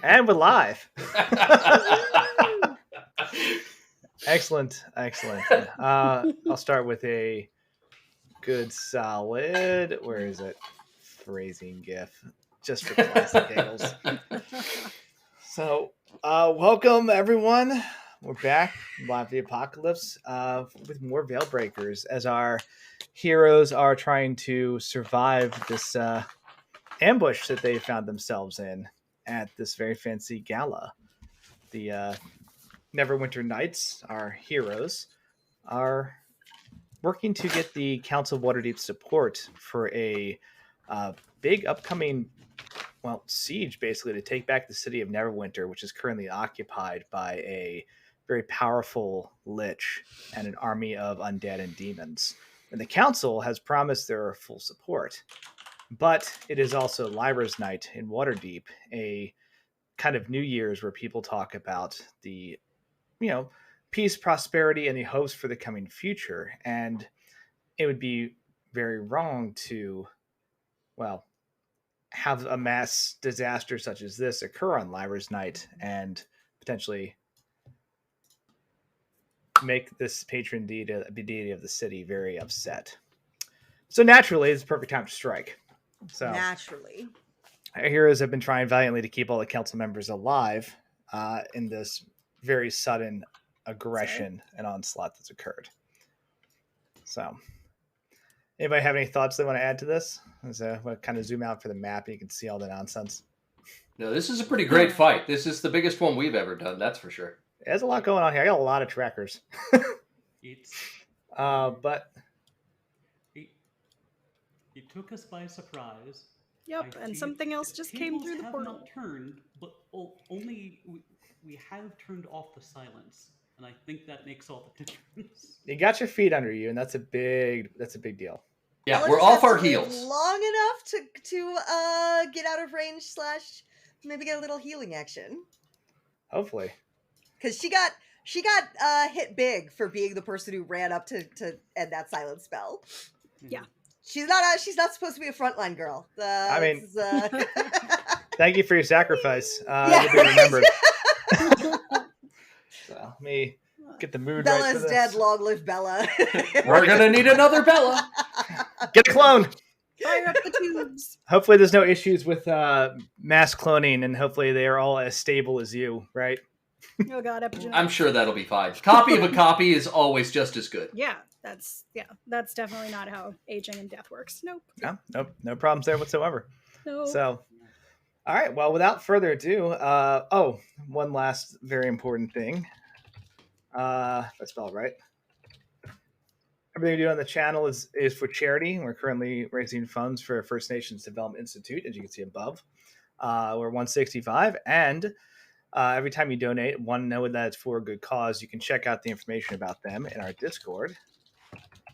And we're live. Excellent. I'll start with a good solid. Where is it? Phrasing GIF, just for classic giggles. So, welcome everyone. We're back live the apocalypse with more Veil Breakers as our heroes are trying to survive this ambush that they found themselves in at this very fancy gala. The Neverwinter Knights, our heroes, are working to get the Council of Waterdeep support for a big upcoming, siege, basically, to take back the city of Neverwinter, which is currently occupied by a very powerful lich and an army of undead and demons. And the Council has promised their full support. But it is also Lyra's Night in Waterdeep, a kind of New Year's where people talk about the, peace, prosperity, and the hopes for the coming future. And it would be very wrong to, have a mass disaster such as this occur on Lyra's Night and potentially make this patron deity of the city very upset. So naturally, it's the perfect time to strike. So naturally, our heroes have been trying valiantly to keep all the council members alive in this very sudden aggression and onslaught that's occurred. So, anybody have any thoughts they want to add to this? We'll kind of zoom out for the map and you can see all the nonsense. No, this is a pretty great fight. This is the biggest one we've ever done, that's for sure. There's a lot going on here. I got a lot of trackers. But it took us by surprise. Yep, and something else just came through the portal. Not turned, but only we have turned off the silence, and I think that makes all the difference. You got your feet under you, and that's a big deal. Yeah, we're off our heels. Long enough to get out of range / maybe get a little healing action. Hopefully, because she got hit big for being the person who ran up to end that silence spell. Yeah. She's not supposed to be a frontline girl. Thank you for your sacrifice. You'll be remembered. So let me get the mood right for this. Bella's dead. Long live Bella. We're gonna need another Bella. Get a clone. Fire up the tubes. Hopefully, there's no issues with mass cloning, and hopefully they are all as stable as you, right? Oh God, epigenetics. I'm sure that'll be fine. Copy of a copy is always just as good. Yeah. That's definitely not how aging and death works. Nope. No problems there whatsoever. No. So, all right. Well, without further ado, one last very important thing. If I spell it right. Everything we do on the channel is for charity. We're currently raising funds for First Nations Development Institute, as you can see above. We're 165, and every time you donate, know that it's for a good cause. You can check out the information about them in our Discord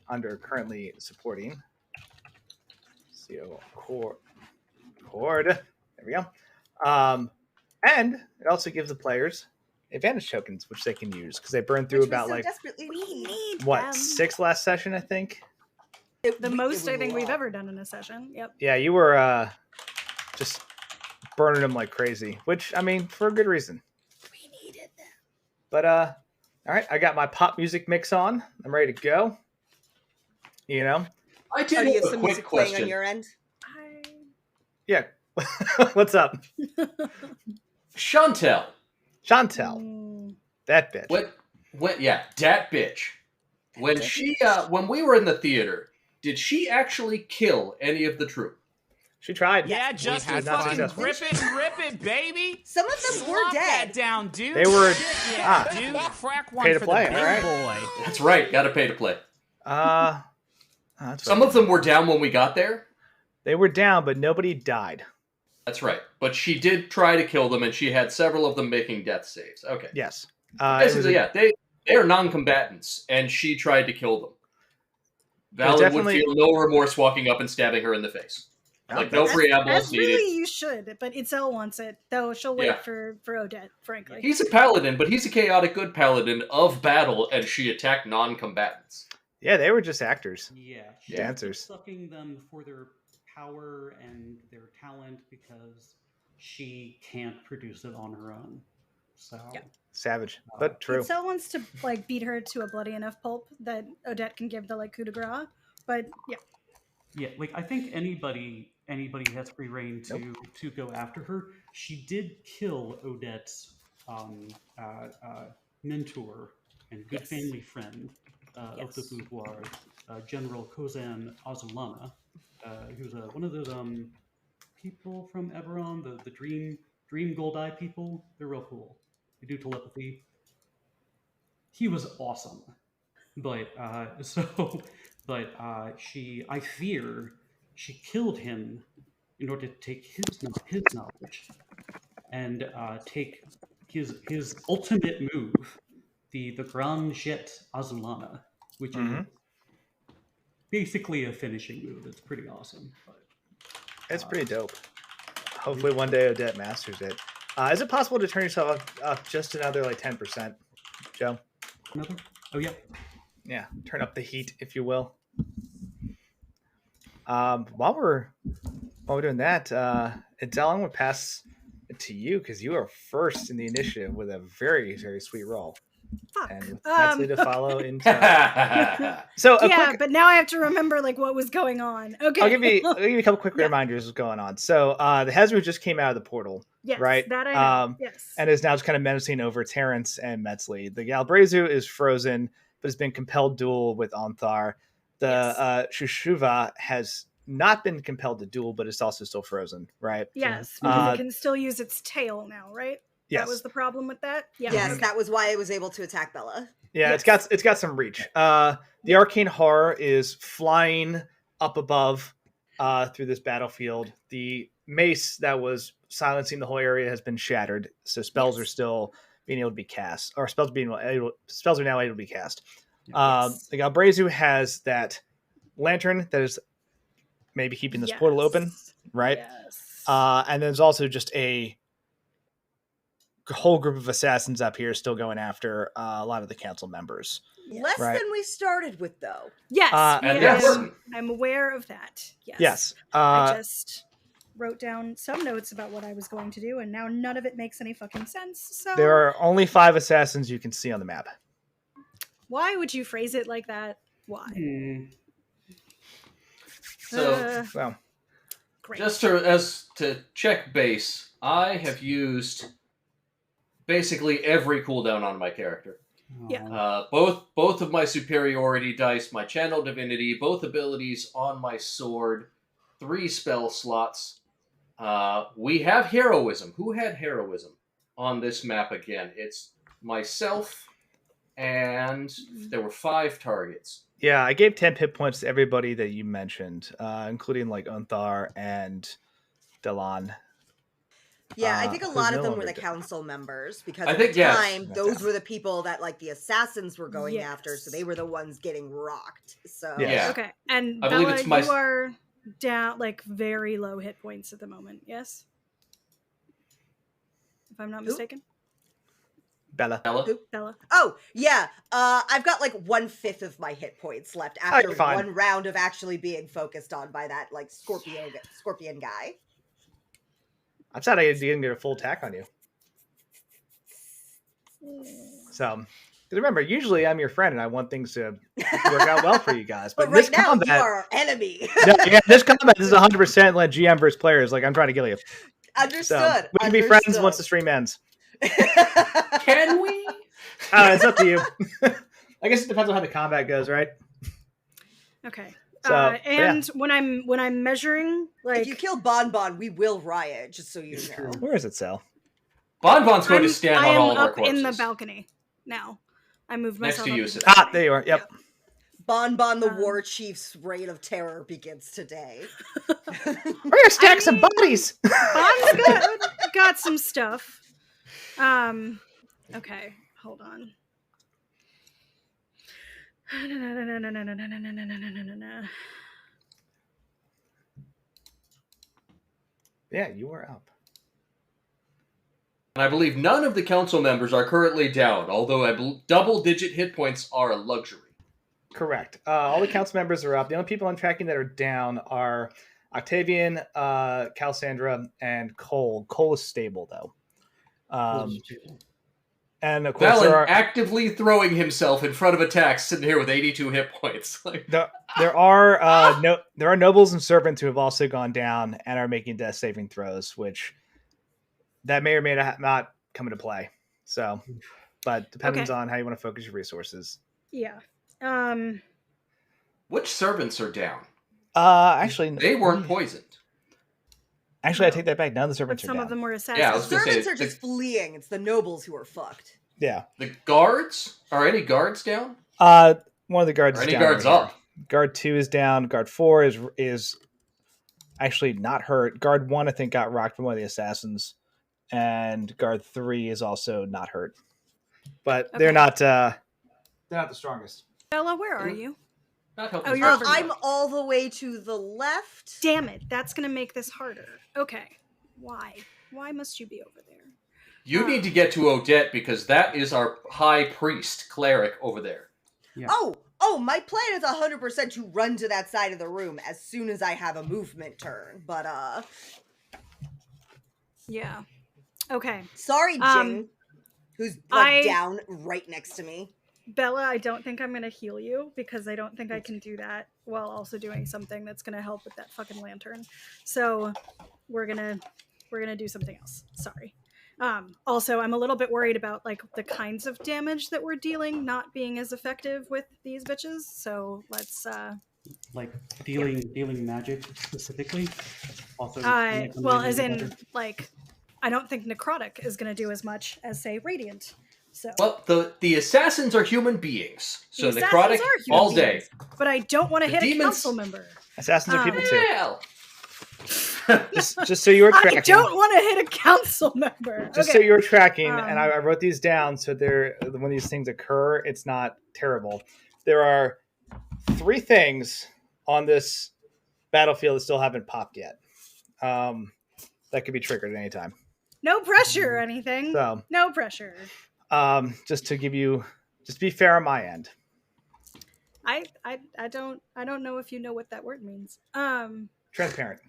under currently supporting. Cord. There we go. And it also gives the players advantage tokens, which they can use because they burn through about we need 6 last session, I think. The most I think we've ever done in a session. Yep. Yeah, you were just burning them like crazy, which, I mean, for a good reason. We needed them. But, all right, I got my pop music mix on. I'm ready to go. I did have a quick question. On your end? Yeah. What's up? Chantel. That bitch. That bitch. When we were in the theater, did she actually kill any of the troop? She tried. Yeah, just fucking rip it, baby. Some of them were dead. That down, dude. They were. Dude, crack one pay to for play, the big right? boy. That's right. Got to pay to play. That's Some of them were down when we got there. They were down, but nobody died. That's right. But she did try to kill them, and she had several of them making death saves. Okay. Yes. Basically, they are non-combatants, and she tried to kill them. Valid would feel no remorse walking up and stabbing her in the face. No preambles needed. Really, you should, but Itzel wants it, though she'll wait for Odette, frankly. He's a paladin, but he's a chaotic good paladin of battle, and she attacked non-combatants. Yeah, they were just actors. Yeah. Dancers. Sucking them for their power and their talent because she can't produce it on her own. So savage, but true. Itzel wants to like beat her to a bloody enough pulp that Odette can give the like coup de grace. But yeah, like I think anybody has free reign to go after her. She did kill Odette's mentor and good family friend of the boudoir, General Kozan Azulana, who's one of those people from Eberron, the dream gold eye people. They're real cool. They do telepathy. He was awesome, but I fear she killed him in order to take his knowledge and take his ultimate move, the Grand Jet Azulana, which is basically a finishing move. It's pretty awesome. But, it's pretty dope. Hopefully one day Odette masters it. Is it possible to turn yourself up just another like 10%, Joe? Another? Oh yeah. Yeah, turn up the heat, if you will. While we're doing that, Itzel, I'm going to pass it to you because you are first in the initiative with a very, very sweet roll. Fuck. And with Metsley to follow into. So but now I have to remember like what was going on. Okay, I'll give you a couple quick reminders of what's going on. So the Hezru just came out of the portal, right? That I know. Yes, and is now just kind of menacing over Terrence and Metsley. The Galbrazu is frozen, but has been compelled duel with Onthar. The Shushuva has not been compelled to duel, but it's also still frozen, right? Yes, because it can still use its tail now, right? Yes. That was the problem with that. Yeah. Yes, that was why it was able to attack Bella. Yeah, it's got some reach. The arcane horror is flying up above through this battlefield. The mace that was silencing the whole area has been shattered, so spells are still being able to be cast, or spells are now able to be cast. The Galbrazu has that lantern that is maybe keeping this portal open, right? Yes. And there's also just a whole group of assassins up here still going after a lot of the council members. Less than we started with, though. Yes, yes. I'm aware of that. Yes. I just wrote down some notes about what I was going to do, and now none of it makes any fucking sense. So there are only 5 assassins you can see on the map. Why would you phrase it like that? Why? So, great. Just to check base, I have used basically every cooldown on my character. Yeah. Both of my superiority dice, my channel divinity, both abilities on my sword, 3 spell slots. We have heroism. Who had heroism on this map again? It's myself, and there were 5 targets. Yeah, I gave 10 hit points to everybody that you mentioned, including like Onthar and Delan. Yeah, I think a lot of them were the council members because at think, the time, yes. those were the people that like the assassins were going after, so they were the ones getting rocked. So Yeah. Okay, and I believe Bella, it's my... you are down like very low hit points at the moment. Yes, if I'm not mistaken. Bella. Bella. Oh yeah, I've got like 1/5 of my hit points left after one round of actually being focused on by that like scorpion guy. I'm sad I didn't get a full attack on you. So, because remember, usually I'm your friend and I want things to work out well for you guys. But right now, you are our enemy. This combat is 100% like GM versus players. Like, I'm trying to kill you. Understood. So, we can be friends once the stream ends. Can we? It's up to you. I guess it depends on how the combat goes, right? Okay. So, when I'm measuring, like if you kill Bonbon, we will riot. Just so you know. Where is it, Sal? Bonbon's going to stand on all of our corpses. I am up in the balcony now. I moved myself next to you. Ah, there you are. Yep. Yeah. Bonbon, the war chief's reign of terror begins today. We're gonna stack some bodies. Bon's got some stuff. Okay, hold on. Yeah, you are up. And I believe none of the council members are currently down, although double-digit hit points are a luxury. Correct. All the council members are up. The only people I'm tracking that are down are Octavian, Calsandra, and Cole. Cole is stable though. And of course, Valen actively throwing himself in front of attacks, sitting here with 82 hit points. there are nobles and servants who have also gone down and are making death saving throws, which that may or may not come into play. So, but depends on how you want to focus your resources. Yeah. Which servants are down? Actually, they weren't poisoned. Actually, I take that back. None of the servants are down. Some of them were assassins. Yeah, I was The gonna servants say, are just fleeing. It's the nobles who are fucked. Yeah. The guards? Are any guards down? One of the guards Are is any down guards over here. up? Guard 2 is down. Guard 4 is actually not hurt. Guard 1, I think, got rocked by one of the assassins. And Guard 3 is also not hurt. But they're not the strongest. Bella, where are you? Not helping. Oh, you're over I'm all the way to the left. Damn it, that's going to make this harder. Okay. Why? Why must you be over there? You need to get to Odette because that is our high priest cleric over there. Yeah. Oh, my plan is 100% to run to that side of the room as soon as I have a movement turn. But Yeah. Okay. sorry, Jing, who's down right next to me. Bella, I don't think I'm going to heal you because I don't think I can do that while also doing something that's going to help with that fucking lantern. So we're going to do something else. Sorry. Also, I'm a little bit worried about like the kinds of damage that we're dealing not being as effective with these bitches. So let's like dealing magic specifically. Also, well, as in like I don't think necrotic is going to do as much as say radiant. So well, the assassins are human beings, so the necrotic assassins are human all day. beings, but I don't want to hit demons- a council member. Assassins are people too. Well, Just so you were tracking. I don't want to hit a council member. Just so you were tracking, and I wrote these down so when these things occur, it's not terrible. There are 3 things on this battlefield that still haven't popped yet. That could be triggered at any time. No pressure or anything. So, no pressure. Just to be fair on my end. I don't know if you know what that word means. Transparent.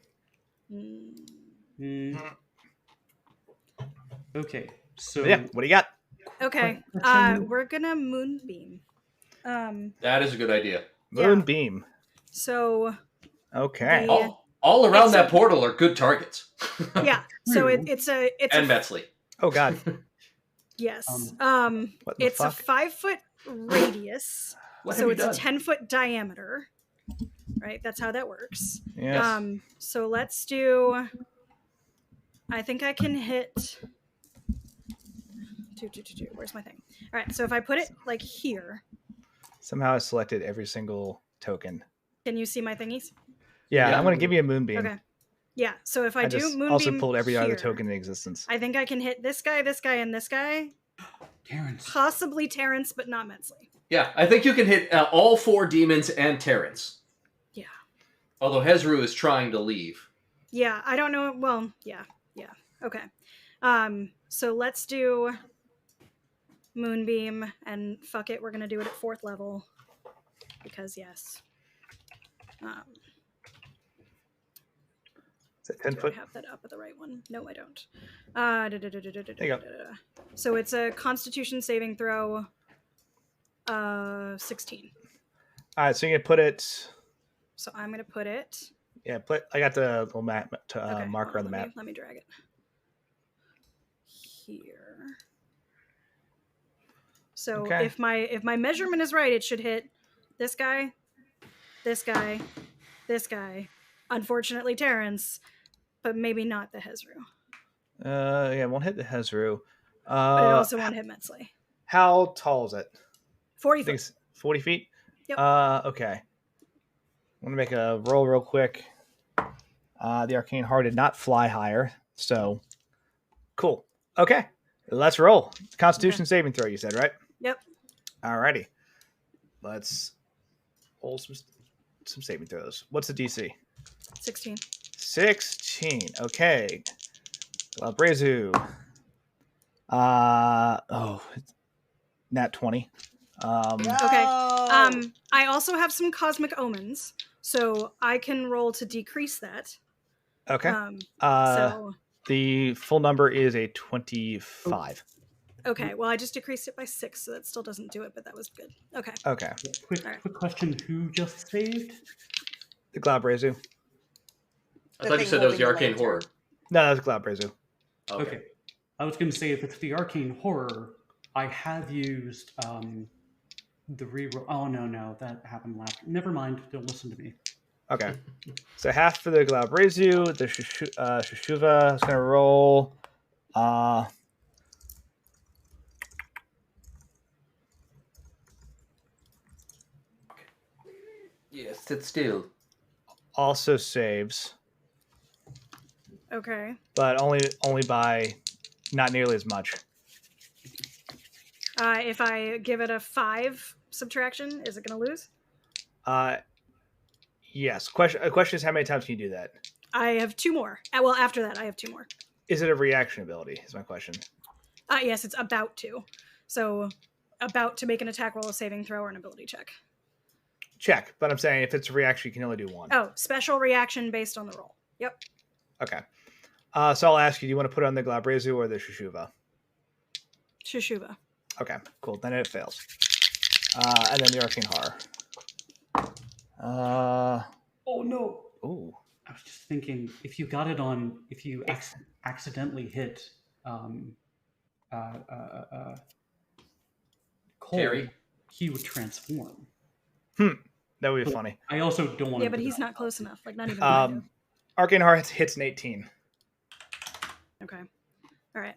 Okay, so Yeah, what do you got? Okay, we're gonna moonbeam. that is a good idea. Moonbeam. So okay. All around that portal are good targets. Yeah. So it's and Metzley. Oh God. Yes. What the it's fuck? a 5-foot radius. So it's a 10-foot diameter. Right? That's how that works. Yes. So let's do. I think I can hit. Where's my thing? All right. So if I put it like here. Somehow I selected every single token. Can you see my thingies? Yeah. I'm going to give you a moonbeam. Okay. Yeah. So if I do moonbeam also pulled every other here, token in existence. I think I can hit this guy, and this guy. Terrence. Possibly Terrence, but not Metzley. Yeah, I think you can hit all 4 demons and Terrence. Yeah. Although Hezru is trying to leave. Yeah, I don't know. Well, yeah. Okay. So let's do moonbeam, and fuck it, we're gonna do it at 4th level because yes. Is it 10 Do I foot? have that up at the right one? No, I don't. There you go. So it's a Constitution saving throw. 16. All right, so you can put it. So I'm gonna put it. Yeah, I got the little map Okay, marker on hold the map. Let me drag it here. So Okay. if my measurement is right, it should hit this guy, this guy, this guy. Unfortunately, Terrence, but maybe not the Hezru. Yeah, it won't hit the Hezru. But it also won't hit Metzley. How tall is it? 40 I think feet. it's 40 feet? Yep. Okay. I'm going to make a roll real quick. The Arcane Heart did not fly higher, so cool. Okay, let's roll. Constitution saving throw, you said, right? Yep. Alrighty. Let's roll some saving throws. What's the DC? 16. 16. Okay. Brezu. Nat 20. Okay. I also have some cosmic omens. So I can roll to decrease that. Okay. So the full number is a 25. okay, well I just decreased it by 6, so that still doesn't do it, but that was good. Okay. Okay. Quick question: who just saved? The Glabrazu. I thought you said that was the arcane lantern. horror. No, that was Glabrazu. Okay. I was going to say, if it's the arcane horror, I have used the reroll. Oh no, that happened last. Never mind. Don't listen to me. Okay. So half for the Glabrazu. The Shushuva is going to roll. Yes, sit still. Also saves, Okay. but only by not nearly as much. If I give it a 5 subtraction, is it going to lose? Yes. Question is, how many times can you do that? I have 2 more. Well, after that, I have 2 more. Is it a reaction ability? Is my question. Yes, it's about to. So, about to make an attack roll, a saving throw, or an ability check. Check, but I'm saying if it's a reaction, you can only do one. Oh, special reaction based on the roll. Yep. Okay. So I'll ask you, do you want to put it on the Glabrazu or the Shushuva? Shushuva. Okay, cool. Then it fails. And then the Arcane Horror. Oh no. Ooh. I was just thinking, if you got it on, if you accidentally hit Cole, Terry? he would transform. That would be funny. I also don't want to. Yeah, but he's not close enough. Like, not even kind of. Arcane Horror hits an 18. Okay. All right.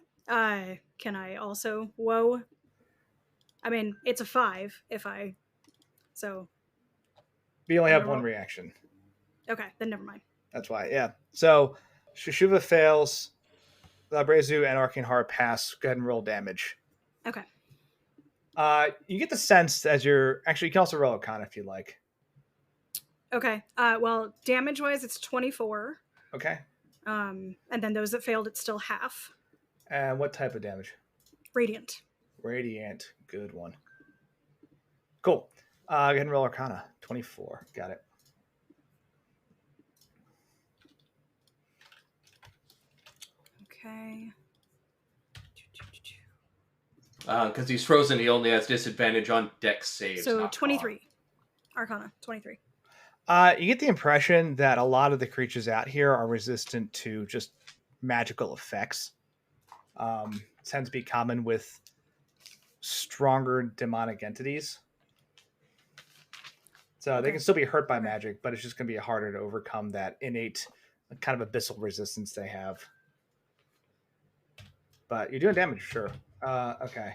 Can I also whoa? I mean, it's a 5 if I. So. But you only have one reaction. Okay, then never mind. That's why, yeah. So Shushuva fails, Glabrazu and Arcane Horror pass. Go ahead and roll damage. Okay. You get the sense as you're actually, you can also roll Arcana if you like. Okay. Well, damage wise, it's 24. Okay. And then those that failed, it's still half. And what type of damage? Radiant. Radiant. Good one. Cool. Go ahead and roll Arcana. 24. Got it. Okay. Because he's frozen, he only has disadvantage on dex saves. So not 23. Arcana, 23. You get the impression that a lot of the creatures out here are resistant to just magical effects. Tends to be common with stronger demonic entities. So they can still be hurt by magic, but it's just going to be harder to overcome that innate kind of abyssal resistance they have. But you're doing damage, sure. Okay.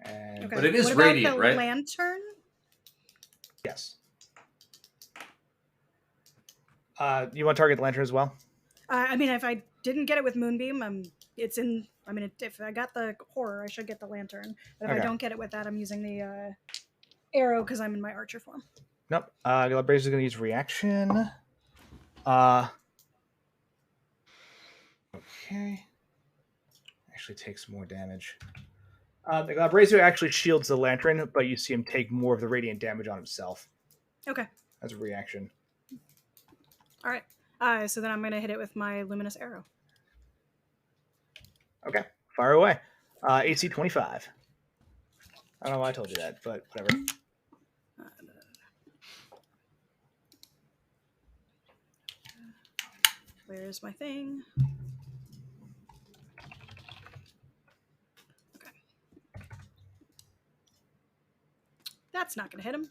And But it is what radiant, about the right? Lantern? yes. You want to target the lantern as well? I mean, if I didn't get it with Moonbeam, it's in. I mean, if I got the horror, I should get the lantern. But if I don't get it with that, I'm using the arrow because I'm in my archer form. Nope. Glabrazu is going to use reaction. Okay. Actually takes more damage. The Glabrazu actually shields the lantern, but you see him take more of the radiant damage on himself. Okay. As a reaction. All right. So then I'm going to hit it with my luminous arrow. Okay. Fire away. AC 25. I don't know why I told you that, but whatever. Where's my thing? Okay. That's not going to hit him.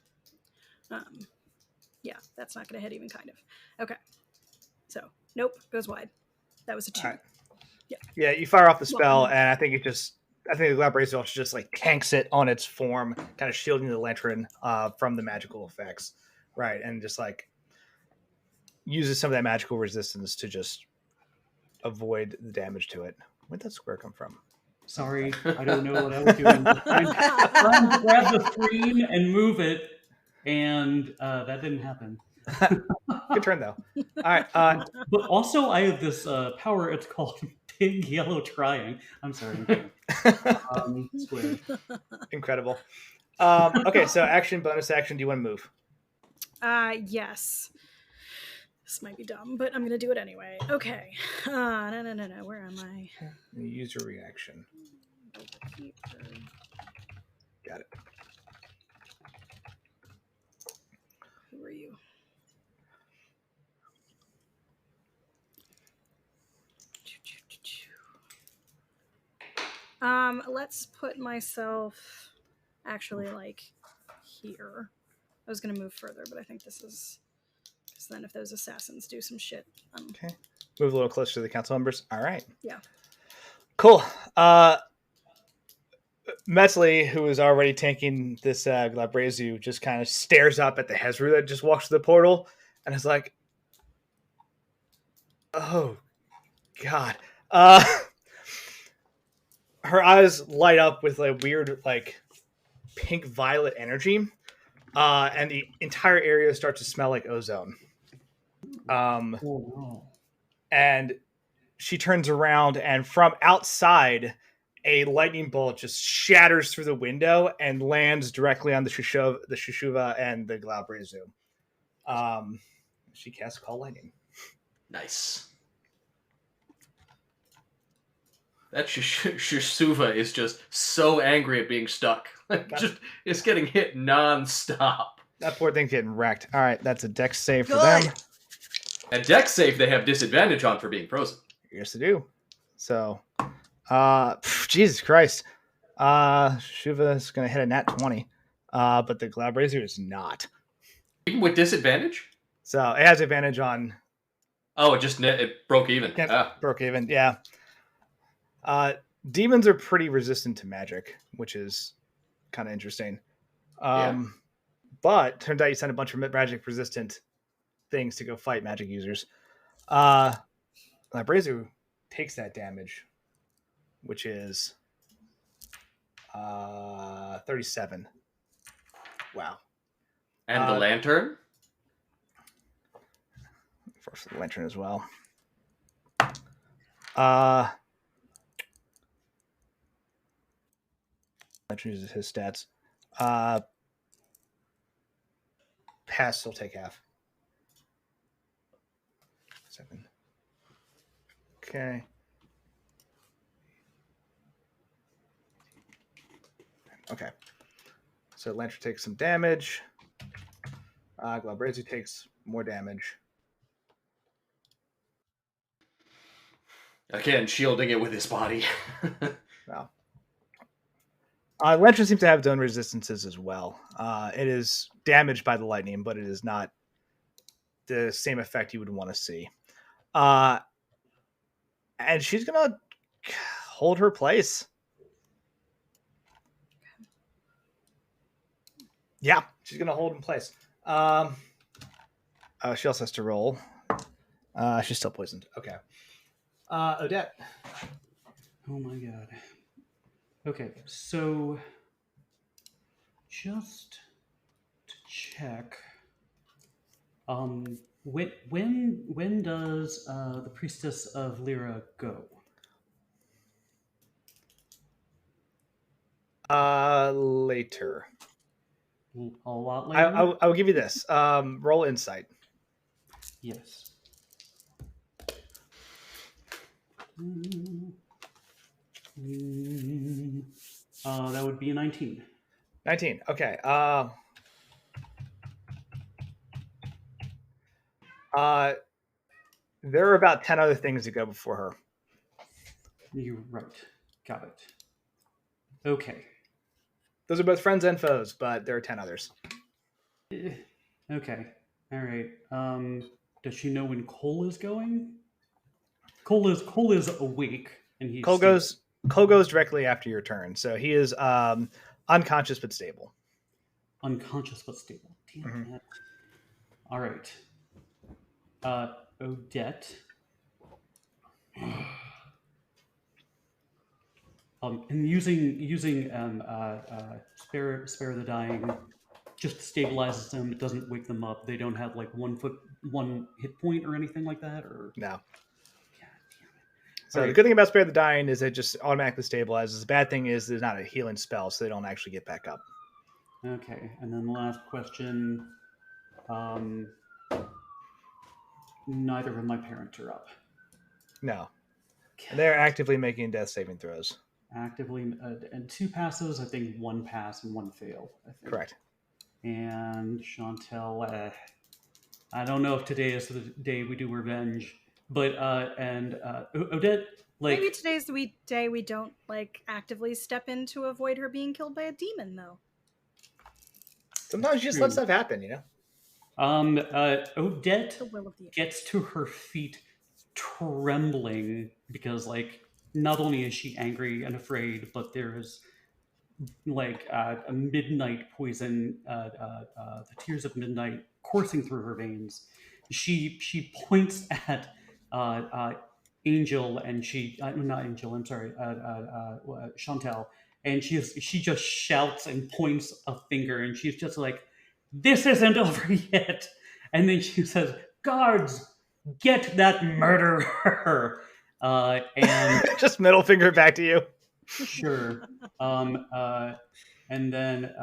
Yeah, that's not going to hit even kind of. Okay. So, nope, goes wide. That was a 2. Right. Yeah. Yeah, you fire off the spell, and I think the Glabrazu just like tanks it on its form, kind of shielding the lantern from the magical effects. Right, and just like uses some of that magical resistance to just avoid the damage to it. Where'd that square come from? Sorry, I don't know what I was doing. Trying to grab the screen and move it, and that didn't happen. Good turn, though. All right. But also, I have this power. It's called Big Yellow Trying. I'm sorry. Square. Incredible. Okay, so action, bonus action. Do you want to move? Yes. This might be dumb, but I'm gonna do it anyway. Okay. No. Where am I? Use your reaction. Got it. Who are you? Let's put myself actually like here. I was gonna move further, but I think this is because then if those assassins do some shit. Okay. Move a little closer to the council members. All right. Yeah. Cool. Metzley, who is already tanking this Glabrazu, just kind of stares up at the Hezru that just walks through the portal and is like, oh, God. Her eyes light up with a weird, like, pink-violet energy, and the entire area starts to smell like ozone. And she turns around, and from outside, a lightning bolt just shatters through the window and lands directly on the Shushuva and the Glabrazu. She casts Call Lightning. Nice. That Shushuva is just so angry at being stuck. It's getting hit non-stop. That poor thing's getting wrecked. All right, that's a dex save for them. And dex save they have disadvantage on for being frozen. Yes, they do. So, Jesus Christ. Shuva is going to hit a nat 20, but the Glabrazu is not. Even with disadvantage? So, it has advantage on... Oh, it broke even. Broke even, yeah. Demons are pretty resistant to magic, which is kind of interesting. But turns out you sent a bunch of magic resistant things to go fight magic users. Glabrazu takes that damage, which is 37. Wow. And the lantern? Force the lantern as well. Lantern uses his stats. Pass, he'll take half. 7. Okay. Okay. So Lantern takes some damage. Glabrazu takes more damage. Again, shielding it with his body. Wow. Lantern seems to have its own resistances as well. It is damaged by the lightning, but it is not the same effect you would want to see. And she's going to hold her place. Yeah, she's going to hold in place. She also has to roll. She's still poisoned. Okay. Odette. Oh my god. Okay, so just to check, when does the Priestess of Lyra go? Later. A lot later? I will give you this. Roll insight. Yes. That would be a 19. 19. Okay. There are about 10 other things to go before her. You're right. Got it. Okay. Those are both friends and foes, but there are 10 others. Okay. All right. Does she know when Cole is going? Cole is awake, and he's Cole goes directly after your turn, so he is unconscious but stable. Unconscious but stable. Damn it. All right. Odette. And using spare the dying just stabilizes them. It doesn't wake them up. They don't have like one hit point or anything like that, or no. So the good thing about Spare the Dying is it just automatically stabilizes. The bad thing is there's not a healing spell, so they don't actually get back up. Okay, and then the last question. Neither of my parents are up. No. And they're actively making death saving throws. Actively, and 2 passes, I think 1 pass and 1 fail. I think. Correct. And Chantel, I don't know if today is the day we do revenge, but Odette, like maybe today's the day we don't like actively step in to avoid her being killed by a demon, though. Sometimes you just let stuff happen, you know. Odette The will of the gets to her feet trembling because, like, not only is she angry and afraid, but there is like a midnight poison, the tears of midnight coursing through her veins. She points at Angel, and not Angel. I'm sorry, Chantel, and she just shouts and points a finger, and she's just like, "This isn't over yet." And then she says, "Guards, get that murderer!" And just middle finger back to you. Sure. And then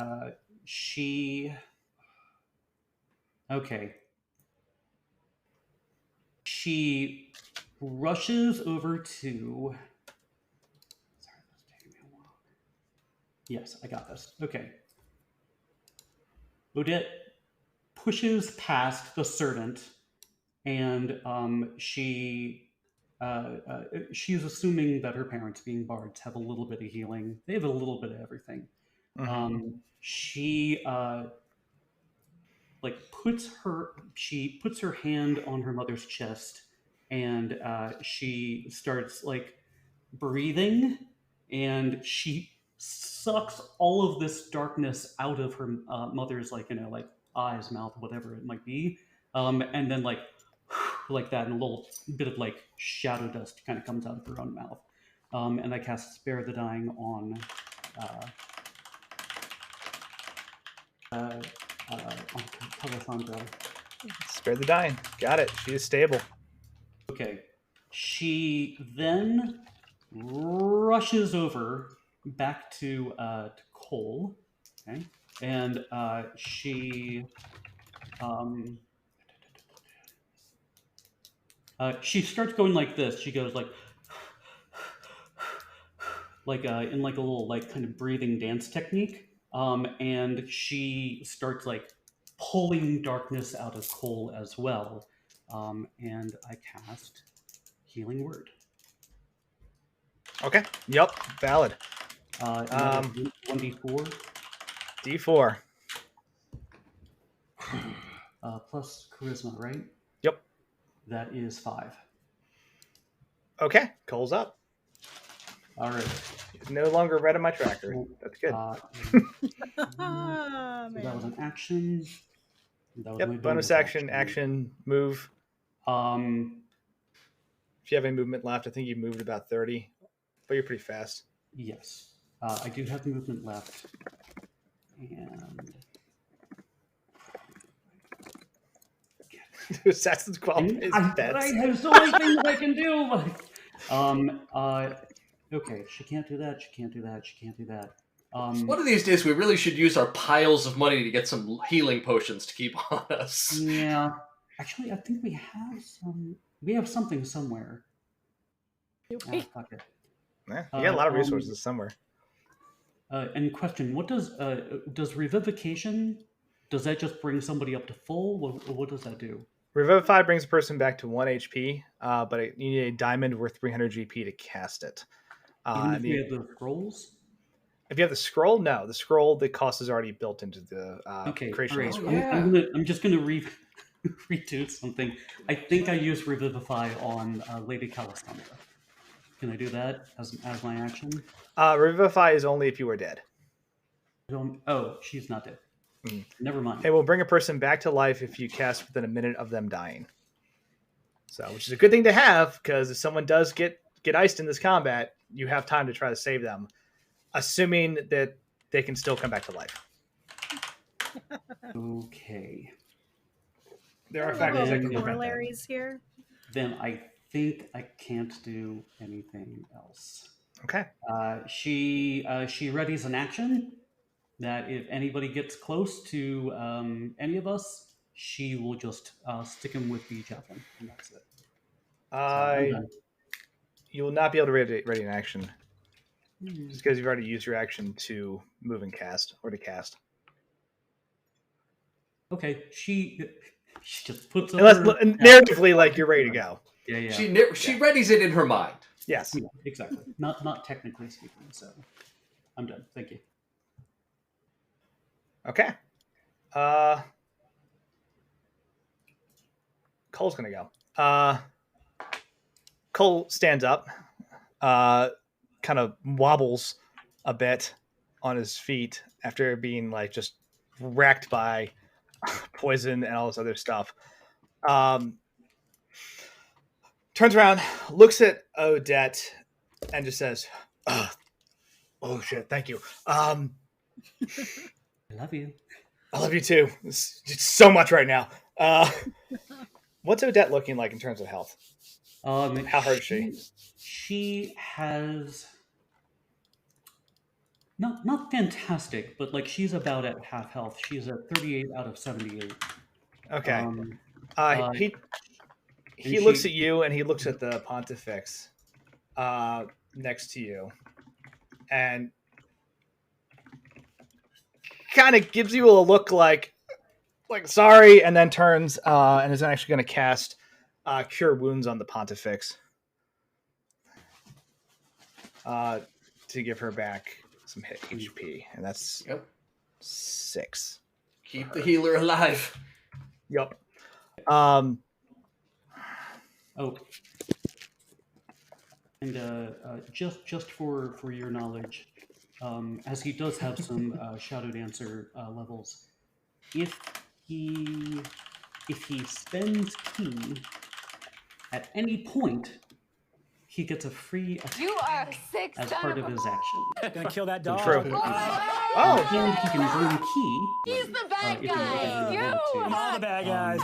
she. Okay. She rushes over to. Sorry, this is taking me a while. Yes, I got this. Okay. Odette pushes past the servant, and she's assuming that her parents, being bards, have a little bit of healing. They have a little bit of everything. Mm-hmm. She puts her hand on her mother's chest, and she starts like breathing, and she sucks all of this darkness out of her mother's eyes, mouth, whatever it might be, and then like that, and a little bit of like shadow dust kind of comes out of her own mouth. And I cast Spare the Dying on Calasandra. Spare the Dying. Got it. She is stable. Okay. She then rushes over back to Cole. Okay. And she starts going like this. She goes like in like a little like kind of breathing dance technique. And she starts like pulling darkness out of Cole as well. And I cast Healing Word. Okay. Yep. Valid. 1d4. D4. Plus charisma, right? Yep. That is 5. Okay. Cole's up. All right. He's no longer red on my tracker. That's good. So that was an action. That was my bonus action, move. If you have any movement left, I think you moved about 30, but you're pretty fast. Yes. I do have movement left. And Assassin's Quality is best. I have so many things I can do. Okay, she can't do that. She can't do that. She can't do that. One of these days, we really should use our piles of money to get some healing potions to keep on us. Yeah, actually, I think we have some. We have something somewhere. Fuck it. Yeah, you got a lot of resources somewhere. And question: what does revivification? Does that just bring somebody up to full? What does that do? Revivify brings a person back to 1 HP, but you need a diamond worth 300 GP to cast it. Even if you have the scrolls? If you have the scroll, no. The scroll, the cost is already built into the creation of the scroll. I'm just going to redo something. I think I used Revivify on Lady Calasandra. Can I do that as my action? Revivify is only if you are dead. Oh, she's not dead. Never mind. It will bring a person back to life if you cast within a minute of them dying. So, which is a good thing to have, because if someone does get iced in this combat, you have time to try to save them, assuming that they can still come back to life. Okay. There are factors that can prevent corollaries here. Then I think I can't do anything else. Okay. She readies an action that if anybody gets close to any of us, she will just stick him with the javelin, and that's it. You will not be able to ready an action. Just because you've already used your action to move and cast, or to cast. Okay, she just puts up narratively, like, you're ready to go. Yeah. She readies it in her mind. Yes. Yeah, exactly. Not technically speaking, so I'm done. Thank you. Okay. Cole's gonna go. Cole stands up, kind of wobbles a bit on his feet after being like just wrecked by poison and all this other stuff. Turns around, looks at Odette, and just says, "Oh shit, thank you. I love you. I love you too. It's so much right now." What's Odette looking like in terms of health? How hurt is she? She has not fantastic, but like she's about at half health. She's at 38 out of 78. Okay. He looks at you and he looks at the Pontifex next to you, and kind of gives you a look like sorry, and then turns and is actually going to cast Cure Wounds on the Pontifex to give her back some hit HP, and that's 6. Keep the healer alive. Yep. And just for your knowledge, as he does have some Shadow Dancer levels, if he spends key at any point, he gets a free attack as part of his action. Gonna kill that dog. True. And he can burn key. He's the bad guy. I'm all the bad guys.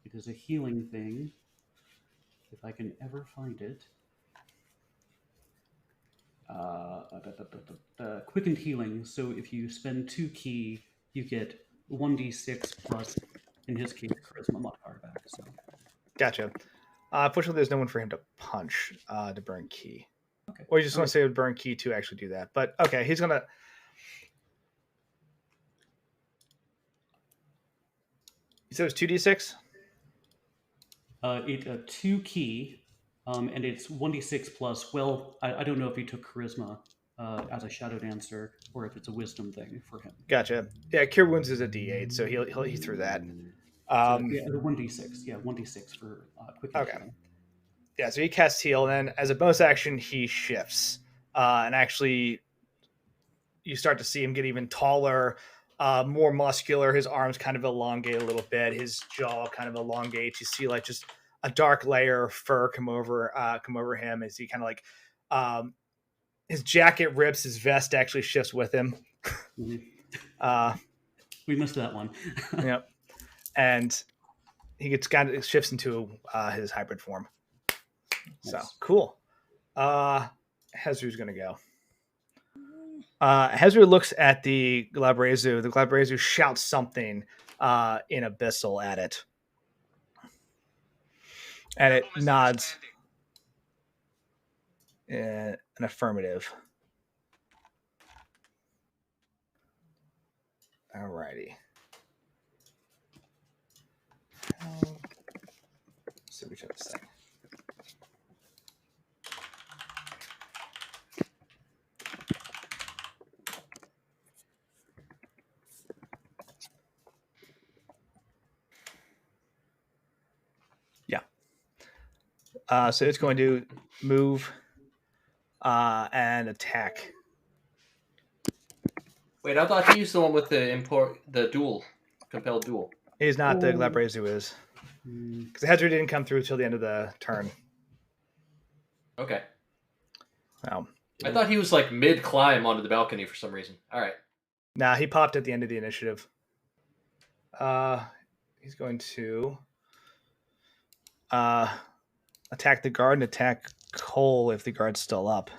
It is a healing thing. If I can ever find it. Quickened healing. So if you spend 2 key, you get 1d6 plus, in his case, charisma modifier back. So. Gotcha. Fortunately, there's no one for him to punch to burn key. Okay. Or you just want to say burn key to actually do that. But okay, he's gonna. You said it was 2d6? It 2 key, and it's 1d6 plus. Well, I don't know if he took charisma as a Shadow Dancer or if it's a wisdom thing for him. Gotcha. Yeah, Cure Wounds is a d8, so he threw that. The 1d6. Yeah, 1d6 for quick. Okay. Yeah, so he casts heal, and then as a bonus action, he shifts, and actually, you start to see him get even taller, more muscular. His arms kind of elongate a little bit. His jaw kind of elongates. You see like just a dark layer of fur come over him as he kind of like his jacket rips. His vest actually shifts with him. Mm-hmm. We missed that one. Yep. And he shifts into his hybrid form. Nice. So cool. Hezru's gonna go. Hezru looks at the Glabrezu. The Glabrezu shouts something in Abyssal at it. And it nods an affirmative. Alrighty. So we should say. So it's going to move and attack. Wait, I thought he's the one with the duel, compelled duel. He's not. The Glabrezu is. Because the Hezru didn't come through till the end of the turn. Okay. Wow. I thought he was like mid-climb onto the balcony for some reason. All right. Nah, he popped at the end of the initiative. He's going to attack the guard and attack Cole if the guard's still up.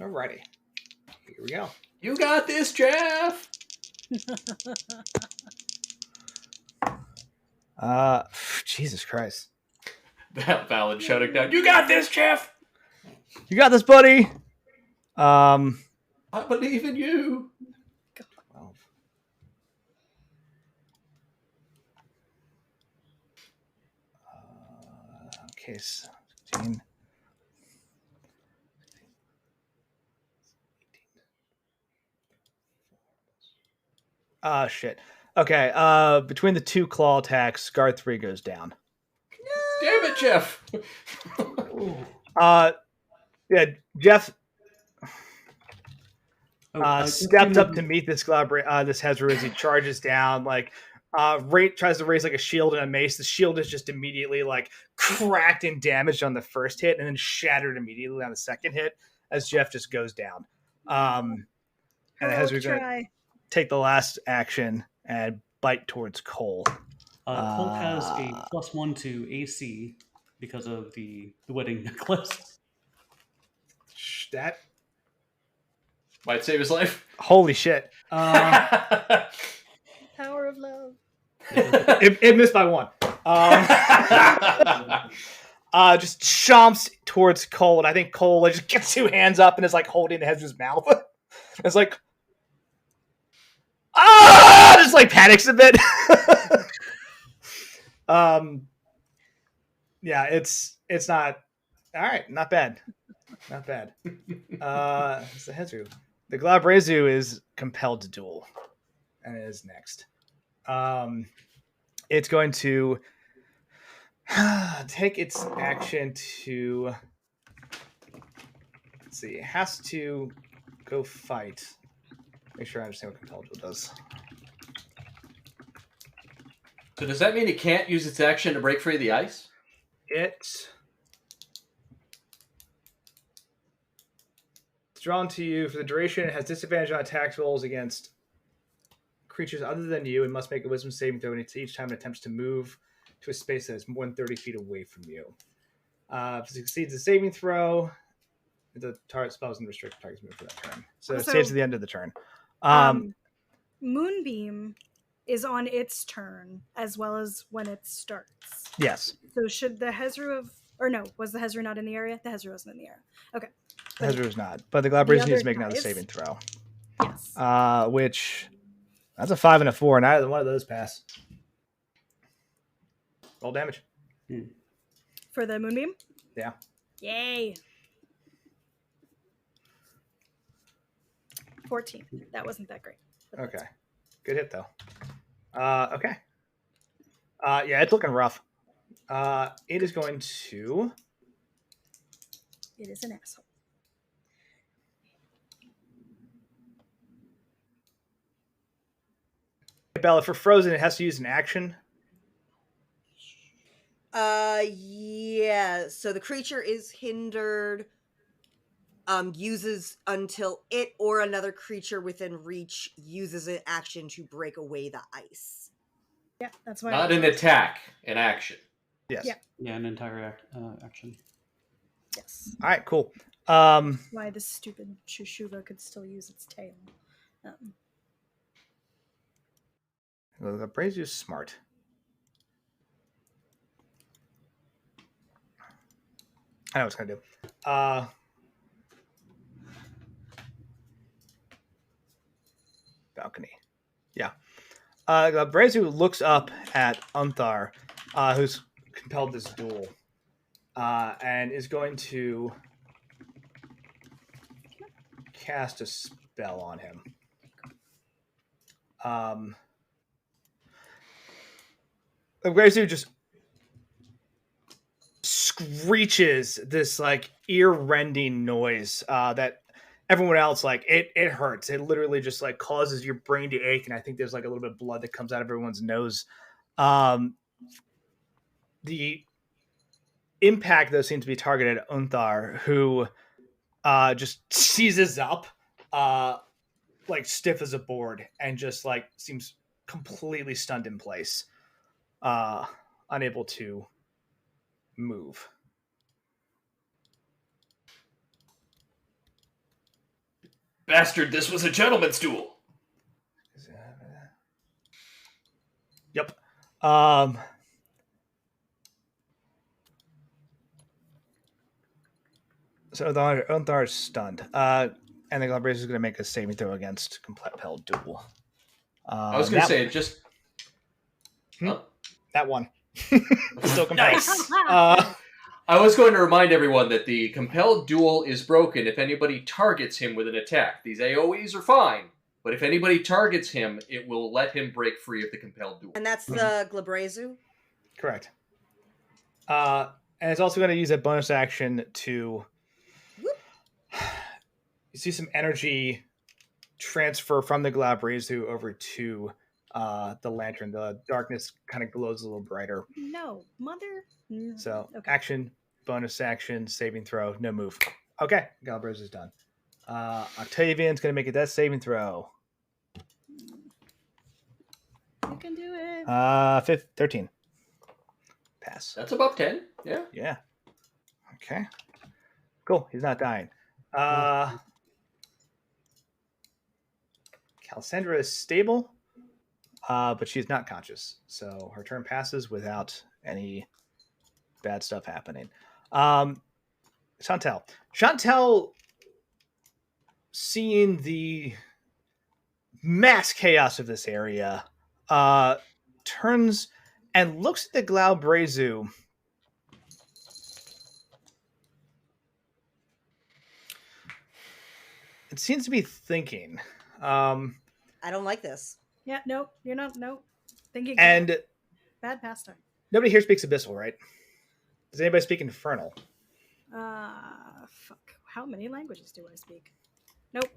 Alrighty. Here we go. You got this, Jeff. Jesus Christ. That Valid shouting down. You got this, Jeff. You got this, buddy. I believe in you. 12. Okay, 16. Shit. Okay, between the 2 claw attacks, guard 3 goes down. Damn it, Jeff. Yeah, Jeff stepped up to meet this this Hezru as he charges down. Like, tries to raise like a shield and a mace. The shield is just immediately like cracked and damaged on the first hit, and then shattered immediately on the second hit as Jeff just goes down. And Hezru's going to take the last action and bite towards Cole. Cole has a +1 to AC because of the wedding necklace. That might save his life. Holy shit. Power of love. It missed by 1. Just chomps towards Cole, and I think Cole just gets 2 hands up and is like holding the head of his mouth. It's like, just like panics a bit. Yeah, it's not all right. Not bad. Not bad. It's the Hezru. The Glabrezu is compelled to duel, and it is next. It's going to take its action to. Let's see. It has to go fight. Make sure I understand what compelled duel does. So does that mean it can't use its action to break free of the ice? It's drawn to you for the duration. It has disadvantage on attack rolls against creatures other than you and must make a wisdom saving throw each time it attempts to move to a space that is more than 30 feet away from you. If it succeeds a saving throw, the target spell is restricted target's move for that turn. So it saves at the end of the turn. Moonbeam is on its turn as well as when it starts. Yes. So should the Hezru have... Or no, was the Hezru not in the area? The Hezru wasn't in the area. Okay. The Hezru is not. But the Glabrezu needs to make another saving throw. Yes. Which... That's a 5 and a 4. Neither one of those pass. Roll damage. For the Moonbeam? Yeah. Yay. 14. That wasn't that great. Okay. Good hit, though. Okay. Yeah, it's looking rough. It is going to... It is an asshole. Bella, for Frozen, it has to use an action. Yeah. So the creature is hindered. Uses until it or another creature within reach uses an action to break away the ice. Yeah, that's why. Not an attack, an action. Yes. Yeah, an entire action. Yes. All right, cool. Why the stupid Shushuva could still use its tail. Well, the Brazier is smart. I know what it's going to do. Balcony. Yeah. Brazier looks up at Unthar, who's compelled this duel, and is going to cast a spell on him. Brazier just screeches this like ear-rending noise that everyone else, like, it hurts. It literally just like causes your brain to ache, and I think there's like a little bit of blood that comes out of everyone's nose. The impact though seems to be targeted at Unthar, who just seizes up like stiff as a board and just like seems completely stunned in place, unable to move. Bastard, this was a gentleman's duel. Yep. So Onthar is stunned. And the Glabrazu is going to make a saving throw against compelled duel. I was going to say, just... That one. Still compelled. Nice! I was going to remind everyone that the compelled duel is broken if anybody targets him with an attack. These AoEs are fine, but if anybody targets him, it will let him break free of the compelled duel. And that's the Glabrazu? Correct. And it's also going to use a bonus action to... You see some energy transfer from the Glabrazu over to the lantern. The darkness kind of glows a little brighter. No, mother. So Okay. action, bonus action, saving throw, no move. Okay, Glabrazu is done. Octavian's going to make a death saving throw. You can do it. 13. Pass. That's above 10, yeah. Yeah. Okay. Cool. He's not dying. Cassandra is stable, but she's not conscious. So her turn passes without any bad stuff happening. Chantel. Chantel, seeing the mass chaos of this area, turns and looks at the Glabrazu. It seems to be thinking. I don't like this. Yeah, no, you're not. No, thinking. And bad pastime. Nobody here speaks Abyssal, right? Does anybody speak Infernal? Fuck. How many languages do I speak? Nope.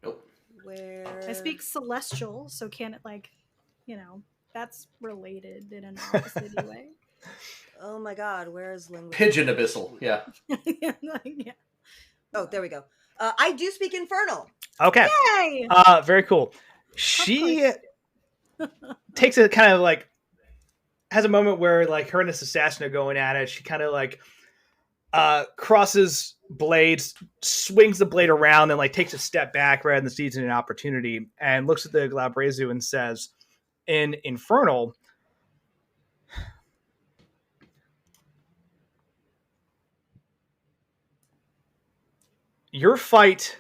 Nope. Where I speak Celestial, so can it that's related in an opposite way. Oh my god, where is language? Pigeon Abyssal, yeah. Yeah. Oh, there we go. I do speak Infernal. Okay. Yay! Very cool. She takes a kind of has a moment where her and this assassin are going at it. She kind of crosses blades, swings the blade around, and takes a step back rather than seizing an opportunity, and looks at the Glabrazu and says, in Infernal, your fight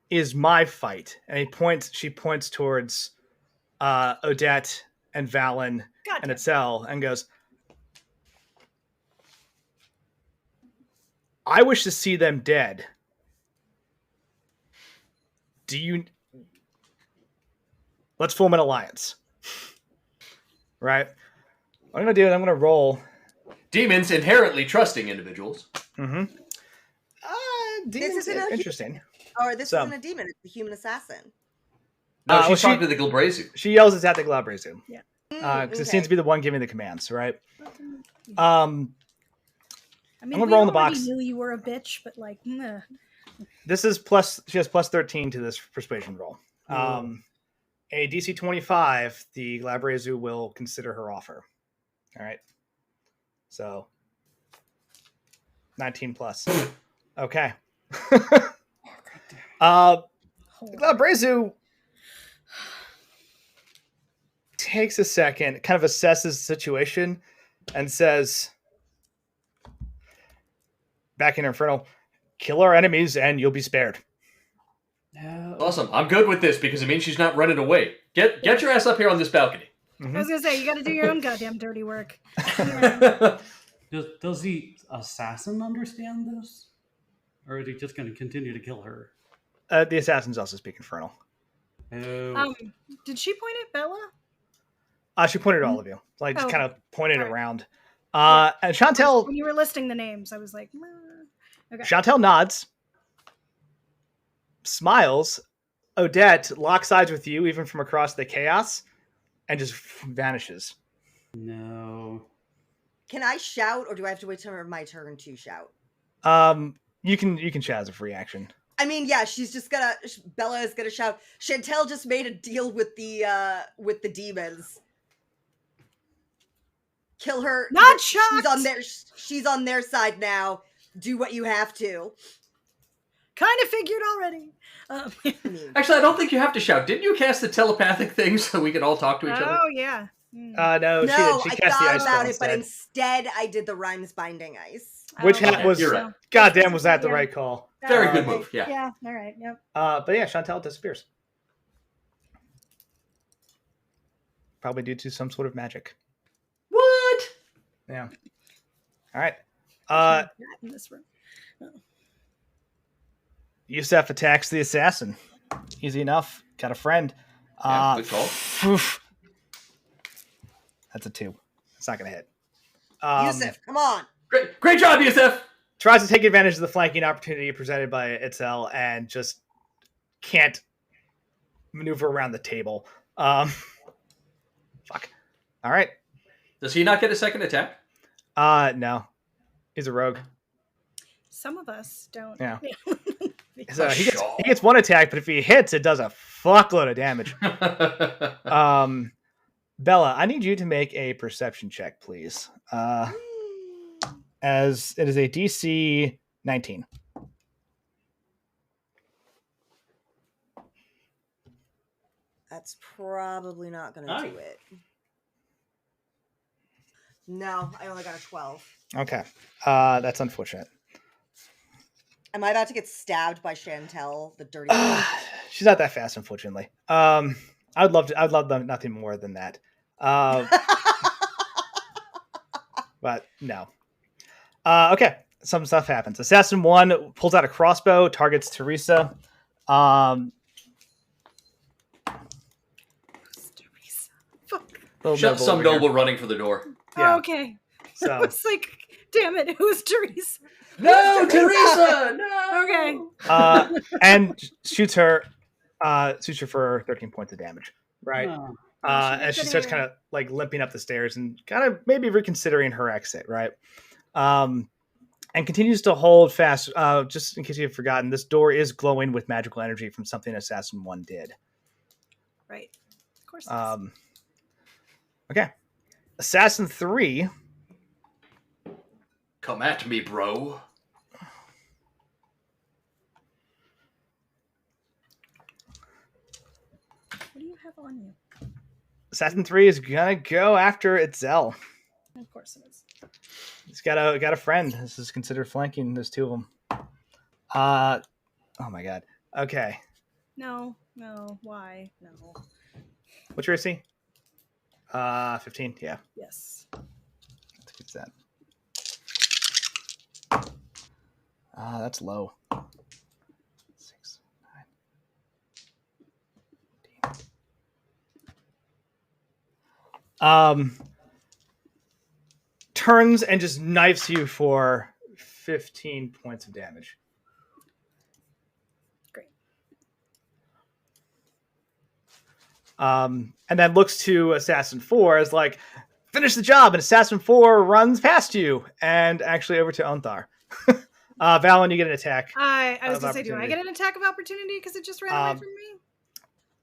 is my fight. And she points towards Odette and Valen and Itzel and goes, I wish to see them dead. Let's form an alliance. Right? What I'm going to do is I'm going to roll. Demons inherently trusting individuals. Mm-hmm. Demons is interesting. Or this isn't a demon, it's a human assassin. No, she's talking to the Glabrazu. She yells it's at the Glabrazu. Yeah. Because it seems to be the one giving the commands, right? I mean, I'm gonna roll in the box. I knew you were a bitch, but this is she has plus 13 to this persuasion roll. A DC 25, the Glabrazu will consider her offer. All right. So 19 plus. Okay. The Glabrazu takes a second, kind of assesses the situation, and says, back in Infernal, kill our enemies and you'll be spared. No. Awesome. I'm good with this because it means she's not running away. Get your ass up here on this balcony. I was going to say, you got to do your own goddamn dirty work. Does the assassin understand this? Or is he just going to continue to kill her? The assassin's also speak Infernal. Oh. Did she point at Bella? She pointed at all of you. Just kind of pointed around. Yeah. And Chantel... When you were listing the names, I was like... Okay. Chantel nods. Smiles. Odette locks eyes with you, even from across the chaos, and just vanishes. No. Can I shout, or do I have to wait till my turn to shout? You can shout as a free action. I mean, yeah, Bella is gonna shout, Chantel just made a deal with the demons. Kill her. Not shocked! She's on their side now. do what you have to. Kind of figured already. Actually, I don't think you have to shout. Didn't you cast the telepathic thing so we could all talk to each other? Oh, yeah. No, she I cast the thought ice about spell it, but instead. instead I did the Rhymes Binding Ice. Which Okay, was, you're right. goddamn, was that the right call? Very good move, yeah. Yeah, all right, yep. But yeah, Chantel disappears. Probably due to some sort of magic. What? Yeah. All right. In this room. Yusef attacks the assassin. Easy enough. Got a friend. Yeah, good call. That's a 2. It's not going to hit. Yusef, come on. Great job, Yusef! Tries to take advantage of the flanking opportunity presented by Itzel and just can't maneuver around the table. Fuck. All right. Does he not get a second attack? No. He's a rogue. Some of us don't. Yeah. So he gets 1 attack, but if he hits, it does a fuckload of damage. Bella, I need you to make a perception check, please. As it is a DC 19. That's probably not going to do it. No, I only got a 12. Okay. That's unfortunate. Am I about to get stabbed by Chantel, the dirty She's not that fast, unfortunately. I'd love nothing more than that. But no. Okay. Some stuff happens. Assassin 1 pulls out a crossbow, targets Teresa. Teresa. Fuck. Shut some noble running for the door. Yeah. Oh, okay. So I was like, damn it, who's Teresa? No, Teresa! No! Okay. And shoots her for 13 points of damage. Right. Oh. And she starts kind of like limping up the stairs and kind of maybe reconsidering her exit. Right. And continues to hold fast. Just in case you've forgotten, this door is glowing with magical energy from something Assassin 1 did. Right. Of course. It is. Okay. Assassin 3. Come at me, bro. What do you have on you? Assassin 3 is gonna go after Itzel. Of course it is. He's got a friend. This is considered flanking. There's 2 of them. Oh my god. Okay. No. Why? No. What's your AC? 15. Yeah. Yes. Let's get that. That's low. 6, 9, 10. Turns and just knifes you for 15 points of damage. Great. And then looks to Assassin 4 as like, finish the job. And Assassin 4 runs past you and actually over to Onthar. Valen, you get an attack. I was going to say, do I get an attack of opportunity because it just ran away from me?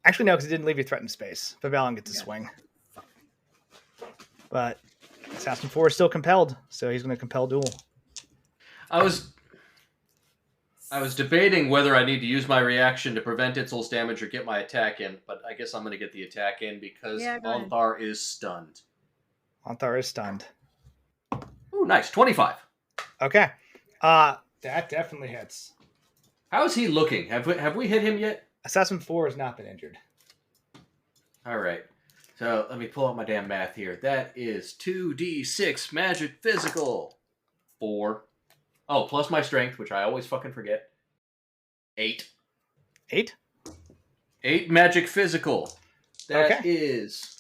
Actually, no, because it didn't leave you threatened space. But Valen gets a swing. But Assassin 4 is still compelled, so he's going to compel duel. I was debating whether I need to use my reaction to prevent Itzel's damage or get my attack in, but I guess I'm going to get the attack in because Onthar is stunned. Onthar is stunned. Ooh, nice. 25. Okay. That definitely hits. How is he looking? Have we hit him yet? Assassin 4 has not been injured. All right. So let me pull out my damn math here. That is 2d6 magic physical. 4. Oh, plus my strength, which I always fucking forget. 8. 8? 8 magic physical. That is...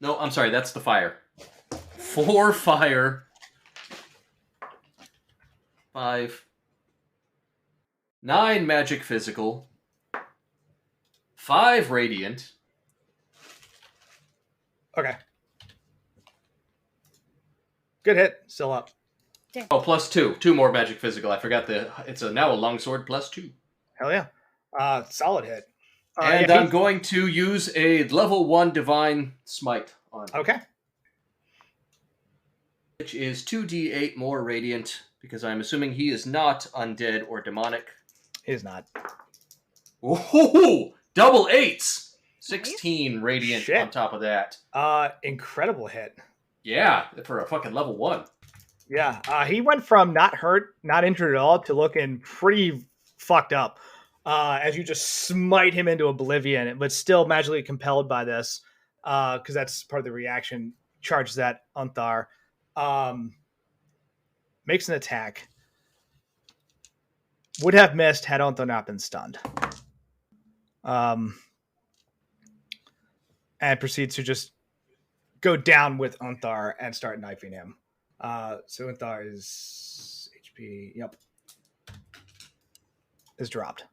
No, I'm sorry. That's the fire. 4 fire. 5. 9 magic physical. 5 radiant. Okay. Good hit. Still up. Damn. Oh, plus 2. 2 more magic physical. I forgot it's now a longsword plus 2. Hell yeah. Solid hit. And I'm going to use a level 1 divine smite on him. Okay. which is 2d8 more radiant, because I'm assuming he is not undead or demonic. He is not. Ooh, double 8s! 16 radiant Shit. on top of that. Incredible hit. Yeah, for a fucking level 1. Yeah, he went from not hurt, not injured at all, to looking pretty fucked up as you just smite him into oblivion, but still magically compelled by this, because that's part of the reaction. Charges that Unthar. Makes an attack. Would have missed had Unthar not been stunned. And proceeds to just go down with Unthar and start knifing him. So Unthar is HP. Yep, is dropped.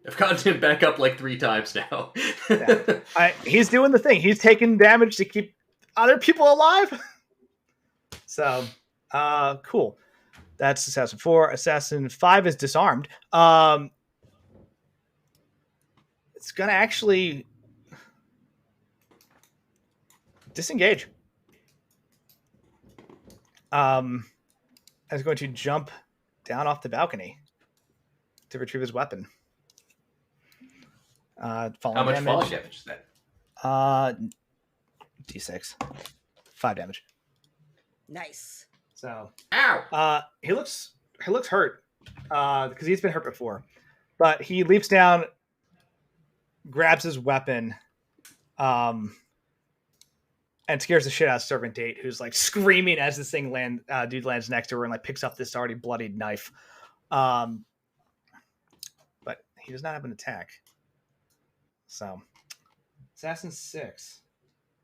I've gotten him back up like 3 times now. Yeah. He's doing the thing. He's taking damage to keep other people alive. So, cool. That's Assassin 4. Assassin 5 is disarmed. It's gonna actually disengage. Is going to jump down off the balcony to retrieve his weapon. How much falling damage is that? D6. 5 damage. Nice. So, ow! He looks hurt because he's been hurt before, but he leaps down, grabs his weapon, and scares the shit out of Servant 8, who's like screaming as this thing dude lands next to her and like picks up this already bloodied knife. But he does not have an attack. So, Assassin 6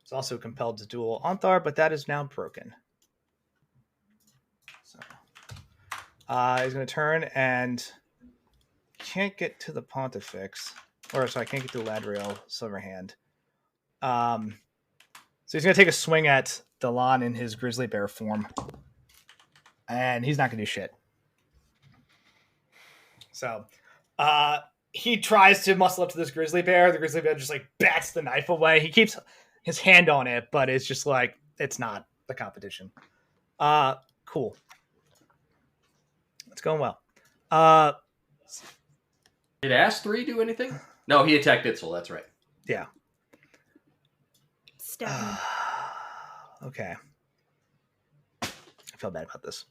is also compelled to duel Unthar, but that is now broken. So, he's going to turn and can't get to the Pontifex. Or, sorry, can't get to Ladriel Silverhand. So he's going to take a swing at Dalan in his grizzly bear form. And he's not going to do shit. So, he tries to muscle up to this grizzly bear. The grizzly bear just like bats the knife away. He keeps his hand on it, but it's just like, it's not the competition. Cool. It's going well. Did Ass 3 do anything? No, he attacked Itzel, that's right. Yeah. Stab. Okay. I feel bad about this.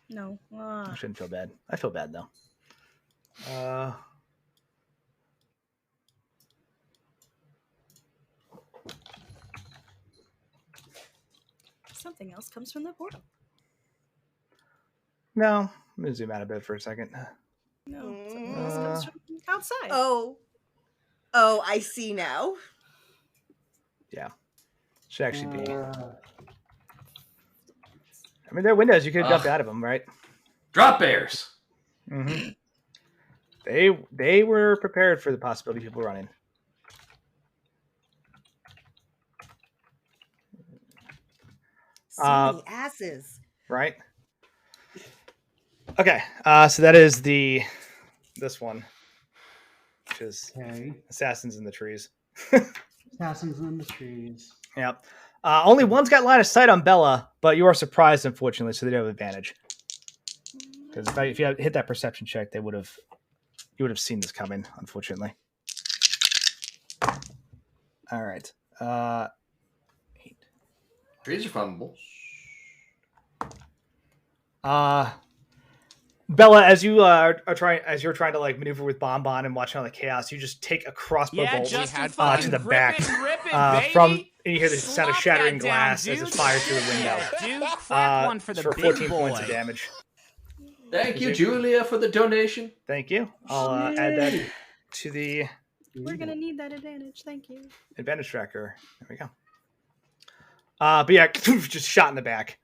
No. I shouldn't feel bad. I feel bad though. Something else comes from the portal. No, I'm gonna zoom out a bit for a second. No, something else comes from outside. Oh, I see now. Yeah, should actually be. I mean, they're windows. You could have jumped out of them, right? Drop bears. Mm-hmm. They were prepared for the possibility of people running. So many asses. Right. Okay. So that is this one, which is Assassins in the Trees. Assassins in the Trees. Yep. Only one's got line of sight on Bella, but you are surprised, unfortunately, so they do have advantage. Because if you had hit that perception check, you would have seen this coming, unfortunately. All right. 8. Trees are flammable. Bella, as you you're trying to like maneuver with Bonbon and watching all the chaos, you just take a crossball bolt to the back from, and you hear the sound of shattering glass as it fires through the window. For 14 points of damage. Thank you, Julia, for the donation. Thank you. I'll add that to the. We're gonna need that advantage. Thank you. Advantage tracker. There we go. But yeah, just shot in the back.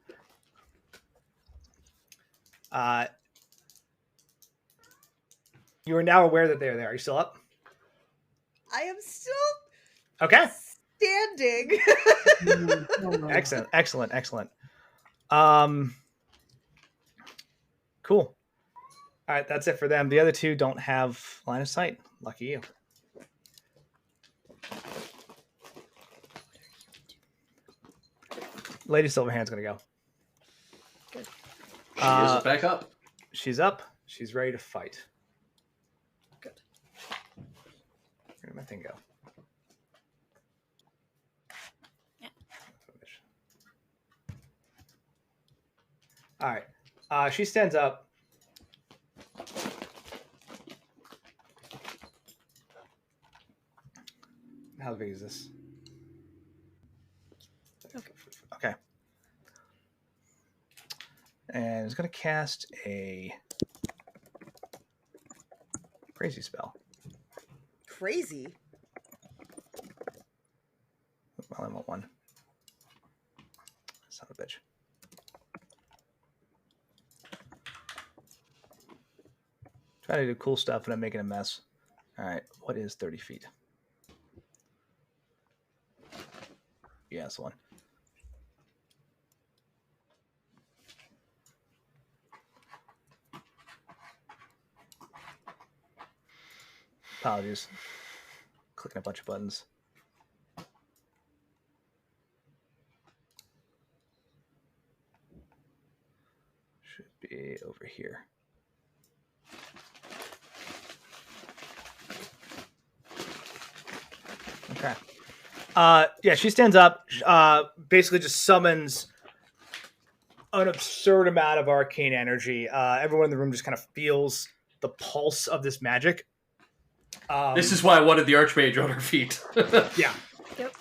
You are now aware that they're there. Are you still up? I am still okay. Standing. Excellent. Cool. All right, that's it for them. The other two don't have line of sight. Lucky you. Lady Silverhand's gonna go. Good. She is back up. She's up. She's ready to fight. Good. Where did my thing go? Yeah. All right. She stands up. How big is this? Okay. And it's going to cast a crazy spell. Crazy? Well, I want one. Son of a bitch. Trying to do cool stuff, and I'm making a mess. All right. What is 30 feet? Yeah, that's the one. Apologies. Clicking a bunch of buttons. Should be over here. Okay. Yeah, she stands up, basically just summons an absurd amount of arcane energy. Everyone in the room just kind of feels the pulse of this magic. This is why I wanted the Archmage on her feet. Yeah. Yep.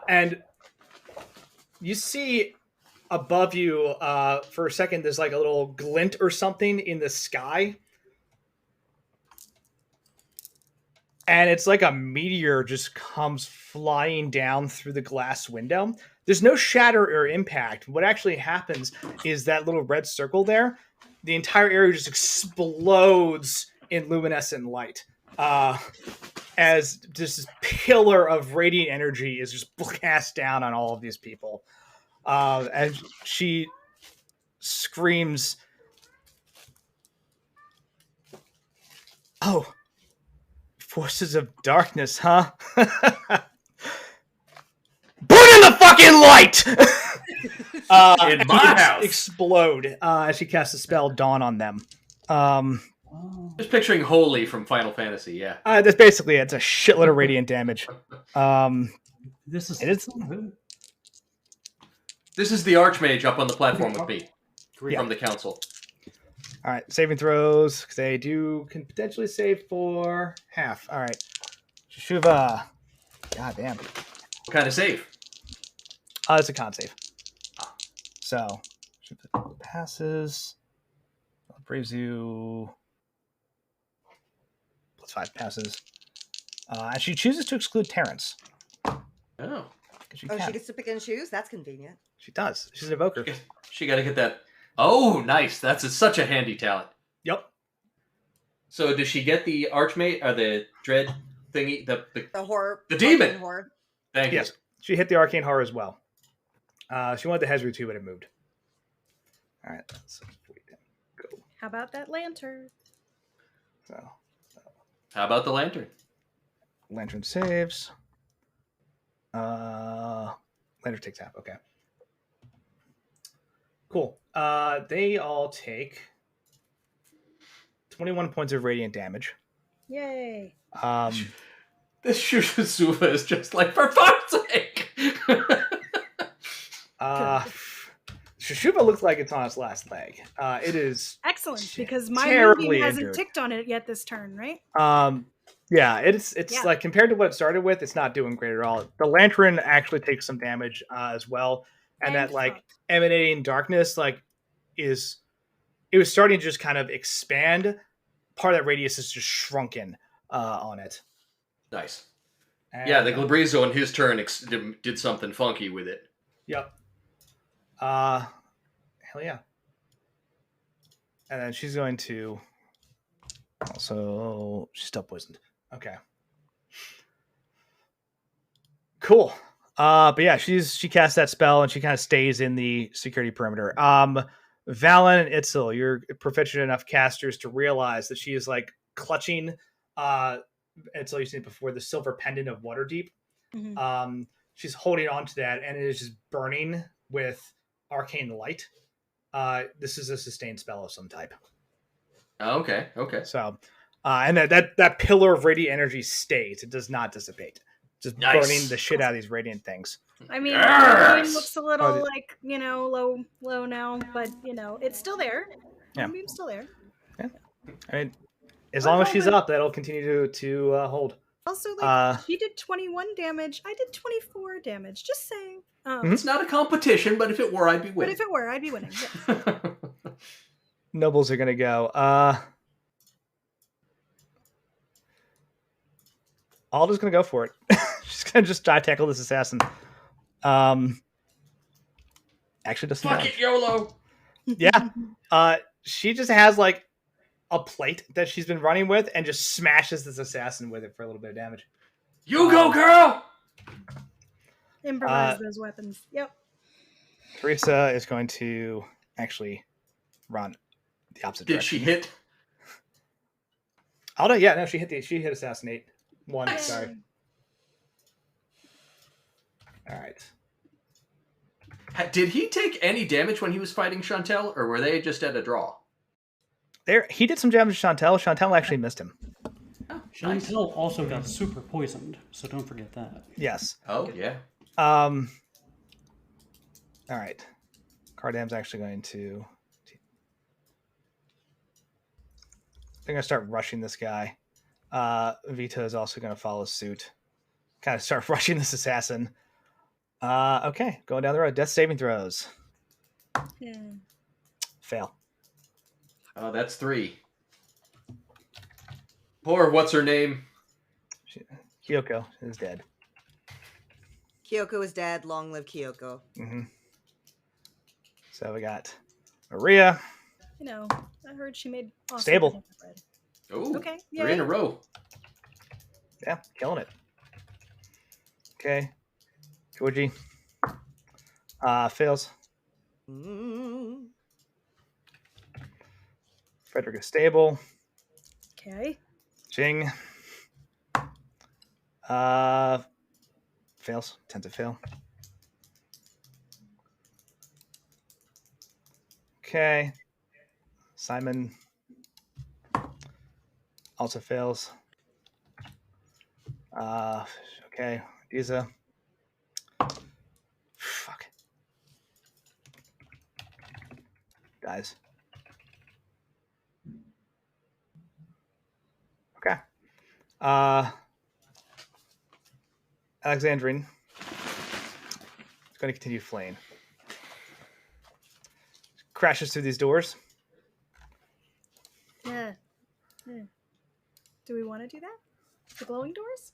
And you see above you, for a second, there's like a little glint or something in the sky. And it's like a meteor just comes flying down through the glass window. There's no shatter or impact. What actually happens is that little red circle there, the entire area just explodes in luminescent light. As just this pillar of radiant energy is just cast down on all of these people. And she screams, "Oh, forces of darkness, huh? Burn in the fucking light!" In my house. Explode as she casts a spell, Dawn on them. Just picturing Holy from Final Fantasy, yeah. That's basically it. It's a shitload of radiant damage. This is This is the Archmage up on the platform with me from the council. All right, saving throws. They can potentially save for half. All right, Shuva. God damn. What kind of save? It's a con save. So Shuva passes. Braves you. +5 passes. And she chooses to exclude Terrence. Oh. She gets to pick and choose? That's convenient. She does. She's an evoker. She got to get that. Oh, nice. That's such a handy talent. Yep. So does she get the Archmage, or the Dread thingy? The horror. The demon. Horror. Thank you. Yes. She hit the Arcane Horror as well. She wanted the Hezru too, but it moved. All right. Let's go. How about that lantern? So. How about the lantern? Lantern saves. Lantern takes half. Okay. Cool. They all take 21 points of radiant damage. Yay. This Shushusuva is just like, for fuck's sake! Shushuva looks like it's on its last leg. It is excellent, because my terribly movie hasn't injured. ticked on it yet this turn, right? Yeah, it's like, compared to what it started with, it's not doing great at all. The lantern actually takes some damage as well, and that like emanating darkness it was starting to just kind of expand. Part of that radius is just shrunken on it. Nice. And, yeah, the Glabrizo in his turn did something funky with it. Yep. Hell yeah. And then she's going to also, she's still poisoned. Okay. Cool. But yeah, she casts that spell and she kind of stays in the security perimeter. Valen and Itzel, you're proficient enough casters to realize that she is like clutching Itzel, you've seen it before, the silver pendant of Waterdeep. Mm-hmm. She's holding on to that, and it is just burning with arcane light. This is a sustained spell of some type. Oh, okay. So, and that pillar of radiant energy stays. It does not dissipate. Just burning the shit out of these radiant things. I mean, the beam looks a little like, low now, but it's still there. Yeah. The beam's still there. Yeah. I mean, as long as she's up, that'll continue to hold. Also, she did 21 damage. I did 24 damage. Just saying. It's not a competition, but if it were, I'd be winning. But if it were, I'd be winning. Yeah. Nobles are gonna go. Alda's gonna go for it. She's gonna just dive tackle this assassin. Actually, doesn't. Fuck it, YOLO. Yeah. She just has like a plate that she's been running with, and just smashes this assassin with it for a little bit of damage. You go, girl. Improvise those weapons. Yep. Teresa is going to actually run the opposite direction. Did she hit? Alda, yeah, no, she hit assassinate. One, sorry. All right. Did he take any damage when he was fighting Chantel, or were they just at a draw? He did some damage to Chantel. Chantel actually missed him. Oh, Chantel also got super poisoned, so don't forget that. Yes. Oh, yeah. All right. Cardam's actually going to... They're going to start rushing this guy. Vita is also going to follow suit. Kind of start rushing this assassin. Okay, going down the road. Death saving throws. Yeah. Fail. Oh, that's 3. Poor what's her name? Kyoko is dead. Kyoko is dead. Long live Kyoko. Mm-hmm. So we got Maria. I heard she made awesome stable. bread. Oh, okay. 3 in a row. Yeah, killing it. Okay. Georgie. Fails. Frederick is stable. Okay. Jing. Fails. Tends to fail. Okay. Simon also fails. Okay. Giza. Fuck. Dies. Okay. Alexandrine is going to continue flaying. Crashes through these doors. Yeah. Do we want to do that? The glowing doors?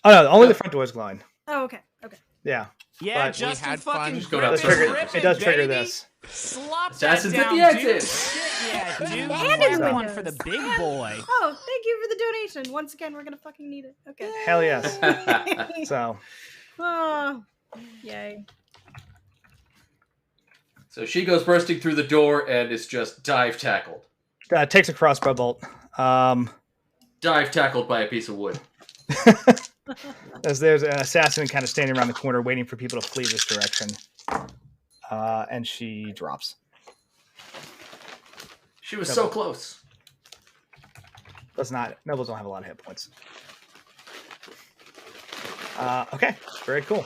Oh no, only the front door is glowing. Oh, okay. Okay. Yeah. Yeah, But just had fucking fun. It does trigger, rip it does trigger baby. this. Slop Assassins that at the down, exit. dude. Shit, yeah, dude. And That's in one for the big boy. Oh, thank you for the donation. Once again, we're gonna fucking need it. Okay. Hell yes. So. Oh, yay. So she goes bursting through the door and is just dive tackled. Takes a crossbow bolt. Dive tackled by a piece of wood. As there's an assassin kind of standing around the corner waiting for people to flee this direction. And she drops. She was so close. Nobles don't have a lot of hit points. Okay, very cool.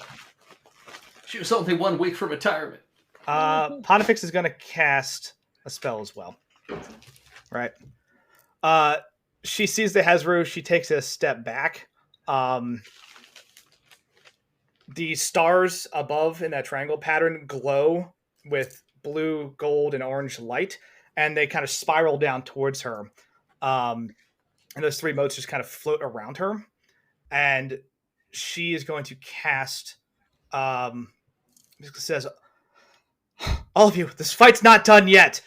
She was only 1 week from retirement. Pontifex is going to cast a spell as well. Right. She sees the Hezru. She takes a step back. The stars above in that triangle pattern glow with blue, gold, and orange light, and they kind of spiral down towards her. And those 3 motes just kind of float around her. And she is going to cast... it says, all of you, this fight's not done yet.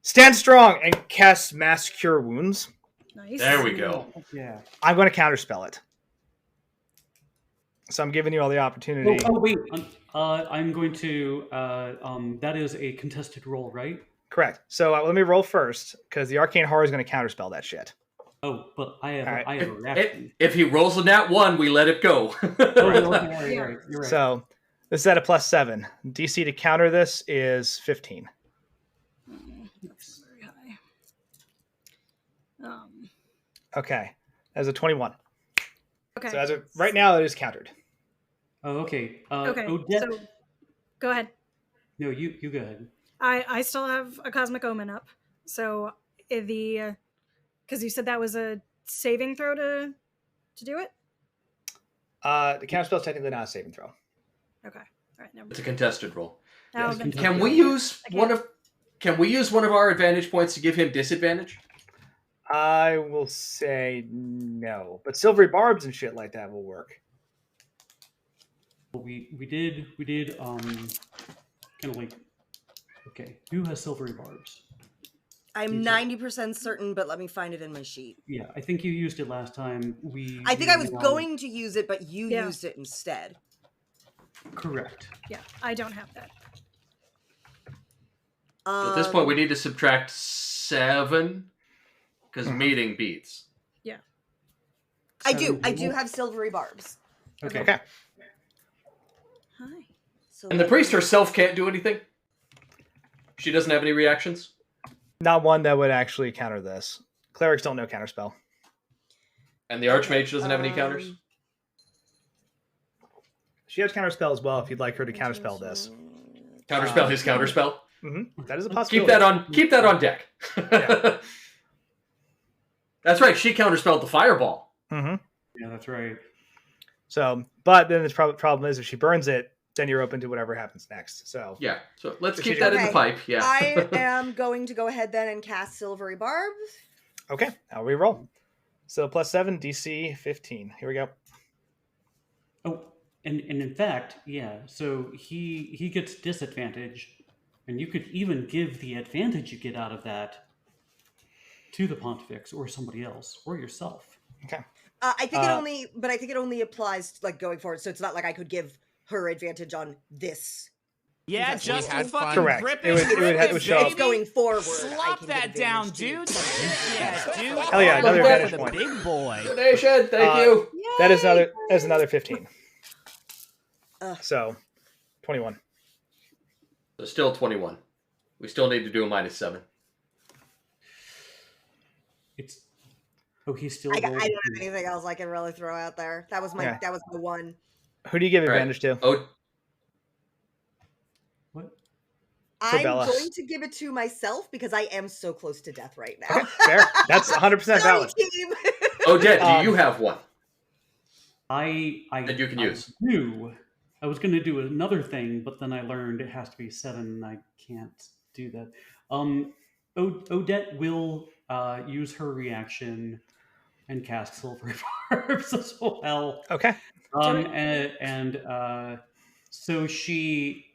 Stand strong, and cast Mass Cure Wounds. Nice. There we go. Yeah. I'm going to counterspell it. So I'm giving you all the opportunity. Oh wait. I'm going to. That is a contested roll, right? Correct. So let me roll first, because the Arcane Horror is going to counterspell that shit. Oh, but I have, Alright. I have a reaction. If he rolls a nat 1, we let it go. Oh, you're right. You're right. So This is at a +7. DC to counter this is 15. That's very high. Okay. As a 21. Okay. So as of right now, it is countered. Oh, okay. Okay. Odette. So go ahead. No, you go ahead. I still have a Cosmic Omen up. So because you said that was a saving throw to do it. The counterspell is technically not a saving throw. Okay. All right. Never It's a mind. contested roll. Oh, Yes. then Can fuck we it. use I one can't. of our advantage points to give him disadvantage? I will say no, but silvery barbs and shit like that will work. We did kind of like, okay, who has silvery barbs? I'm 90% certain, but let me find it in my sheet. Yeah, I think you used it last time. I think I was going to use it, but you Yeah. used it instead. Correct. Yeah, I don't have that. At this point, we need to subtract 7 because meeting beats. Yeah. I do Seven. have silvery barbs. Okay. Okay. Hi. So And the priest herself can't do anything. She doesn't have any reactions. Not one that would actually counter this. Clerics don't know counterspell. And the archmage doesn't have any counters. She has counterspell as well if you'd like her to counterspell this. Counterspell his counterspell. That is a possibility. Keep that on deck. Yeah. That's right. She counterspelled the fireball. Yeah, that's right. So, but then the problem is if she burns it, then you're open to whatever happens next. So Yeah. So let's If keep she that in Okay. the pipe. Yeah. I am going to go ahead then and cast silvery barbs. okay, now we roll. So +7 DC 15. Here we go. Oh, and in fact, yeah. So he gets disadvantage, and you could even give the advantage you get out of that to the Pontifex or somebody else or yourself. Okay. I think it only applies like going forward. So it's not like I could give her advantage on this. Yeah, Because we just had fucking fun. Correct. grip It would show up. It's going forward. I Slop can that give down, advantage dude. to. Yeah, dude. Hell yeah, another All advantage for the point. big boy. Nation, thank you. That is another 15. Ugh. So 21. So still 21. We still need to do a -7. It's he's still. I don't rolling. have anything else I can really throw out there. That was my Okay. one. Who do you give All right. advantage to? Oh, What? I'm Bella. going to give it to myself because I am so close to death right now. Okay, fair. That's 100% Sorry, valid. team. Odette, do you have one? I That you can use. I was going to do another thing, but then I learned it has to be 7, and I can't do that. Odette will use her reaction and cast Silver Barbs as well. Okay. So she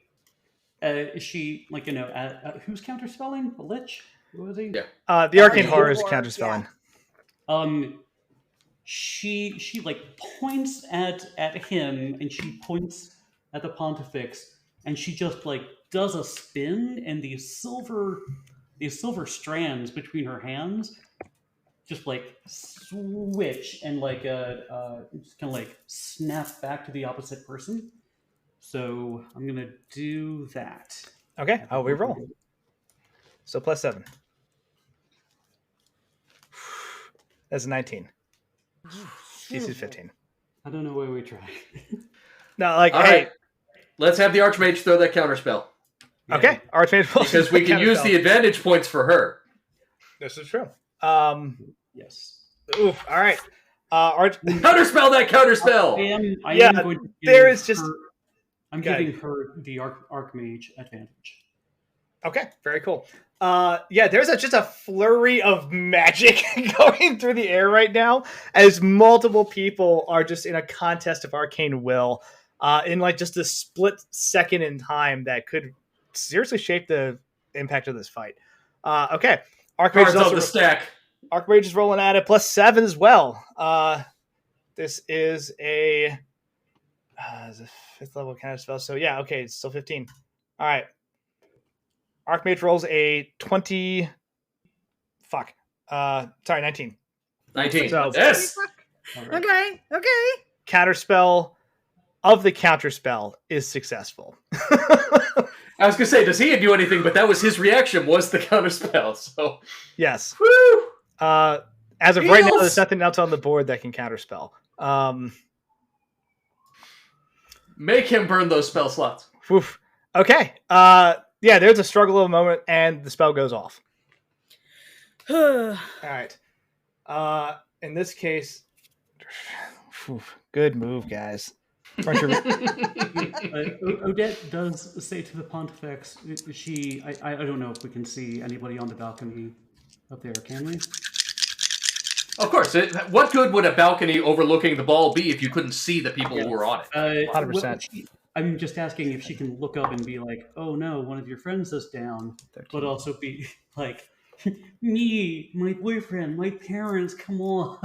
like, who's counterspelling? The Lich? Who was he? Yeah. The Arcane Arcane Horror is Horror, counterspelling. She like points at him, and she points at the Pontifex, and she just like does a spin, and these silver strands between her hands just like switch and like just kind of like snap back to the opposite person. So I'm gonna do that. Okay. Oh, we roll. So +7. That's a 19. DC's 15. I don't know why we try. No, like, All hey. right. Let's have the archmage throw that counterspell. Okay. Archmage will Because we can use the advantage points for her. This is true. Yes. Oof. All right. Counterspell that counterspell! I Yeah, am going to give there is just- her- I'm Go ahead. giving her the Archmage advantage. Okay, very cool. Yeah, there's just a flurry of magic going through the air right now as multiple people are just in a contest of arcane will in like just a split second in time that could seriously shape the impact of this fight. Okay, Archmage Cards on the stack. Archmage is rolling at a +7 as well. This is a 5th level counterspell. So yeah, okay, it's still 15. All right. Archmage rolls a 20. Fuck. Sorry, 19. 19. So- Yes! All right. Okay. Counterspell of the counterspell is successful. I was gonna say, does he do anything? But that was his reaction. Was the counterspell? So yes. Woo! As of right now, there's nothing else on the board that can counterspell. Make him burn those spell slots. Oof. Okay. Yeah, there's a struggle of a moment, and the spell goes off. All right. In this case, good move, guys. Odette does say to the Pontifex, I don't know if we can see anybody on the balcony up there, can we? Of course. What good would a balcony overlooking the ball be if you couldn't see the people who were on it? 100%. I'm just asking if she can look up and be like, oh no, one of your friends is down, 13. But also be like, me, my boyfriend, my parents, come on,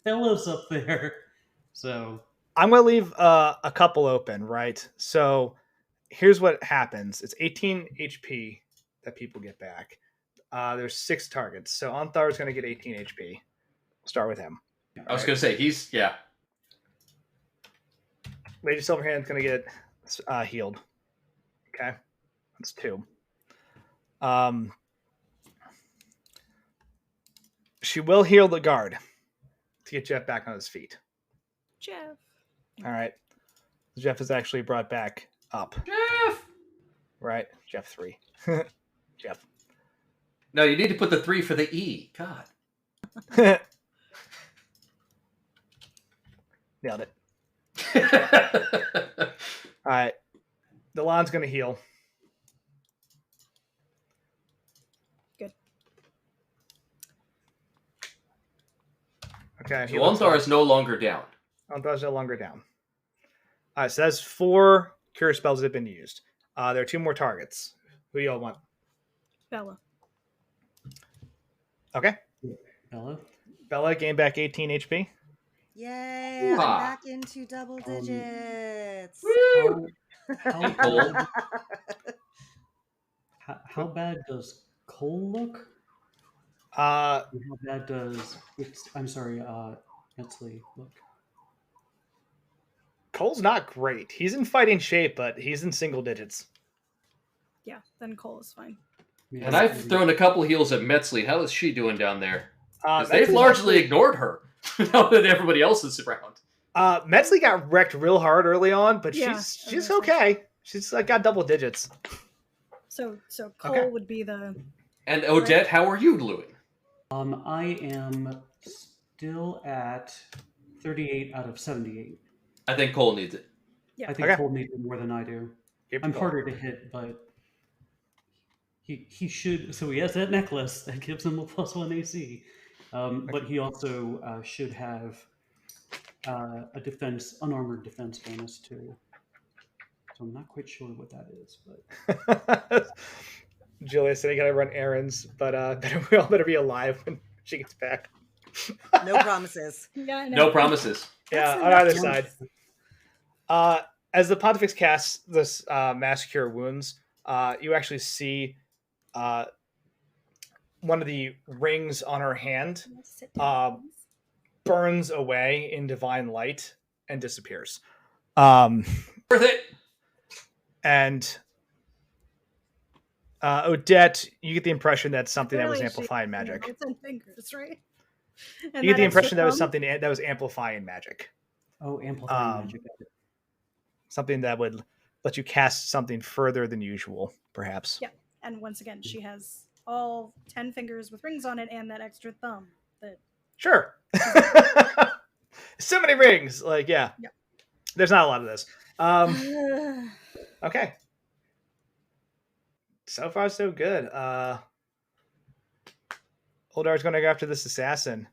Bella's up there. So I'm going to leave a couple open, right? So here's what happens. It's 18 HP that people get back. There's 6 targets. So Anthar is going to get 18 HP. We'll start with him. I was going to say, yeah. Lady Silverhand's going to get healed. Okay. That's 2. She will heal the guard to get Jeff back on his feet. Jeff. All right. Jeff is actually brought back up. Jeff! Right. Jeff 3. Jeff. No, you need to put the 3 for the E. God. Nailed it. All right. Delon's going to heal. Good. Okay. So Onthar is no longer down. Onthar is no longer down. All right. So that's 4 cure spells that have been used. There are 2 more targets. Who do y'all want? Bella. Okay. Bella gained back 18 HP. Yay! I'm back into double digits. How bad does Cole look? How bad does Itzel look? Cole's not great. He's in fighting shape, but he's in single digits. Yeah, then Cole is fine. Yeah, and I've thrown a couple heals at Metzley. How is she doing down there? They've Metzley largely ignored her now that everybody else is around. Metzley got wrecked real hard early on, but she's okay. She's got double digits. So Cole would be the... And Odette, how are you doing? I am still at 38 out of 78. I think Cole needs it. Yeah. I think Cole needs it more than I do. I'm harder to hit, but he should. So he has that necklace that gives him a +1 AC, but he also should have a unarmored defense bonus too. So I'm not quite sure what that is, but Julia said I gotta run errands, but we all better be alive when she gets back. No promises. Yeah, no promises. Yeah, on either side. As the Pontifex casts this Mass Cure Wounds, you actually see one of the rings on her hand burns away in divine light and disappears. Worth it. And Odette, you get the impression that's something that was amplifying magic. It's in fingers, right? And you get the impression that was something that was amplifying magic. Oh, amplifying magic. Something that would let you cast something further than usual, perhaps. Yeah, and once again, she has all 10 fingers with rings on it and that extra thumb. Sure. So many rings. Yeah. There's not a lot of this. Okay. So far, so good. Oldar's going to go after this assassin.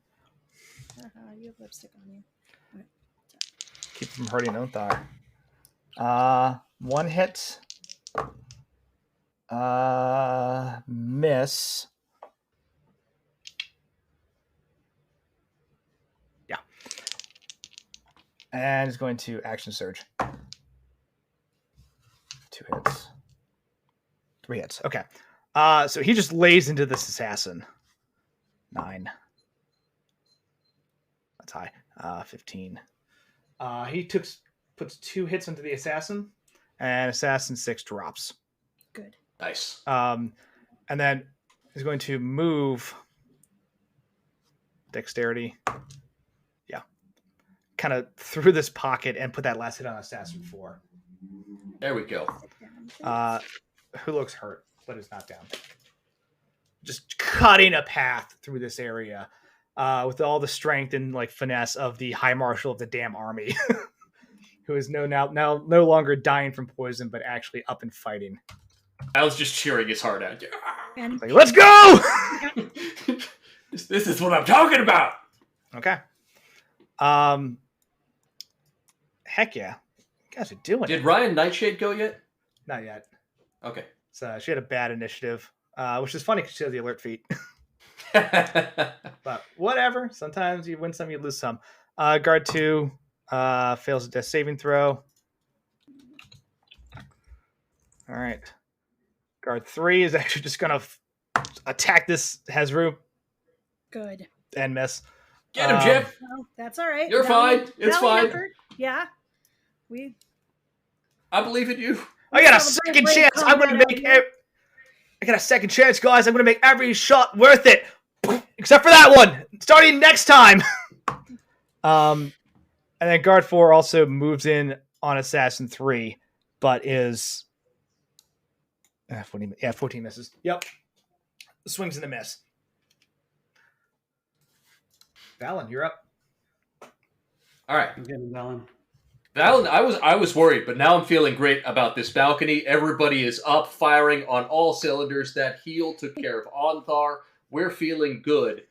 You have lipstick on you. Okay. Keep from hurting Othar. 1 hit. Miss. Yeah. And is going to action surge. 2 hits. 3 hits. Okay. So he just lays into this assassin. 9. That's high. 15. He took puts 2 hits into the assassin, and assassin 6 drops. Good. Nice. And then is going to move dexterity. Yeah. Kind of through this pocket and put that last hit on assassin 4. There we go. Who looks hurt, but is not down. Just cutting a path through this area with all the strength and like finesse of the High Marshal of the damn army, who is now no longer dying from poison, but actually up and fighting. I was just cheering his heart out. Like, let's go! This is what I'm talking about. Okay. Heck yeah. You guys are doing it. Did Ryan Nightshade go yet? Not yet. Okay. So she had a bad initiative, which is funny because she has the alert feat. But whatever. Sometimes you win some, you lose some. Guard 2 fails a death saving throw. All right. Guard 3 is actually just going to attack this Hezru Good. and miss. Get him, Jeff. Well, that's all right. You're fine. It's fine. Effort. Yeah. I believe in you. I got a second chance. I'm going to make I got a second chance, guys. I'm going to make every shot worth it. Except for that one. Starting next time. And then Guard 4 also moves in on Assassin 3, but is 14 misses. Yep. Swings and a miss. Valen, you're up. All right. I'm getting Valen. Valen, I was worried, but now I'm feeling great about this balcony. Everybody is up, firing on all cylinders. That heal took care of Onthar. We're feeling good.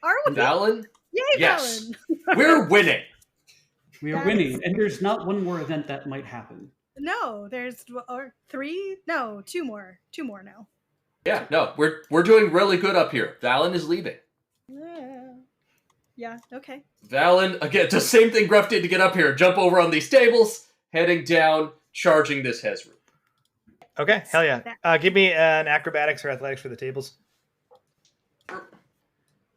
Are we? Valen? Yay, Yes. Valen. We're winning. We are winning, and there's not one more event that might happen. No, there's 3. No, 2 more. 2 more now. Yeah, no, we're doing really good up here. Valen is leaving. Yeah. Okay. Valen, again, the same thing Gruff did to get up here. Jump over on these tables, heading down, charging this Hezru. Okay, hell yeah. Give me an acrobatics or athletics for the tables.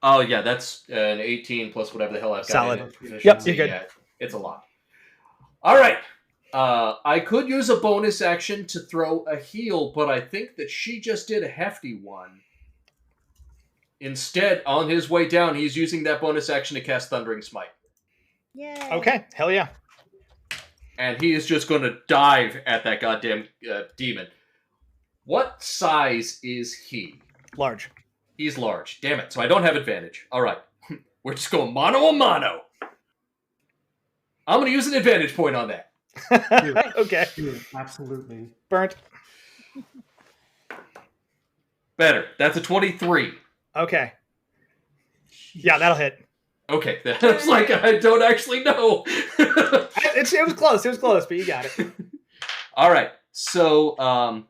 Oh, yeah, that's an 18 plus whatever the hell I've got. Solid. In it. Yep, you're good. Yeah, it's a lot. All right. I could use a bonus action to throw a heal, but I think that she just did a hefty one. Instead, on his way down, he's using that bonus action to cast Thundering Smite. Yay. Okay, hell yeah. And he is just going to dive at that goddamn demon. What size is he? Large. He's large. Damn it. So I don't have advantage. All right. We're just going mano a mano. I'm going to use an advantage point on that. Okay. Absolutely. Burnt. Better. That's a 23. Okay. Yeah, that'll hit. Okay. That's like, I don't actually know. It was close. It was close, but you got it. All right. So,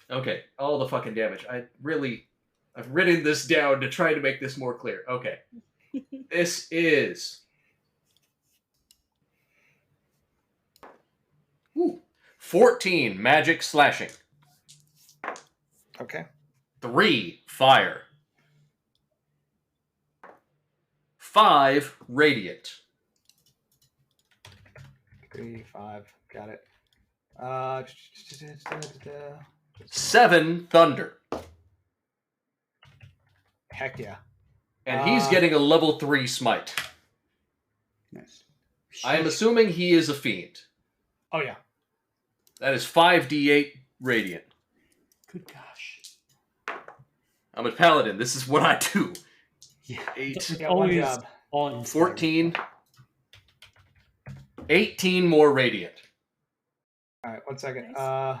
okay. All the fucking damage. I've written this down to try to make this more clear. Okay. This is 14 magic slashing. Okay. 3 fire. 5 radiant. 3, 5. Got it. 7 thunder. Heck yeah. And he's getting a level 3 smite. Nice. I am assuming he is a fiend. Oh yeah. That is 5d8 radiant. Good gosh. I'm a paladin. This is what I do. Yeah. 8. It's got one always job. all inspired. 14. 18 more radiant. All right, 1 second. Nice.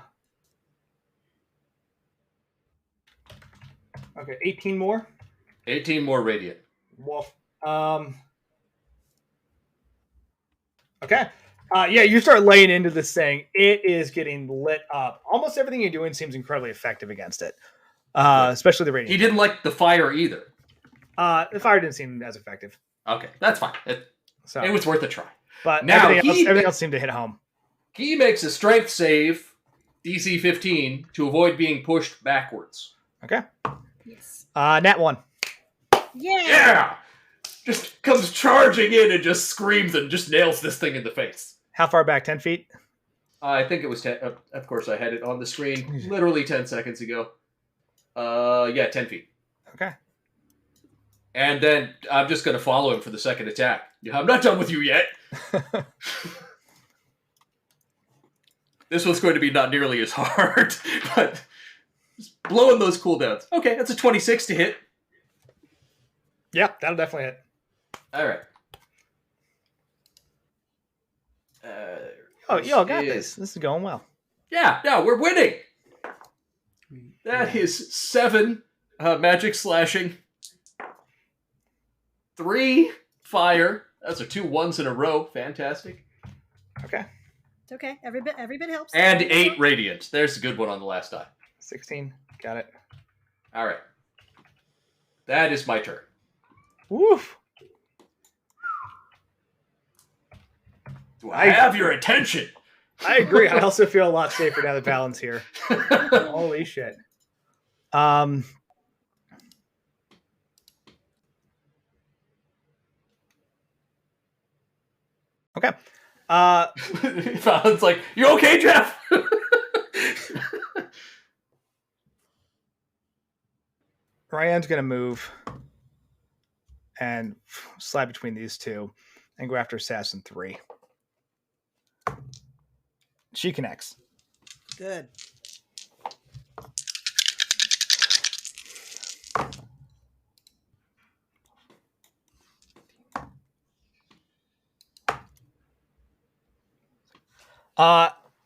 Okay, 18 more. 18 more radiant. Wolf. Okay. Yeah, you start laying into this thing. It is getting lit up. Almost everything you're doing seems incredibly effective against it. Especially the radiant. He didn't like the fire either. The fire didn't seem as effective. Okay, that's fine. It was worth a try. But Now, everything else seemed to hit home. He makes a strength save, DC 15, to avoid being pushed backwards. Okay. Yes. Nat 1. Yeah! Just comes charging in and just screams and just nails this thing in the face. How far back? 10 feet? I think it was 10. Of course, I had it on the screen literally 10 seconds ago. Yeah, 10 feet. Okay. And then I'm just going to follow him for the second attack. Yeah, I'm not done with you yet. This one's going to be not nearly as hard, but just blowing those cooldowns. Okay, that's a 26 to hit. Yeah, that'll definitely hit. All right. Y'all got this. This is going well. Yeah, we're winning. That is 7 magic slashing. 3 fire. Those are 2 1s in a row. Fantastic. Okay. It's okay. Every bit helps. And 8 radiant. There's a good one on the last die. 16. Got it. All right. That is my turn. Woof. Do I have your attention? I agree. I also feel a lot safer now that Valen's here. Holy shit. Okay. Valen's like, you okay, Jeff? Ryan's going to move and slide between these two and go after Assassin 3. She connects. Good.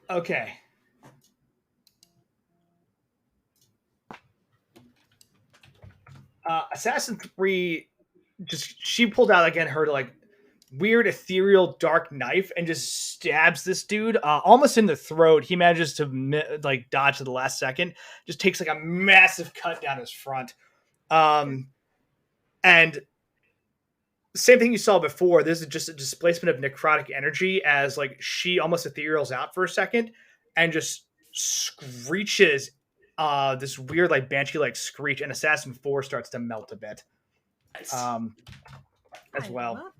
Okay. Assassin 3 she pulled out again her like weird ethereal dark knife and just stabs this dude almost in the throat. He manages to like dodge to the last second, just takes like a massive cut down his front. And same thing you saw before. This is just a displacement of necrotic energy as like she almost ethereals out for a second and just screeches this weird like banshee like screech, and Assassin 4 starts to melt a bit. Nice. As well.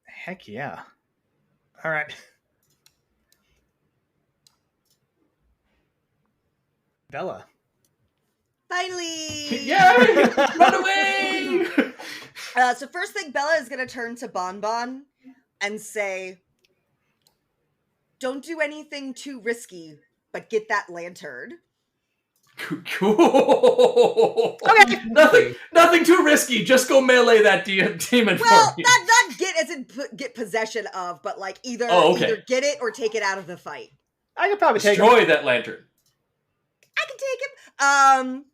Heck yeah. All right. Bella. Finally! Yay! Run away! So first thing, Bella is going to turn to Bonbon and say, don't do anything too risky, but get that lantern. Cool. Okay. Nothing too risky. Just go melee that demon for me. Well, not get as in get possession of, but like either get it or take it out of the fight. I could probably destroy that lantern. I can take him.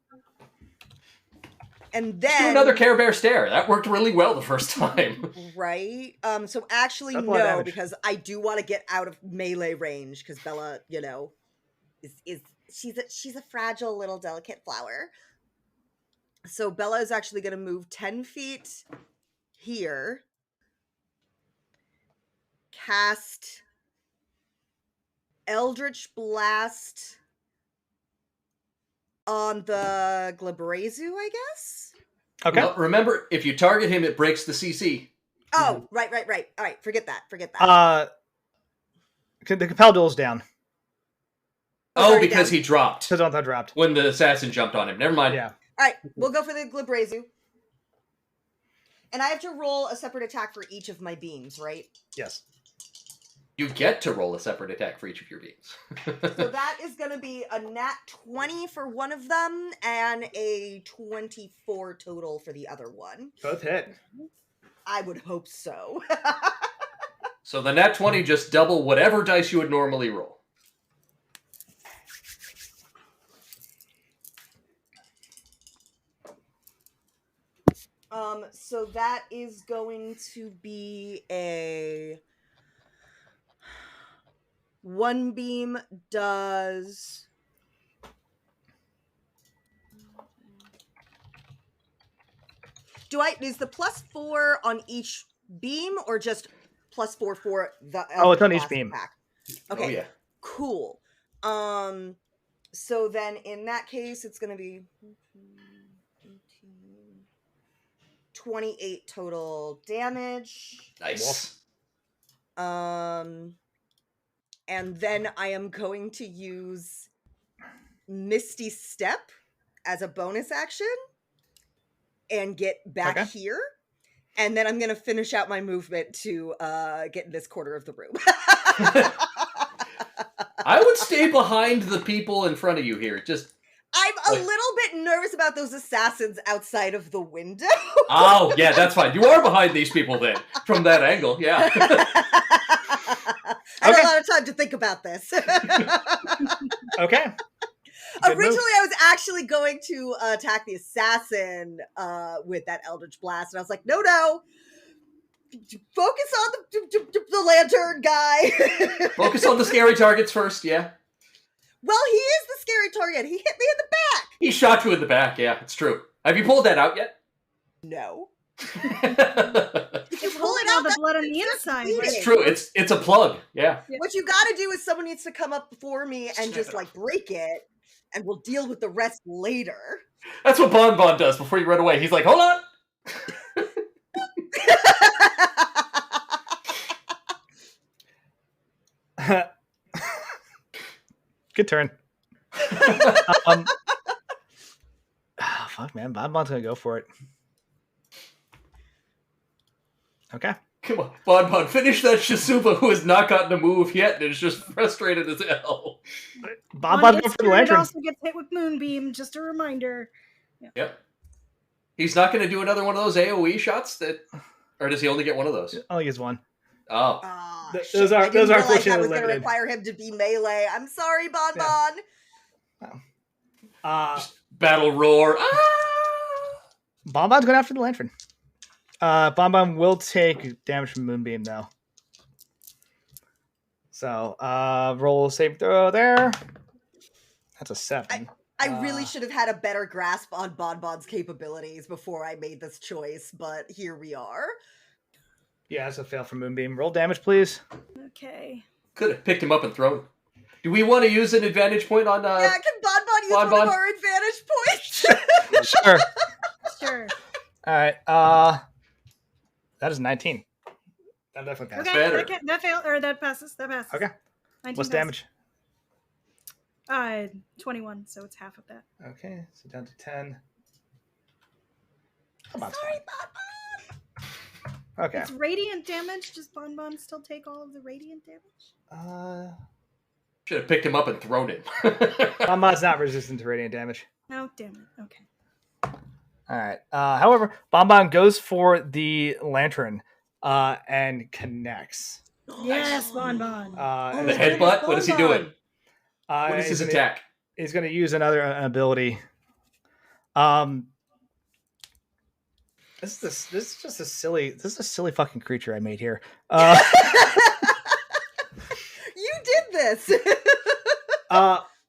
And then just do another Care Bear stare. That worked really well the first time. Right. So actually no, because I do want to get out of melee range because Bella, you know, is she's a fragile little delicate flower. So Bella is actually going to move 10 feet here. Cast Eldritch Blast on the Glabrezu, I guess? Okay. Well, remember, if you target him, it breaks the CC. Oh, right. All right, forget that. The Compel Duel's down. Oh, because he dropped. Because Ontha dropped. When the assassin jumped on him. Never mind. Yeah. All right, we'll go for the Glabrezu. And I have to roll a separate attack for each of my beams, right? Yes. You get to roll a separate attack for each of your beams. So that is going to be a nat 20 for one of them and a 24 total for the other one. Both hit. I would hope so. So the nat 20 just double whatever dice you would normally roll. So that is going to be a... One beam does... Is the +4 on each beam or just +4 for the... it's on each beam. Pack? Okay, Oh, yeah. Cool. So then in that case, it's going to be 18, 28 total damage. Nice. And then I am going to use Misty Step as a bonus action and get back here. And then I'm going to finish out my movement to get in this corner of the room. I would stay behind the people in front of you here. I'm a little bit nervous about those assassins outside of the window. Oh, yeah, that's fine. You are behind these people then, from that angle, yeah. I had a lot of time to think about this. Okay. Originally, I was actually going to attack the assassin with that Eldritch Blast, and I was like, no. Focus on the lantern guy. Focus on the scary targets first, yeah. Well, he is the scary target. He hit me in the back. He shot you in the back, yeah, it's true. Have you pulled that out yet? No. You can pull it out the blood on the inside. It's true. It's a plug, yeah. What you got to do is someone needs to come up before me and just like break it, and we'll deal with the rest later. That's what Bon does before you run away. He's like, hold on. Good turn. Fuck, man. Bonbon's gonna go for it. Okay. Come on, Bon, finish that Shisuba who has not gotten a move yet and is just frustrated as hell. Bonbon's going for the lantern. It also gets hit with Moonbeam, just a reminder. Yep. He's not going to do another one of those AoE shots or does he only get one of those? Only gets one. Oh. Those are unfortunately limited. I was going to require him to be melee. I'm sorry, Bon. Just battle roar. Bonbon's going after the lantern. Bonbon will take damage from Moonbeam, though. So, roll save throw there. That's a 7. I really should have had a better grasp on Bonbon's capabilities before I made this choice, but here we are. Yeah, that's a fail from Moonbeam. Roll damage, please. Okay. Could have picked him up and thrown. Do we want to use an advantage point on... Yeah, can Bonbon use one of our advantage points? Sure. Sure. All right. That is 19. That definitely passes. Okay, that failed, or that passes. That passes. Okay. What's damage? 21, so it's half of that. Okay, so down to 10. Sorry, Bonbon. Okay. It's radiant damage. Does Bonbon still take all of the radiant damage? Should have picked him up and thrown him. Bonbon's not resistant to radiant damage. Oh, damn it. Okay. All right. However, Bonbon goes for the lantern and connects. Yes, Bonbon. The headbutt? What is he doing? What is his attack? He's going to use another ability. This is just a silly fucking creature I made here. You did this.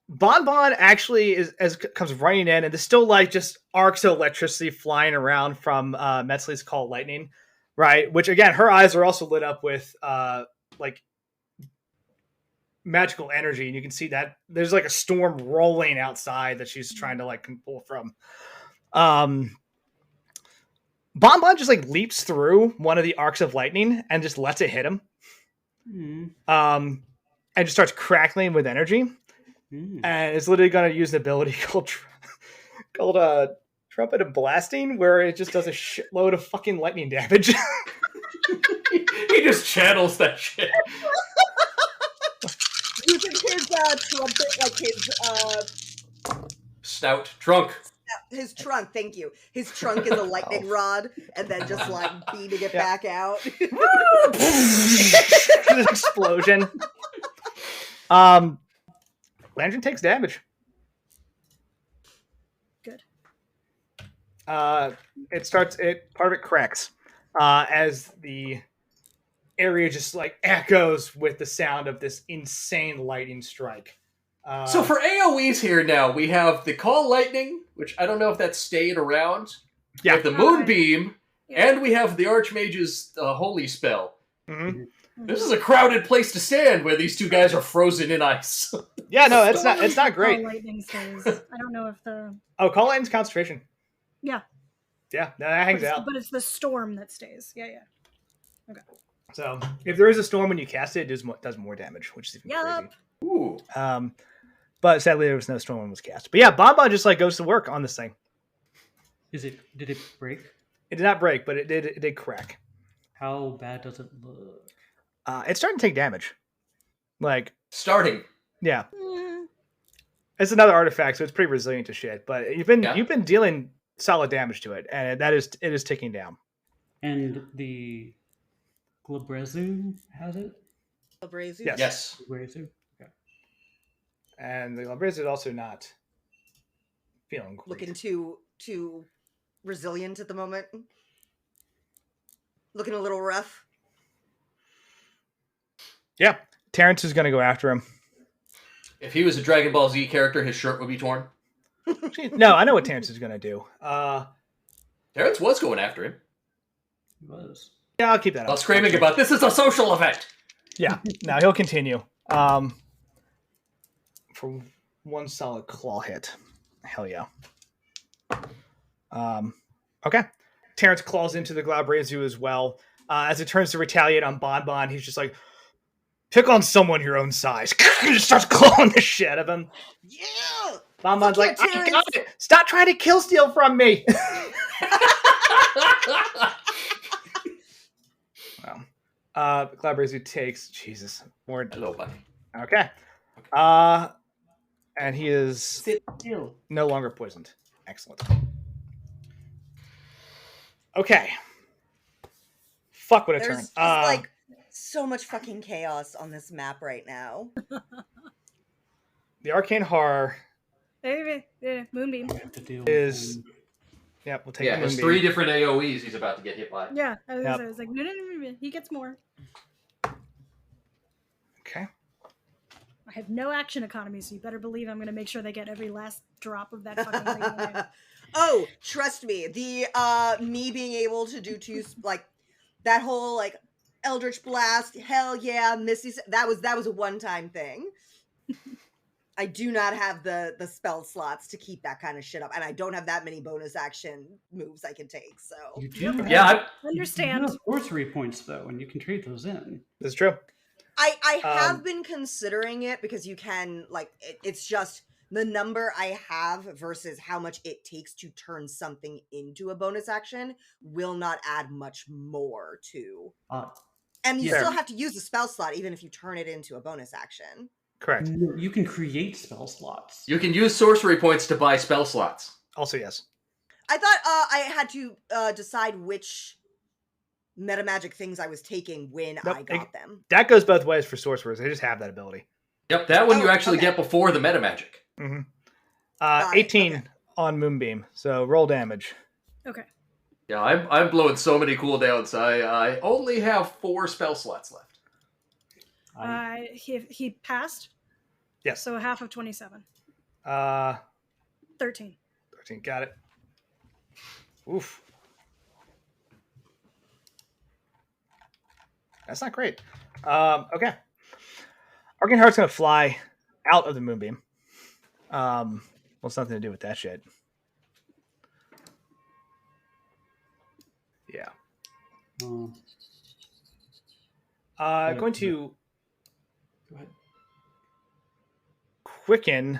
Bonbon actually comes running in, and there's still like just arcs of electricity flying around from Metzley's Call Lightning, right? Which again, her eyes are also lit up with like magical energy, and you can see that there's like a storm rolling outside that she's trying to like pull from. Bonbon just like leaps through one of the arcs of lightning and just lets it hit him. And just starts crackling with energy. And it's literally going to use an ability called Trumpet of Blasting, where it just does a shitload of fucking lightning damage. He just channels that shit. Using his trumpet, like his snout trunk. His trunk, thank you. His trunk is a lightning rod, and then just like beating it back out. Explosion. Lantern takes damage. Good. Part of it cracks as the area just like echoes with the sound of this insane lightning strike. So for AoEs here now, we have the Call Lightning, which I don't know if that stayed around. Yeah. We have the Moonbeam, and we have the Archmage's Holy Spell. Mm-hmm. This is a crowded place to stand where these two guys are frozen in ice. Yeah, no, it's not great. Call Lightning stays. I don't know if the... Oh, Call Lightning's concentration. Yeah. Yeah, no, that hangs out. But it's the storm that stays. Yeah. Okay. So if there is a storm when you cast it, it does more damage, which is even crazy. Ooh. But sadly, there was no storm when it was cast. But yeah, Bonbon just like goes to work on this thing. Did it break? It did not break, but it did crack. How bad does it look? It's starting to take damage. Like Starting. Yeah. It's another artifact, so it's pretty resilient to shit. But you've been dealing solid damage to it, and it is ticking down. And the Glabrezu has it? Glabrezu? Yes. Glabrezu? Okay. And the Glabrezu is also not feeling great. Looking too resilient at the moment. Looking a little rough. Yeah. Terrence is going to go after him. If he was a Dragon Ball Z character, his shirt would be torn. No, I know what Terrence is going to do. Terrence was going after him. He was. Yeah, I'll keep that up. While screaming about, this is a social event! Yeah, no, he'll continue. For one solid claw hit. Hell yeah. Okay. Terrence claws into the Glabrezu as well. As it turns to retaliate on Bonbon, he's just like, pick on someone your own size. He just starts clawing the shit out of him. Yeah! Bonbon's like, I got it. Stop trying to kill steal from me. Well, Glabrezu takes, Jesus, more. Hello, buddy. Okay. And he is no longer poisoned. Excellent. Okay. Fuck, what a turn. There's just like so much fucking chaos on this map right now. The Arcane Horror Moonbeam is... Yeah, we'll take the there's Moonbeam. 3 different AoEs he's about to get hit by. Yeah, I was like, no, he gets more. Okay. I have no action economy, so you better believe I'm going to make sure they get every last drop of that fucking thing. Oh, trust me, the me being able to do like that whole like Eldritch Blast, hell yeah, Misty, that was a one-time thing. I do not have the spell slots to keep that kind of shit up, and I don't have that many bonus action moves I can take. So you do understand. You have sorcery points though, and you can trade those in. That's true. I have been considering it because you can like it's just the number I have versus how much it takes to turn something into a bonus action will not add much more to. And you still have to use a spell slot even if you turn it into a bonus action. Correct. You can create spell slots. You can use sorcery points to buy spell slots. Also, yes. I thought I had to decide which metamagic things I was taking when I got them. That goes both ways for sorcerers. They just have that ability. Yep, that one you actually get before the metamagic. Mm-hmm. 18 on Moonbeam, so roll damage. Okay. Yeah, I'm blowing so many cooldowns. I only have 4 spell slots left. He passed. Yes. So half of 27. 13. 13. Got it. Oof. That's not great. Okay. Arcane Heart's gonna fly out of the Moonbeam. Well, it's nothing to do with that shit. Yeah. Going to Go ahead. quicken.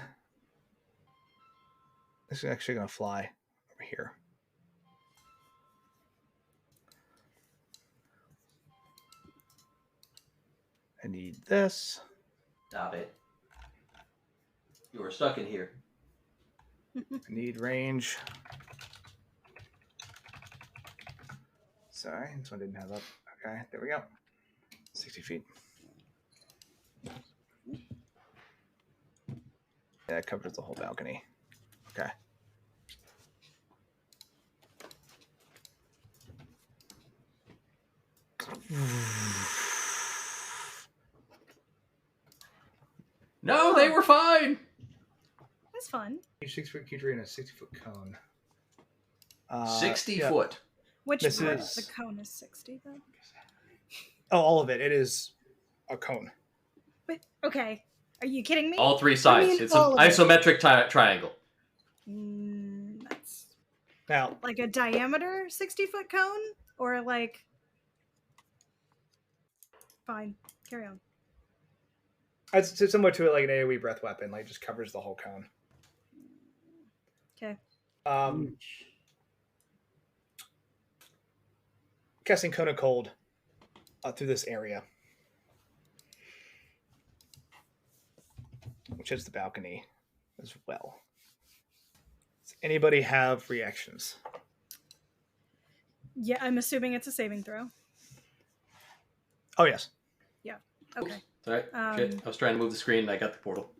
This is actually going to fly over here. I need this. Stop it. You are stuck in here. I need range. Sorry, this one didn't have up. Okay, there we go. 60 feet. Yeah, it covers the whole balcony. Okay. No, they were fine. That's fun. Each 6-foot creature in a 60-foot cone. 60 yeah. foot. Which This part is- of the cone is 60 then? Oh, all of it. It is a cone. But, okay. Are you kidding me? All 3 sides. mean It's an all of it. isometric triangle. That's Now, like a diameter 60-foot cone, or like? Fine, carry on. it's similar to like an AoE breath weapon, like just covers the whole cone. Okay. Casting Cone of Cold through this area, which is the balcony as well. Does anybody have reactions? Yeah, I'm assuming it's a saving throw. Oh, yes. Yeah. Okay. Sorry. Shit. I was trying to move the screen and I got the portal.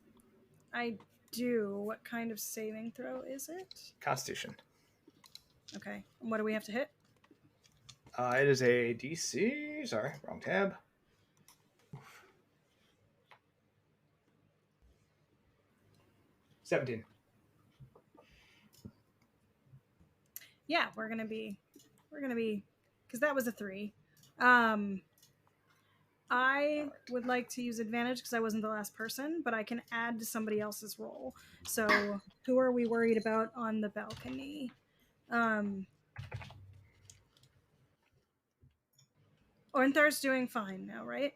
I do. What kind of saving throw is it? Constitution. Okay. And what do we have to hit? It is a DC. Sorry, wrong tab. $17. Yeah, we're gonna be, because that was a 3. I would like to use advantage because I wasn't the last person, but I can add to somebody else's roll. So who are we worried about on the balcony? Ornthar's doing fine now, right?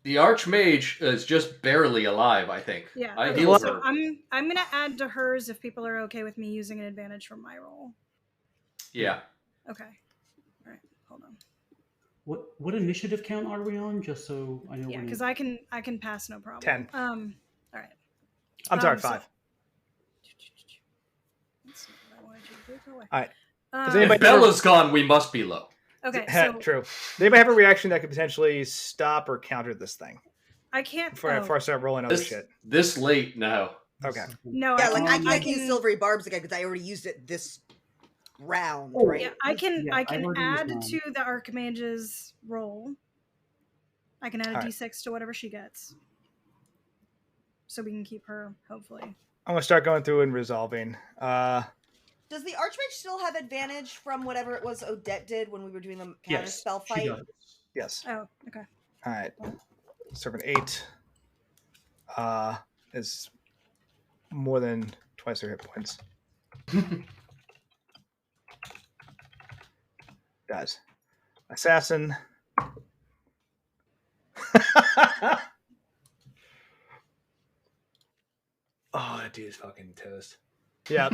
The Archmage is just barely alive, I think. Yeah. I Okay, heal so her. I'm gonna add to hers if people are okay with me using an advantage from my roll. Yeah. Okay. All right. Hold on. What initiative count are we on? Just so I know. Yeah, because I can pass no problem. 10. All right. I'm sorry, so- 5. That's not what I wanted you to do. Go away. All right. Does If anybody- Bella's gone, we must be low. Okay. So True. Does anybody have a reaction that could potentially stop or counter this thing I can't. before I start rolling other shit? This late, no. Okay. No. Yeah, like I can- can't use silvery barbs again because I already used it this round, Oh, right? Yeah, I can. Yeah, I I've can already add used to the Archmage's roll. I can add a All right. d6 to whatever she gets, so we can keep her. Hopefully. I'm gonna start going through and resolving. Does the Archmage still have advantage from whatever it was Odette did when we were doing the counter Yes, spell she fight? does. Yes. Oh, okay. All right. Servant 8 is more than twice their hit points. Does. Assassin. Oh, that dude is fucking toast. Yeah.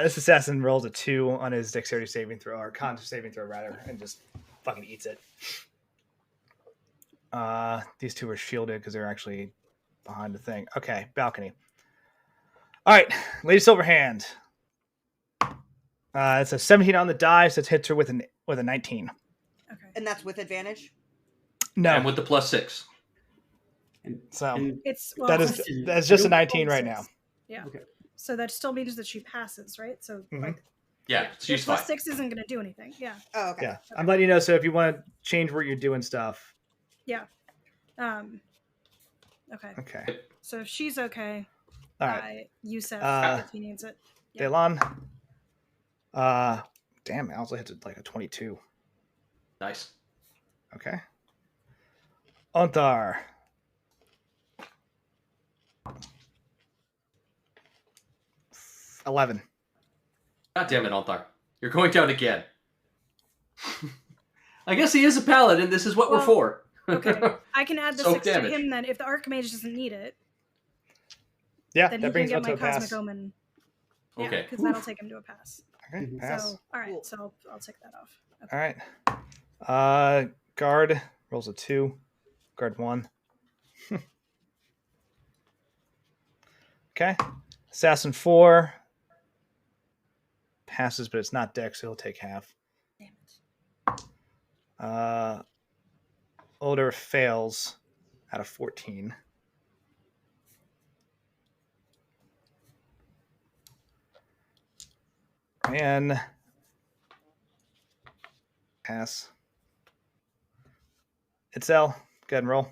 This assassin rolls a 2 on his dexterity saving throw, or con saving throw rather, and just fucking eats it. These two are shielded because they're actually behind the thing. Okay, balcony. All right, Lady Silverhand. It's a 17 on the die, so it hits her with a 19. Okay. And that's with advantage? No, And with the +6. so It's well, that it's- that's just a 19 rolled right a now. 6. Yeah. Okay. So that still means that she passes, right? So Mhm. like, Yeah, she's plus fine. 6 isn't going to do anything. Yeah. Oh, okay. Yeah, I'm letting you know. So if you want to change where you're doing stuff, Yeah. Okay. okay. So if she's okay, All right, Yusef, if he needs it. Yeah. Delon. Damn, Alza hits it like a 22. Nice. Okay. Onthar. $11. God damn it, Althar. You're going down again. I guess he is a paladin. This is what we're Well, for. Okay. I can add the Soak 6 damage. to him then. If the Archmage doesn't need it, Yeah, then that he can brings get up to my a pass. Cosmic Omen. Yeah, Okay. because that'll take him to a pass. Okay, Mhm. pass. So, all right. Cool. So I'll take that off. Okay. All right. Guard rolls a 2. Guard 1. Okay. Assassin 4 passes, but it's not dex, so he'll take half. Damn it. Older fails out of 14. And pass. Itzel, go ahead and roll.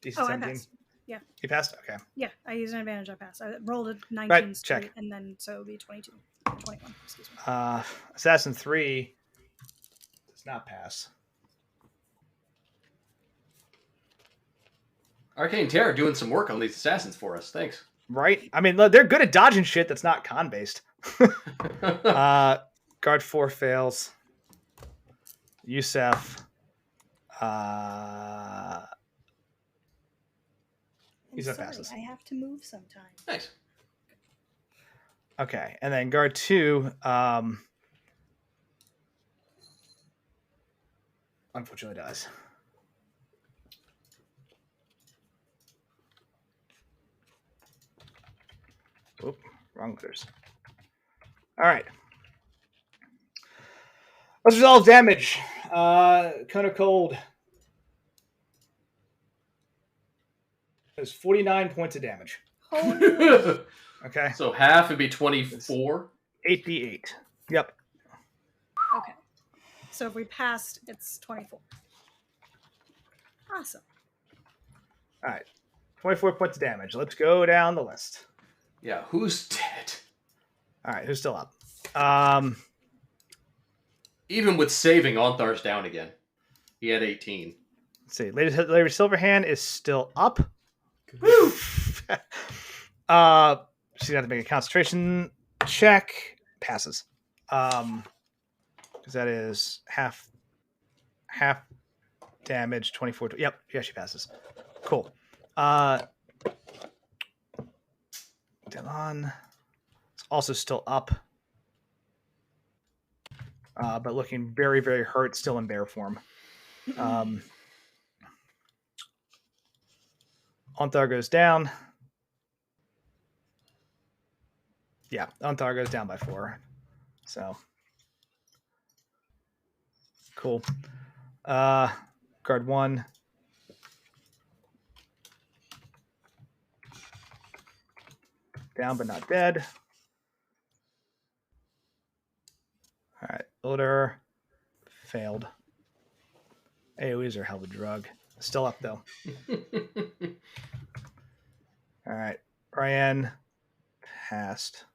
DC Oh, I 17. passed. Yeah. You passed? Okay. Yeah, I used an advantage. I passed. I rolled a 19 Right, straight, check. and then so it'll be 22. 21, excuse me. Assassin 3 does not pass. Arcane Terror doing some work on these assassins for us. Thanks. Right? I mean, look, they're good at dodging shit that's not con based. Guard 4 fails. Yusef. Yusef passes. I have to move sometime. Nice. Okay, and then guard 2. Unfortunately dies. Oop, wrong letters. All right. Let's resolve damage. Cone of Cold. There's 49 points of damage. Okay. So half would be 24. 8d8. Yep. Okay. So if we passed, it's 24. Awesome. All right. 24 points of damage. Let's go down the list. Yeah, who's dead? All right, who's still up? Even with saving, Onthar's down again. He had 18. Let's see. Lady Silverhand is still up. Woo! She's gonna have to make a concentration check. Passes. Because that is half damage. 24. Yep. Yeah, she passes. Cool. Dylan is also still up. But looking very, very hurt, still in bear form. Onthar goes down. Yeah, Onthar goes down by 4. So cool. Guard 1. Down but not dead. All right, Odor failed. AoEs are hell of a drug. Still up though. All right, Brian passed.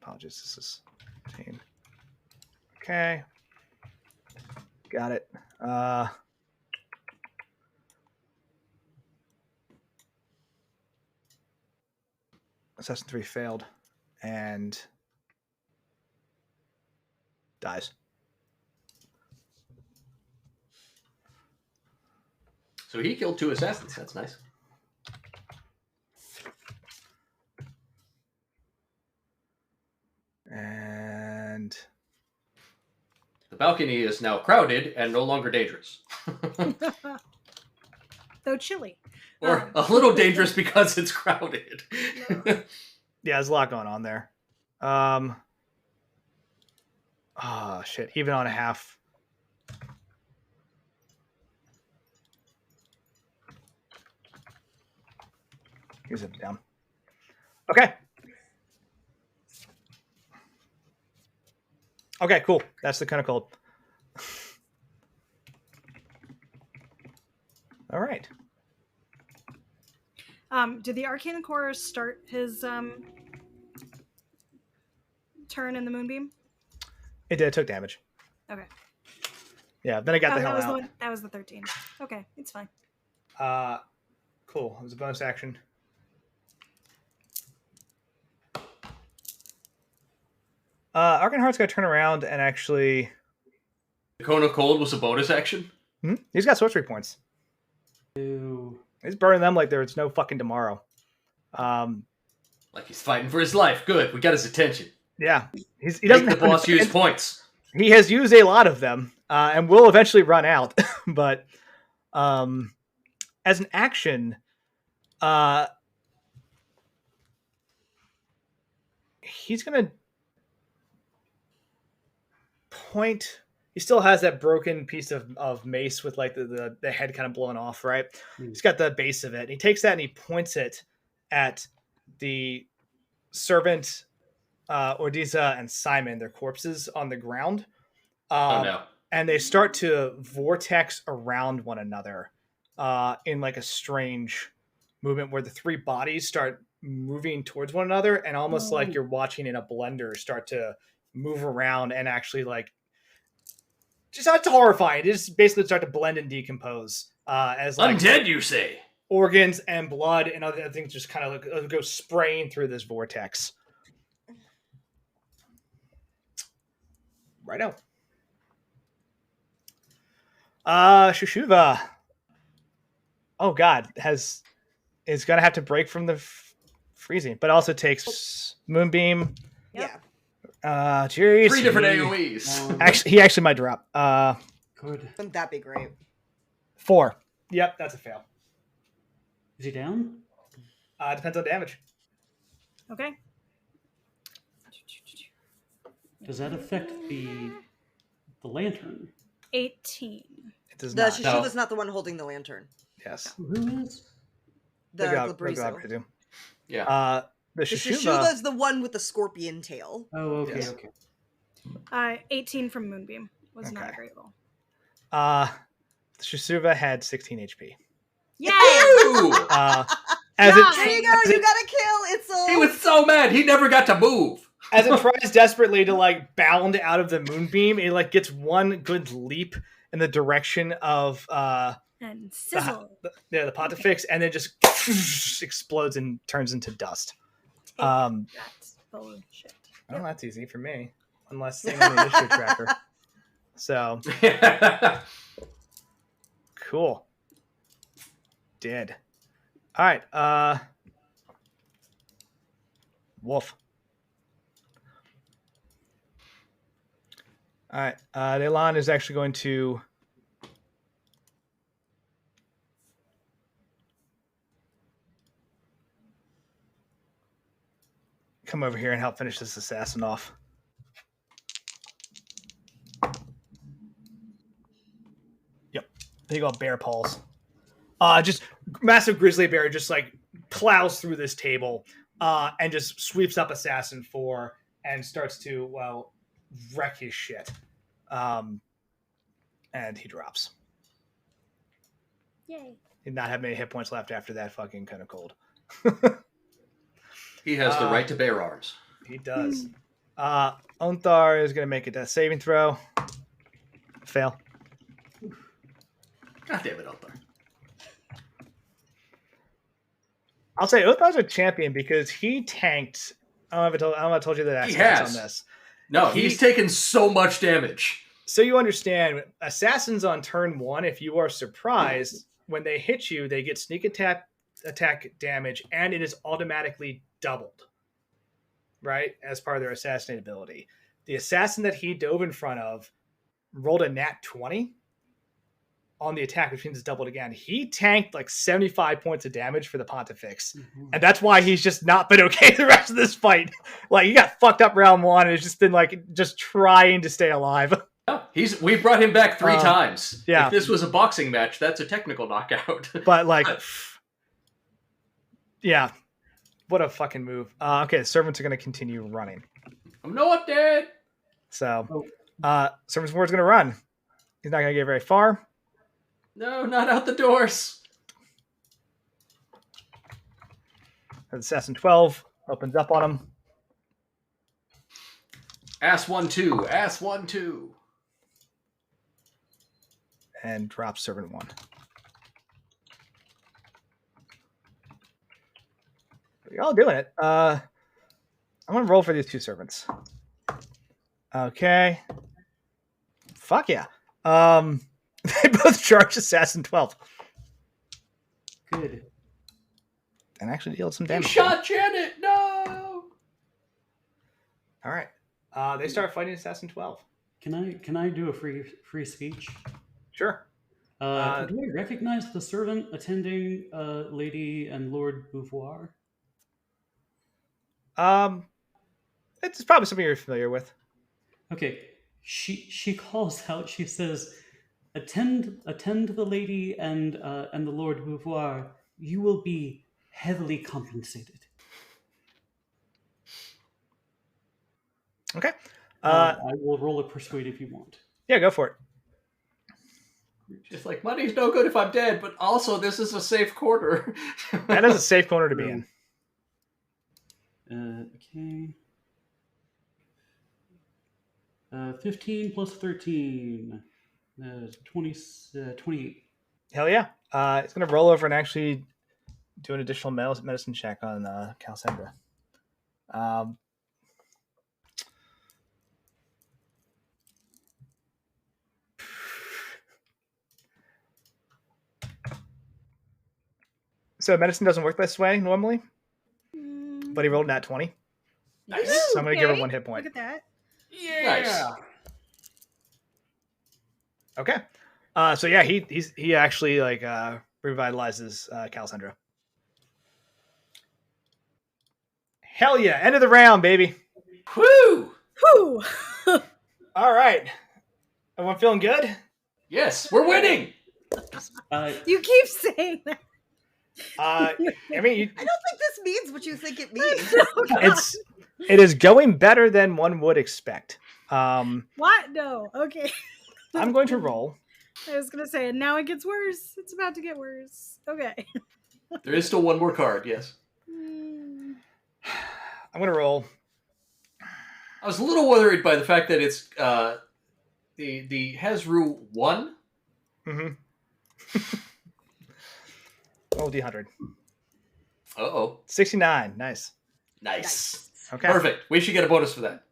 Apologies, this is 15. Okay, got it. Assassin 3 failed and dies. So he killed 2 assassins. That's nice. And the balcony is now crowded and no longer dangerous. Though chilly. Or a little dangerous because it's crowded. Yeah, there's a lot going on there. Oh, shit. Even on a half. Here's it down. Okay. Okay, cool. That's the kind of cold. All right. Did the Arcane Core start his turn in the Moonbeam? It did. It took damage. Okay. Yeah, then I got the hell out. That was the 13. Okay, it's fine. Cool. It was a bonus action. Arcane Heart's going to turn around and actually... The Cone of Cold was a bonus action? He's got sorcery points. Ew. He's burning them like there's no fucking tomorrow. Like he's fighting for his life. Good. We got his attention. Yeah. He doesn't make the boss use points. He has used a lot of them and will eventually run out. But as an action, he's going to point... He still has that broken piece of mace with like the head kind of blown off, right? He's got the base of it. And he takes that and he points it at the servant, Ordiza and Simon, their corpses on the ground. Oh no. And they start to vortex around one another in like a strange movement where the 3 bodies start moving towards one another and almost like you're watching in a blender start to move around and actually like just not horrifying. It just basically start to blend and decompose. As like, undead, you say? organs and blood and other things just kind of go spraying through this vortex. Righto. Shushuva. Oh God, is gonna have to break from the freezing, but also takes Moonbeam. Yeah. Jeez. 3 different AoEs. Actually, he actually might drop. Good. Wouldn't that be great? 4. Yep, that's a fail. Is he down? Depends on damage. Okay. Does that affect the lantern? 18. It does The not. Shushuva's not the one holding the lantern. Yes. Who is? The Glabrezu. Glabrezu. Yeah. The The Shushuva. Shushuva's the one with the scorpion tail. Oh, okay, Yes. okay. 18 from Moonbeam was not a Okay. great roll. The Shushuva had 16 HP. Yay! Ooh! As Yeah, There you it, go. You got a kill. Itzel. He was so mad he never got to move. as it tries desperately to like bound out of the moonbeam, it like gets one good leap in the direction of And sizzle. the Pontifex, and then just explodes and turns into dust. Take that bullshit. Well, that's easy for me, unless they on the initiative tracker. So cool. Dead. All right. Wolf. All right. Delon is actually going to come over here and help finish this assassin off. Yep. There you go, bear paws. Just massive grizzly bear just like plows through this table and just sweeps up Assassin 4 and starts to, well, wreck his shit. And he drops. Yay. He did not have many hit points left after that fucking kind of cold. He has the right to bear arms. He does. Onthar is going to make a death saving throw. Fail. God damn it, Althar. I'll say Othar's a champion because he tanked. I don't know if I told you that He aspect has. on this. No, he's taken so much damage. So you understand, assassins on turn 1, if you are surprised, when they hit you, they get sneak attack damage, and it is automatically doubled, right, as part of their assassinate ability. The assassin that he dove in front of rolled a nat 20 on the attack, which means it's doubled again. He tanked like 75 points of damage for the Pontifex, and that's why he's just not been okay the rest of this fight. Like, he got fucked up round 1 and has just been like just trying to stay alive. No, we brought him back 3 times. Yeah. If this was a boxing match, that's a technical knockout. But like, yeah, what a fucking move. Okay, the servants are going to continue running. I'm not dead. So, servants 4 is going to run. He's not going to get very far. No, not out the doors. Assassin 12 opens up on him. Ass 1-2. Ass 1-2. And drops servant 1. You're all doing it. I'm going to roll for these 2 servants. Okay. Fuck yeah. They both charge Assassin 12. Good. And actually deal some He damage. shot Janet. No. All right. They start fighting Assassin 12. Can I do a free speech? Sure. Do I recognize the servant attending Lady and Lord Beauvoir? It's probably something you're familiar with. Okay. She calls out. She says, "Attend the lady and the Lord Beauvoir. You will be heavily compensated." Okay. I will roll a persuade if you want. Yeah, go for it. Just like, money's no good if I'm dead, but also this is a safe quarter. That is a safe corner to be in. Okay. 15 plus 13. 28. Hell yeah. It's going to roll over and actually do an additional medicine check on Cassandra. So medicine doesn't work this way normally, but he rolled nat 20. Nice. So I'm going to give her 1 hit Look point. at that. Yeah. Okay. So yeah, he actually like revitalizes Cassandra. Hell yeah! End of the round, baby. Woo! Whew. All right. Everyone feeling good? Yes, we're winning. You keep saying that. I mean, I don't think this means what you think it means. it is going better than one would expect. What? No. Okay. I'm going to roll. I was gonna say, and now it gets worse. It's about to get worse. Okay. There is still one more card, yes. I'm going to roll. I was a little worried by the fact that it's the Hezru 1. Mm-hmm. Roll D100. Uh-oh. 69. Nice. Nice. Okay. Perfect. We should get a bonus for that.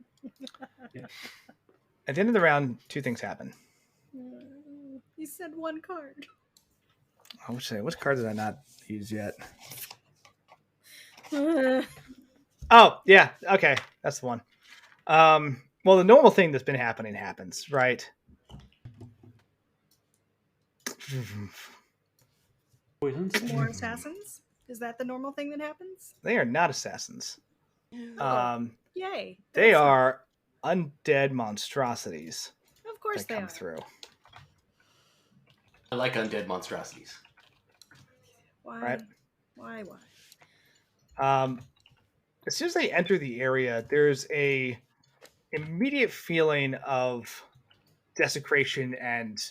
At the end of the round, 2 things happen. You said 1 card. I would say, which card did I not use yet? Oh, yeah. Okay. That's the one. Well, the normal thing that's been happening happens, right? Poisons. More assassins? Is that the normal thing that happens? They are not assassins. Yay. They That's are undead monstrosities Of course that they come are. through. I like undead monstrosities. Why? Right. Why? As soon as they enter the area, there's a immediate feeling of desecration and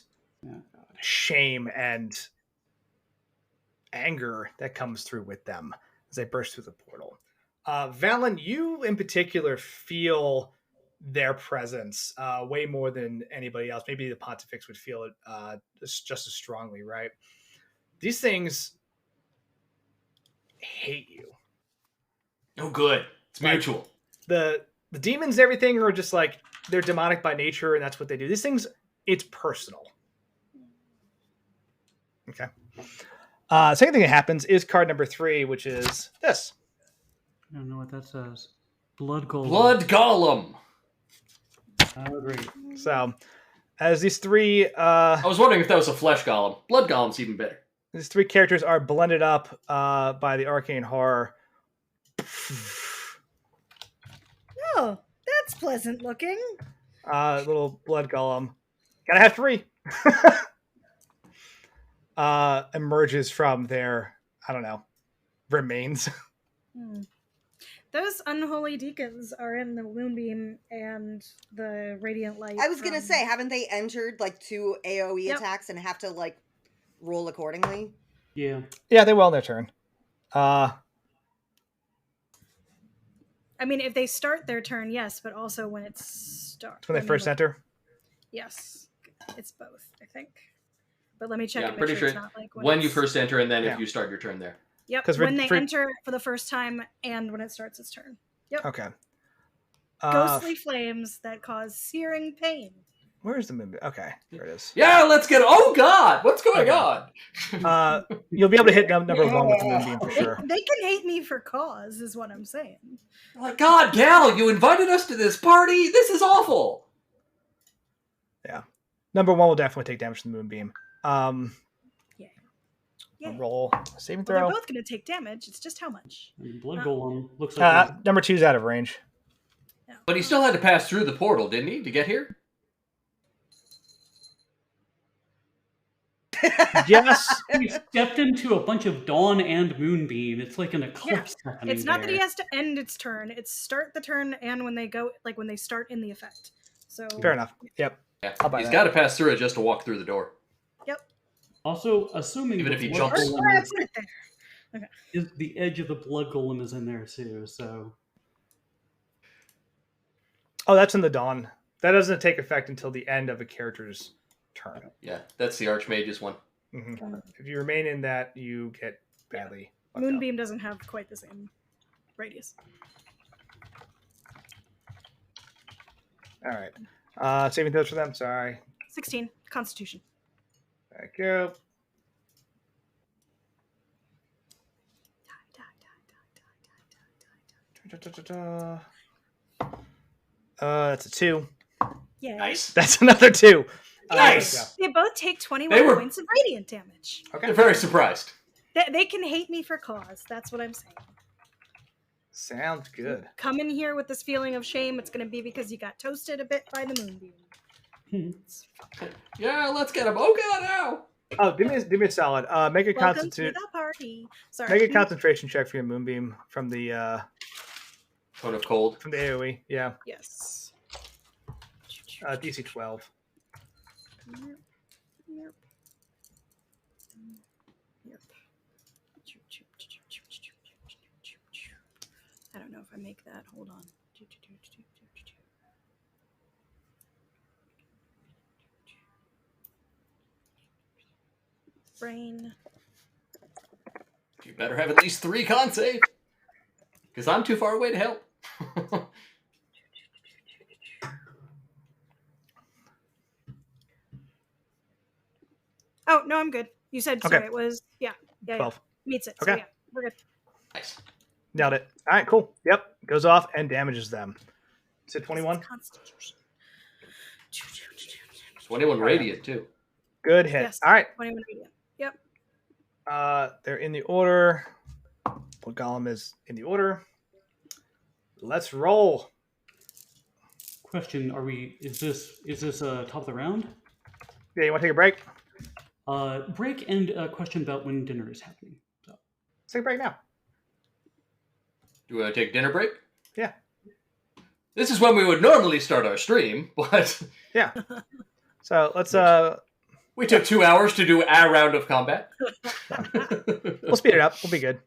shame and anger that comes through with them as they burst through the portal. Valen, you in particular feel their presence way more than anybody else. Maybe the Pontifex would feel it just as strongly, right? These things hate you. Oh, good. It's mutual. The demons and everything are just like, they're demonic by nature, and that's what they do. These things, it's personal. Okay. Second thing that happens is card number 3, which is this. I don't know what that says. Blood golem. Blood golem. Great. So, as these 3... I was wondering if that was a flesh golem. Blood golem's even better. These 3 characters are blended up by the arcane horror. Oh, that's pleasant looking. Little blood golem. Gotta have 3. Emerges from their, I don't know, remains. Those unholy deacons are in the moonbeam and the radiant light. I was gonna say, haven't they entered like 2 AoE attacks and have to like roll accordingly? Yeah. Yeah, they will in their turn. I mean, if they start their turn, yes, but also when it starts. When they first enter? Yes. It's both, I think. But let me check. Yeah, I'm pretty sure it's not like when you first enter and then Yeah. if you start your turn there. Yep, 'Cause when they enter for the first time and when it starts its turn. Yep. Okay. Ghostly flames that cause searing pain. Where's the moon? Okay, there it is. Yeah, let's get... Oh, God! What's going on? You'll be able to hit number 1 with the moonbeam for sure. They can hate me for cause, is what I'm saying. Like, God, Gal, you invited us to this party? This is awful! Yeah. Number 1 will definitely take damage from the moonbeam. Yeah. Roll saving Well, throw. they're both going to take damage. It's just how much. And blood golem looks like Number 2's out of range. But he still had to pass through the portal, didn't he, to get here? Yes. he stepped into a bunch of dawn and moonbeam. It's like an eclipse happening. It's not that he there. has to end its turn. It's start the turn and when they go, like when they start in the effect. So Fair enough. Yep. Yeah, I'll buy he's that. got to pass through it just to walk through the door. Yep. Also, assuming Even the if he blood jumps. Or golem I put it there. is the edge of the blood golem is in there too. So Oh, that's in the dawn. That doesn't take effect until the end of a character's turn. Yeah, that's the Archmage's one. Mm-hmm. If you remain in that, you get badly Moonbeam doesn't have quite the same radius. All right. Saving throws for them. Sorry. 16 Constitution. Thank you. That's a 2. Yeah. Nice. That's another 2. Nice. They both take 21 points of radiant damage. Okay. They're very surprised. They can hate me for cause. That's what I'm saying. Sounds good. Come in here with this feeling of shame. It's going to be because you got toasted a bit by the moonbeam. Yeah, let's get him. Oh god, ow! Oh, do me a solid. Make a Welcome to the party. Sorry. Make a concentration check for your moonbeam from the Cone of cold. from the AoE. Yeah. Yes. DC 12. Yep. I don't know if I make that. Hold on. Brain. You better have at least 3 con save. Because I'm too far away to help. Oh, no, I'm good. You said, Okay. sorry, it was, yeah. 12. Meets it. Okay. So, yeah, we're good. Nice. Nailed it. All right, cool. Yep. Goes off and damages them. Is it 21? Constitution. 21 radiant, too. Good hit. Yes. All right. 21 radiant. Yep. They're in the order. What Golem is in the order. Let's roll. Question: Is this top of the round? Yeah, you want to take a break? Break and a question about when dinner is happening. So. Let's take a break now. Do we want to take a dinner break? Yeah. This is when we would normally start our stream, but Yeah. So let's we took 2 hours to do our round of combat. we'll speed it up. We'll be good.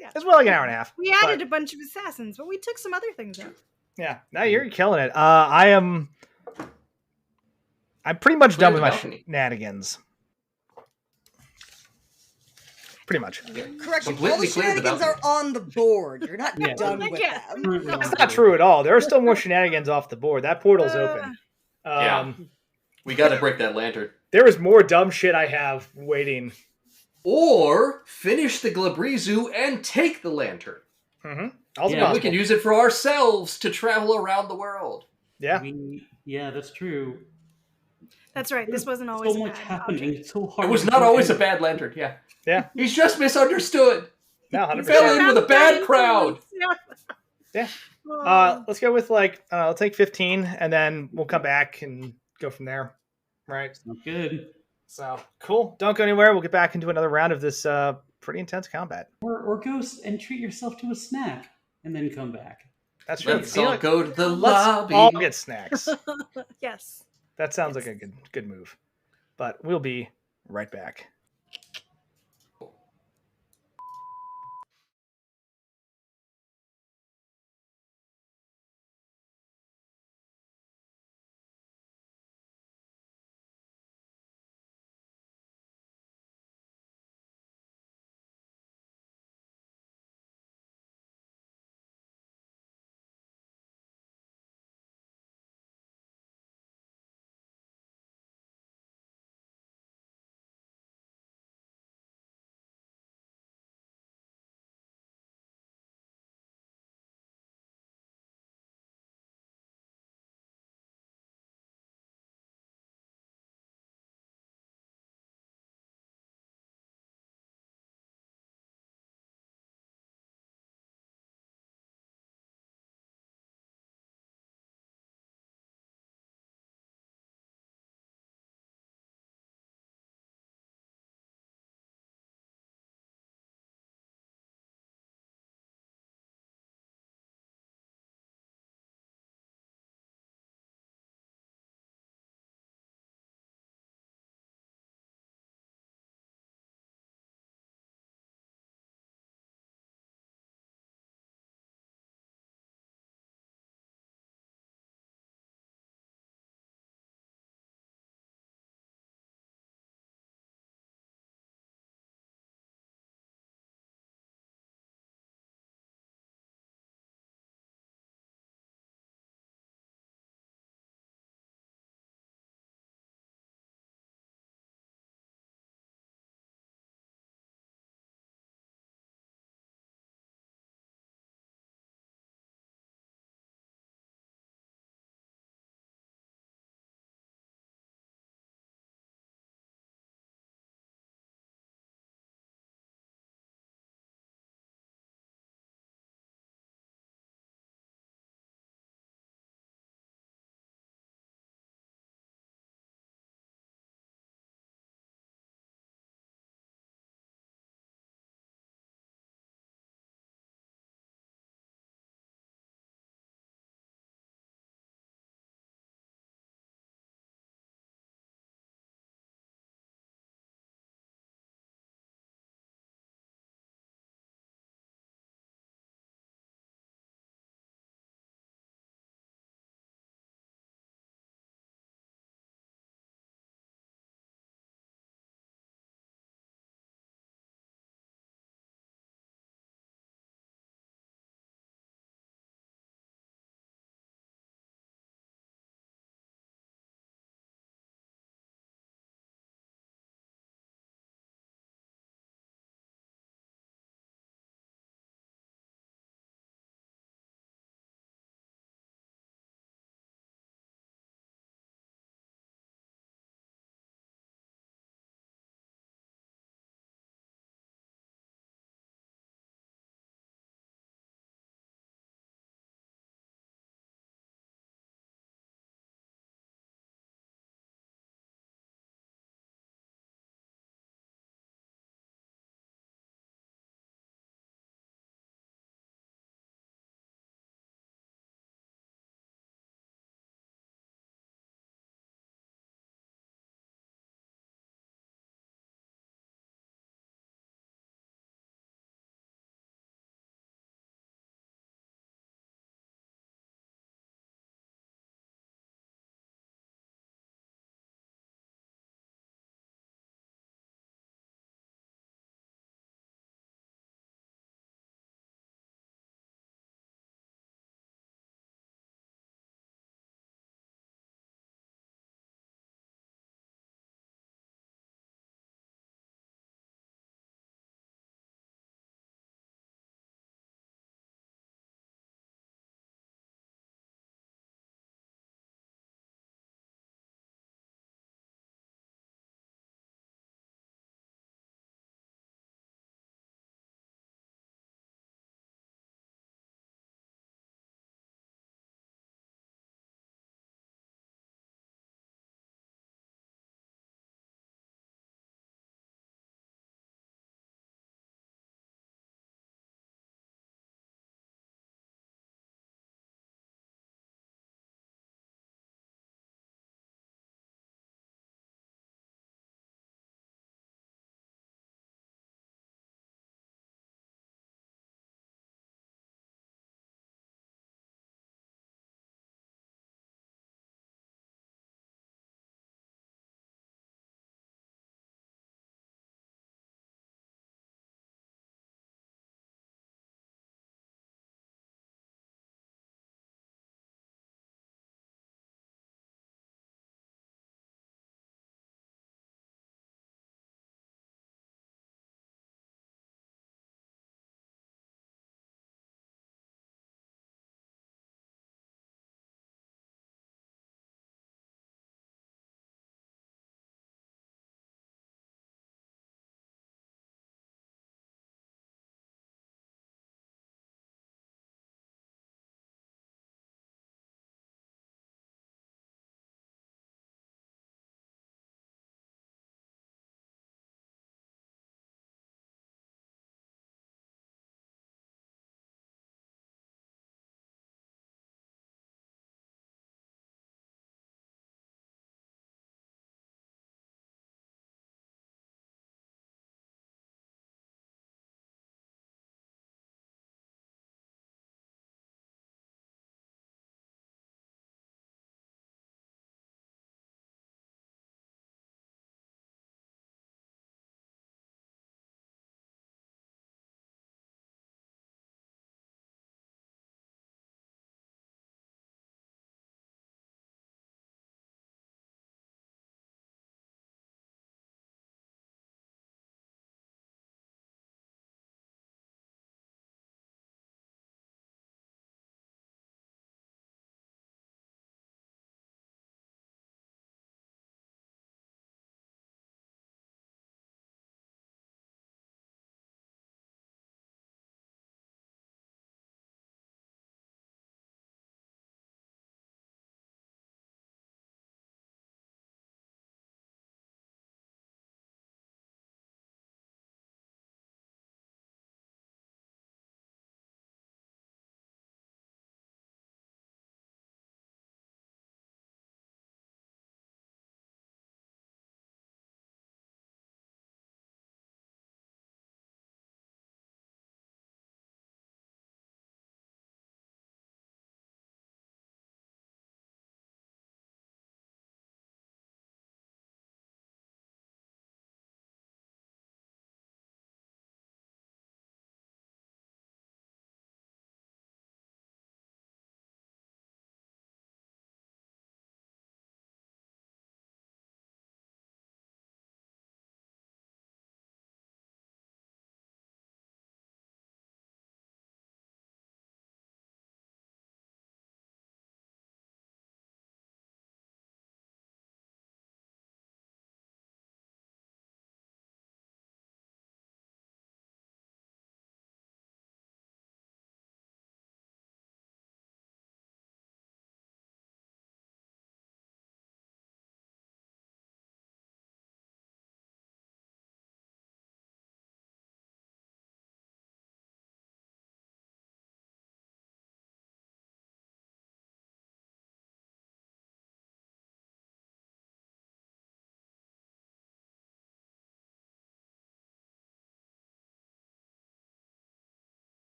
Yeah. It's well like an hour and a half. We added a bunch of assassins, but we took some other things out. Yeah. Now you're killing it. I'm pretty much done with my shenanigans. Pretty much. Correction. Completely All the clear the shenanigans are on the board. You're not Yeah. done with Yeah. them. That's not true at all. There are still more shenanigans off the board. That portal's open. Yeah. We got to break that lantern. There is more dumb shit I have waiting. Or finish the Glabrizu and take the lantern. Mm-hmm. Also Yeah, We possible. can use it for ourselves to travel around the world. Yeah. Yeah, that's true. That's right. This wasn't always so a much bad happening. object. It's so hard. It was to not do always a anything. bad lantern, yeah. Yeah. He's just misunderstood. No, He 100%. fell in with a bad crowd. Yeah. Yeah. Let's go with I'll take 15 and then we'll come back and go from there. Right. Not good. So cool. Don't go anywhere. We'll get back into another round of this pretty intense combat. Or go and treat yourself to a snack and then come back. That's true. Let's You know all what? go to the Let's lobby. all get snacks. Yes. That sounds like a good move. But we'll be right back.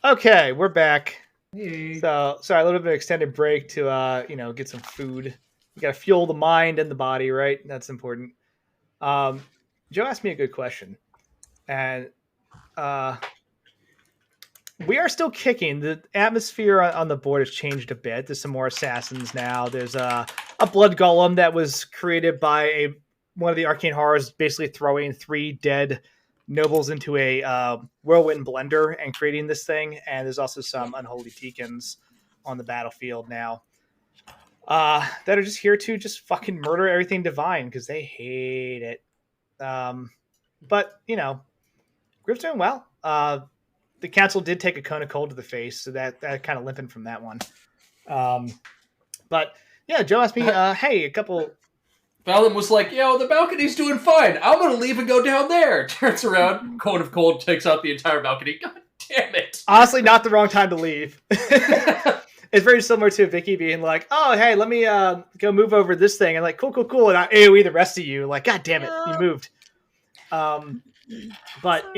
Okay, we're back. Hey. So, sorry, a little bit of extended break to, get some food. You got to fuel the mind and the body, right? That's important. Joe asked me a good question. And we are still kicking. The atmosphere on the board has changed a bit. There's some more assassins now. There's a blood golem that was created by one of the arcane horrors, basically throwing 3 dead nobles into a whirlwind blender and creating this thing. And there's also some unholy deacons on the battlefield now that are just here to just fucking murder everything divine because they hate it. But Griff's doing well. The council did take a cone of cold to the face, so that kind of limping from that one. But yeah, Joe asked me, hey, a couple. Valen was like, the balcony's doing fine. I'm going to leave and go down there. Turns around, cone of cold takes out the entire balcony. God damn it. Honestly, not the wrong time to leave. It's very similar to Vicky being like, oh, hey, let me go move over this thing. And like, cool. And I AoE the rest of you. Like, God damn it, you moved. But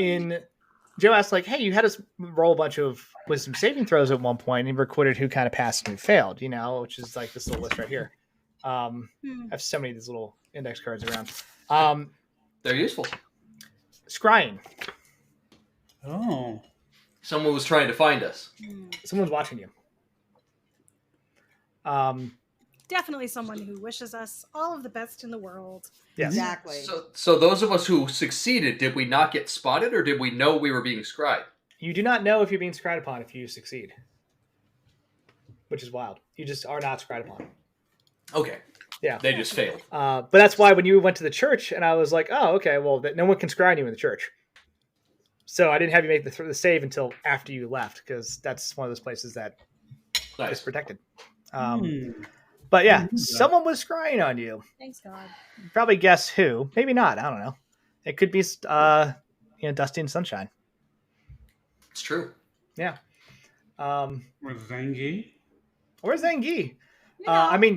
Joe asked, like, hey, you had us roll a bunch of wisdom saving throws at one point, and he recorded who kind of passed and who failed, which is like this little list right here. I have so many of these little index cards around. They're useful. Scrying. Oh. Someone was trying to find us. Someone's watching you. Definitely someone who wishes us all of the best in the world. Yes. Exactly. So those of us who succeeded, did we not get spotted, or did we know we were being scried? You do not know if you're being scried upon if you succeed. Which is wild. You just are not scried upon. Okay. Yeah. They just failed. But that's why when you went to the church, and I was like, oh, okay, well, no one can scry you in the church. So I didn't have you make the save until after you left, because that's one of those places that is protected. But yeah, someone was scrying on you. Thanks, God. Probably guess who. Maybe not. I don't know. It could be Dusty and Sunshine. It's true. Yeah. Or Zangi. Where's Zangi?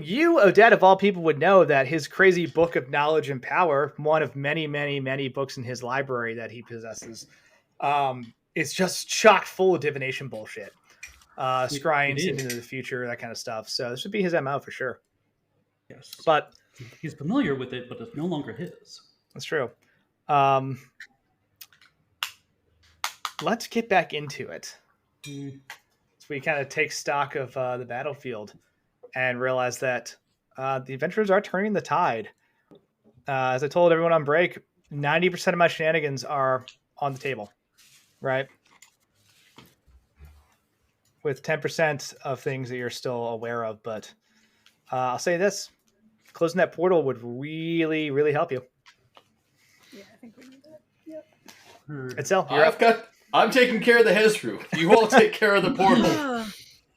You, Odette, of all people, would know that his crazy book of knowledge and power, one of many, many, many books in his library that he possesses, is just chock full of divination bullshit. Scrying into the future, that kind of stuff. So this would be his MO for sure. Yes. But he's familiar with it, but it's no longer his. That's true. Let's get back into it. So we kind of take stock of the battlefield and realize that the adventurers are turning the tide. As I told everyone on break, 90% of my shenanigans are on the table, right? With 10% of things that you're still aware of. But I'll say this. Closing that portal would really, really help you. Yeah, I think we need that. Yep. Itzel, I'm taking care of the Hezru. You all take care of the portal.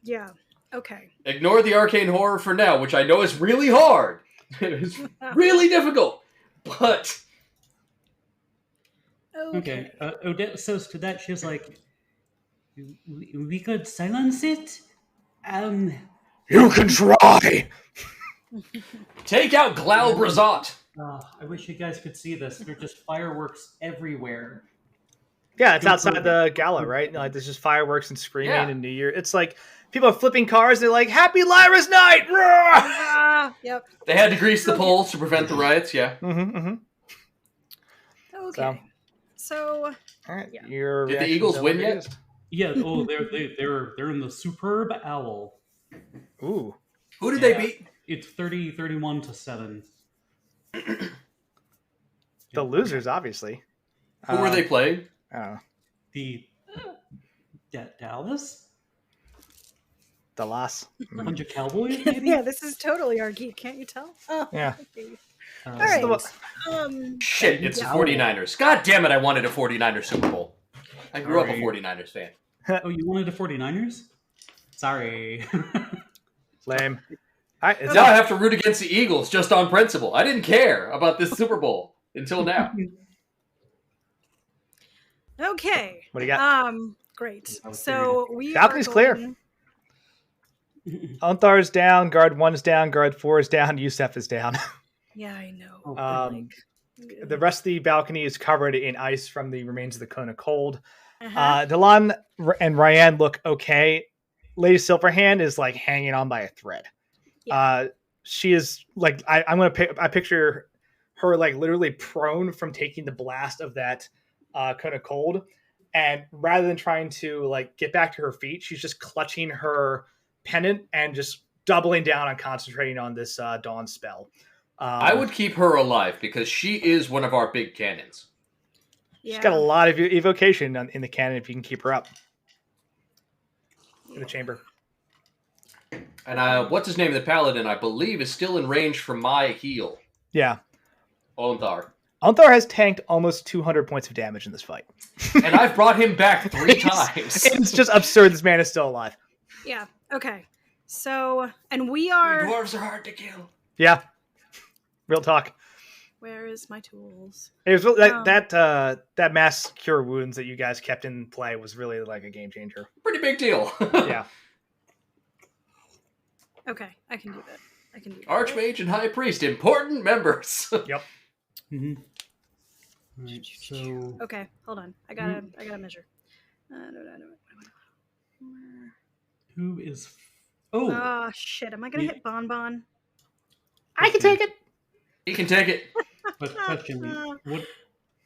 Yeah. Okay. Ignore the arcane horror for now, which I know is really hard. It's really difficult. But Okay. Odette says to that, she's like, we could silence it? You can try! take out Glaubrazot. I wish you guys could see this. There's just fireworks everywhere. Yeah, it's outside the gala, right? Like there's just fireworks and screaming and New Year. It's like people are flipping cars. They're like, "Happy Lyra's Night!" Yep. They had to grease the poles to prevent the riots. Yeah. Okay. So all right. Yeah. Did the Eagles win yet? Yeah. Oh, they're in the Superb Owl. Ooh. Who did they beat? It's 31 to 7. The losers, obviously. Who were they playing? I don't know. The Dallas? Dallas. A bunch of cowboys, maybe? yeah, this is totally our geek. Can't you tell? Oh, Yeah. Okay. All right. Shit, it's the 49ers. God damn it, I wanted a 49ers Super Bowl. I grew up a 49ers fan. Oh, you wanted the 49ers? Sorry. Lame. All right, Now I have to root against the Eagles just on principle. I didn't care about this Super Bowl until now. Okay. What do you got? Great. So we Balcony's clear. Onthar is down. Guard 1's down. Guard 4 is down. Yusef is down. Yeah, I know. The rest of the balcony is covered in ice from the remains of the cone of cold. Delon and Ryan look okay. Lady Silverhand is like hanging on by a thread. Yeah. She is like I picture her like literally prone from taking the blast of that kind of cold, and rather than trying to like get back to her feet, she's just clutching her pendant and just doubling down on concentrating on this dawn spell. I would keep her alive because she is one of our big cannons. She's got a lot of evocation in the cannon if you can keep her up in the chamber. And what's his name? The paladin, I believe, is still in range for my heal. Yeah. Onthar. Onthar has tanked almost 200 points of damage in this fight. And I've brought him back 3 times. It's just absurd this man is still alive. Yeah, okay. So, and we are... Dwarves are hard to kill. Yeah. Real talk. Where is my tools? It was really, that mass cure wounds that you guys kept in play was really like a game changer. Pretty big deal. Yeah. Okay, I can do that. Archmage and High Priest, important members. Yep. Mm-hmm. Right, so okay, hold on. I gotta measure. Who is? Oh shit! Am I gonna hit Bonbon? I can take it. He can take it. But question: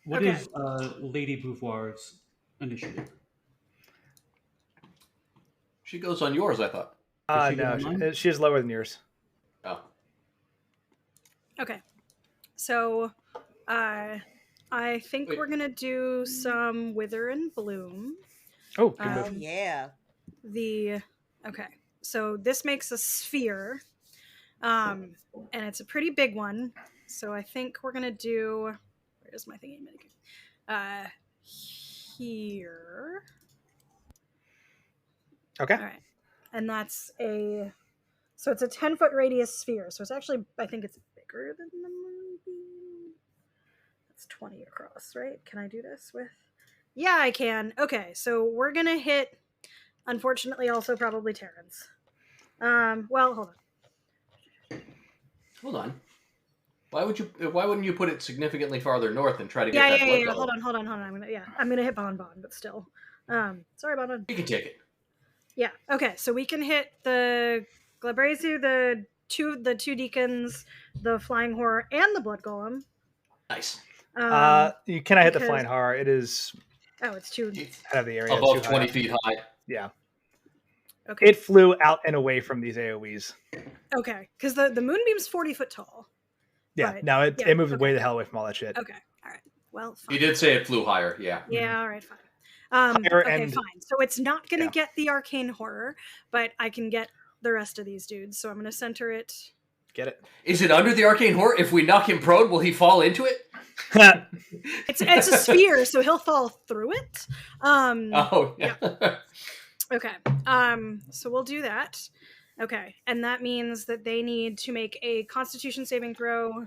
What is Lady Beauvoir's initiative? She goes on yours, I thought. No, she is lower than yours. Oh. Okay, so I think we're gonna do some Wither and Bloom. Oh, good move. Yeah. Okay, so this makes a sphere, and it's a pretty big one. So I think we're gonna do. Where's my thingy? Here. Okay. All right, and that's so it's a 10-foot radius sphere. So it's actually, I think it's bigger than the moonbeam. That's 20 across, right? Can I do this with? Yeah, I can. Okay, so we're gonna hit. Unfortunately, also probably Terrence. Well, hold on. Hold on. Why wouldn't you put it significantly farther north and try to get Yeah. blood Hold on. I'm gonna hit Bonbon, but still. Sorry, Bonbon. You can take it. Yeah. Okay. So we can hit the Glabrazu, the two deacons, the flying horror, and the blood golem. Nice. You cannot hit the flying horror. It is. Oh, it's too out of the area. Above 20 feet high. Yeah. Okay. It flew out and away from these AoEs. Okay, because the moonbeam's 40 foot tall. Yeah. But, No, it moved way the hell away from all that shit. Okay. All right. Well, fine. You did say it flew higher. Yeah. Yeah. All right. Fine. Fine. So it's not going to get the arcane horror, but I can get the rest of these dudes. So I'm going to center it. Get it? Is it under the arcane horror? If we knock him prone, will he fall into it? It's a sphere, so he'll fall through it. Yeah. Okay. So we'll do that. Okay, and that means that they need to make a Constitution saving throw.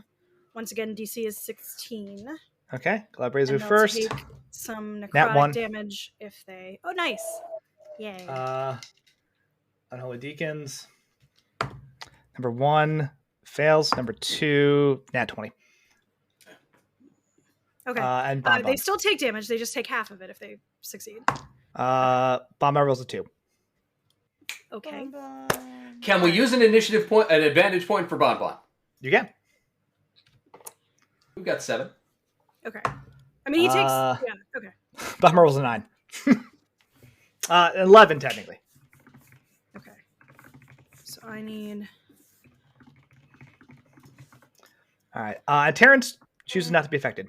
Once again, DC is 16. Okay, Glabrazu first. Take some necrotic damage if they. Oh, nice! Yay. Unholy Deacons. Number 1 fails. Number 2, nat 20. Okay. And they still take damage. They just take half of it if they succeed. Bomb rolls a 2. Okay. Can we use an initiative point, an advantage point for Bonbon? You can. We've got 7. Okay. I mean, he takes. Yeah. Okay. Bomb rolls a 9. 11 technically. Okay. So I need. All right. Terrence chooses not to be affected.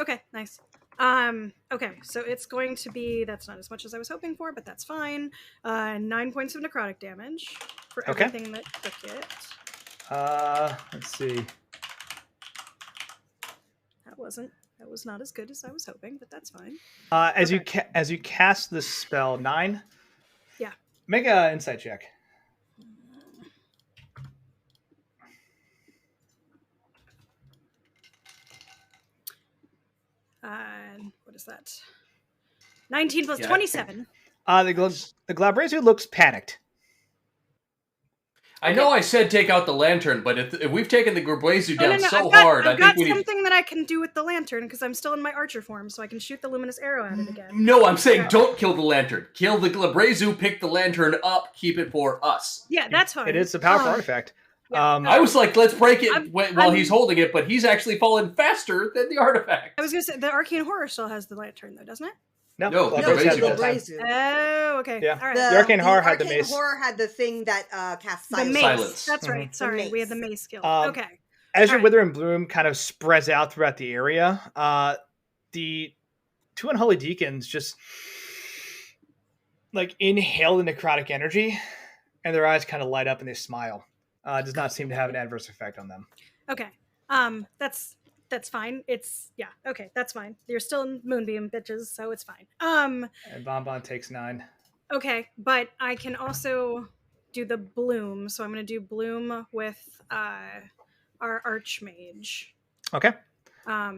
Okay. Nice. Okay, so it's going to be, that's not as much as I was hoping for, but that's fine. 9 points of necrotic damage for everything that took it. Let's see. That was not as good as I was hoping, but that's fine. As you cast this spell, 9. Yeah. Make an insight check. What is that? 19 plus 27. The Glabrazu looks panicked. I know I said take out the lantern, but if we've taken the Grabrezu down so I've hard, I got think we need... something that I can do with the lantern because I'm still in my archer form, so I can shoot the luminous arrow at it again. No, I'm saying don't kill the lantern. Kill the Grabrezu, pick the lantern up, keep it for us. Yeah, that's fine. It is a powerful artifact. Yeah. I was like, let's break it while he's holding it, but he's actually fallen faster than the artifact. I was going to say, the Arcane Horror still has the lantern, though, doesn't it? No, the Grabrezu. Oh, okay. Yeah. All right. The Arcane Horror had the Arcane mace. Horror had the thing that casts The silence. mace. Silence. That's right. The Sorry, mace. we had the mace skill. Okay. As your Alright. Wither and Bloom kind of spreads out throughout the area, the two unholy deacons just like inhale the necrotic energy, and their eyes kind of light up and they smile. It does not seem to have an adverse effect on them. Okay. That's fine. Okay, that's fine. You're still in Moonbeam, bitches, so it's fine. And Bonbon takes 9. Okay, but I can also do the Bloom, so I'm going to do Bloom with our Archmage. Okay.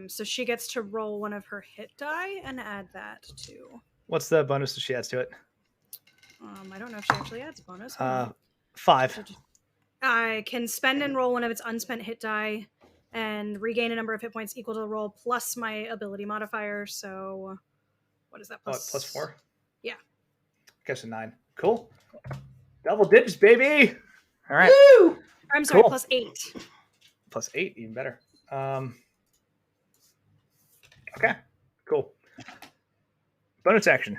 So she gets to roll one of her hit die and add that to. What's the bonus that she adds to it? I don't know if she actually adds a bonus. 5. I can spend and roll one of its unspent hit die and regain a number of hit points equal to the roll plus my ability modifier. So, what is that? Plus 4? Yeah. I guess a 9. Cool. Double digits, baby! All right. Woo! I'm sorry, Cool. plus 8. Plus 8, even better. Okay, cool. Bonus action.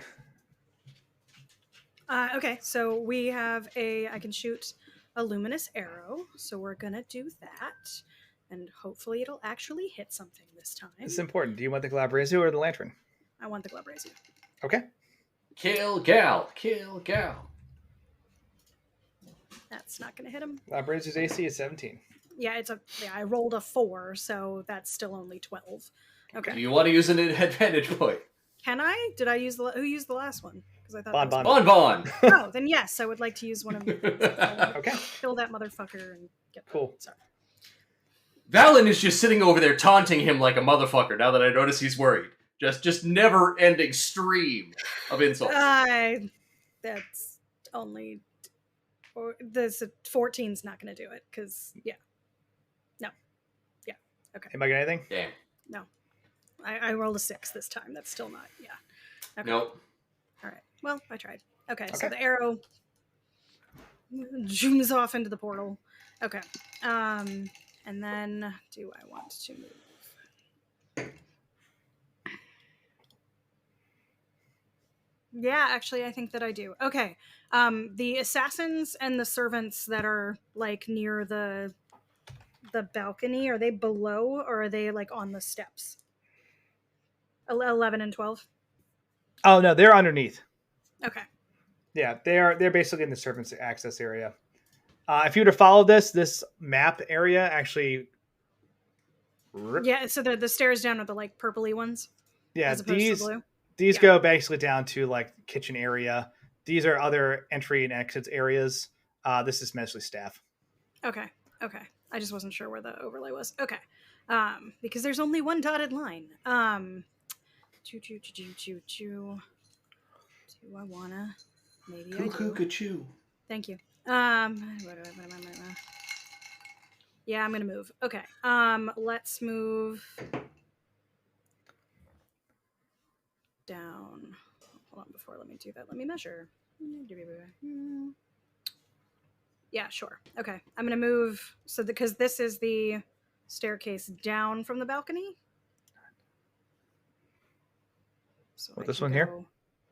Okay, so we have I can shoot a luminous arrow, so we're gonna do that, and hopefully it'll actually hit something this time. It's important. Do you want the Glabrezu or the lantern? I want the Glabrezu. Okay. Kill gal. Kill gal. That's not gonna hit him. Glabrezu's AC is 17. Yeah, I rolled a 4, so that's still only 12. Okay. Do you want to use an advantage point? Can I? Did I use who used the last one? Because I thought Bon that was- Bon. Oh, then yes, I would like to use one of them. Okay. Kill that motherfucker and get Cool. Sorry. Valen is just sitting over there taunting him like a motherfucker now that I notice he's worried. Just never-ending stream of insults. That's only... This 14's not going to do it, because, yeah. No. Yeah. Okay. Anybody got anything? Damn. No. I rolled a 6 this time. That's still not... Yeah. Okay. Nope. All right. Well, I tried. Okay, so Okay. the arrow zooms off into the portal. Okay. And then do I want to move? Yeah, actually, I think that I do. Okay. The assassins and the servants that are like near the balcony, are they below or are they like on the steps? 11 and 12. Oh no, they're underneath. Okay. Yeah, they're basically in the servants' access area. If you were to follow this map area actually. Yeah, so the stairs down are the like purpley ones. Yeah, as opposed to blue. These Yeah. go basically down to like kitchen area. These are other entry and exit areas. This is mostly staff. Okay. I just wasn't sure where the overlay was. Okay. Because there's only one dotted line. Do I wanna? Maybe I do. Cuckoo. Thank you. Yeah, I'm gonna move. Okay. Let's move down. Hold on, before let me do that. Let me measure. Yeah, sure. Okay. I'm gonna move because this is the staircase down from the balcony. So What, I this can one here? go-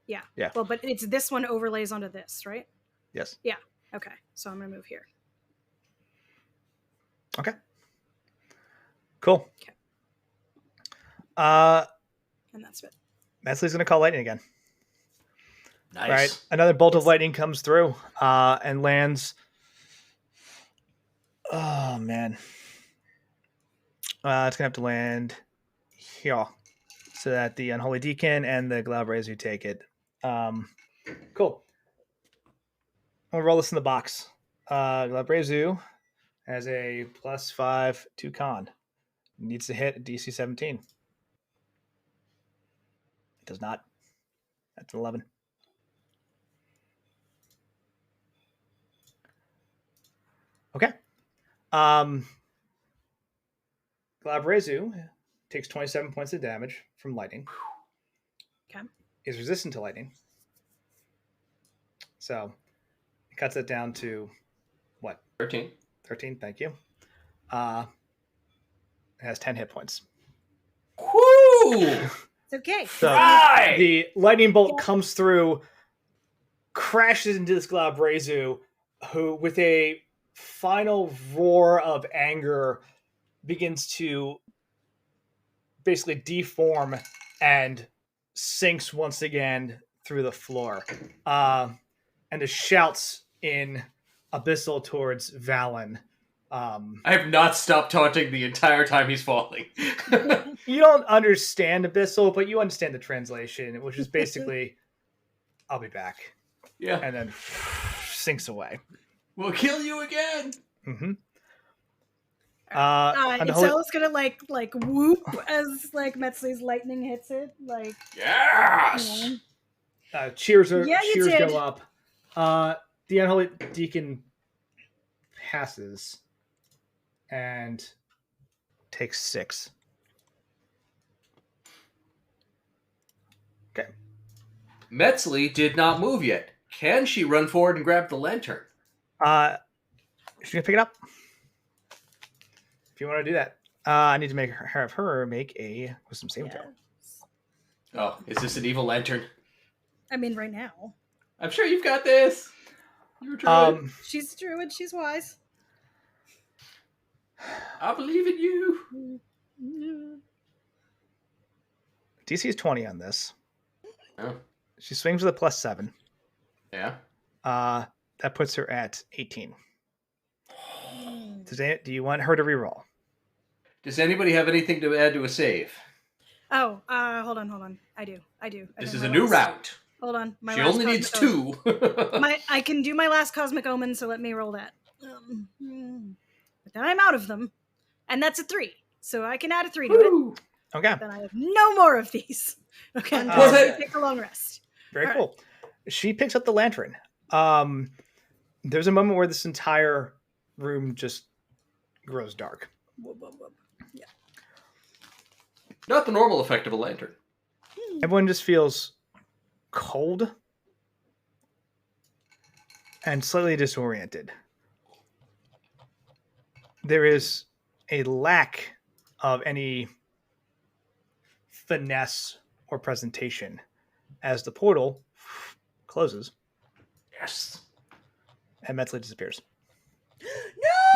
Yeah. Yeah. Well, but it's this one overlays onto this, right? Yes. Yeah. Okay. So I'm gonna move here. Okay. Cool. Okay. And that's it. Metzley's gonna call lightning again. Nice. All right. Another bolt of lightning comes through and lands. Oh man. It's gonna have to land here, so that the unholy deacon and the Glabrezu take it. Cool. I'm gonna roll this in the box. Glabrezu has a +5 to con. Needs to hit a DC 17. It does not. That's an 11. Okay. Glabrezu takes 27 points of damage from lightning. Okay. Is resistant to lightning. So it cuts it down to what? 13. 13, thank you. It has 10 hit points. Woo! It's okay. So the lightning bolt comes through, crashes into this Glabrezu, who, with a final roar of anger, begins to basically deform and sinks once again through the floor. And it shouts in Abyssal towards Valen. I have not stopped taunting the entire time he's falling. You don't understand Abyssal, but you understand the translation, which is basically, I'll be back. Yeah. And then sinks away. We'll kill you again. Mm-hmm. Itzel's gonna like whoop as like Metzley's lightning hits it. Like yes. Cheers cheers go up. The unholy deacon passes and takes 6. Okay. Metzley did not move yet. Can she run forward and grab the lantern? She's gonna pick it up. If you want to do that, I need to have her make a wisdom saving throw. Oh, is this an evil lantern? I mean, right now. I'm sure you've got this. You're a druid. She's a druid. She's wise. I believe in you. DC is 20 on this. Oh. She swings with a +7. Yeah. That puts her at 18. Do you want her to reroll? Does anybody have anything to add to a save? Oh, hold on. I do. This is a new round. Hold on. She only needs 2. I can do my last cosmic omen, so let me roll that. But then I'm out of them, and that's a 3, so I can add a 3 to it. Okay. Then I have no more of these. Okay. Take a long rest. Very cool. She picks up the lantern. There's a moment where this entire room just grows dark. Yeah. Not the normal effect of a lantern. Everyone just feels cold and slightly disoriented. There is a lack of any finesse or presentation as the portal closes. Yes. And Metzley disappears.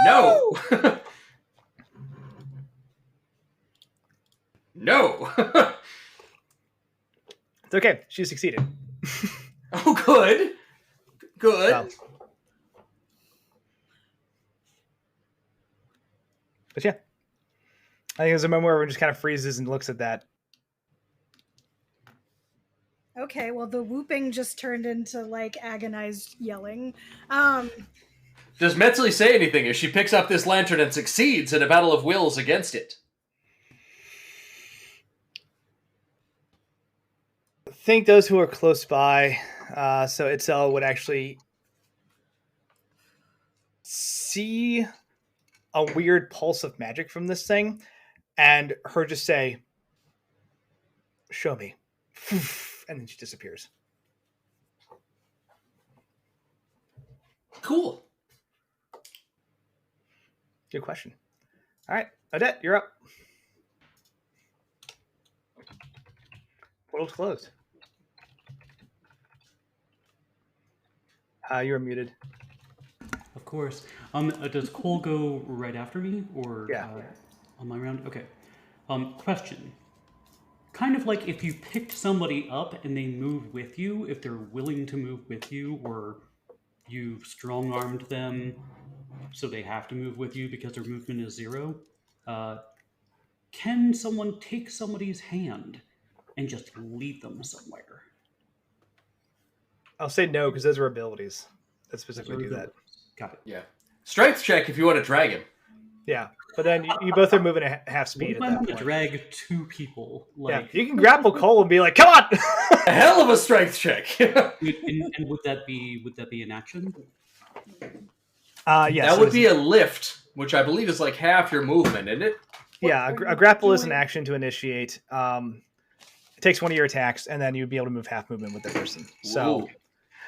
No! No! It's okay. She succeeded. Oh, good. Good. But yeah. I think there's a moment where everyone just kind of freezes and looks at that. Okay, well, the whooping just turned into, like, agonized yelling. Does Metzley say anything as she picks up this lantern and succeeds in a battle of wills against it? I think those who are close by, so Itzel would actually see a weird pulse of magic from this thing, and her just say, "Show me," and then she disappears. Cool. Good question. All right, Odette, you're up. Portal's closed. You're muted. Of course. Does Cole go right after me, or on my round? Okay. Question. Kind of like if you picked somebody up and they move with you, if they're willing to move with you, or you've strong-armed them so they have to move with you because their movement is 0, can someone take somebody's hand and just lead them somewhere? I'll say no, because those are abilities that specifically do that. Got it. Yeah. Strength check if you want to drag him. Yeah, but then you both are moving at half speed at What if that I want to point. drag 2 people? Like, Yeah, you can grapple Cole and be like, "Come on!" A hell of a strength check. and would that be an action? Yes. That would be a lift, which I believe is like half your movement, isn't it? Yeah, a grapple is an action to initiate. It takes one of your attacks, and then you'd be able to move half movement with the person. So,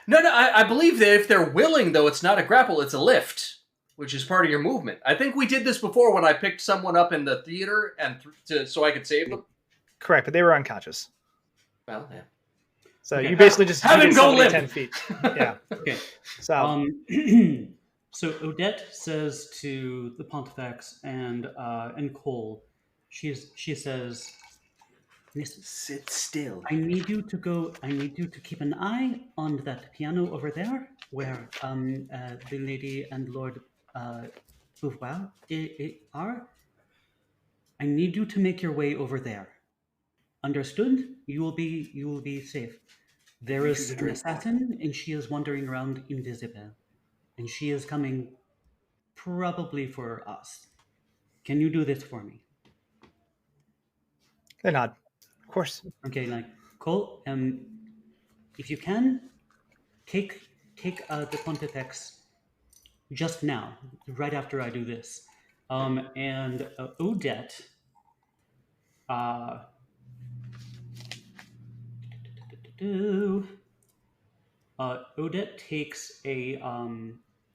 no, I believe that if they're willing, though, it's not a grapple; it's a lift, which is part of your movement. I think we did this before when I picked someone up in the theater and so I could save them. Correct, but they were unconscious. Well, yeah. So you basically just have him go limp 10 feet. Yeah. Okay. So. So Odette says to the Pontifex and Cole, she says, "Listen, sit still. I need you to keep an eye on that piano over there, where the lady and Lord Beauvoir are. I need you to make your way over there. Understood? You will be safe. There is an assassin, and she is wandering around invisible, and she is coming." Probably for us. Can you do this for me? They nod. Of course. Okay, like Cole, if you can, take the Pontifex just now, right after I do this. And Odette, Odette takes a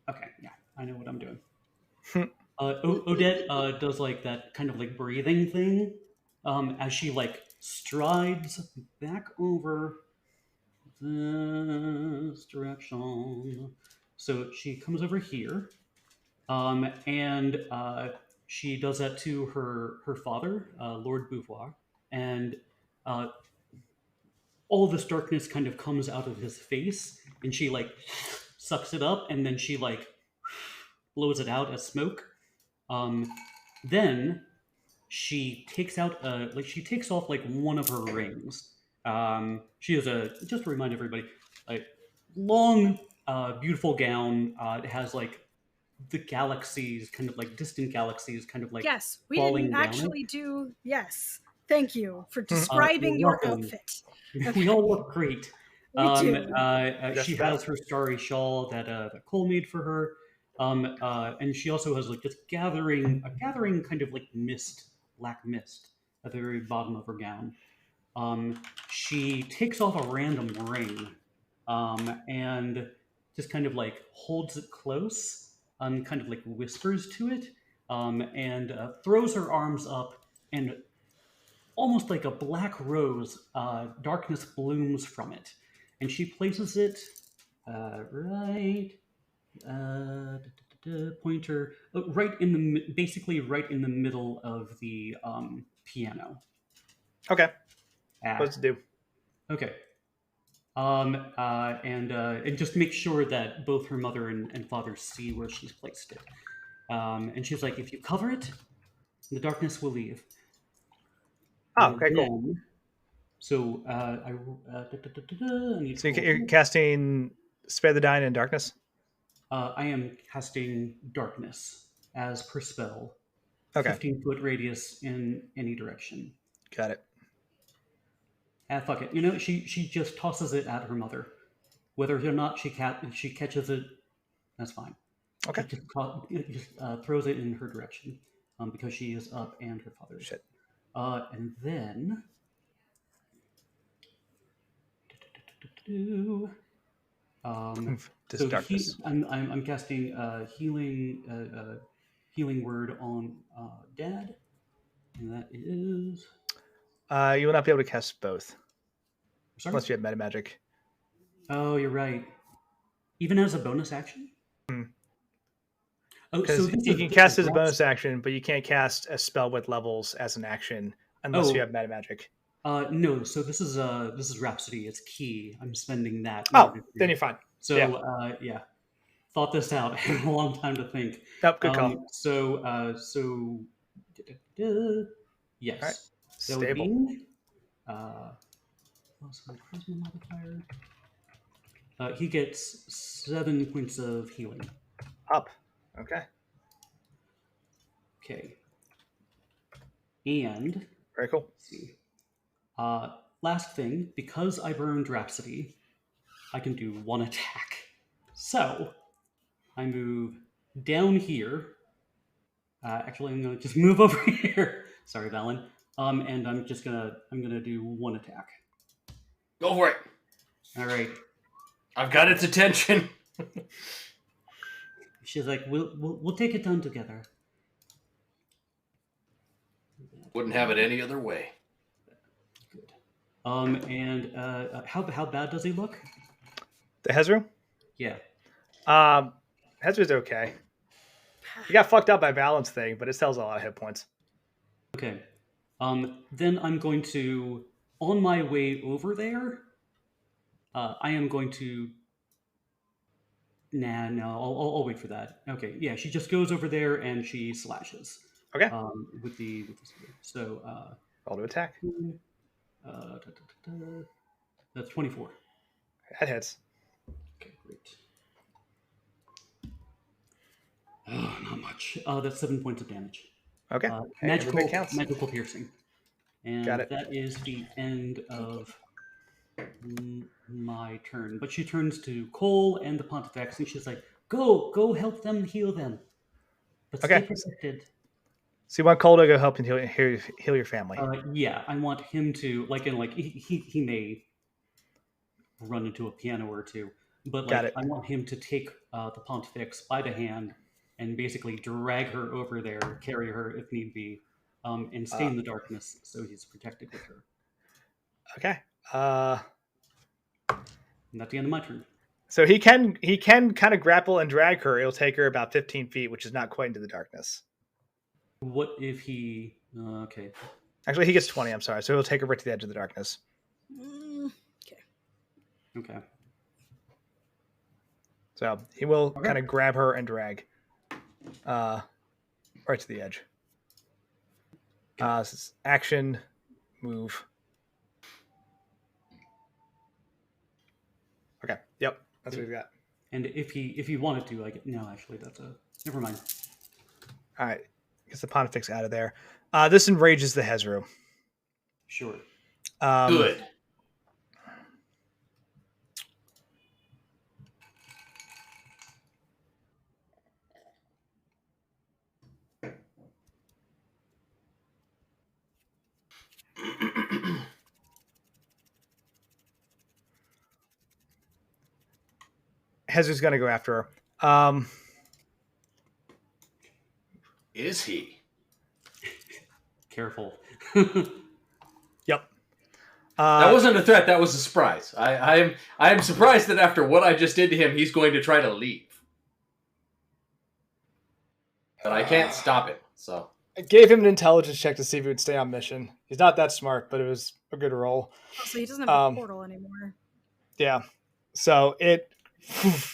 okay, yeah, I know what I'm doing. Odette does like that kind of like breathing thing as she like strides back over this direction. So she comes over here, and she does that to her father, Lord Beauvoir, and all this darkness kind of comes out of his face, and she like sucks it up, and then she like blows it out as smoke. Then she takes out she takes off like one of her rings. She has just to remind everybody, like long, beautiful gown. It has like the galaxies, kind of like distant galaxies, kind of like yes, we falling didn't down actually do. Yes, thank you for describing your outfit. Okay. We all look great. We do. She has her starry shawl that Cole made for her. And she also has like this gathering kind of like mist, black mist at the very bottom of her gown. She takes off a random ring and just kind of like holds it close and kind of like whispers to it and throws her arms up, and almost like a black rose, darkness blooms from it. And she places it right pointer right in the basically right in the middle of the piano. Okay. What's to do? Okay. And just make sure that both her mother and father see where she's placed it. And she's like, if you cover it, the darkness will leave. Oh, okay, cool. So so you're casting Spare the Dying in Darkness? I am casting Darkness as per spell. Okay. 15-foot radius in any direction. Got it. Fuck it. You know, she just tosses it at her mother. Whether or not she catches it, that's fine. Okay. She just throws it in her direction because she is up and her father is. Shit. And then... This darkness. I'm casting healing word on Dad, and that is. You will not be able to cast both. Sorry? Unless you have meta magic. Oh, you're right. Even as a bonus action. Oh, so you can cast as a bonus action, but you can't cast a spell with levels as an action unless you have meta magic. No, so this is Rhapsody. It's key. I'm spending that. Oh, then you're fine. So yeah, thought this out. I had a long time to think. Yep, good call. Yes, right. That would be plus my charisma modifier. He gets 7 points of healing. Up. Okay. Okay. And very cool. Let's see. Last thing, because I burned Rhapsody, I can do one attack. So I move down here. Actually, I'm gonna just move over here. Sorry, Valen. And I'm gonna do one attack. Go for it. All right. I've got its attention. She's like, we'll take it down together. Wouldn't have it any other way. Good. And how bad does he look? The Hezru? Yeah. Hezru's okay. He got fucked up by balance thing, but it sells a lot of hit points. Okay. Then I'm going to, on my way over there, I am going to. Nah, no, I'll wait for that. Okay, yeah, she just goes over there and she slashes. Okay. With the sword. So. Roll to attack. That's 24. That hits. Okay, great. Oh, not much. That's 7 points of damage. Okay. Magical piercing. And Got it. that is the end of my turn. But she turns to Cole and the Pontifex, and she's like, "Go help them heal them. But stay protected." So you want Cole to go help and heal your family? Yeah, I want him to he may run into a piano or two, but I want him to take the Pontifex by the hand and basically drag her over there, carry her if need be, and stay in the darkness so he's protected with her. Okay. And that's the end of my turn. So he can kind of grapple and drag her. It'll take her about 15 feet, which is not quite into the darkness. What if he... okay. Actually, he gets 20, I'm sorry. So he'll take her right to the edge of the darkness. Okay. So he will kind of grab her and drag right to the edge. This is action, move. Okay. Yep. That's what we've got. And if he wanted to, no, actually, that's never mind. All right. Gets the Pontifex out of there. This enrages the Hezru. Sure. Good. Hezru's going to go after her. Is he? Careful. Yep. That wasn't a threat. That was a surprise. I am surprised that after what I just did to him, he's going to try to leave. But I can't stop him. So I gave him an intelligence check to see if he would stay on mission. He's not that smart, but it was a good roll. So he doesn't have a portal anymore. Yeah. So it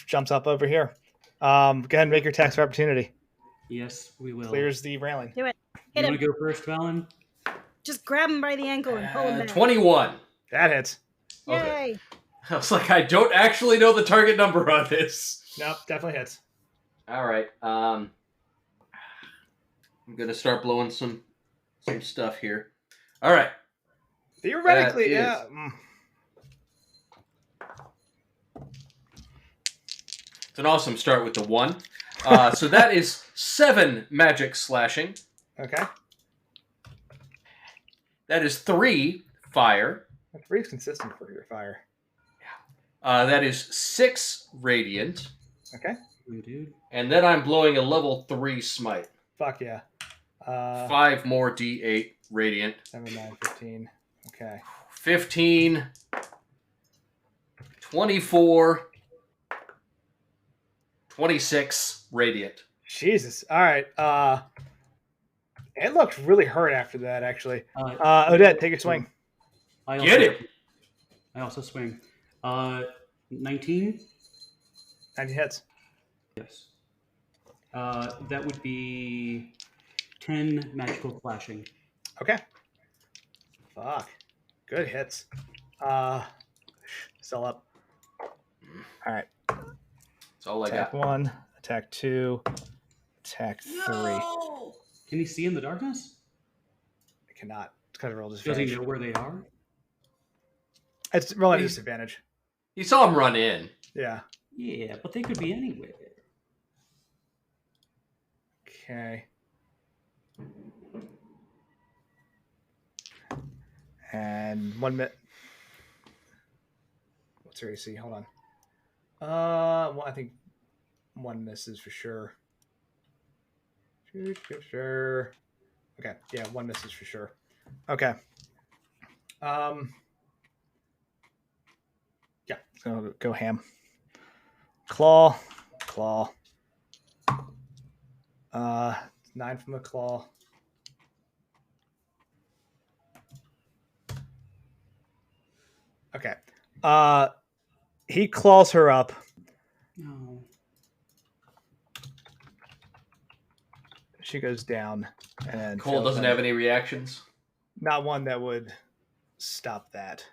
jumps up over here. Go ahead and make your attacks of opportunity. Yes, we will. Clears the railing. Do it. You want to go first, Valen? Just grab him by the ankle and pull him back. 21. That hits. Yay! Okay. I was like, I don't actually know the target number on this. Nope, definitely hits. All right. I'm gonna start blowing some stuff here. All right. Theoretically, yeah. It's an awesome start with the 1. So that is 7 magic slashing. Okay. That is 3 fire. 3 is consistent for your fire. Yeah. That is 6 radiant. Okay. Dude. And then I'm blowing a level 3 smite. Fuck yeah. 5 more D8 radiant. 7, 9, 15. Okay. 15. 24. 26 radiant. Jesus. All right. It looked really hurt after that, actually. Odette, take a swing. Get it. I also swing. 19? 19 hits. Yes. That would be 10 magical flashing. Okay. Fuck. Good hits. Still up. All right. That's all attack I got. 1, attack 2, attack 3. No! Can he see in the darkness? I cannot. It's because I rolled Does disadvantage. he know where they are? It's rolling at disadvantage. You saw him run in. Yeah. Yeah, but they could be anywhere. Okay. And 1 minute. What's her AC? Hold on. Well, I think 1 misses for sure. Sure. Okay. Yeah, 1 misses for sure. Okay. Yeah, so go ham. Claw. 9 from the claw. Okay. He claws her up. No. She goes down, and Cole doesn't have any reactions. Not one that would stop that.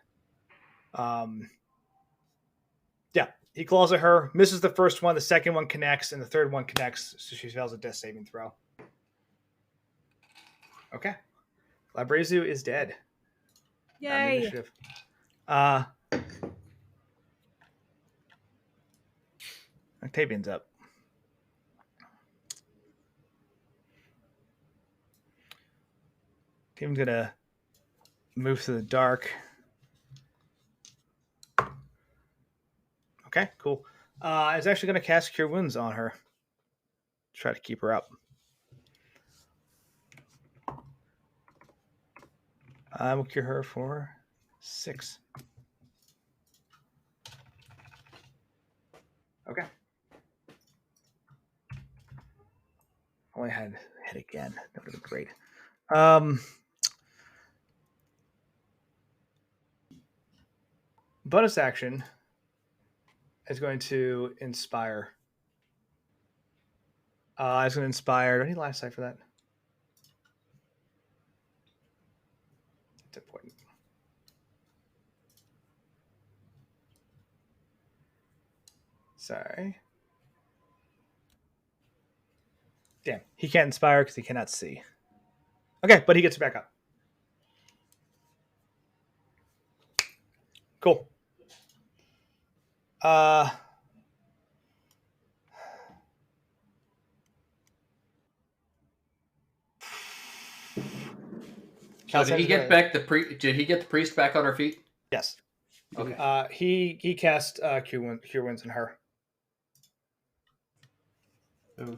Yeah, he claws at her, misses the first one, the second one connects, and the third one connects, so she fails a death saving throw. Okay. Labrezu is dead. Yay. Initiative. Octavian's up. Team's gonna move to the dark. Okay, cool. It's actually gonna cast Cure Wounds on her. Try to keep her up. I will cure her for 6. Okay. Only had hit again. That would have been great. Bonus action is going to inspire. It's going to inspire. Do I need last sight for that? It's important. Sorry. Damn. He can't inspire because he cannot see. Okay, but he gets back up. Cool. So did he get the priest back on her feet? Yes. Okay. He cast Cure Wounds on her. Oh.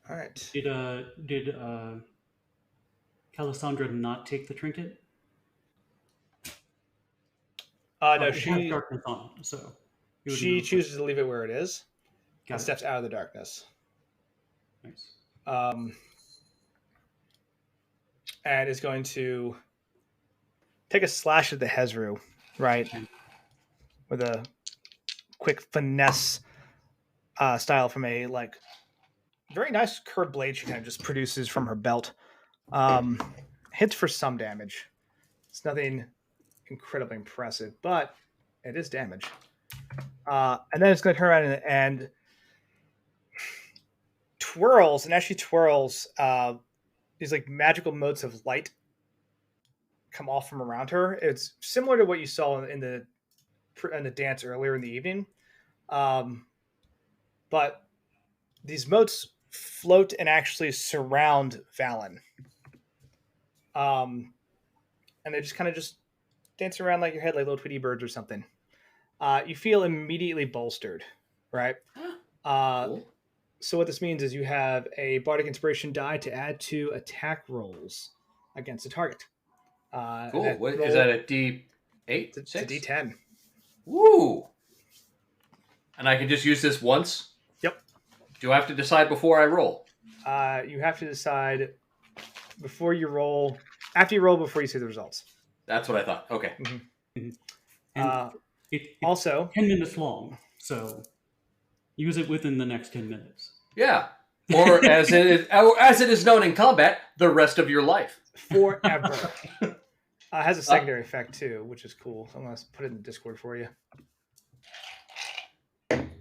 All right. Did Calisandra not take the trinket? No, It has darkness on, so she chooses to leave it where it is. And Got it. steps out of the darkness. Nice. And is going to take a slash at the Hezru, right? Okay. With a quick finesse style from a very nice curved blade she kind of just produces from her belt. Hits for some damage. It's nothing incredibly impressive, but it is damage. And then it's going to turn around and twirls, and as she twirls, these magical motes of light come off from around her. It's similar to what you saw in the dance earlier in the evening, but these motes float and actually surround Valen, and they just kind of dance around like your head, like little Tweety birds or something. You feel immediately bolstered, right? Cool. So what this means is you have a Bardic Inspiration die to add to attack rolls against a target. Cool. Is that a D8? It's a D10. Woo! And I can just use this once? Yep. Do I have to decide before I roll? You have to decide before you roll. After you roll, before you see the results. That's what I thought. Okay. Mm-hmm. And it's also 10 minutes long, so use it within the next 10 minutes. Yeah. Or as it is known in combat, the rest of your life. Forever. Has a secondary effect too, which is cool. So I'm going to put it in the Discord for you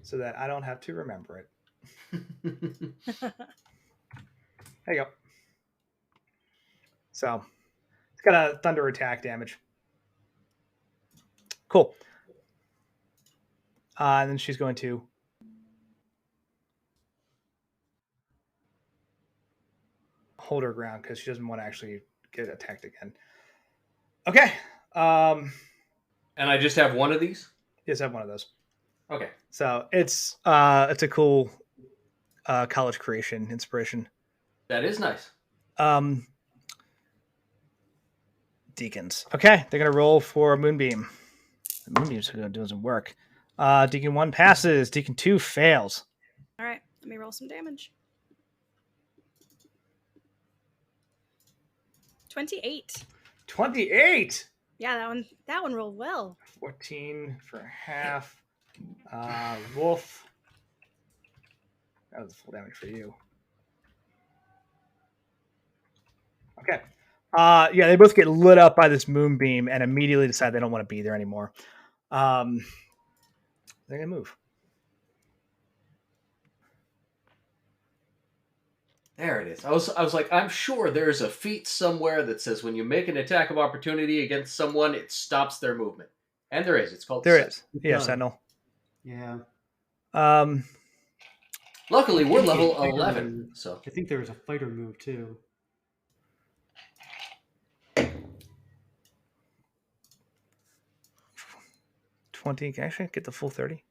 so that I don't have to remember it. There you go. So it's got a thunder attack damage. Cool. And then she's going to hold her ground because she doesn't want to actually get attacked again. Okay. And I just have one of these? Yes, I have one of those. Okay. So it's a cool college creation inspiration. That is nice. Deacons. Okay, they're gonna roll for a moonbeam. The moonbeam's gonna do some work. Deacon 1 passes. Deacon 2 fails. All right, let me roll some damage. 28. 28. Yeah, that one rolled well. 14 for half. Wolf. That was full damage for you. Okay. Yeah, they both get lit up by this moonbeam and immediately decide they don't want to be there anymore. They're gonna move. There it is. I was like, I'm sure there's a feat somewhere that says when you make an attack of opportunity against someone, it stops their movement. And there is. It's called There is. Yeah, Sentinel. Yeah. Luckily, we're level Fighter 11. move. So I think there was a fighter move too. 20. Can I actually get the full 30?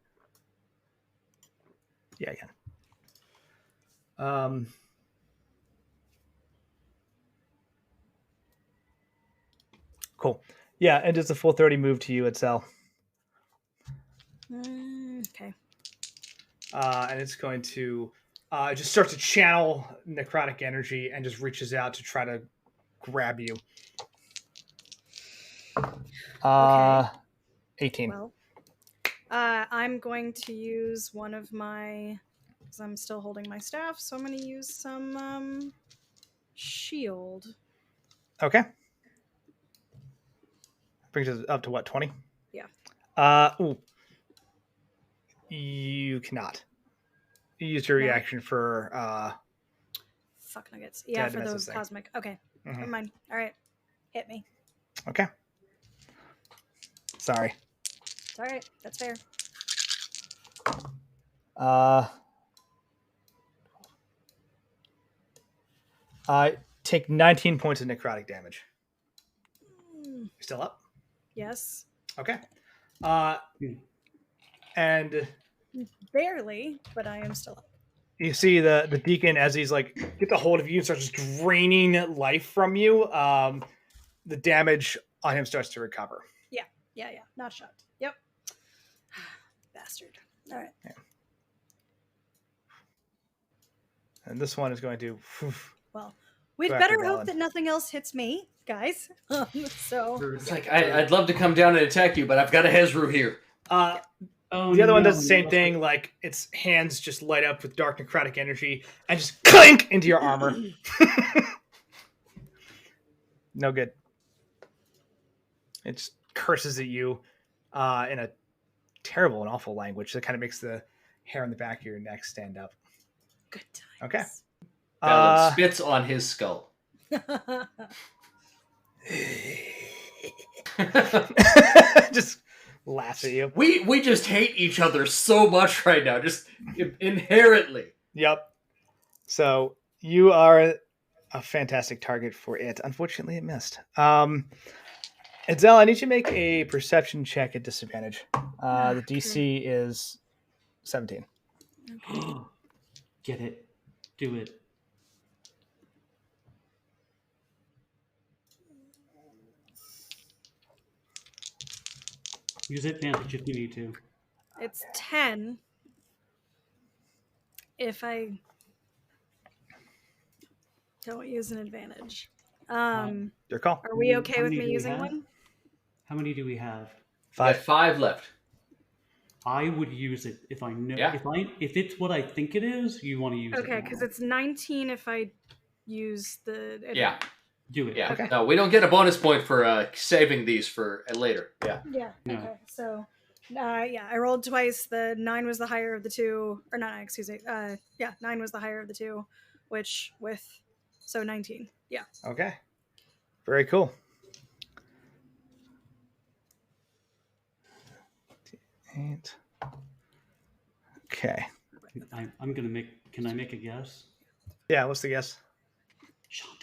Yeah, I can. Cool. Yeah, and does the full 30 move to you, Itzel? Okay. And it's going to just start to channel necrotic energy and just reaches out to try to grab you. Okay. 18. Well, I'm going to use one of my, because I'm still holding my staff, so I'm going to use some shield. Okay. Brings us up to what, 20? Yeah. Ooh. You cannot. You used your reaction for fuck nuggets. Yeah, for the thing. cosmic. Okay. Never mind. All right. Hit me. Okay. Sorry. It's all right. That's fair. I take 19 points of necrotic damage. You still up? Yes. Okay. And barely, but I am still up. You see the deacon as he's like gets a hold of you and starts draining life from you. The damage on him starts to recover. Yeah. Not shocked. Yep. Bastard. All right. Yeah. And this one is going to. Well, we'd better hope that nothing else hits me, guys. So it's like I'd love to come down and attack you, but I've got a Hezru here. The other one does the same thing. Like its hands just light up with dark necrotic energy and just clink into your armor. No good. It just curses at you in a terrible and awful language that kind of makes the hair on the back of your neck stand up. Good times. Okay. Balin spits on his skull. Just laughs at you. We just hate each other so much right now, just inherently. Yep. So you are a fantastic target for it. Unfortunately, it missed. Itzel, I need you to make a perception check at disadvantage. The DC is 17. Okay. Get it. Do it. Use advantage if you need to. It's 10. If I don't use an advantage. Your call. Are we okay with me using one? How many do we have? 5. 5 left. I would use it if I know. Yeah. If it's what I think it is, you want to use it. Okay, because it's 19 if I use the advantage. Yeah. Do it. Yeah. Okay. No, we don't get a bonus point for saving these for later. Yeah. Yeah. No. Okay. So, I rolled twice. The 9 was the higher of the two, or not? Excuse me. 9 was the higher of the two, which so 19. Yeah. Okay. Very cool. Okay. I'm gonna make. Can I make a guess? Yeah. What's the guess? Shaman.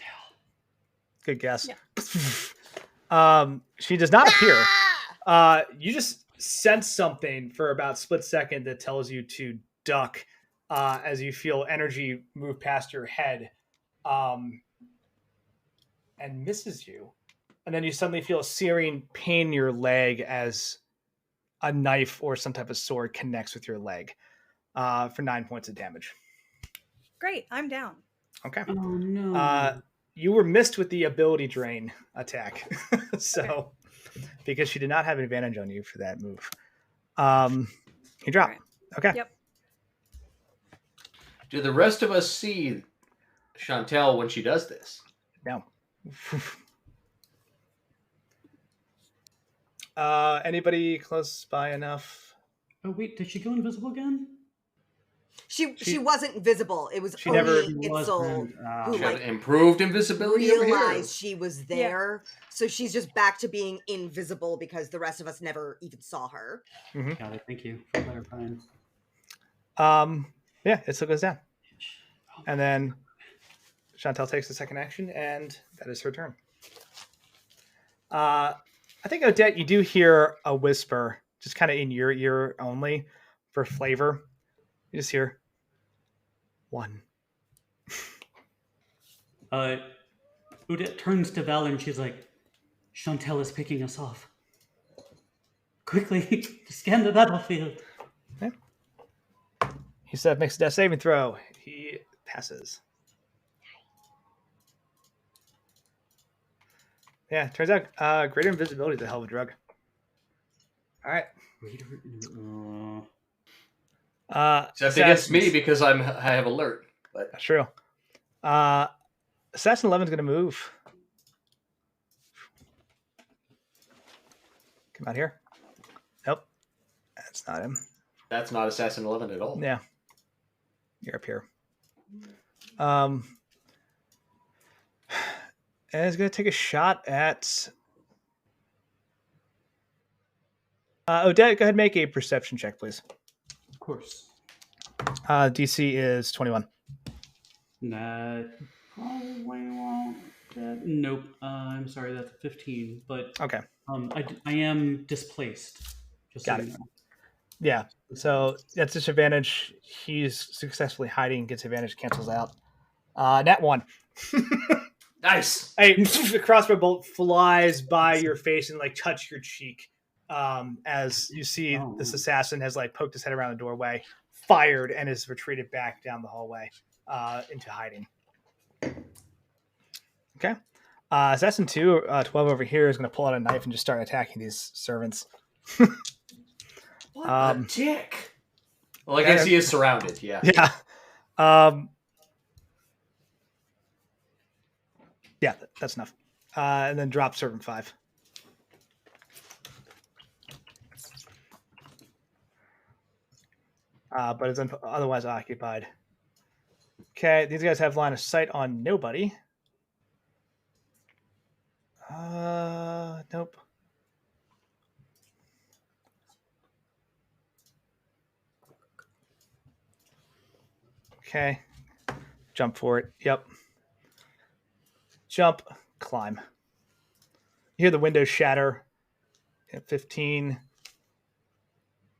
Good guess. Yeah. She does not appear. You just sense something for about a split second that tells you to duck as you feel energy move past your head and misses you. And then you suddenly feel a searing pain in your leg as a knife or some type of sword connects with your leg for 9 points of damage. Great, I'm down. Okay. Oh no. You were missed with the ability drain attack. So, because she did not have an advantage on you for that move. You drop. Right. Okay. Yep. Do the rest of us see Chantel when she does this? No. Anybody close by enough? Oh wait, did she go invisible again? She wasn't visible. It was She only never- Itzel who She had like improved invisibility over here. realized she was there. So she's just back to being invisible because the rest of us never even saw her. Got it. Thank you for clarifying. Yeah, it still goes down. And then Chantel takes the second action, and that is her turn. I think, Odette, you do hear a whisper, just kind of in your ear only, for flavor. You just hear 1. Odette turns to Val and she's like, Chantel is picking us off. Quickly, scan the battlefield. Okay. He said makes a death saving throw. He passes. Yeah, turns out greater invisibility is a hell of a drug. All right. Except against me because I have alert. But That's true. Assassin 11 is going to move. Come out here. Nope. That's not him. that's not Assassin 11 at all. Yeah. You're up here. And he's going to take a shot at... Odette, go ahead and make a perception check, please. Of course. DC is 21. That probably won't. Nope. I'm sorry, that's a 15. But Okay. I am displaced. Just Got so it. you know. Yeah. So that's disadvantage. He's successfully hiding, gets advantage, cancels out. Nat 1. Nice. Hey, the crossbow bolt flies by your face and like touch your cheek. As you see, this assassin has like poked his head around the doorway, fired, and has retreated back down the hallway into hiding. Okay. Assassin 2, 12 over here, is going to pull out a knife and just start attacking these servants. What a dick. Well, I guess he is surrounded, yeah. Yeah. Yeah, that's enough. And then drop servant 5. But it's otherwise occupied. Okay, these guys have line of sight on nobody. Nope. Okay. Jump for it. Yep. Jump, climb. You hear the windows shatter. 15,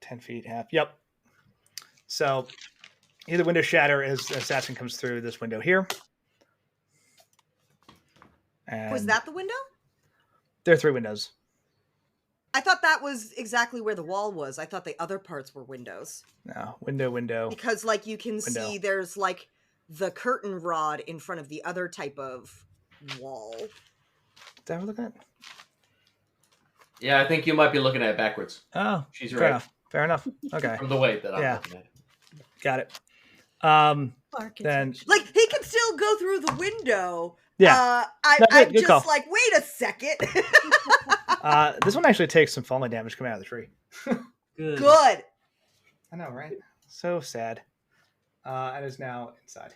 10 feet, half. Yep. So, you hear the window shatter as the assassin comes through this window here. And Was that the window? there are 3 windows. I thought that was exactly where the wall was. I thought the other parts were windows. No, window. Because, like, you can Window. see there's, like, the curtain rod in front of the other type of wall. Is that what we're looking at? Yeah, I think you might be looking at it backwards. Oh, She's fair right. enough. Fair enough. Okay, From the way that I'm Yeah. looking at it. got it. Then Like, he can still go through the window. Yeah. I'm good just call. like, wait a second. This one actually takes some falling damage coming out of the tree. Good. Good. I know, right? So sad. And is now inside.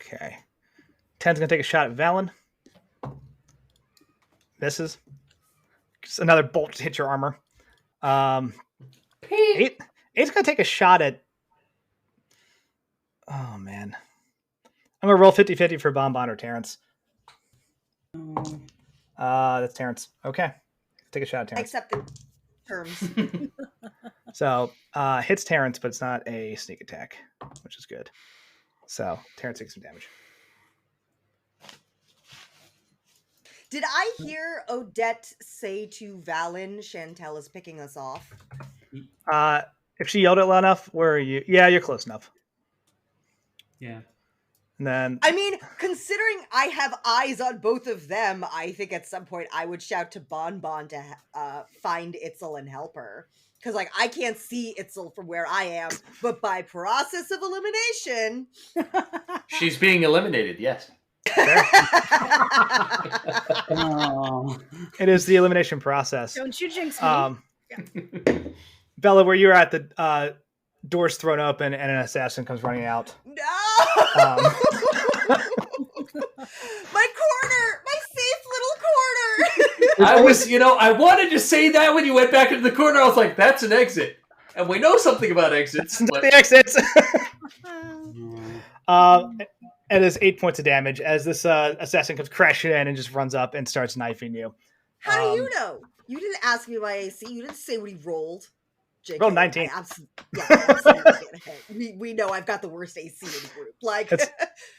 Okay. 10's gonna take a shot at Valen. Misses. Just another bolt hits your armor. 8's gonna take a shot at Oh man, I'm gonna roll 50-50 for Bonbon or Terrence. That's Terrence. Okay, take a shot at Terrence. Accept the terms. So hits Terrence, but it's not a sneak attack, which is good. So Terrence takes some damage. Did I hear Odette say to Valen, Chantel is picking us off? If she yelled it loud enough, where are you? Yeah, you're close enough. Yeah. And then, I mean, considering I have eyes on both of them, I think at some point I would shout to Bonbon to find Itzel and help her. Because, like, I can't see Itzel from where I am, but by process of elimination... She's being eliminated, yes. Oh. it is the elimination process. Don't you jinx me. Bella, where you're at, the door's thrown open and an assassin comes running out. No! My corner! My safe little corner! I wanted to say that when you went back into the corner. I was like, that's an exit. And we know something about exits. It's not But... the exits. It is 8 points of damage as this assassin comes crashing in and just runs up and starts knifing you. How do you know? You didn't ask me my AC. You didn't say what he rolled. JK, Rolled 19. I absolutely get hit. We know I've got the worst AC in the group. Like,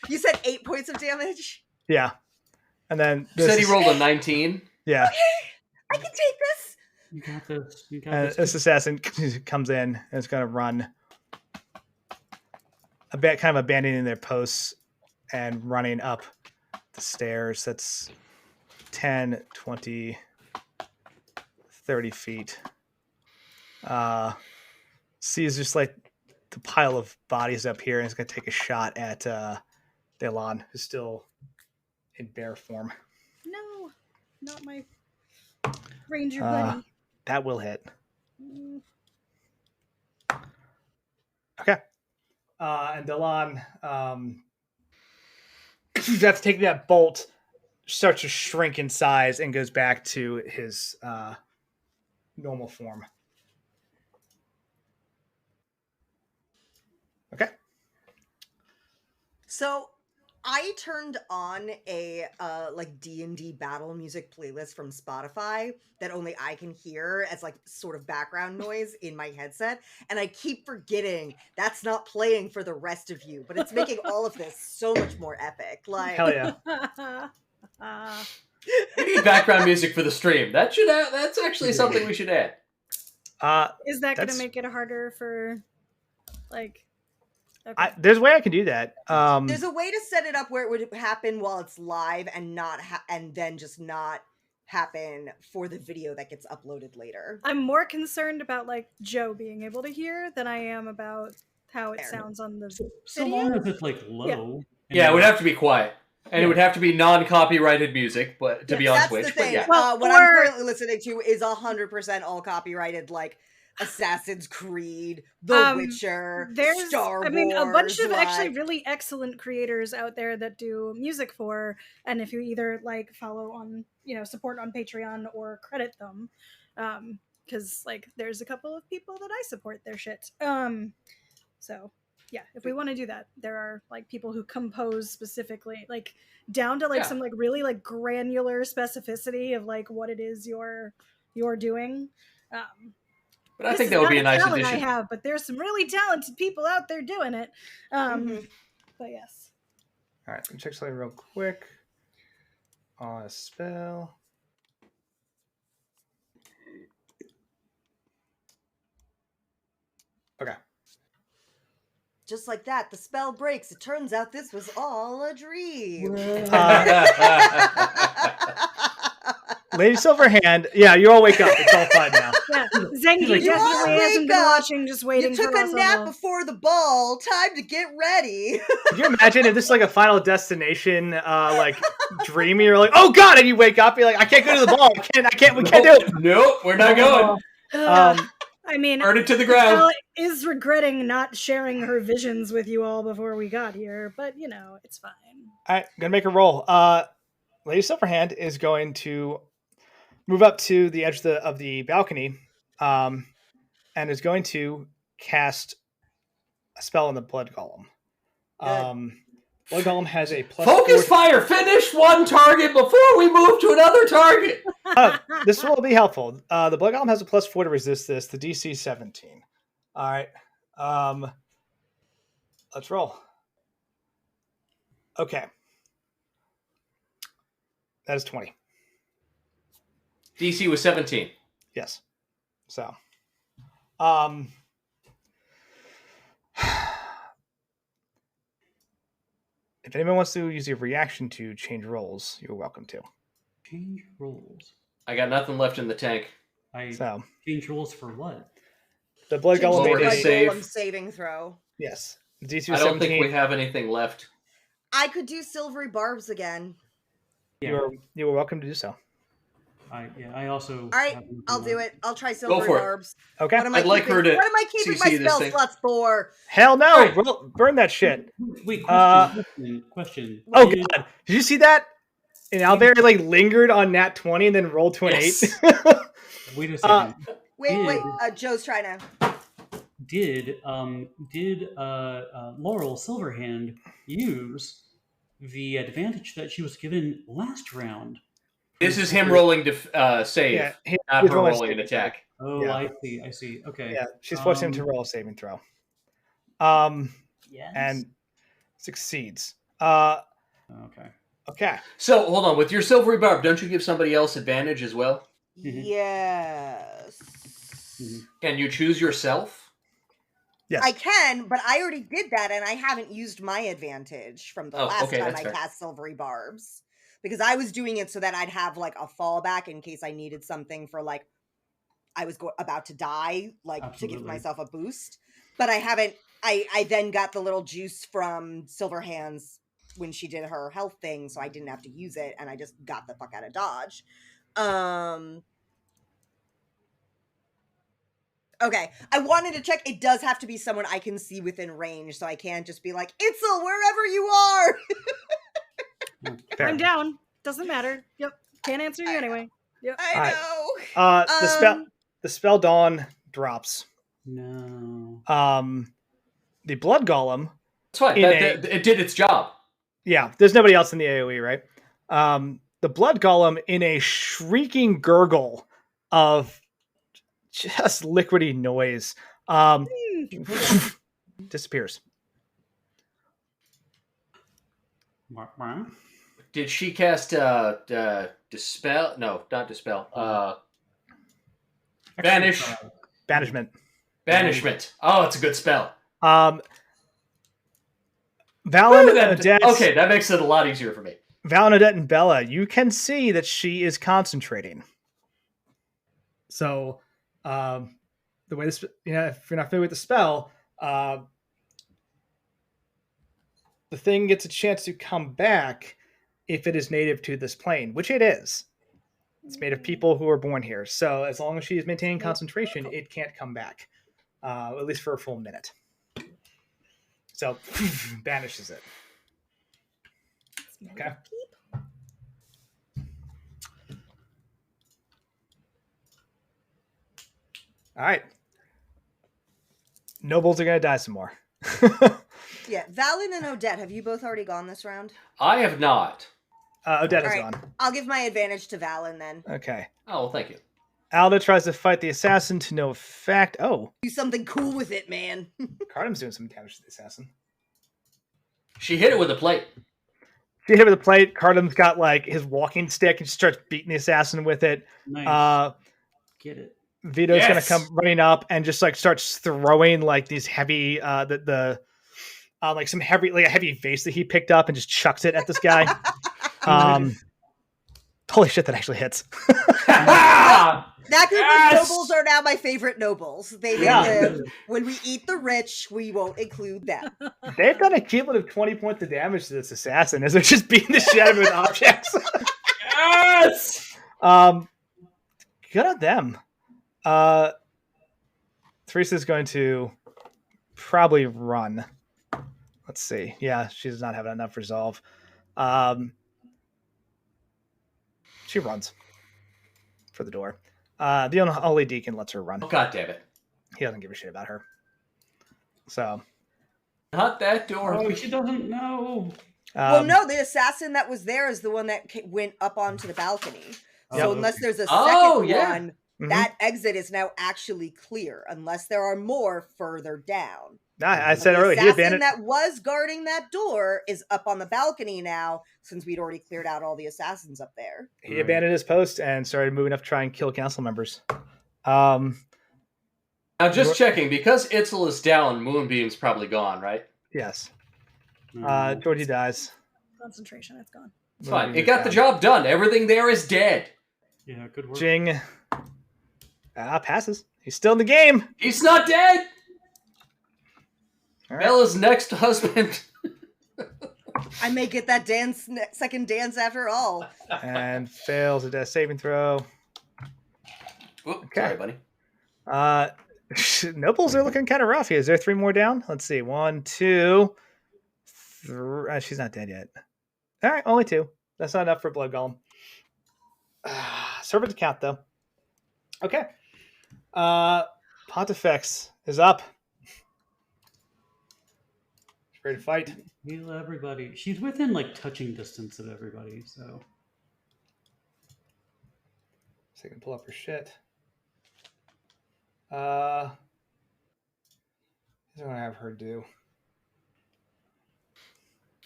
you said 8 points of damage? Yeah. And then... You said he rolled a 19? Yeah. Okay, I can take this. You got this. You got And this. this assassin comes in and is going to run a bit, kind of abandoning their posts and running up the stairs. That's 10, 20, 30 feet. Sees just like the pile of bodies up here and is going to take a shot at Delon, who's still in bear form. No, not my ranger buddy. That will hit. Okay. And Delon, after taking that bolt, starts to shrink in size and goes back to his normal form. Okay. So I turned on a like D&D battle music playlist from Spotify that only I can hear as like sort of background noise in my headset, and I keep forgetting that's not playing for the rest of you, but it's making all of this so much more epic. Like, Hell yeah. We need background music for the stream. That's actually something we should add. Is that going to make it harder for, like... Okay. There's a way I can do that. There's a way to set it up where it would happen while it's live and not and then just not happen for the video that gets uploaded later. I'm more concerned about like Joe being able to hear than I am about how it sounds on the video. So long as it's like low. Yeah, it would have to be quiet. And it would have to be non-copyrighted music, but to be on that's Twitch. The thing. But yeah. Well, what I'm currently listening to is 100% all copyrighted, like Assassin's Creed, The Witcher, Star Wars. I mean, a bunch of actually really excellent creators out there that do music for, and if you either like follow on, support on Patreon or credit them, because like there's a couple of people that I support their shit. So yeah, if we want to do that, there are like people who compose specifically, like down to like some like really like granular specificity of like what it is you're doing. But I think that would be a nice addition. I have, but there's some really talented people out there doing it. But yes. All right, let me check something real quick on a spell. Okay. Just like that, the spell breaks. It turns out this was all a dream. Lady Silverhand, yeah, you all wake up. It's all fine now. Yeah, Zengi definitely hasn't been watching, just waiting. You took a nap before the ball. Time to get ready. Could you imagine if this is like a Final Destination, like dream? You're like, oh god, and you wake up, you're like, I can't go to the ball. I can't. We can't do it. Nope, we're not going. I mean, burn it to the ground. Bella is regretting not sharing her visions with you all before we got here, but it's fine. All right, gonna make a roll. Lady Silverhand is going to move up to the edge of the balcony, and is going to cast a spell on the blood golem. Blood Golem has a plus Focus 4. fire. Finish one target before we move to another target. This will be helpful. The Blood Golem has a plus 4 to resist this. The DC 17. All right. Let's roll. Okay. That is 20. DC was 17. Yes. So, if anyone wants to use your reaction to change roles, you're welcome to. Change roles. I got nothing left in the tank. Change roles for what? The Blood Change Golem the made Blood save. Golem saving throw. Yes. DC I was don't 17. think we have anything left. I could do silvery barbs again. Yeah. You were welcome to do so. I also. All right, I'll do it. I'll try Go silvery for it. barbs. Okay. What am I'd like her to What am I keeping my CC this spell thing. slots for? Hell no! Right. Burn that shit. Wait, question. Oh god! Did you see that? And Alberry lingered on nat 20 and then rolled to an 8. Wait a second. Wait. Joe's trying to. Did Laurel Silverhand use the advantage that she was given last round? This is him rolling to save, not her rolling an attack. Oh, yeah. I see. Okay. Yeah, she's forcing him to roll a saving throw. Yes. And succeeds. Okay. So, hold on. With your silvery barb, don't you give somebody else advantage as well? Yes. Can you choose yourself? Yes. I can, but I already did that, and I haven't used my advantage from the last time I cast silvery barbs. Because I was doing it so that I'd have a fallback in case I needed something for I was about to die, to give myself a boost. But I haven't. I then got the little juice from Silverhands when she did her health thing, so I didn't have to use it, and I just got the fuck out of Dodge. Okay, I wanted to check. It does have to be someone I can see within range, so I can't just be like, Itzel, wherever you are! I'm down. Doesn't matter. Yep. Can't answer you anyway. Yep. I know. The spell Dawn drops. No. The Blood Golem. That's fine. It did its job. Yeah, there's nobody else in the AoE, right? The Blood Golem, in a shrieking gurgle of just liquidy noise, disappears. Did she cast dispel? No, not dispel. Banish. Banishment. Banishment. Oh, it's a good spell. Valen Odette. Okay, that makes it a lot easier for me. Valen, Odette, and Bella, you can see that she is concentrating. So, the way this, if you're not familiar with the spell, the thing gets a chance to come back if it is native to this plane, which it is. It's made of people who are born here. So as long as she is maintaining concentration, it can't come back, at least for a full minute. So banishes it. Okay. All right. Nobles are going to die some more. Yeah, Valen and Odette, have you both already gone this round? I have not. Odette is gone. I'll give my advantage to Valen then. Okay. Oh, well, thank you. Alda tries to fight the assassin to no effect. Oh. Do something cool with it, man. Cardam's doing some damage to the assassin. She hit it with a plate. She hit it with a plate. Cardam's got his walking stick and starts beating the assassin with it. Nice. Get it. Vito's going to come running up and just starts throwing these heavy, some heavy, a heavy vase that he picked up and just chucks it at this guy. Holy shit, that actually hits. That group of nobles are now my favorite nobles. They live. When we eat the rich, we won't include them. They've done a cumulative 20 points of damage to this assassin as they're just beating the shit out of him with objects. Yes! Good on them. Teresa's going to probably run. Let's see. Yeah, she does not have enough resolve. She runs for the door. The only deacon lets her run. Oh, God damn it. He doesn't give a shit about her. So, Not that door. Oh, she doesn't know. Well, no, the assassin that was there is the one that went up onto the balcony. So unless there's a second one, that exit is now actually clear, unless there are more further down. I said earlier, the assassin that was guarding that door is up on the balcony now, since we'd already cleared out all the assassins up there. He abandoned his post and started moving up to try and kill council members. Now, just checking, because Itzel is down, Moonbeam's probably gone, right? Yes. Georgie dies. Concentration, it's gone. It's fine. It got the job done. Everything there is dead. Yeah, good work. Jing passes. He's still in the game. He's not dead. All right. Bella's next husband. I may get that second dance after all. And fails a death saving throw. Oop, sorry, buddy. Nobles are looking kind of rough here. Is there 3 more down? Let's see. 1, 2, 3. She's not dead yet. All right, only 2. That's not enough for Blood Golem. Servant to count, though. Okay. Pontifex is up. She's ready to fight. Heal everybody. She's within like touching distance of everybody, so. So I can pull up her shit. Here's what I have her do.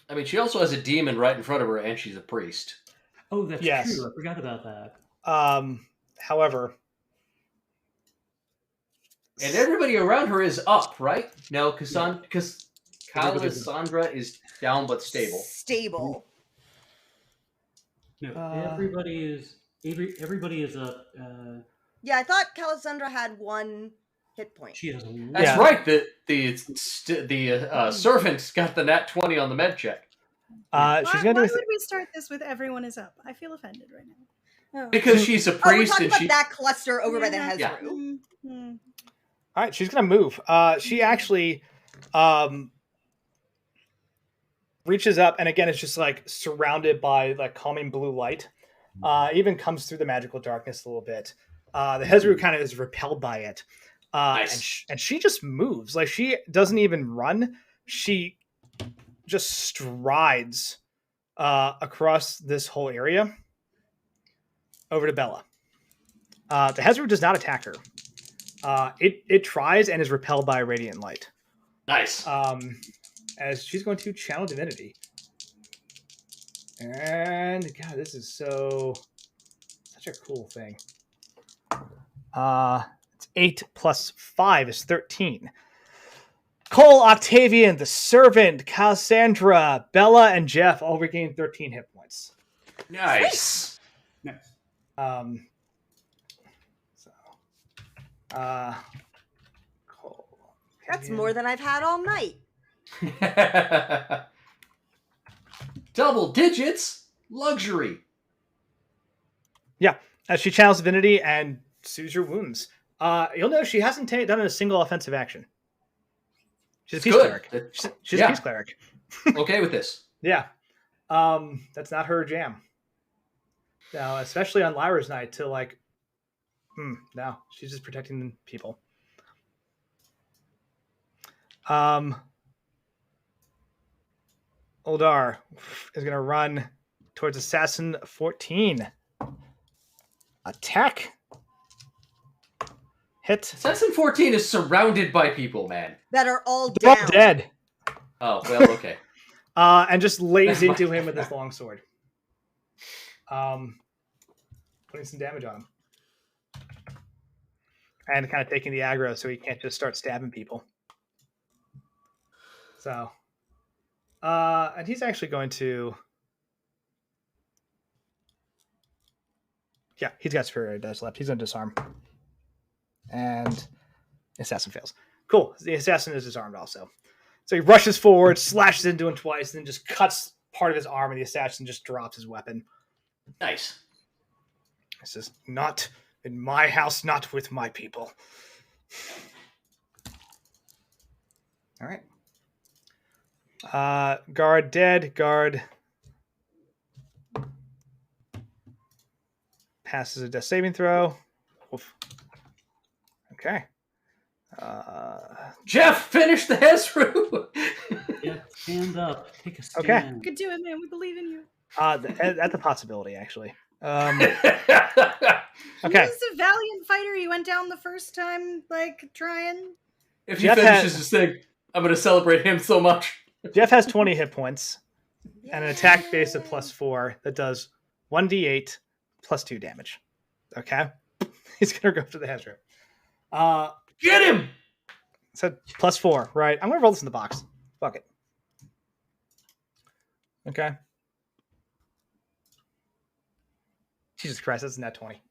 I mean, she also has a demon right in front of her, and she's a priest. Oh, that's Yes. true. I forgot about that. However, and everybody around her is up, right? No, because Cassandra is down but stable. Stable. No, everybody is up. Yeah, I thought Cassandra had 1 hit point. She has a lot. That's right. The servant got the nat 20 on the med check. she's gonna Why do. would we start this with everyone is up? I feel offended right now. Oh. Because she's a We're priest talking and about she. that cluster over by the Hezru. Yeah. Mm-hmm. All right, she's gonna move. She actually reaches up, and again, it's just like surrounded by like calming blue light. Even comes through the magical darkness a little bit. The Hezru kind of is repelled by it, Nice. and she just moves. Like she doesn't even run. She just strides across this whole area over to Bella. The Hezru does not attack her. It tries and is repelled by radiant light. Nice. As she's going to channel divinity. And God, this is such a cool thing. It's 8 plus 5 is 13. Cole, Octavian, the servant, Cassandra, Bella, and Jeff all regain 13 hit points. Nice. Nice. Cole. That's more than I've had all night. Double digits. Luxury. Yeah, as she channels divinity and soothes your wounds. You'll notice she hasn't done a single offensive action. She's a peace cleric. She's a peace cleric. Okay with this. Yeah. That's not her jam. Now, especially on Lyra's night to like, no, she's just protecting people. Oldar is going to run towards Assassin 14. Attack. Hit. Assassin 14 is surrounded by people, man. That are all They're down. all dead. Oh, well, okay. And just lays into him with his longsword. Putting some damage on him. And kind of taking the aggro so he can't just start stabbing people. So, and he's actually going to, yeah, he's got superior dice left. He's going to disarm. And the assassin fails. Cool. The assassin is disarmed also. So he rushes forward, slashes into him twice, and then just cuts part of his arm, and the assassin just drops his weapon. Nice. This is not in my house, not with my people. All right. Guard dead. Guard passes a death saving throw. Oof. Okay. Jeff, finish the Hezru! Stand up. Take a stand. Okay. You could do it, man. We believe in you. That's a possibility, actually. Okay. He was a valiant fighter. He went down the first time, like, trying. If he finishes his thing, I'm going to celebrate him so much. Jeff has 20 hit points and an attack base of +4 that does 1d8 plus 2 damage. Okay? He's going to go for the Hezro. Get him! So +4, right? I'm going to roll this in the box. Fuck it. Okay. Jesus Christ, that's a net 20.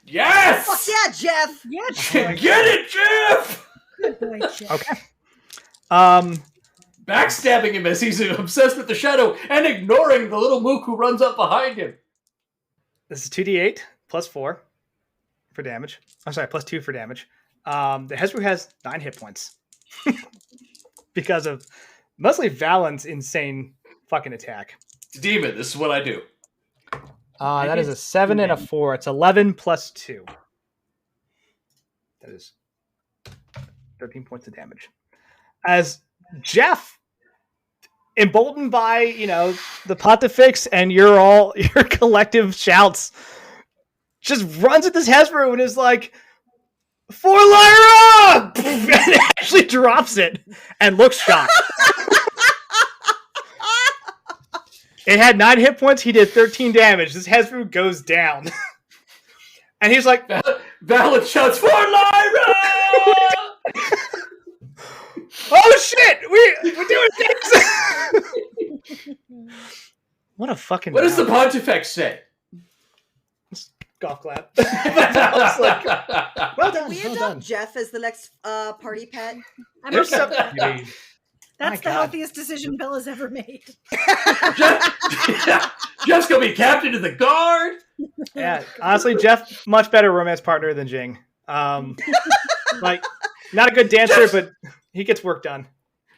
Yes! Fuck yeah, Jeff! Yeah, Get it, Jeff! good boy, Jeff. Okay. Backstabbing him as he's obsessed with the shadow and ignoring the little mook who runs up behind him. This is 2d8 +4 for damage. I'm sorry, +2 for damage. The Hezru has 9 hit points because of mostly Valen's insane fucking attack. Demon, this is what I do. That is a 7 and a 4. It's 11 plus 2. That is 13 points of damage. As Jeff, emboldened by, the Pontifex and your collective shouts, just runs at this Hezru and is like, "For Lyra!" and actually drops it and looks shocked. It had 9 hit points. He did 13 damage. This Hezru goes down. And he's like, Valen shouts, "For Lyra!" "Oh shit! We're doing things!" What a fucking... What does the Pontifex say? Golf clap. I was like, well done, Can we well adopt done. Jeff as the next party pet? I'm There's okay with some- that. My That's the God. healthiest decision Bill has ever made. Jeff's gonna be captain of the guard. Yeah, honestly, Jeff, much better romance partner than Jing. Like, not a good dancer, but he gets work done.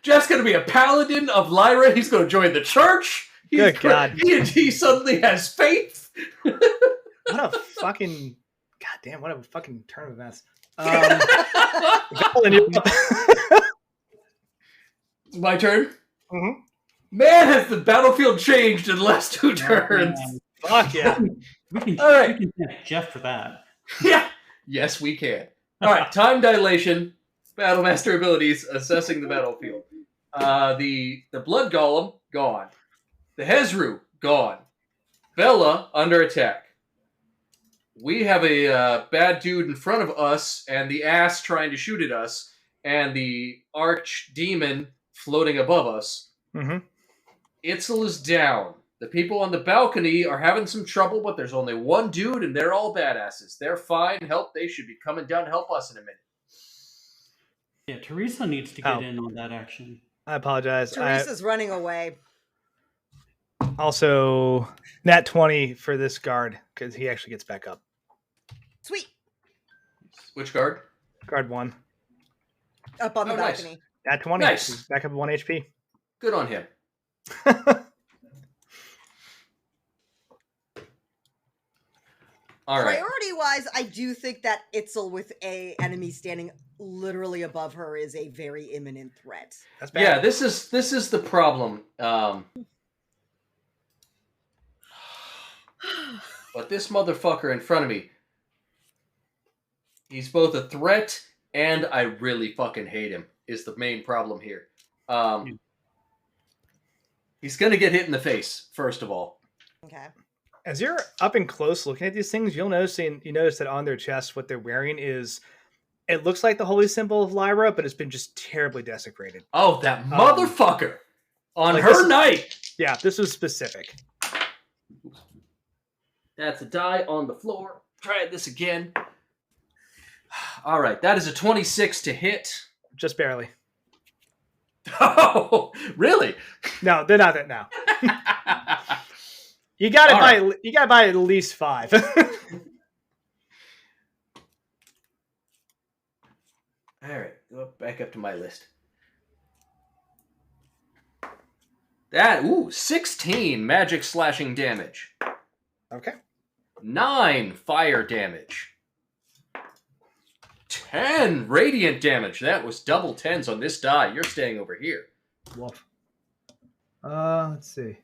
Jeff's gonna be a paladin of Lyra. He's gonna join the church. Good God. He suddenly has faith. What a fucking... Goddamn, what a fucking turn of events. Valen, you're up. It's my turn. Mhm. Man, has the battlefield changed in the last 2 turns. Fuck yeah. We can, All right. we can thank Jeff for that. Yeah. Yes, we can. All right. Time dilation. Battlemaster abilities. Assessing the battlefield. The Blood Golem gone. The Hezru gone. Bella under attack. We have a bad dude in front of us, and the ass trying to shoot at us, and the arch demon floating above us. Mm-hmm. Itzel is down. The people on the balcony are having some trouble, but there's only one dude, and they're all badasses. They're fine. They should be coming down to help us in a minute. Yeah, Teresa needs to get in on that action. I apologize. Teresa's running away. Also, nat 20 for this guard, because he actually gets back up. Sweet. Which guard? Guard 1. Up on the Oh, nice. balcony. Nat 20. Nice. He's back up at 1 HP. Good on him. All right. Priority-wise, I do think that Itzel with a enemy standing literally above her is a very imminent threat. That's bad. Yeah, this is the problem. But this motherfucker in front of me, he's both a threat and I really fucking hate him, is the main problem here. He's going to get hit in the face, first of all. Okay. As you're up and close looking at these things, you notice that on their chest, what they're wearing is, it looks like the holy symbol of Lyra, but it's been just terribly desecrated. Oh, that motherfucker! On like her this- night! Yeah, this was specific. That's a die on the floor. Try this again. All right, that is a 26 to hit. Just barely. Oh, really? No, they're not that now. You got to buy at least 5. All right, go back up to my list. 16 magic slashing damage. Okay. 9 fire damage. 10 radiant damage. That was double 10s on this die. You're staying over here. Wolf. Let's see.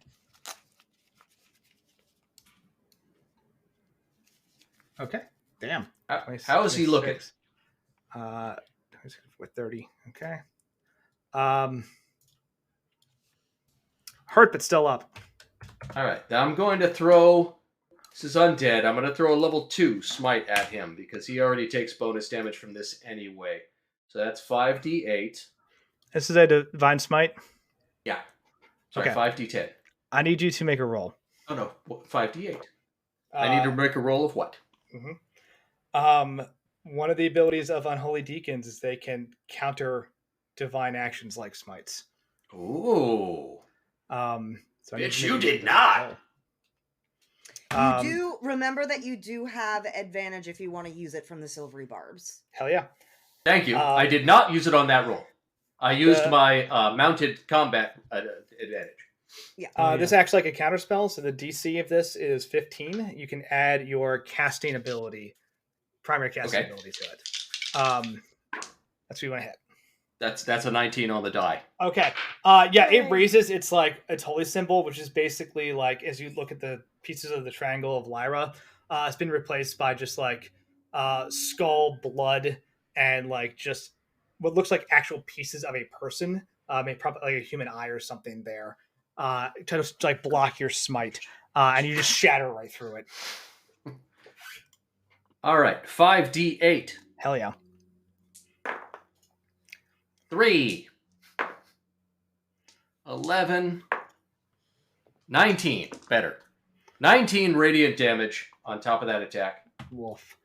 Okay. Damn. How is he looking? 26 with 30. Okay. Hurt, but still up. All right. Now I'm going to throw. This is undead. I'm going to throw a level 2 smite at him because he already takes bonus damage from this anyway. So that's 5d8. This is a divine smite. Yeah. Sorry, Okay. 5d10. I need you to make a roll. Oh no, 5d8. I need to make a roll of what? One of the abilities of Unholy Deacons is they can counter divine actions like smites. Ooh. So Bitch, you did not. You do remember that you do have advantage if you want to use it from the silvery barbs. Hell yeah. Thank you. I did not use it on that roll. I used my mounted combat advantage. Yeah. This acts like a counter spell, so the DC of this is 15. You can add your casting ability, primary casting ability to it. That's what you want to hit. That's a 19 on the die. Okay. It raises its like its holy symbol, which is basically like as you look at the pieces of the triangle of Lyra, it's been replaced by just like skull, blood, and like just what looks like actual pieces of a person, maybe probably like a human eye or something there, to just like block your smite, and you just shatter right through it. All right, 5d8. Hell yeah. 3, 11, 19. Better. 19 radiant damage on top of that attack. Wolf.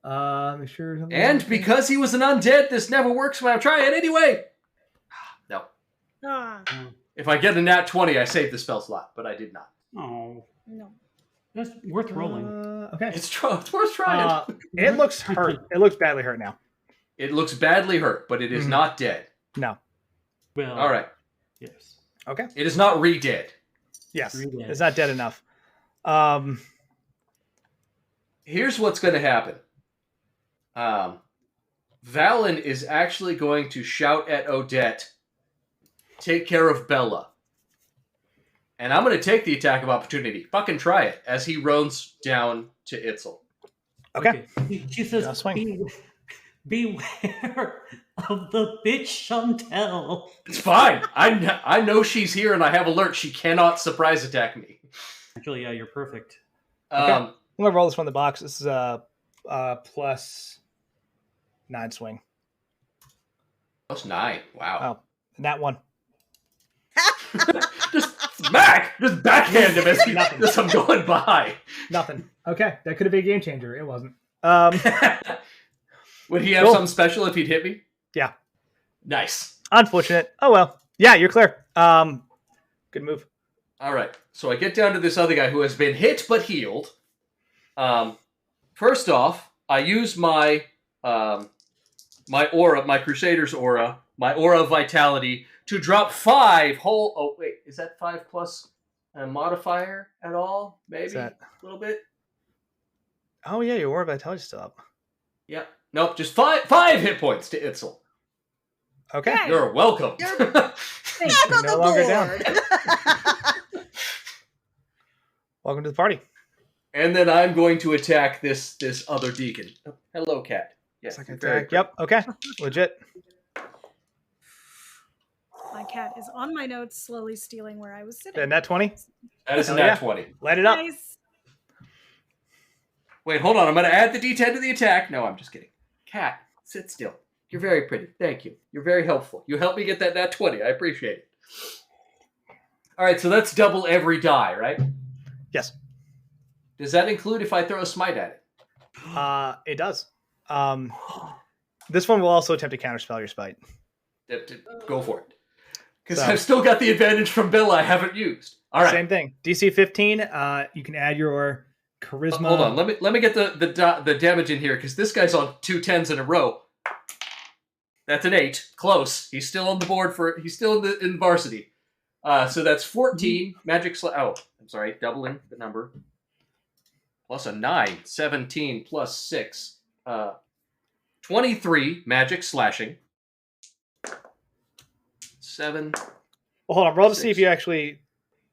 Make sure. And because he was an undead, this never works when I try it anyway. No. If I get a nat 20, I save the spell slot, but I did not. Oh. No. That's worth rolling. Okay. It's worth trying. It looks hurt. It looks badly hurt now. It looks badly hurt, but it is not dead. No. Well. All right. Yes. Okay. It is not re-dead. Yes. Re-dead. It's not dead enough. Here's what's going to happen. Valen is actually going to shout at Odette, "Take care of Bella." And I'm going to take the attack of opportunity. Fucking try it as he runs down to Itzel. Okay. She says, beware of the bitch Chantel. It's fine. I know she's here and I have alert. She cannot surprise attack me. Actually, yeah, you're perfect. Okay. I'm going to roll this from the box. This is a plus 9 swing. Plus 9. Wow. Oh, that one. Just smack! Just backhand him as I'm going by. Nothing. Okay. That could have been a game changer. It wasn't. Would he have something special if he'd hit me? Yeah. Nice. Unfortunate. Oh, well. Yeah, you're clear. Good move. All right. So I get down to this other guy who has been hit but healed. First off, I use my my aura, my Crusader's aura, my aura of vitality to drop 5 whole... Oh, wait. Is that 5 plus a modifier at all? Maybe? A little bit? Oh, yeah. Your aura of vitality still up. Yep. Nope. Just 5 hit points to Itzel. Okay. You're welcome. You're back on no the longer board. down. Welcome to the party. And then I'm going to attack this other deacon. Oh, hello, cat. Yes. Second attack. Yep. Okay. Legit. My cat is on my notes, slowly stealing where I was sitting. And that 20? That is a nat 20. Light it up. Nice. Wait, hold on. I'm going to add the D10 to the attack. No, I'm just kidding. Cat, sit still. You're very pretty. Thank you. You're very helpful. You helped me get that nat 20. I appreciate it. All right, so that's double every die, right? Yes. Does that include if I throw a smite at it? It does. This one will also attempt to counterspell your smite. Go for it. Because I've still got the advantage from Bella I haven't used. All right. Same thing. DC 15. You can add your charisma. Hold on. Let me get the damage in here because this guy's on 2 10s in a row. That's an 8. Close. He's still on the board he's still in varsity. So that's 14 magic oh, I'm sorry, doubling the number. Plus a 9, 17 plus 6. 23 magic slashing. 7, Well, hold on. Roll to see if you actually.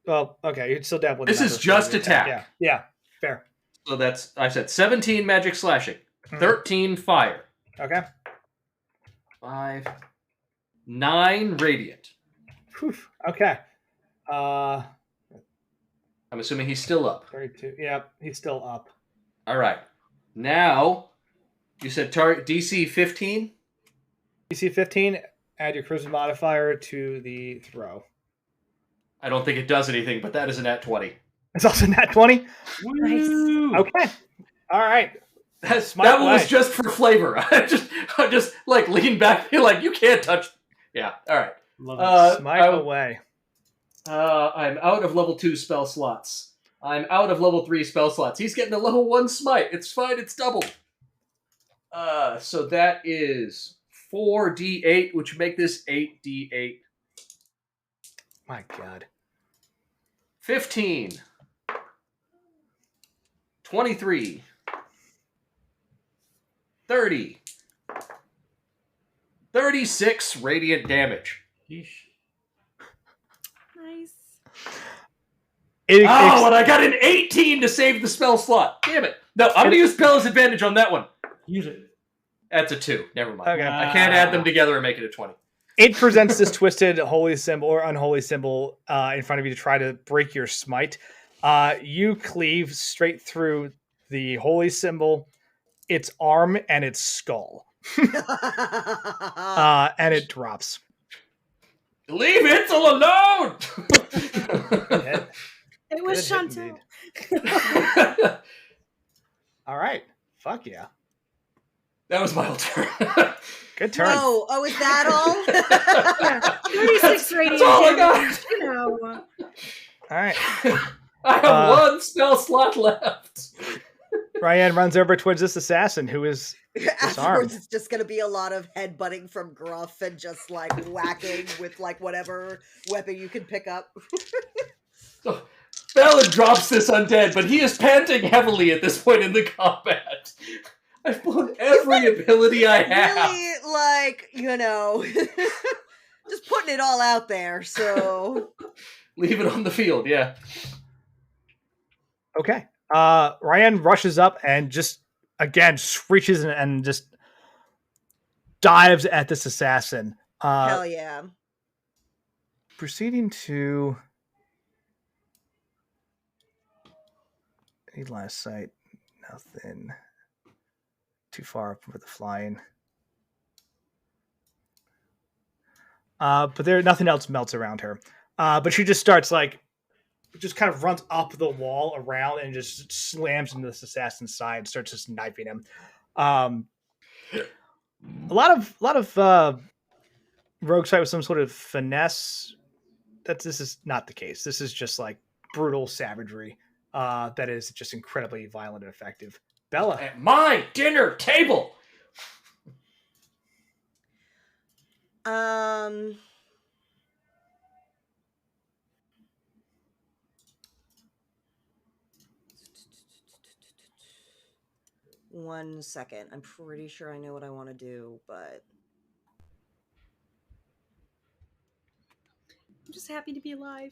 Well, okay, you're still dabbling. This is just attack. Yeah, fair. So that's, I said 17 magic slashing, 13 fire. Okay. 5, 9 radiant. Whew. Okay. I'm assuming he's still up. 32. Yeah, he's still up. All right. Now, you said target DC 15? DC 15, add your charisma modifier to the throw. I don't think it does anything, but that is a nat 20. It's also nat 20? Woo! Okay. All right. That one was just for flavor. I just like lean back, be like, you can't touch. Yeah. All right. Love it. Smite away. I'm out of level 2 spell slots. I'm out of level 3 spell slots. He's getting a level 1 smite. It's fine. It's doubled. So that is 4d8, which would make this 8d8. My God. 15. 23. 30. 36 radiant damage. Yeesh. Nice. And I got an 18 to save the spell slot. Damn it. No, I'm going to use Spell's advantage on that one. Use it. That's a 2. Never mind. Okay. I can't add them together and make it a 20. It presents this twisted holy symbol or unholy symbol in front of you to try to break your smite. You cleave straight through the holy symbol, its arm, and its skull. And it drops. Leave Itzel alone! It was Chantel. All right. Fuck yeah. That was my whole turn. Good turn. Oh, is that all? Yeah, 36 radiant all I damage. You know. All right. I have one spell slot left. Ryan runs over towards this assassin who is disarmed. Afterwards, it's just going to be a lot of headbutting from Gruff and just like whacking with like whatever weapon you can pick up. So, Bella drops this undead, but he is panting heavily at this point in the combat. I've blown every ability I have. Really, like, just putting it all out there, so... Leave it on the field, yeah. Okay. Ryan rushes up and just, again, screeches and just dives at this assassin. Hell yeah. Proceeding to... Any last sight? Nothing. Too far up for the flying. But there, nothing else melts around her. But she just starts just kind of runs up the wall around and just slams into this assassin's side and starts just knifing him. A lot of rogues fight with some sort of finesse. This is not the case. This is just like brutal savagery. That is just incredibly violent and effective. Bella. At my dinner table! One second. I'm pretty sure I know what I want to do, but... I'm just happy to be alive.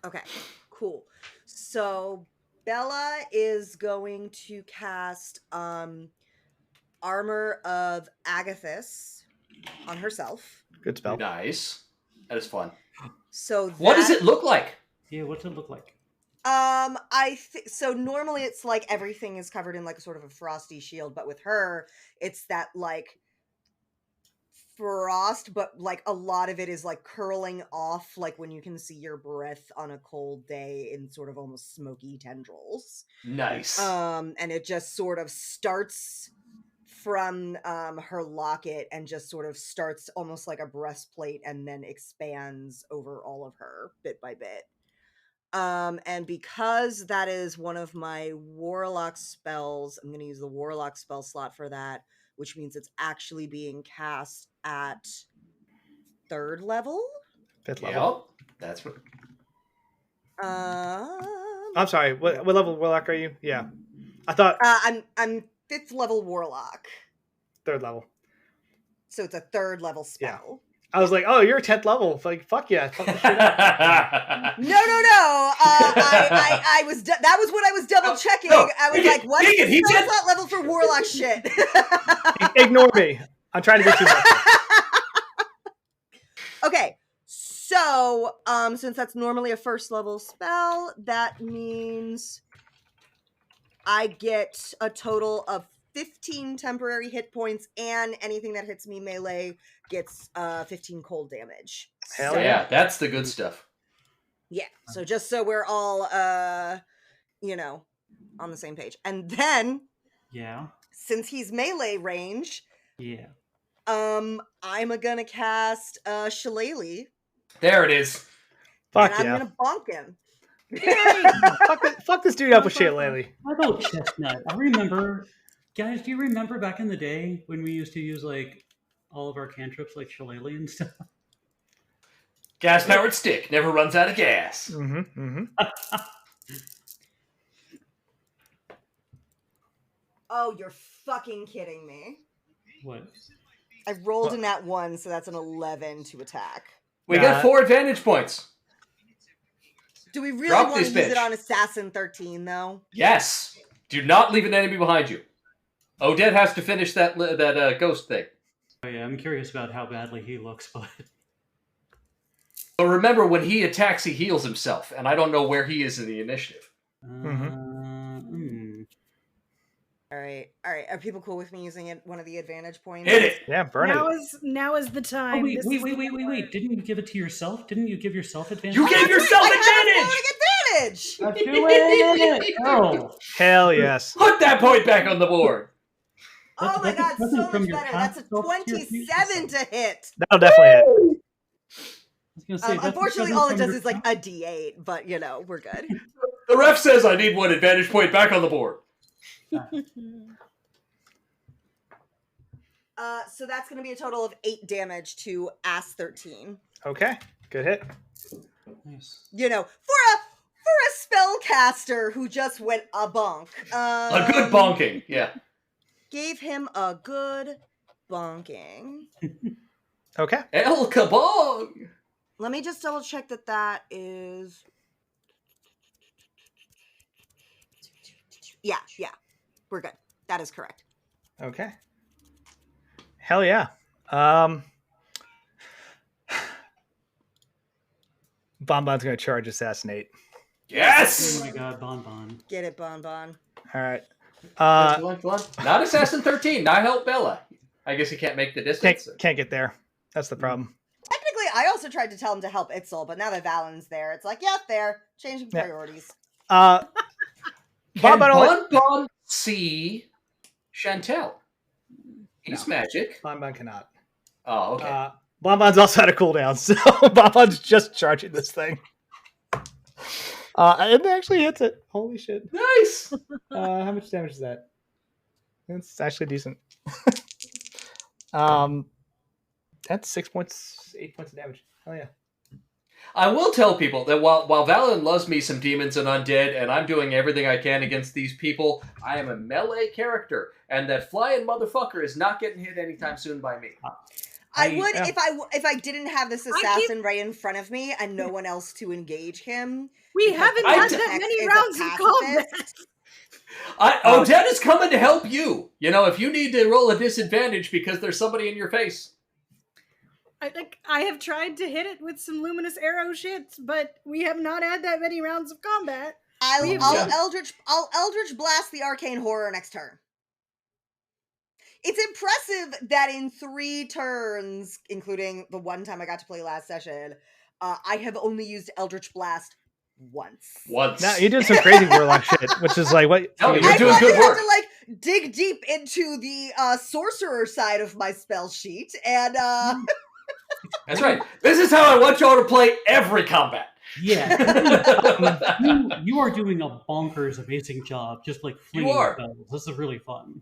Okay, cool. So Bella is going to cast Armor of Agathis on herself. Good spell. Nice. That is fun. So what does it look like? Yeah, what's it look like? So normally it's like everything is covered in like a sort of a frosty shield, but with her, it's that like frost, but like a lot of it is like curling off, like when you can see your breath on a cold day in sort of almost smoky tendrils. Nice. And it just sort of starts from her locket and just sort of starts almost like a breastplate and then expands over all of her bit by bit. And because that is one of my warlock spells, I'm going to use the warlock spell slot for that, which means it's actually being cast at 3rd level. 5th level. Yep. That's what. I'm sorry. What level warlock are you? Yeah, I thought. I'm 5th level warlock. 3rd level. So it's a 3rd level spell. I was like, oh, you're 10th level. Like, fuck yeah. Fuck this shit up. No. I was. That was what I was double checking. No, I was like, what's the spell slot level for warlock shit? Ignore me. I'm trying to be too much. Okay. So, since that's normally a first level spell, that means I get a total of 15 temporary hit points, and anything that hits me melee gets 15 cold damage. Hell So, Yeah, that's the good stuff. yeah. So just so we're all, on the same page. And then, since he's melee range, I'm gonna cast Shillelagh. There it is. Fuck and yeah. I'm gonna bonk him. fuck this dude up with Shillelagh. How about Chestnut? I remember, guys. Do you remember back in the day when we used to use like all of our cantrips like Shillelagh and stuff? Gas-powered stick never runs out of gas. Oh, you're fucking kidding me. What? I rolled in that 1, so that's an 11 to attack. We got 4 advantage points. Do we really Drop want to this use it bitch. on Assassin 13, though? Yes. Do not leave an enemy behind you. Odette has to finish that ghost thing. Oh yeah, I'm curious about how badly he looks, but... But remember, when he attacks, he heals himself, and I don't know where he is in the initiative. All right. Are people cool with me using one of the advantage points? Hit it! Yeah, burn it. Now is the time. Oh, wait. Didn't you give it to yourself? Didn't you give yourself advantage? You gave yourself advantage! Let's do it! Oh. Hell yes. Put that point back on the board. Oh my god, so much from your better. That's a past self to your 27 to hit. That'll definitely hit. Unfortunately, all it does is like a D8, but we're good. The ref says I need 1 advantage point back on the board. So that's going to be a total of 8 damage to Ass 13. Okay, good hit. Nice. For a spellcaster who just went a bonk. A good bonking, yeah. Gave him a good bonking. Okay. El Kabong! Let me just double check that is... Yeah. We're good. That is correct. Okay. Hell yeah. Bonbon's gonna charge assassinate. Yes! Oh my god, Bonbon. Get it, Bonbon. All right. Come on. Not Assassin 13. Not help Bella. I guess he can't make the distance. Can't get there. That's the problem. Technically, I also tried to tell him to help Itzel, but now that Valen's there, it's like, yeah, there. Changing priorities. Can Bonbon Bonbon see Chantel? He's magic. Bonbon cannot. Oh, okay. Bonbon's also had a cooldown, so Bonbon's just charging this thing. And it actually hits it. Holy shit. Nice! How much damage is that? It's actually decent. That's 8 points of damage. Hell yeah. I will tell people that while Valen loves me some demons and undead, and I'm doing everything I can against these people, I am a melee character, and that flying motherfucker is not getting hit anytime soon by me. I would if I didn't have this assassin right in front of me and no one else to engage him. We haven't had that many rounds of combat. Odette is coming to help you. If you need to roll a disadvantage because there's somebody in your face. I have tried to hit it with some luminous arrow shit, but we have not had that many rounds of combat. I'll Eldritch blast the arcane horror next turn. It's impressive that in 3 turns, including the one time I got to play last session, I have only used Eldritch Blast once. Now you did some crazy warlock shit, which is like what? No, you're doing good work. I had to dig deep into the sorcerer side of my spell sheet, and That's right. This is how I want y'all to play every combat. Yeah. you are doing a bonkers amazing job, just like flinging spells. This is really fun.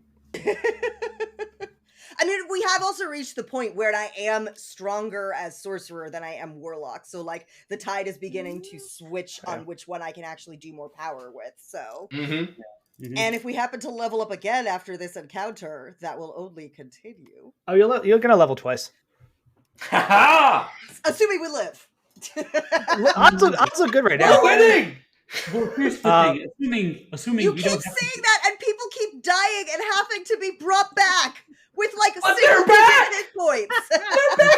I mean, we have also reached the point where I am stronger as sorcerer than I am warlock. So, the tide is beginning to switch on which one I can actually do more power with. So, and if we happen to level up again after this encounter, that will only continue. Oh, you're gonna level twice. Ha Assuming we live. Odds look good right now. We're winning! Well, here's the thing. Assuming You we keep don't saying have to, that, and people keep dying and having to be brought back with like But 6 they're back! hit points.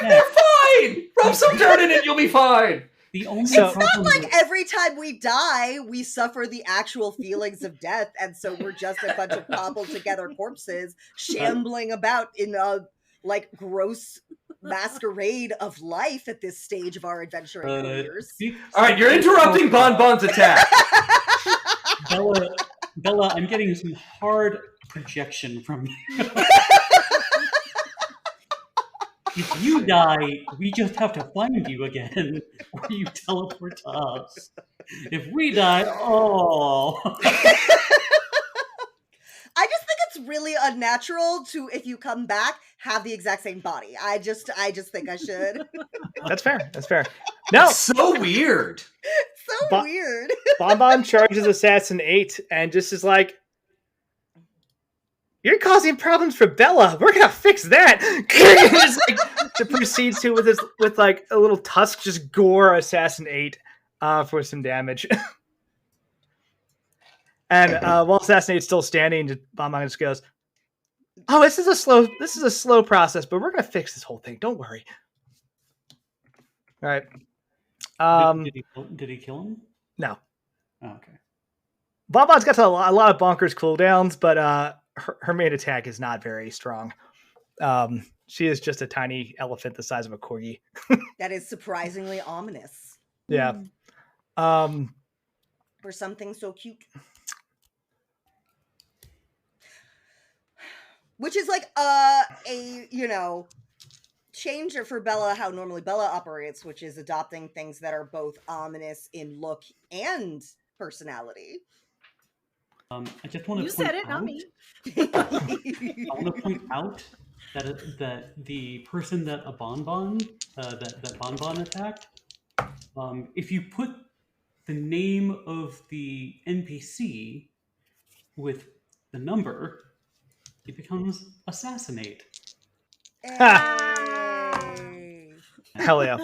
They're fine! Rub some dirt in it, you'll be fine! the only So- problem Like with- every time we die, we suffer the actual feelings of death, and so we're just a bunch of cobbled together corpses shambling about in a like gross masquerade of life at this stage of our adventuring careers. Alright, you're interrupting Bonbon's attack. Bella, I'm getting some hard projection from you. If you die, we just have to find you again, or you teleport to us. If we die, oh. I just think it's really unnatural to, if you come back, have the exact same body. I just think I should. That's fair. That's fair. No, It's so weird. So weird. Bonbon charges Assassin 8 and just is like, "You're causing problems for Bella. We're gonna fix that." Just, like, to proceed to with like a little tusk, just gore Assassin 8 for some damage. And while Assassin 8's still standing, Bonbon just goes, "Oh, this is a slow process, but we're gonna fix this whole thing. Don't worry." All right. Did he kill him? No. Oh, okay. Bonbon's got a lot of bonkers cooldowns, but her main attack is not very strong. She is just a tiny elephant the size of a corgi. That is surprisingly ominous Yeah. for something so cute. Which is like a changer for Bella, how normally Bella operates, which is adopting things that are both ominous in look and personality. I just want to You point said it, not out- me. I want to point out that the person that a Bonbon that Bonbon attacked, if you put the name of the NPC with the number, it becomes Assassinate. Hey. Hell yeah.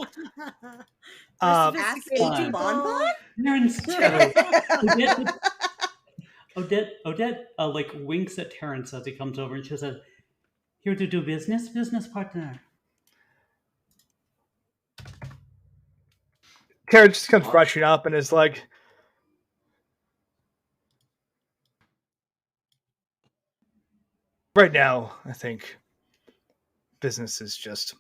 Ask Fine. a bonbon? Terrence, Odette, like winks at Terrence as he comes over, and she says, "Here to do business, partner." Kara just comes rushing up and is like, "Right now, I think business is just,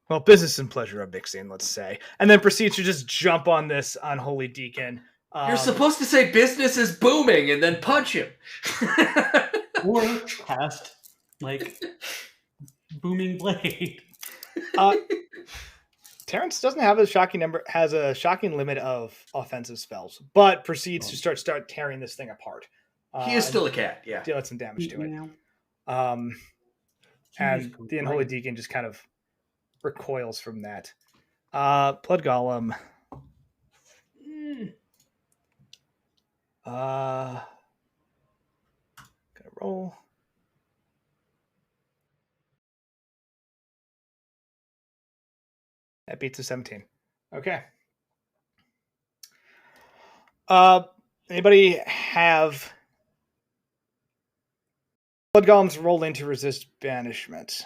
well, business and pleasure are mixing, let's say." And then proceeds to just jump on this unholy deacon. You're supposed to say business is booming and then punch him. Or cast, like, Booming Blade. Terrence doesn't have a shocking limit of offensive spells, but proceeds to start tearing this thing apart. He is still a cat, yeah. Dealing some damage to it. Yeah. And the unholy deacon just kind of recoils from that. Blood Golem. Gonna roll. That beats a 17. Okay. Anybody have Blood Golems roll in to resist banishment?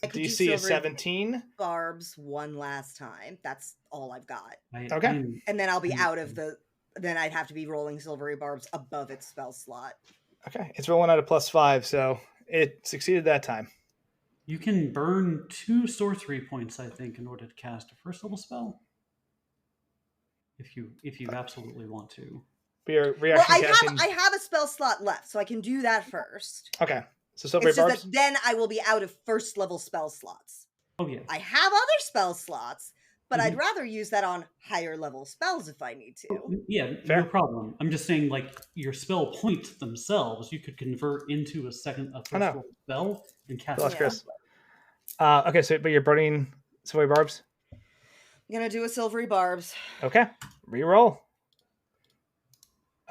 DC is 17. Barbs one last time. That's all I've got. Okay. And then I'll be out of the. Then I'd have to be rolling silvery barbs above its spell slot. Okay. It's rolling at a +5, so it succeeded that time. You can burn 2 sorcery points, I think, in order to cast a first level spell. If you absolutely want to. But you're Well, casting... I have a spell slot left, so I can do that first. Okay. So silvery It's just barbs. that then I will be out of first level spell slots. Oh yeah. I have other spell slots, but I'd rather use that on higher level spells if I need to. Yeah, Fair. no problem. I'm just saying, like, your spell points themselves, you could convert into a first level spell and cast That's it. Chris. Okay, so but you're burning silvery barbs. I'm gonna do a silvery barbs. Okay, reroll.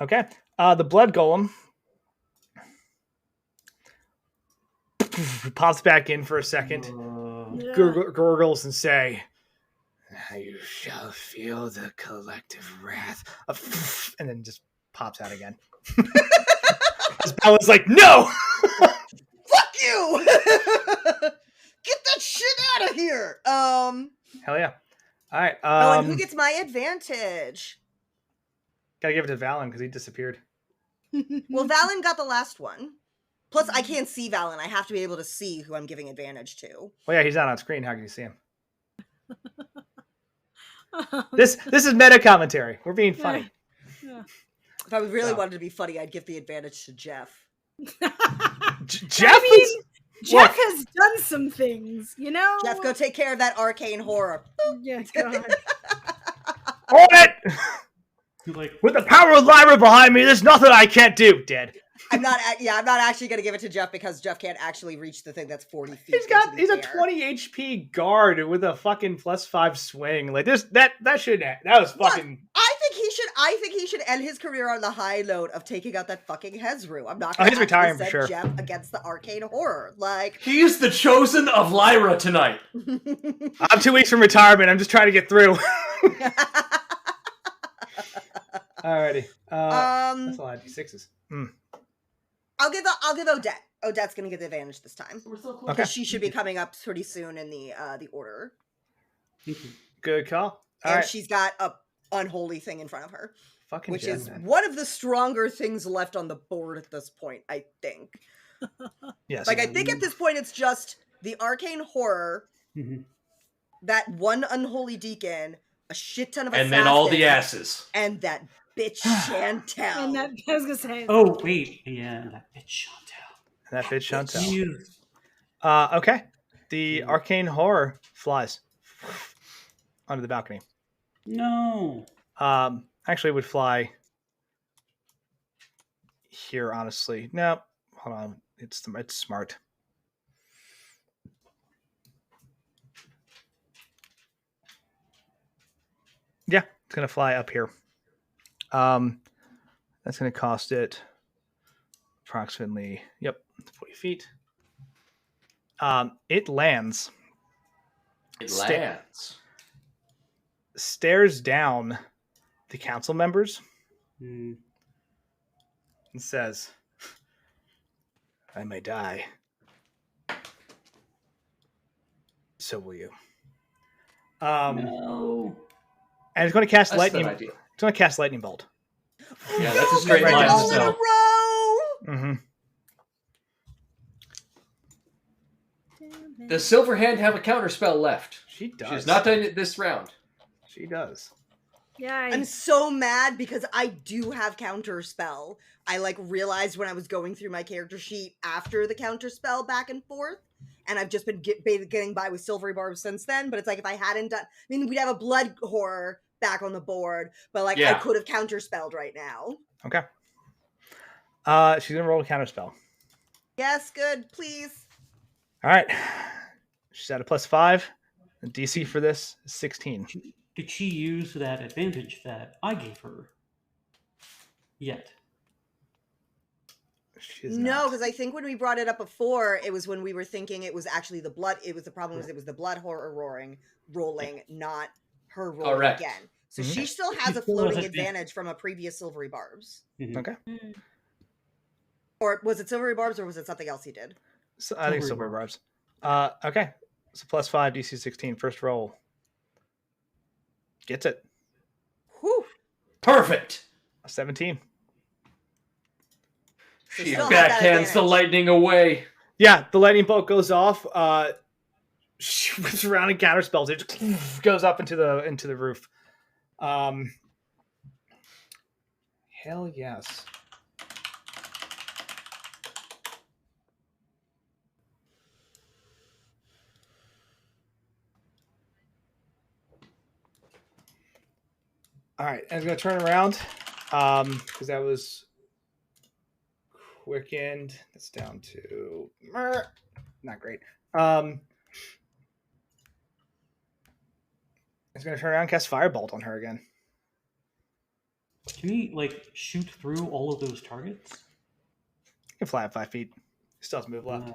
Okay, the blood golem pops back in for a second, Yeah. gurgles and say, "You shall feel the collective wrath of," and then just pops out again. Bella's like, "No, fuck you! Get that shit out of here!" Hell yeah! All right. And who gets my advantage? Gotta give it to Valen because he disappeared. Well, Valen got the last one. Plus, I can't see Valen. I have to be able to see who I'm giving advantage to. Well, yeah, he's not on screen. How can you see him? This is meta commentary. We're being funny. Yeah. If I really wanted to be funny, I'd give the advantage to Jeff. Jeff Jeff has done some things, you know? Jeff, go take care of that arcane horror. Yeah, God. Hold it! Like, with the power of Lyra behind me, there's nothing I can't do. Dead. I'm not actually gonna give it to Jeff because Jeff can't actually reach the thing that's 40 feet. He's a 20 HP guard with a fucking +5 swing. Like this, that was fucking. Look, I think he should end his career on the high note of taking out that fucking Hezru. I'm not gonna he's retiring for send sure. Jeff against the arcane horror. Like he's the chosen of Lyra tonight. I'm 2 weeks from retirement. I'm just trying to get through. Alrighty. That's a lot of D6s. I'll give Odette. Odette's gonna get the advantage this time. We're so close. Okay. She should be coming up pretty soon in the order. Good call. All and right. she's got a unholy thing in front of her. Fucking which Jen, is man. one of the stronger things left on the board at this point, I think. Yes. Like I think at this point it's just the arcane horror, that one unholy deacon, a shit ton of and then all the assassins, asses. and that bitch Chantel. And that, I was gonna say. Oh wait, yeah, that bitch Chantel. That bitch Chantel. You- Okay. The arcane horror flies onto the balcony. No. Actually would fly here, honestly. No, hold on. It's smart. Yeah, it's gonna fly up here. That's gonna cost it approximately 40 feet. It lands. It lands. Stares down the council members Hmm. and says, "I may die. So will you." No. And it's going to cast That's lightning. an idea. It's going to cast lightning bolt. Yeah, that's a straight Right line. down. all in a So. row. Mm-hmm. Does Silverhand have a counterspell left? She does. She's not done it this round. She does. Yeah. I'm so mad because I do have counterspell. I realized when I was going through my character sheet after the counterspell back and forth, and I've just been getting by with Silvery Barbs since then. But it's like if I hadn't done, we'd have a blood horror back on the board, but I could have counterspelled right now. Okay. She's gonna roll a counterspell. Yes, good, please. All right. She's at a +5. The DC for this is 16. Did she use that advantage that I gave her? Yet. She's No, not. because I think when we brought it up before, it was when we were thinking it was actually the blood. It was the problem was it was the blood horror rolling, not her rolling Correct. again. So Mhm. she still has a still has floating advantage. advantage from a previous Silvery Barbs. Okay. Or was it Silvery Barbs or was it something else he did? So I think Silver silver barbs. Okay. So +5 DC 16. First roll. Gets it. Whew. Perfect. 17. So She still has that backhands the advantage. lightning away. Yeah, the lightning bolt goes off. She whips around and counterspells it. Just goes up into the roof. Hell yes. All right, and I'm gonna turn around because that was quickened. That's down to not great. It's gonna turn around and cast Firebolt on her again. Can he shoot through all of those targets? You can fly up 5 feet. Still has move left.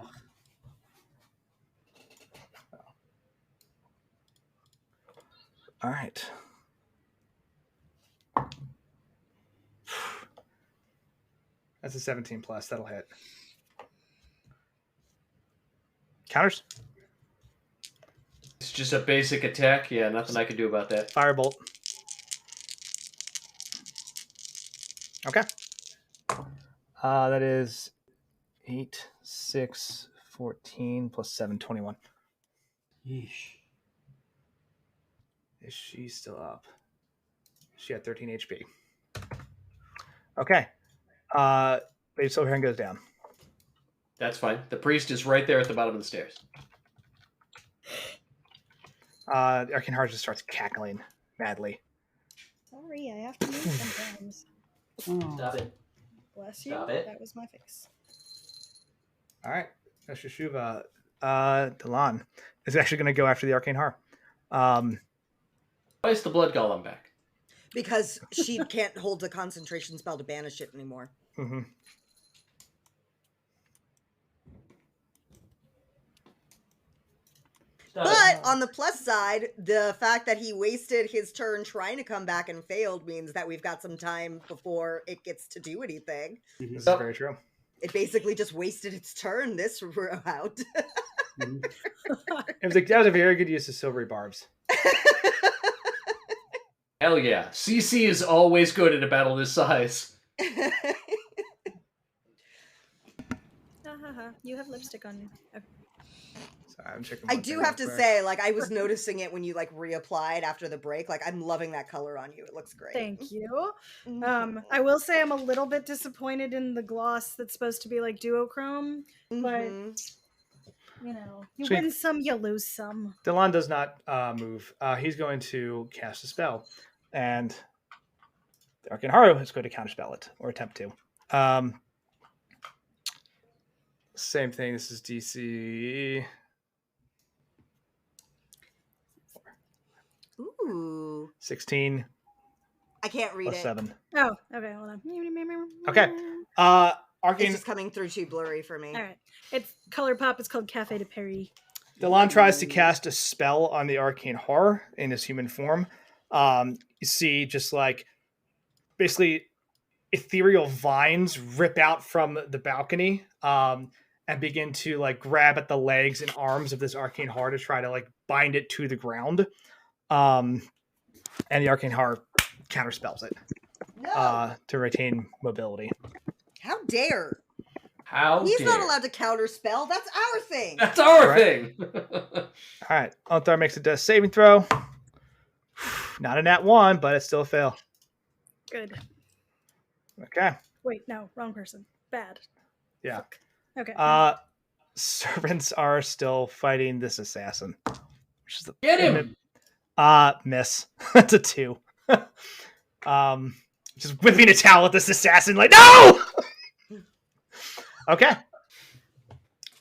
All right. That's a 17 plus. That'll hit. Counters? It's just a basic attack. Yeah, nothing I can do about that. Firebolt. Okay. That is 8, 6, 14 plus 7, 21. Yeesh. Is she still up? She had 13 HP. Okay. Lady Silverhand goes down. That's fine. The priest is right there at the bottom of the stairs. The Arcane Heart just starts cackling madly. Sorry, I have to move sometimes. Oh. Stop it. Bless you. Stop it. That was my face. All right. Shushuva. Delan is actually going to go after the Arcane Heart. Why is the blood golem back? Because she can't hold the concentration spell to banish it anymore. Mm-hmm. But on the plus side, the fact that he wasted his turn trying to come back and failed means that we've got some time before it gets to do anything. This is very true. It basically just wasted its turn this route. That was a very good use of silvery barbs. Hell yeah. CC is always good in a battle this size. You have lipstick on you. Okay. Sorry, I'm checking. I do have to say, like, I was noticing it when you, like, reapplied after the break. Like, I'm loving that color on you. It looks great. Thank you. I will say I'm a little bit disappointed in the gloss that's supposed to be like duochrome, but you know, you Sweet. win some, you lose some. Delan does not move. He's going to cast a spell, and the Arcane Haru is going to counterspell it or attempt to. Same thing. This is DC. Ooh. 16 I can't read plus it. 7. Oh, okay, hold on. Okay. It's Arcane. just coming through too blurry for me. All right. It's Color Pop. It's called Cafe de Paris. Delan tries to cast a spell on the Arcane Horror in his human form. You see just like basically ethereal vines rip out from the balcony and begin to like grab at the legs and arms of this Arcane Horror to try to like bind it to the ground. And the Arcane Horror counterspells it to retain mobility. How dare! He's not allowed to counterspell. That's our thing. That's our Right. thing. All right. Althar makes a death saving throw. Not a nat 1, but it's still a fail. Good. Okay. Wait, no, wrong person. Bad. Yeah. Fuck. Okay. Servants are still fighting this assassin. Which is the Get him! Miss. That's a 2. Just whipping a towel at this assassin, like, no! Okay.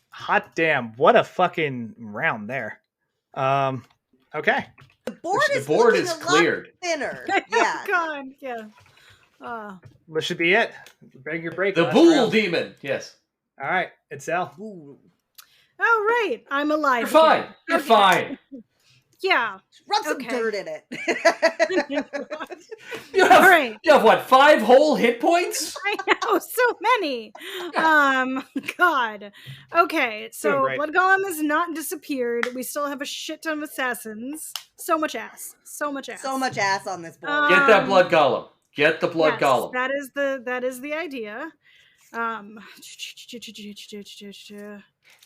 Hot damn. What a fucking round there. Okay. The board is cleared. Thinner. Yeah. God, yeah. This should be it. Beg your break. The last Bull round. Demon. Yes. All right. Itzel. Ooh. Oh, right. I'm alive. You're fine. again. You're Okay. fine. Yeah. Rub some Okay. dirt in it. You All have, right. you have what, 5 whole hit points? I know, so many. God. Okay, so Doing great. Blood Golem has not disappeared. We still have a shit ton of assassins. So much ass. So much ass. So much ass on this board. Get that blood golem. Get the blood Yes, golem. that is the idea.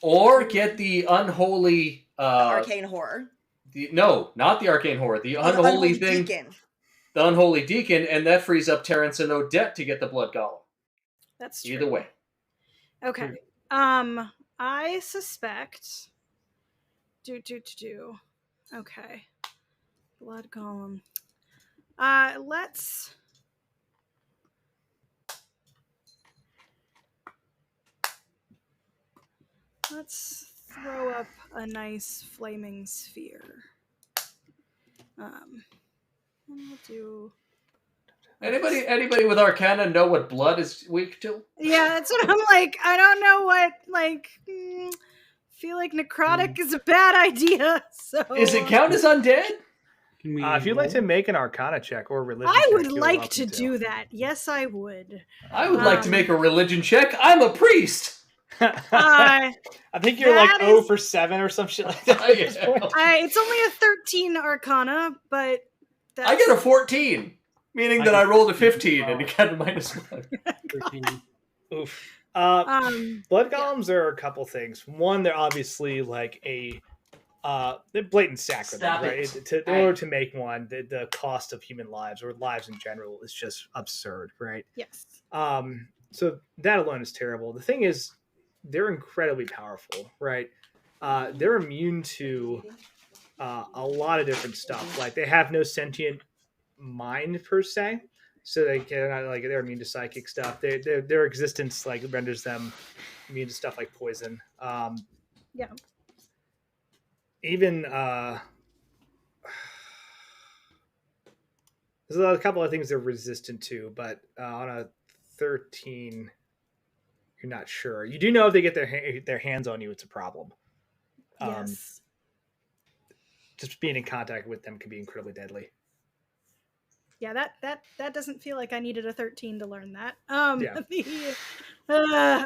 Or get the unholy... Arcane horror. No, not the arcane horror. The unholy thing. Deacon. The unholy deacon, and that frees up Terrence and Odette to get the blood golem. That's true. Either way. Okay. I suspect. Okay. Blood Golem. Let's. Throw up a nice flaming sphere. And we'll do. Anybody with Arcana know what blood is weak to? Yeah, that's what I'm like. I don't know what feel like necrotic is a bad idea. So Is it count as undead? If you'd like to make an Arcana check or religion I check, would you're like welcome to do that. Yes, I would. I would like to make a religion check. I'm a priest. I think you're like 0 for 7 or some shit like that. It's only a 13 Arcana, but I get a 14, meaning that I rolled a 15 and it got a -1. 13. Oof. Blood golems are a couple things. One, they're obviously like they're blatant sacrilege, right? In order to make one, the cost of human lives or lives in general is just absurd, right? Yes. So that alone is terrible. The thing is, they're incredibly powerful, right? They're immune to a lot of different stuff. Like they have no sentient mind per se, so they can like they're immune to psychic stuff. Their existence like renders them immune to stuff like poison. Yeah. Even there's a couple of things they're resistant to, but on a 13, you're not sure. You do know if they get their hands on you, it's a problem. Yes. Just being in contact with them can be incredibly deadly. Yeah, that doesn't feel like I needed a 13 to learn that. Yeah.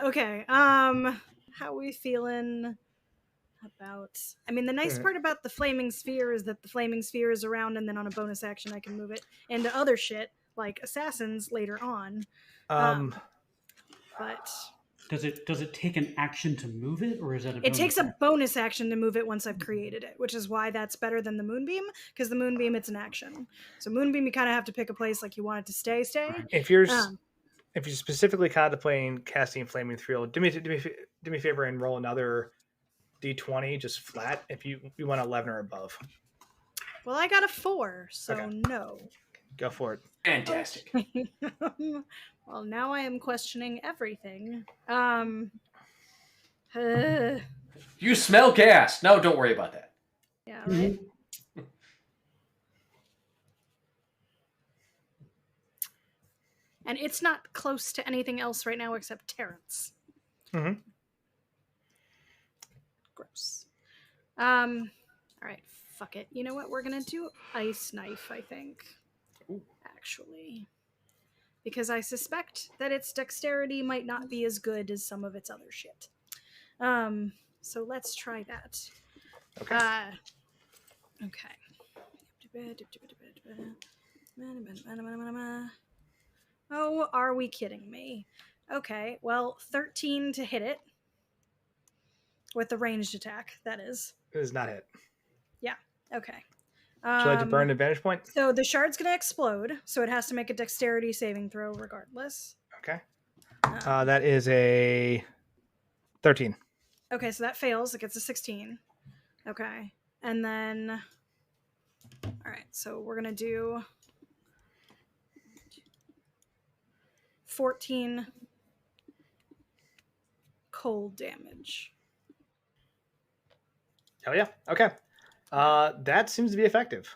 Okay. How are we feeling about? I mean, the nice part about the flaming sphere is that the flaming sphere is around, and then on a bonus action, I can move it into other shit like assassins later on. But does it take an action to move it, or is that it takes a bonus action to move it once I've created it, which is why that's better than the moonbeam, because the moonbeam it's an action. So moonbeam you kind of have to pick a place like you want it to stay. If you're specifically contemplating casting flaming thrill, do me a favor and roll another D20 just flat if you want 11 or above. Well, I got a 4, so okay. No. Go for it. Fantastic. Well, now I am questioning everything. You smell gas. No, don't worry about that. Yeah, right? And it's not close to anything else right now except Terrence. Mm-hmm. Gross. All right, fuck it. You know what? We're gonna do Ice Knife, I think. Ooh. Actually. Because I suspect that its dexterity might not be as good as some of its other shit. So let's try that. Okay. Oh, are we kidding me? Okay, well, 13 to hit it. With the ranged attack, that is. It does not hit. Yeah, okay. Would you like to burn an advantage point? So the shard's going to explode, so it has to make a dexterity saving throw regardless. Okay. That is a 13. Okay, so that fails. It gets a 16. Okay. And then... Alright, so we're going to do... 14 cold damage. Hell yeah. Okay. That seems to be effective.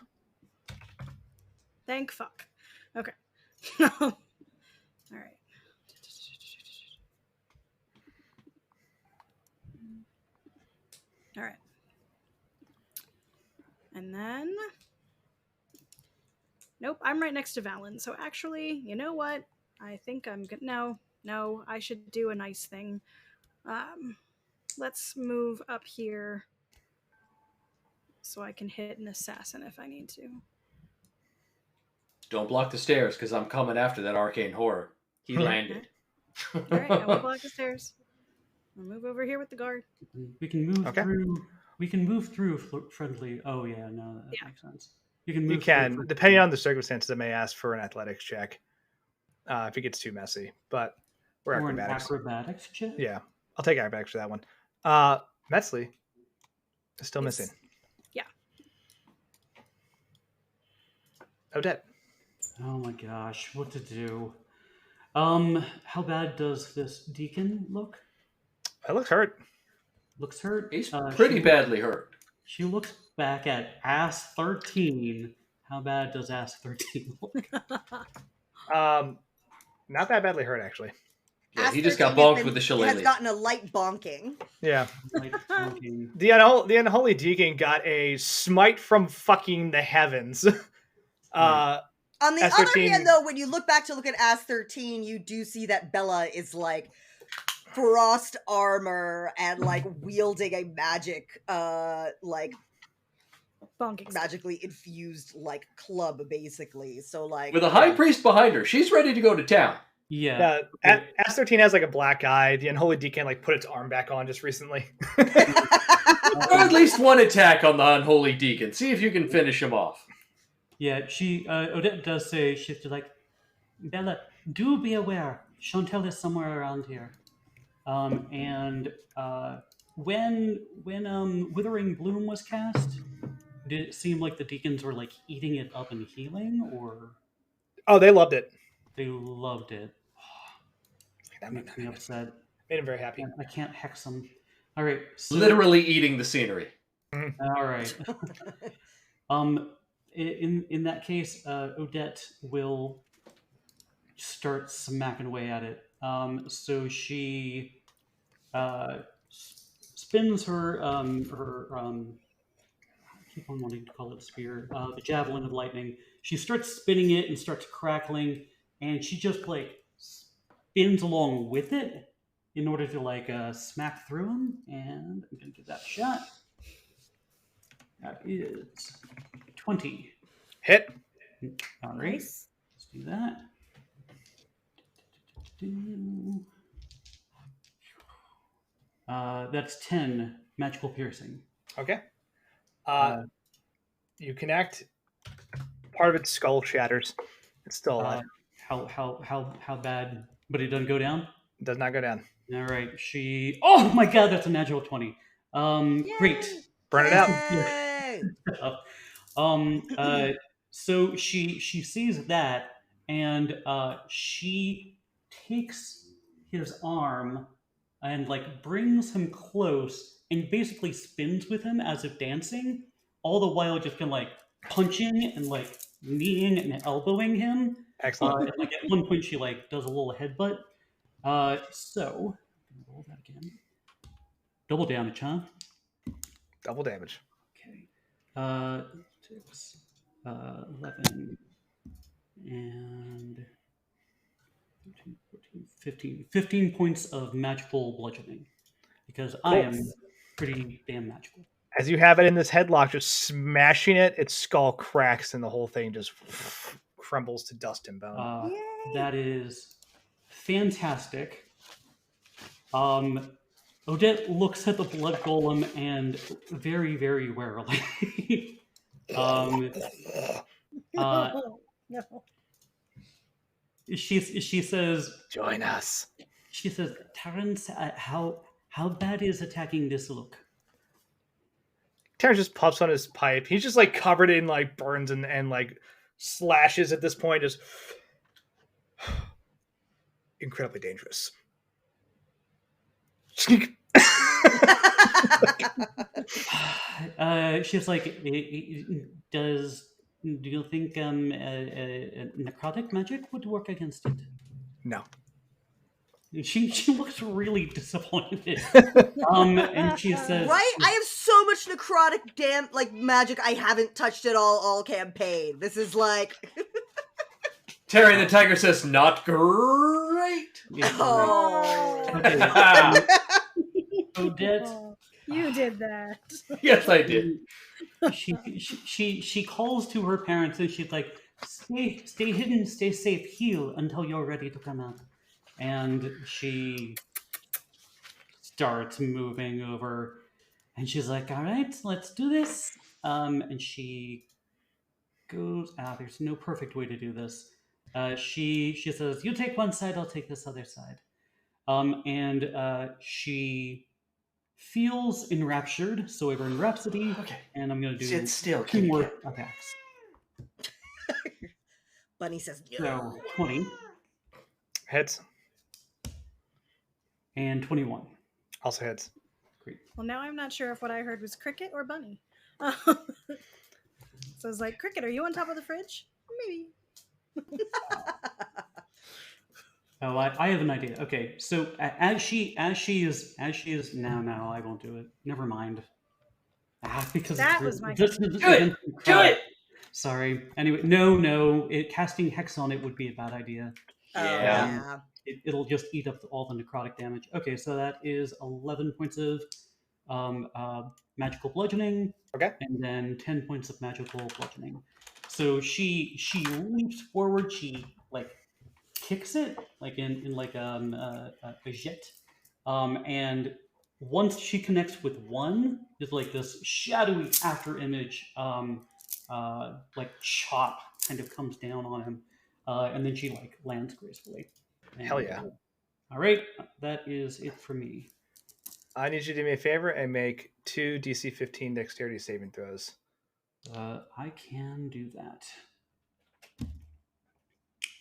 Thank fuck. Okay. All right. All right. And then... Nope, I'm right next to Valen. So actually, you know what? I think I'm good. No, I should do a nice thing. Let's move up here so I can hit an assassin if I need to. Don't block the stairs, because I'm coming after that arcane horror. He landed. All right, I will block the stairs. I'll move over here with the guard. We can move through. We can move through friendly. Oh yeah, no, that makes sense. You can move. Depending on the circumstances, I may ask for an athletics check if it gets too messy. But we're acrobatics. An acrobatics check. Yeah, I'll take acrobatics for that one. Metzley is still missing. Yeah. Odette. Oh my gosh, what to do? How bad does this deacon look? It looks hurt. Looks hurt. He's pretty badly hurt. She looks back at ass 13. How bad does ass 13 look? Not that badly hurt, actually. Yeah, he just Ass got 13 bonked with the has shillelagh. gotten a light bonking. Yeah. Like, bonking. The unholy deacon got a smite from fucking the heavens. On the Ass other 13 hand, though, when you look back to look at Ass 13, you do see that Bella is like frost armor and like wielding a magic, like Bonking stick. magically infused like club, basically. So like With a high priest behind her, she's ready to go to town. Yeah. Ass 13 has like a black eye. The unholy deacon like put its arm back on just recently. Or at least one attack on the unholy deacon. See if you can finish him off. Yeah, Odette does say, she's just like, Bella, do be aware. Chantel is somewhere around here. And when Withering Bloom was cast, did it seem like the deacons were like eating it up and healing, or Oh, they loved it. they loved it? That makes me upset. Made him very happy. I can't hex them. All right, so, Literally eating the scenery. all right. In that case, Odette will start smacking away at it. So she spins her I keep on wanting to call it a spear, the javelin of lightning. She starts spinning it and starts crackling, and she just like spins along with it in order to like smack through him. And I'm gonna give that a shot. That is 20. Hit. All right, Nice. let's do that. That's 10 magical piercing. Okay. You connect. Part of its skull shatters. It's still alive. How bad? But it doesn't go down. It does not go down. All right. Oh my god, that's a natural 20. Great. Burn it out. Yay! So she sees that, and she takes his arm and like brings him close and basically spins with him as if dancing, all the while just kind of like punching and like kneeing and elbowing him. Excellent. And like at one point she like does a little headbutt. So roll that again. Double damage, huh? Double damage. Okay. 6, 11, and 13, 14, 15. 15 points of magical bludgeoning. Because I am pretty damn magical. As you have it in this headlock, just smashing it, its skull cracks and the whole thing just crumbles to dust and bone. That is fantastic. Odette looks at the blood golem and very, very warily. No. She says, "Join us." She says, "Terrence, how bad is attacking this look?" Terrence just puffs on his pipe. He's just like covered in like burns and like slashes at this point. Just incredibly dangerous. She's like, do you think necrotic magic would work against it? No. She looks really disappointed. And she says, "Right, I have so much necrotic magic I haven't touched it all campaign. This is like." Terry the Tiger says, "Not great." Oh. Okay. Odette. You did that. Yes, I did. She calls to her parents and she's like, stay hidden, stay safe, heal until you're ready to come out. And she starts moving over and she's like, all right, let's do this. And she goes, there's no perfect way to do this. She says, you take one side, I'll take this other side. And she feels enraptured, so we're in Rhapsody, Okay. and I'm going to do Sit still, 2 kitty more cat. attacks. Bunny says, So "No." 20 Hits. and 21. Also hits. Great. Well, now I'm not sure if what I heard was cricket or bunny. So it's like, cricket, are you on top of the fridge? Maybe. Oh, I have an idea. Okay, so as she is now, I won't do it. Never mind. Because That it's was my just concern. Do it! Do it! Sorry. Anyway, no. Casting Hex on it would be a bad idea. Oh Yeah. yeah. It'll just eat up all the necrotic damage. Okay, so that is 11 points of magical bludgeoning, Okay. and then 10 points of magical bludgeoning. So she leaps forward. She like kicks it like in like a jet, and once she connects with one, it's like this shadowy after image, like chop kind of comes down on him, and then she like lands gracefully. And, Hell yeah. All right, that is it for me. I need you to do me a favor and make 2 DC 15 dexterity saving throws. I can do that.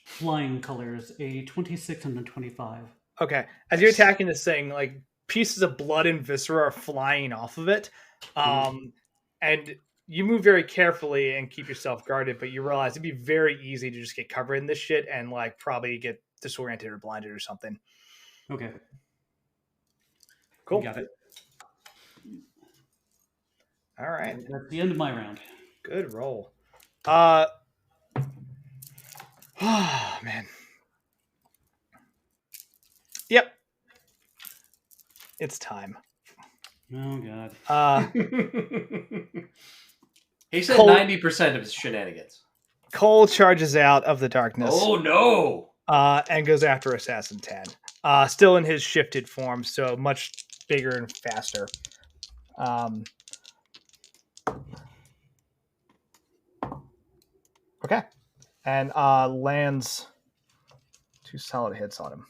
Flying colors, a 26 and a 25. Okay. As you're attacking this thing, like pieces of blood and viscera are flying off of it. And you move very carefully and keep yourself guarded, but you realize it'd be very easy to just get covered in this shit and like probably get disoriented or blinded or something. Okay. Cool. Got it. All right. That's the end of my round. Good roll. Oh man. Yep. It's time. Oh god. He said Cole- 90% of his shenanigans. Cole charges out of the darkness. Oh no! And goes after Assassin 10. Still in his shifted form, so much bigger and faster. Okay. And lands 2 solid hits on him.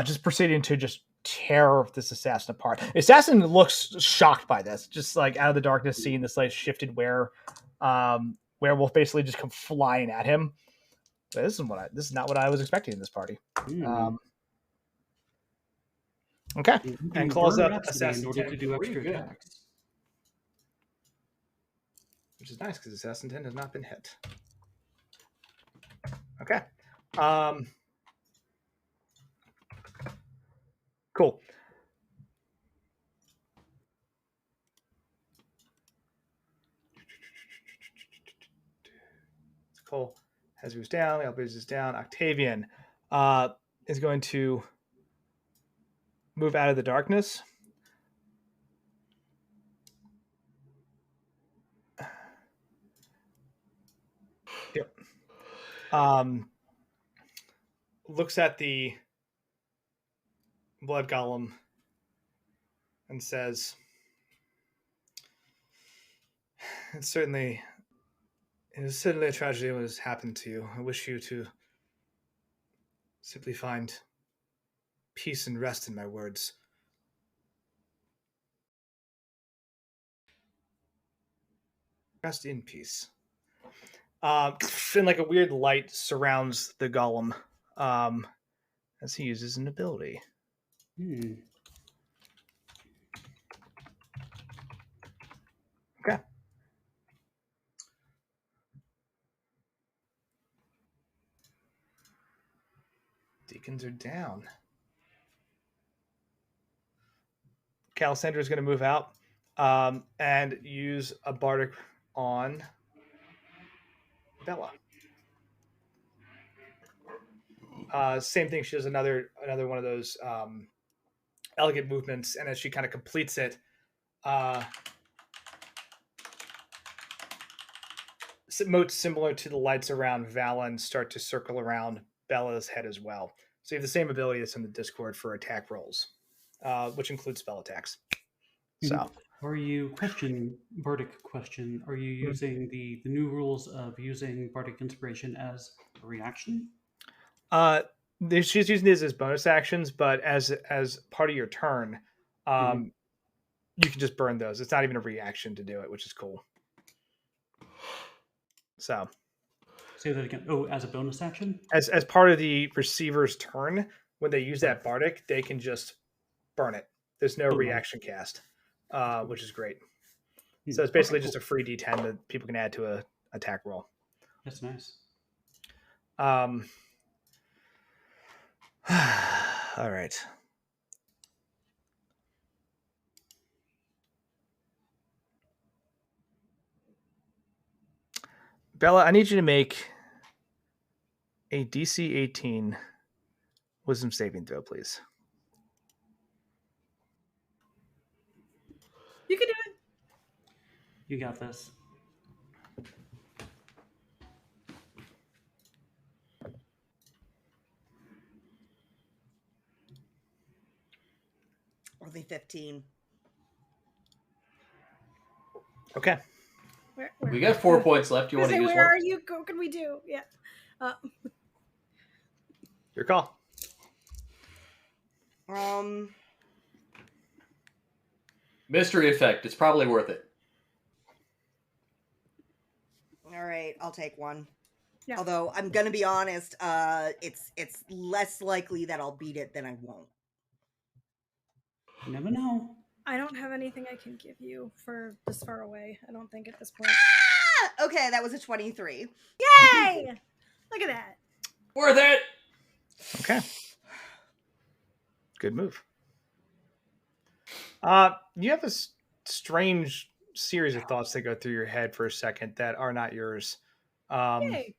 Just proceeding to just tear this assassin apart. The assassin looks shocked by this, just like out of the darkness, seeing this like shifted werewolf basically just come flying at him. But this is not what I was expecting in this party. Okay, and claws up assassin in order 10 to do extra good. attacks. which is nice because assassin 10 has not been hit. Okay. Cool. Cole has moves down. Elbridge is down. Octavian is going to move out of the darkness. Yep. Looks at the blood golem and says, It is certainly a tragedy what has happened to you. I wish you to simply find peace and rest in my words. Rest in peace. And like a weird light surrounds the golem as he uses an ability. Okay. Deacons are down. Calisandra is going to move out and use a bardic on Bella. Same thing. She does another one of those elegant movements, and as she kind of completes it, motes similar to the lights around Valen start to circle around Bella's head as well. So you have the same ability that's in the Discord for attack rolls, which includes spell attacks. So, are you Bardic question? Are you using the new rules of using Bardic Inspiration as a reaction? She's using these as bonus actions, but as part of your turn, you can just burn those. It's not even a reaction to do it, which is cool. So, say that again. Oh, as a bonus action? As part of the receiver's turn, when they use that Bardic, they can just burn it. There's no reaction cast, which is great. So it's basically just a free D10 that people can add to a attack roll. That's nice. All right. Bella, I need you to make a DC 18 wisdom saving throw, please. You can do it. You got this. Only 15. Okay. Where? We got 4 points left. You want to use where one? are you? What can we do? Yeah. Your call. Mystery effect. It's probably worth it. All right, I'll take one. Yeah. Although I'm gonna be honest, it's less likely that I'll beat it than I won't. You never know. I don't have anything I can give you for this far away. I don't think at this point. Ah! Okay, that was a 23. Yay! Look at that. Worth it. Okay. Good move. You have a strange series of thoughts that go through your head for a second that are not yours. Yay.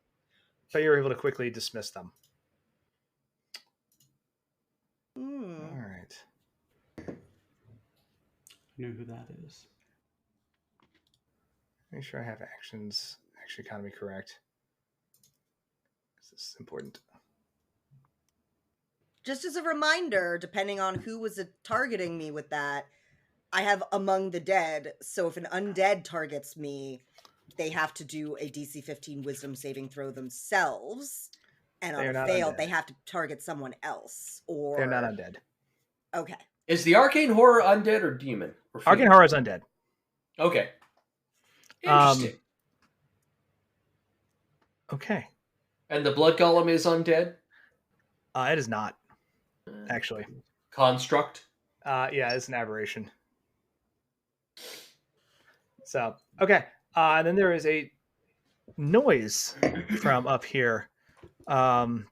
But you're able to quickly dismiss them. All right. I know who that is. Make sure I have actions action economy correct. This is important. Just as a reminder, depending on who was targeting me with that, I have Among the Dead. So if an undead targets me, they have to do a DC 15 wisdom saving throw themselves. And on a failed, they have to target someone else. Or they're not undead. Okay. Is the arcane horror undead or demon? Or arcane horror is undead. Okay. Interesting. Okay. And the blood golem is undead? It is not, actually. Construct? Yeah, it's an aberration. So, okay. And then there is a noise from up here. No,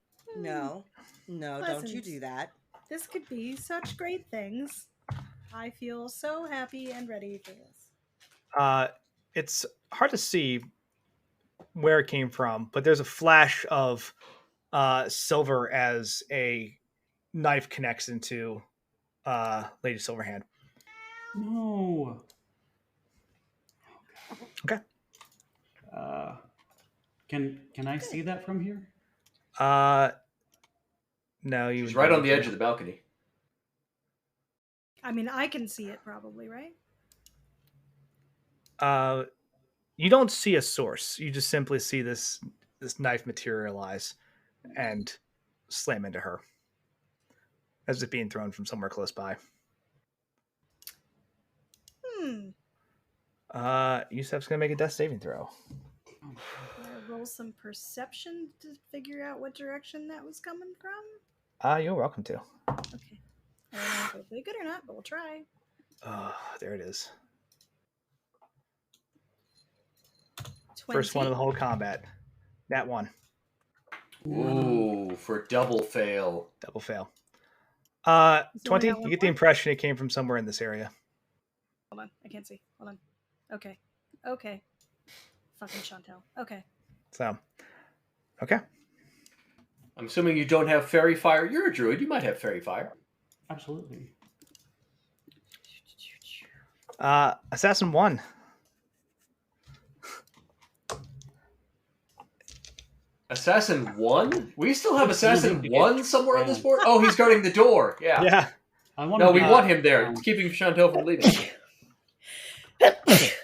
don't you do that. This could be such great things. I feel so happy and ready for this. It's hard to see where it came from, but there's a flash of silver as a knife connects into Lady Silverhand. No. Okay. Can I see that from here? No, She's right on the edge of the balcony. I mean, I can see it probably, right? You don't see a source. You just simply see this knife materialize and slam into her as it being thrown from somewhere close by. Yusef's gonna make a death saving throw. Can I roll some perception to figure out what direction that was coming from? You're welcome to. Okay. I don't know if it'll be good or not, but we'll try. There it is. 20. First one of the whole combat. That one. Ooh, for double fail. Double fail. 20, you get the impression it came from somewhere in this area. Hold on. I can't see. Hold on. Okay. Okay. Fucking Chantel. Okay. So, okay. I'm assuming you don't have fairy fire. You're a druid. You might have fairy fire. Absolutely. Assassin 1. Assassin 1? We still have Assassin 1 somewhere on this board? Oh, he's guarding the door. Yeah. Yeah. We want him there. It's keeping Chantel from leaving.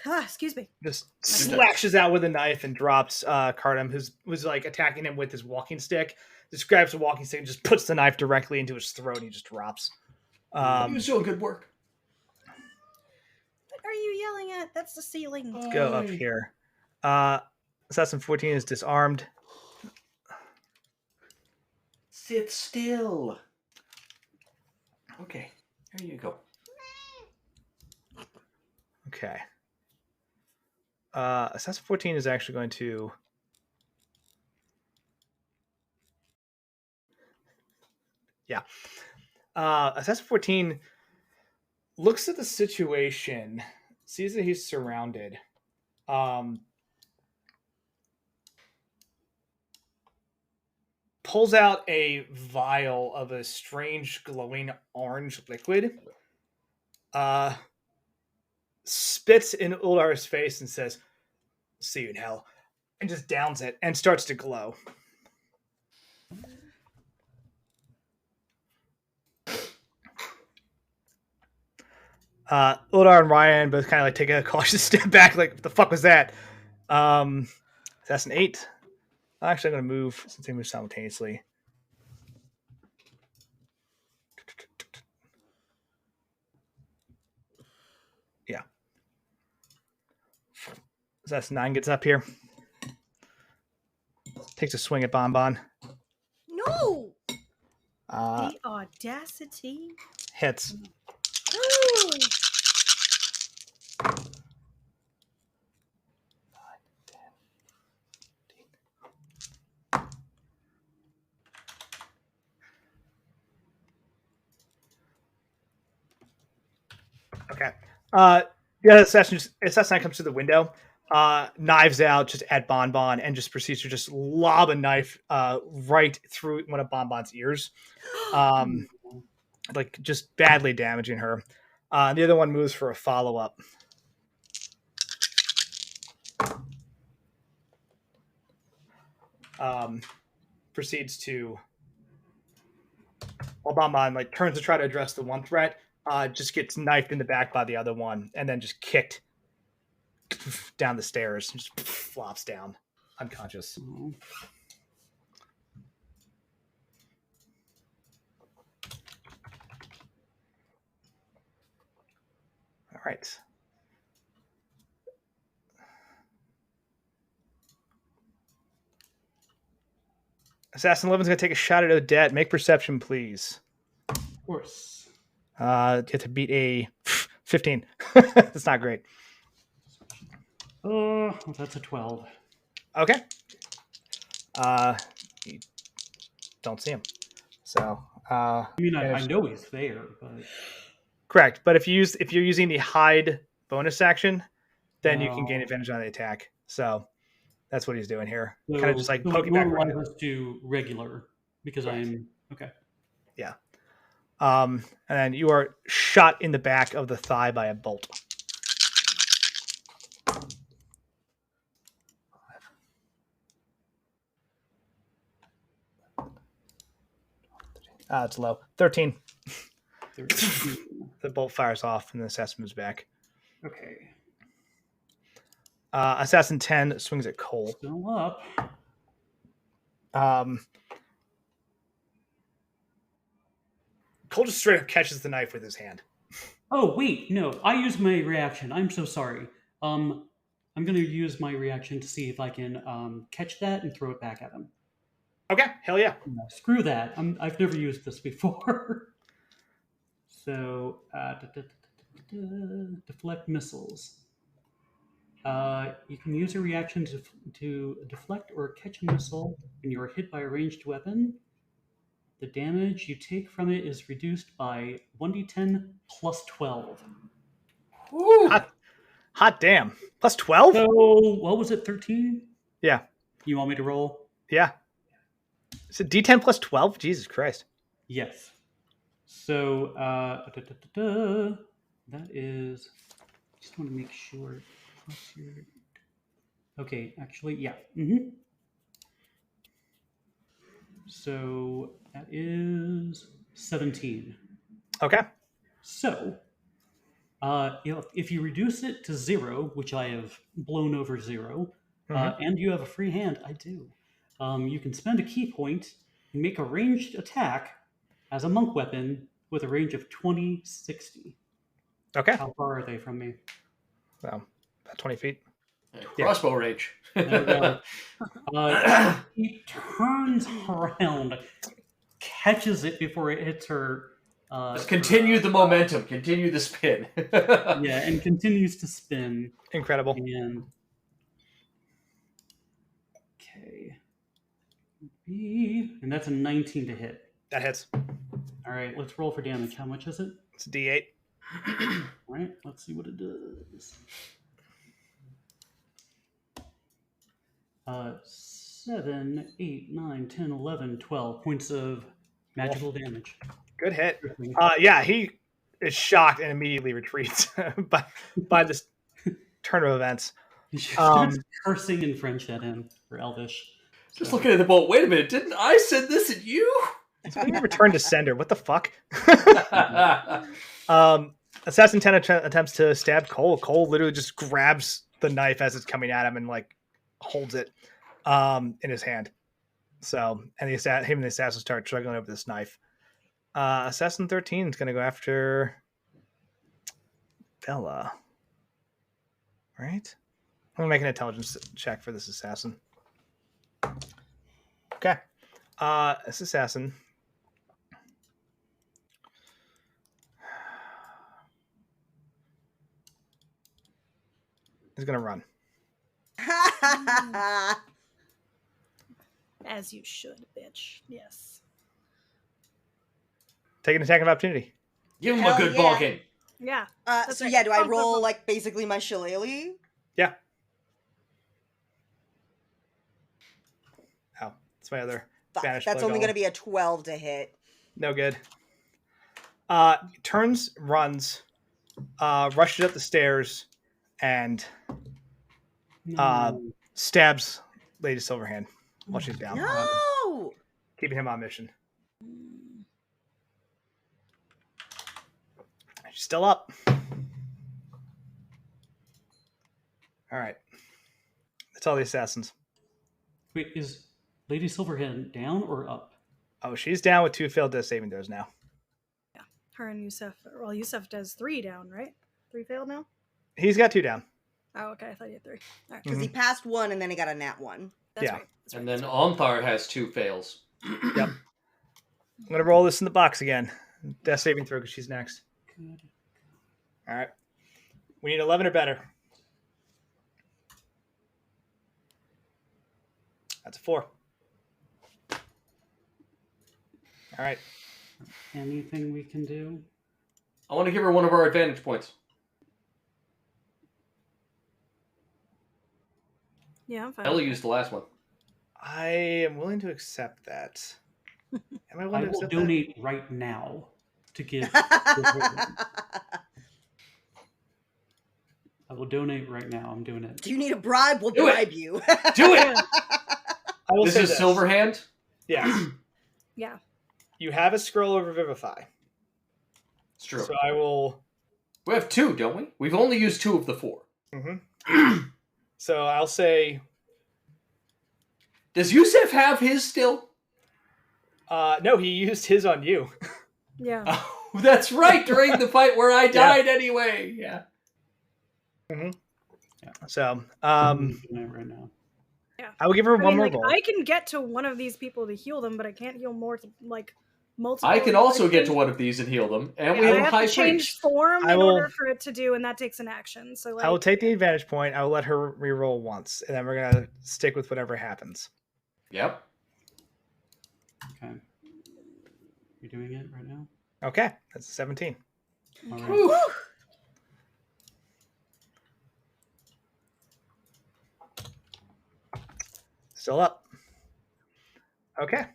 Excuse me. Just slashes out with a knife and drops Cardam, who was like attacking him with his walking stick. Just grabs the walking stick and just puts the knife directly into his throat and he just drops. He was doing good work. What are you yelling at? That's the ceiling. Let's go up here. Assassin 14 is disarmed. Sit still. Okay, here you go. Okay. Assassin 14 is actually going to Yeah. Assassin 14 looks at the situation, sees that he's surrounded. Pulls out a vial of a strange glowing orange liquid. Spits in Uldar's face and says, "See you in hell," and just downs it and starts to glow. Uldar and Ryan both kind of like take a cautious step back, like, what the fuck was that? Assassin 8. Actually, I'm going to move since they move simultaneously. Yeah. Assassin 9 gets up here. Takes a swing at Bonbon. No! The audacity. Hits. Okay. The assassin comes to the window, knives out just at Bonbon, and just proceeds to just lob a knife right through one of Bonbon's ears, like just badly damaging her. The other one moves for a follow-up. Proceeds to, while Bonbon like turns to try to address the one threat, just gets knifed in the back by the other one, and then just kicked down the stairs, and just flops down unconscious. All right. Assassin 11's going to take a shot at Odette. Make perception, please. Of course. You have to beat a 15. That's not great. That's a 12. Okay. You don't see him. So. I mean, I know he's there, but. Correct, but if you're using the hide bonus action, then you can gain advantage on the attack. So that's what he's doing here. So, kind of just like poking back around. Let's do regular because I'm okay. Yeah. And then you are shot in the back of the thigh by a bolt. It's low. 13. The bolt fires off and the assassin moves back. Okay. Assassin 10 swings at Cole. Still up. Cole just straight up catches the knife with his hand. Oh, wait, no. I used my reaction. I'm so sorry. I'm going to use my reaction to see if I can catch that and throw it back at him. Okay, hell yeah. No, screw that. I've never used this before. So, deflect missiles. You can use a reaction to deflect or catch a missile when you are hit by a ranged weapon. The damage you take from it is reduced by 1d10 plus 12. Ooh. Hot damn. Plus 12? So, what was it, 13? Yeah. You want me to roll? Yeah. Is it D10 plus 12? Jesus Christ. Yes. So, that is... Just want to make sure. Okay, actually, yeah. Mm-hmm. So, that is 17. Okay. So, if you reduce it to 0, which I have blown over 0, and you have a free hand, I do, you can spend a key point and make a ranged attack as a monk weapon with a range of 20, 60. Okay. How far are they from me? Well, about 20 feet. Crossbow range. There we go. He turns around, catches it before it hits her. Just continue the momentum. Continue the spin. Yeah, and continues to spin. Incredible. And okay, and that's a 19 to hit. That hits. All right, let's roll for damage. How much is it? It's a D8. All right, let's see what it does. 7, 8, 9, 10, 11, 12 points of magical damage. Good hit. Yeah, he is shocked and immediately retreats by this turn of events. He starts cursing in French at him, or Elvish. Just looking at the boat. Wait a minute, didn't I send this at you? We return to sender. What the fuck? Assassin 10 attempts to stab Cole. Cole literally just grabs the knife as it's coming at him and like holds it in his hand. So, and him and the assassin start struggling over this knife. Assassin 13 is going to go after Bella. Right? I'm going to make an intelligence check for this assassin. Okay. This assassin is going to run. As you should, bitch. Yes. Take an attack of opportunity. Give him a good ball game. Yeah. So yeah, do I roll like basically my shillelagh? Yeah. Oh, it's my other Spanish. That's only going to be a 12 to hit. No good. Turns, runs, rushes up the stairs, and stabs Lady Silverhand while she's down. No! Keeping him on mission. She's still up. All right. That's all the assassins. Wait, is Lady Silverhand down or up? Oh, she's down with 2 failed death saving throws now. Yeah. Her and Yusuf. Well, Yusuf does 3 down, right? 3 failed now? He's got 2 down. Oh, okay. I thought you had 3. All right. Because he passed 1 and then he got a nat 1. That's Yeah. right. That's And right. then Onthar has 2 fails. Yep. I'm going to roll this in the box again. Death saving throw because she's next. Good. All right. We need 11 or better. That's a 4. All right. Anything we can do? I want to give her one of our advantage points. Yeah, I'm fine. Ellie used the last one. I am willing to accept that. Am I willing I to will accept donate right now to give. I will donate right now. I'm doing it. Do you need a bribe? We'll Do it. bribe you. Do it! I will This say is Silverhand? Yes. Yeah. You have a scroll of Revivify. It's true. So I will... We have 2, don't we? We've only used 2 of the 4. Mm-hmm. So I'll say... Does Yusuf have his still? No, he used his on you. Yeah. Oh, that's right, during the fight where I died anyway. Yeah. Mm-hmm. Yeah. So, I'm doing it right now. Yeah. I will give her one more like, roll. I can get to one of these people to heal them, but I can't heal more, like, multiple. I can also get to one of these and heal them. And we I have a have high to change priest. form I in will- order for it to do, and that takes an action. So, like, I will take the advantage point. I will let her reroll once, and then we're going to stick with whatever happens. Yep. Okay. You're doing it right now? Okay, that's a 17. All right. Whew. Still up. Okay.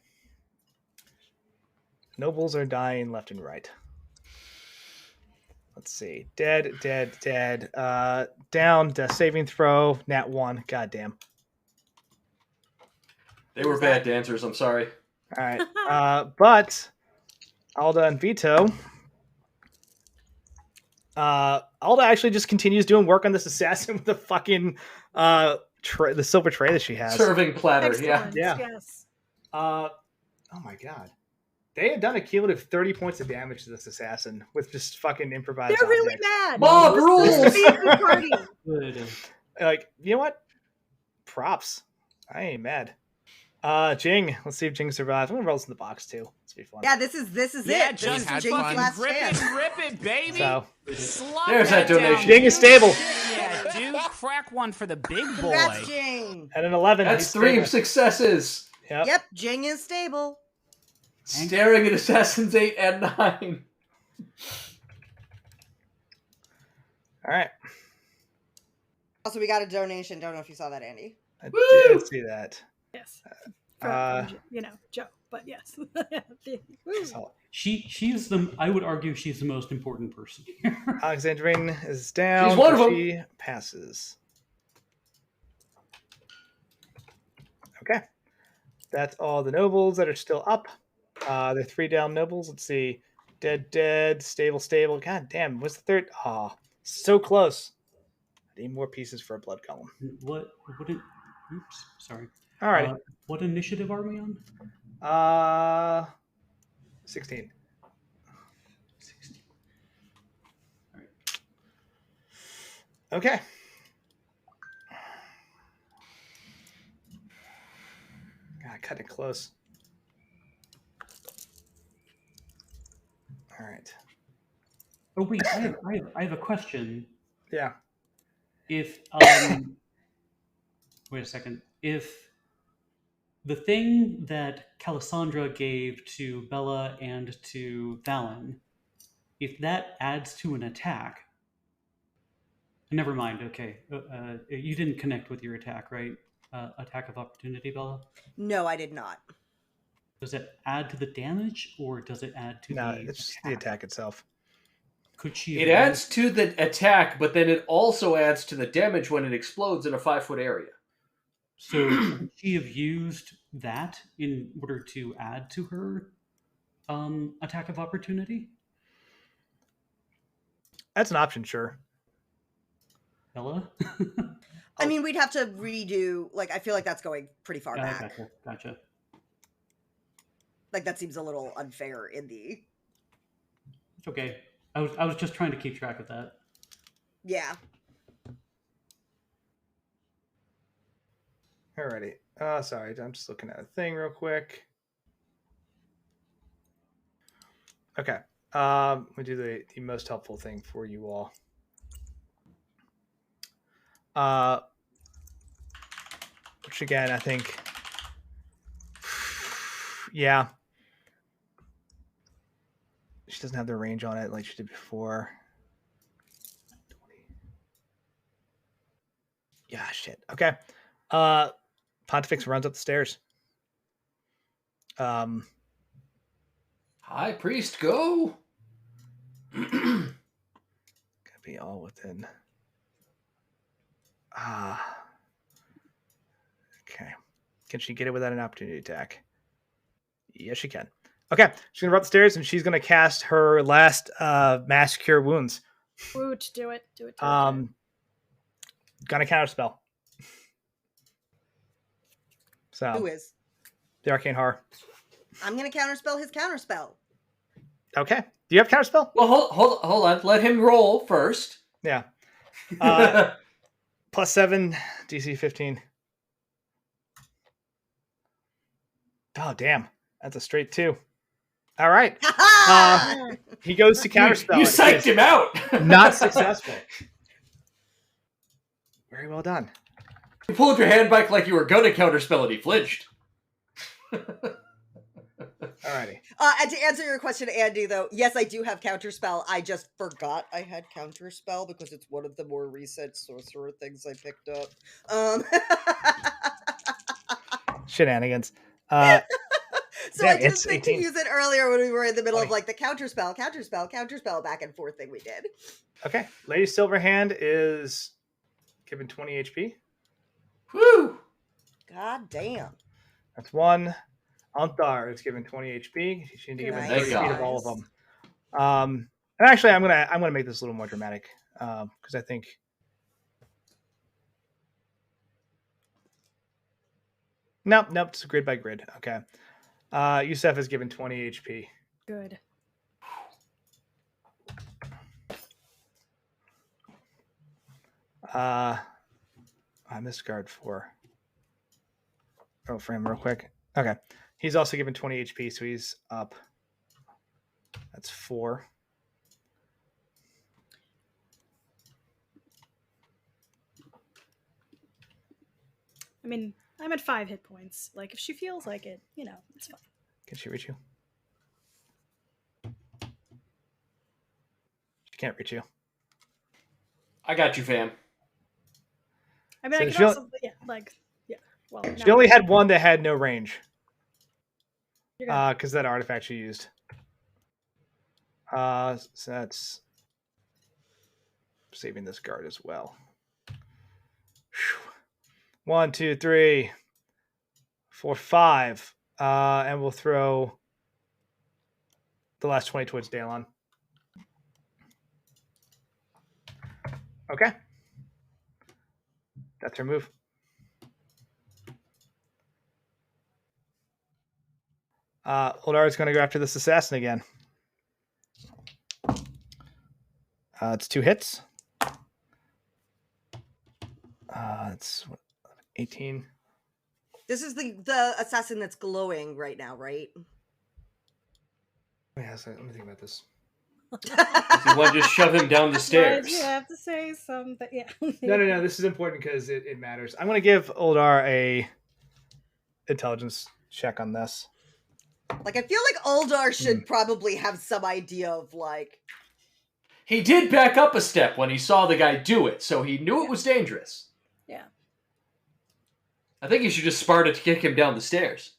Nobles are dying left and right. Let's see. Dead, dead, dead. Down, death saving throw, nat 1. Goddamn. They were bad dancers, I'm sorry. All right. But Alda and Vito. Alda actually just continues doing work on this assassin with the fucking the silver tray that she has. Serving platter, excellent. Yeah. Yes. Oh my god. They had done a cumulative 30 points of damage to this assassin with just fucking improvised They're really objects. mad. Mob This rules! could be a good party. Good. Like, you know what? Props. I ain't mad. Jing. Let's see if Jing survives. I'm gonna roll this in the box too. Let's be fun. Yeah, this is Yeah, it. This just is had Jing's fun. last Rip chance. it, rip it, baby. So Slop There's that down, donation. Jing is dude. stable. Yeah, dude, crack one for the big boy. Congrats, Jing. at an 11. That's he's 3 stable. successes. Yep. Yep, Jing is stable. Staring at Assassins 8 and 9. All right. Also, we got a donation. Don't know if you saw that, Andy. I Woo! did see that. Yes. From Joe, but yes. So She's the. I would argue she's the most important person here. Alexandrine is down. She's one of them. She passes. Okay. That's all the nobles that are still up. There are 3 down nobles. Let's see. Dead, stable. God damn, what's the third? Oh, so close. I need more pieces for a blood column. What? Oops. Sorry. All right. What initiative are we on? 16. 16. All right. Okay. God, cut it close. All right. Oh wait, I have a question. Yeah. If wait a second. If the thing that Calisandra gave to Bella and to Valen, if that adds to an attack, never mind. Okay, you didn't connect with your attack, right? Attack of opportunity, Bella. No, I did not. Does it add to the damage, or does it add to No, the it's just the attack itself. Could she? It adds to the attack, but then it also adds to the damage when it explodes in a 5-foot area. So could she have used that in order to add to her attack of opportunity? That's an option, sure. Bella? I mean, we'd have to redo. Like, I feel like that's going pretty far back. Gotcha. Like, that seems a little unfair in the. It's okay. I was just trying to keep track of that. Yeah. Alrighty. Sorry, I'm just looking at a thing real quick. Okay. We do the most helpful thing for you all. Which again, I think, yeah, she doesn't have the range on it like she did before. 20. Yeah, shit. Okay. Pontifex runs up the stairs. High priest, go. Gotta be all within. Okay. Can she get it without an opportunity attack? Yes, she can. Okay. She's gonna run up the stairs and she's gonna cast her last mass cure wounds. Woot, do it. Gonna counter spell. So Who is? the arcane horror. I'm gonna counterspell his counterspell. Okay. Do you have counterspell? Well, hold on. Let him roll first. Yeah. +7, DC 15. Oh, damn. That's a straight 2. All right. He goes to counterspell. You psyched him out. Not successful. Very well done. You pulled your hand back like you were going to counterspell and he flinched. Alrighty. And to answer your question, Andy, though, yes, I do have counterspell. I just forgot I had counterspell because it's one of the more recent sorcerer things I picked up. Shenanigans. So damn, I didn't it's think 18. to use it earlier when we were in the middle of like the counterspell back and forth thing we did. Okay. Lady Silverhand is given 20 HP. Woo! God damn. That's 1. Anthar is given 20 HP. She need to give Good 30 night, of all of guys. them. And actually, I'm gonna make this a little more dramatic because I think. Nope. It's grid by grid. Okay. Yusef is given 20 HP. Good. I missed guard 4. Oh, for him real quick. Okay. He's also given 20 HP, so he's up. That's 4. I mean, I'm at 5 hit points. Like, if she feels like it, it's fine. Can she reach you? Can't reach you. I got you, fam. I mean, So I she can also, well, She only had one that had no range. You're Because that artifact she used. So that's saving this guard as well. Whew. 1, 2, 3, 4, 5. And we'll throw the last 20 towards Dalon. Okay. That's her move. Oldar is going to go after this assassin again. It's 2 hits. It's 18. This is the assassin that's glowing right now, right? Yeah, so let me think about this. Does he want to just shove him down the stairs? Why'd you have to say something? Yeah. No. This is important because it matters. I'm going to give Oldar a intelligence check on this. Like, I feel like Uldar should probably have some idea of, like... He did back up a step when he saw the guy do it, so he knew it was dangerous. Yeah. I think you should just Sparta to kick him down the stairs.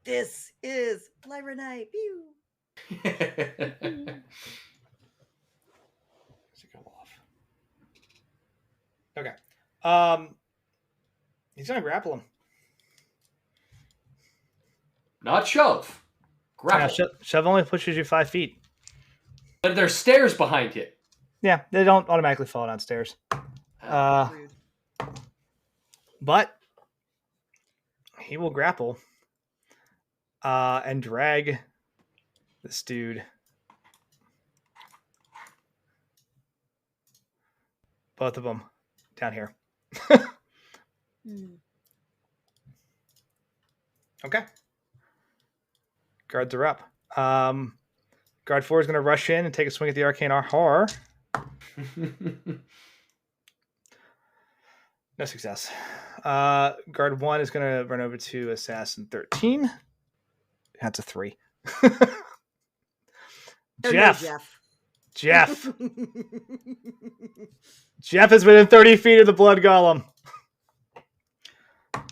This is Lyra Knight. Pew! Okay. He's going to grapple him. Not shove. Grapple. Yeah, shove only pushes you 5 feet. But there's stairs behind him. Yeah, they don't automatically fall downstairs. But he will grapple and drag this dude. Both of them down here. Okay. Guards are up. Guard 4 is going to rush in and take a swing at the arcane horror. No success. Guard 1 is going to run over to Assassin 13. That's a 3. Jeff. Jeff is within 30 feet of the blood golem.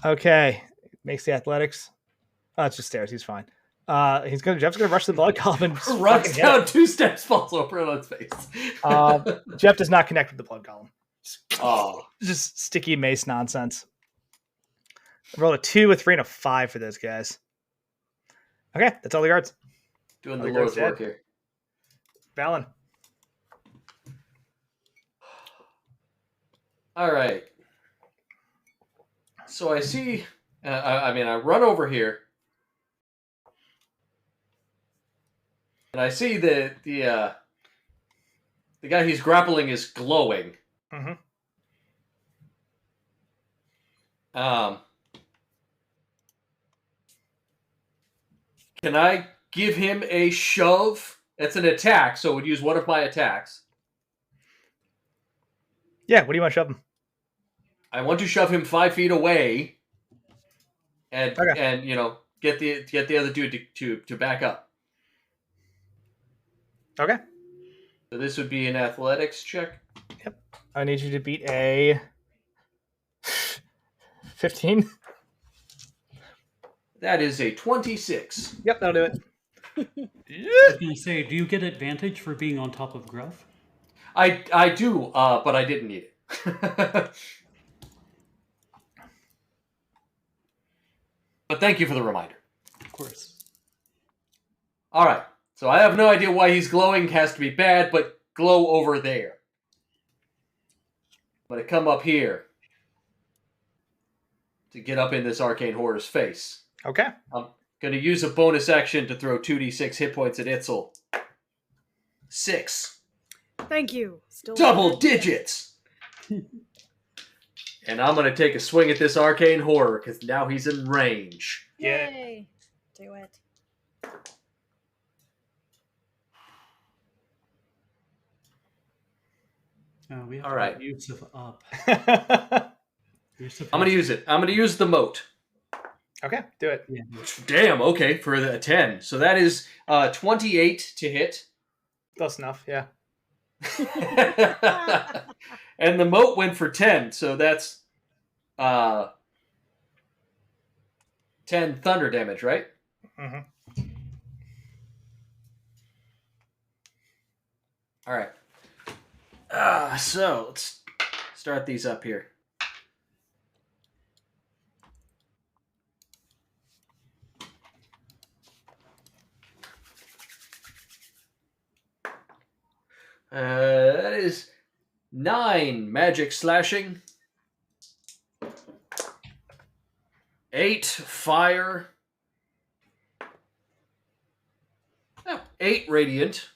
Okay. Makes the athletics. Oh, it's just stairs. He's fine. Jeff's gonna rush the blood golem and runs down 2 steps, falls over on its face. Jeff does not connect with the blood golem. Oh, just sticky mace nonsense. I rolled a 2, a 3, and a 5 for those guys. Okay, that's all the guards. Doing the Lord's work here. Valen. All right. So I see. I run over here, and I see that the guy he's grappling is glowing. Mm-hmm. Can I give him a shove? That's an attack, so it would use one of my attacks. Yeah, what do you want to shove him? I want to shove him 5 feet away, and get the other dude to back up. Okay. So this would be an athletics check. Yep. I need you to beat a 15. That is a 26. Yep, that'll do it. I was going to say, do you get advantage for being on top of Gruff? I do, but I didn't need it. But thank you for the reminder. Of course. All right. So I have no idea why he's glowing. Has to be bad, but glow over there. I'm going to come up here to get up in this arcane horror's face. Okay. I'm going to use a bonus action to throw 2d6 hit points at Itzel. 6. Thank you. Still Double digits! And I'm going to take a swing at this arcane horror, because now he's in range. Yay! Do it. We have All right. use of up. I'm going to use it. I'm going to use the moat. Okay, do it. Yeah. Damn, okay, for a 10. So that is 28 to hit. Close enough, yeah. And the moat went for 10, so that's 10 thunder damage, right? Mm-hmm. All right. So let's start these up here. That is 9 magic slashing, 8 fire, 8 radiant,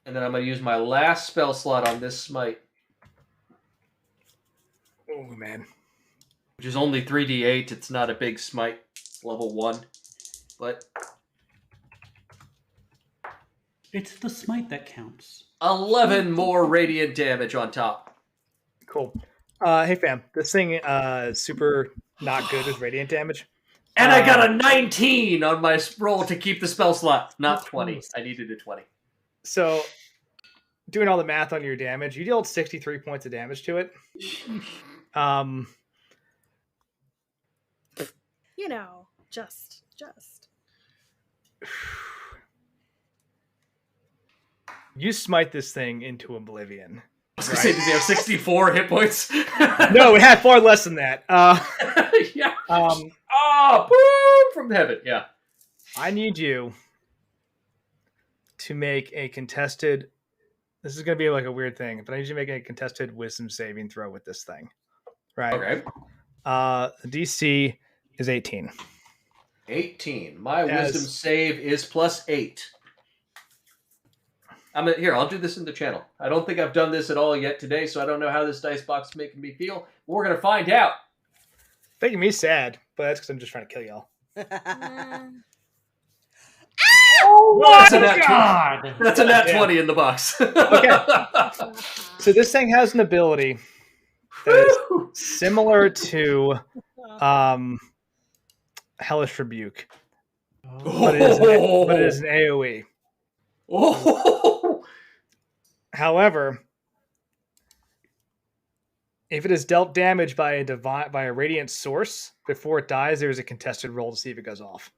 and then I'm going to use my last spell slot on this smite, Oh, man. which is only 3d8. It's not a big smite. It's level 1. But It's the smite that counts. 11 more radiant damage on top. Cool. Hey, fam. This thing is super not good with radiant damage. And I got a 19 on my roll to keep the spell slot. Not 20. Close. I needed a 20. So, doing all the math on your damage, you dealt 63 points of damage to it. You know, just. You smite this thing into oblivion. I was going to say, does he have 64 hit points? No, it had far less than that. Yeah. Boom! From heaven. Yeah. I need you to make a contested. This is going to be like a weird thing, but I need you to make a contested wisdom saving throw with this thing. Right. Okay. The DC is 18. 18. My wisdom save is +8. I'll do this in the channel. I don't think I've done this at all yet today, so I don't know how this dice box is making me feel. But we're going to find out. Making me sad, but that's because I'm just trying to kill y'all. Oh my God! That's a nat 20 in the box. Okay. So this thing has an ability that is similar to Hellish Rebuke, but it is an AoE. Oh. However, if it is dealt damage by a radiant source before it dies, there is a contested roll to see if it goes off.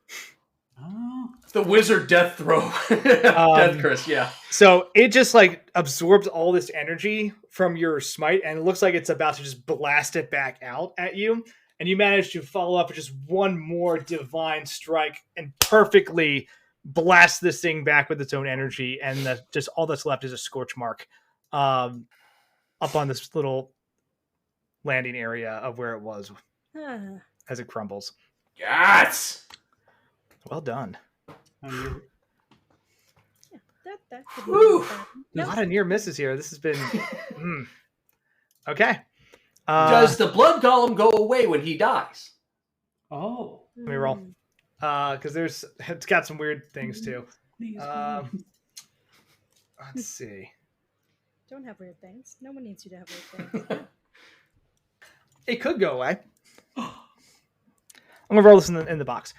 The wizard death throw. Death curse, yeah. So it just like absorbs all this energy from your smite, and it looks like it's about to just blast it back out at you. And you manage to follow up with just one more divine strike and perfectly blast this thing back with its own energy. And just all that's left is a scorch mark up on this little landing area of where it was as it crumbles. Yes! Well done. That Woo! A lot of near misses here. This has been okay. Does the blood golem go away when he dies? Oh, let me roll. Because it's got some weird things too. Let's see. Don't have weird things. No one needs you to have weird things. It could go away. I'm gonna roll this in the box.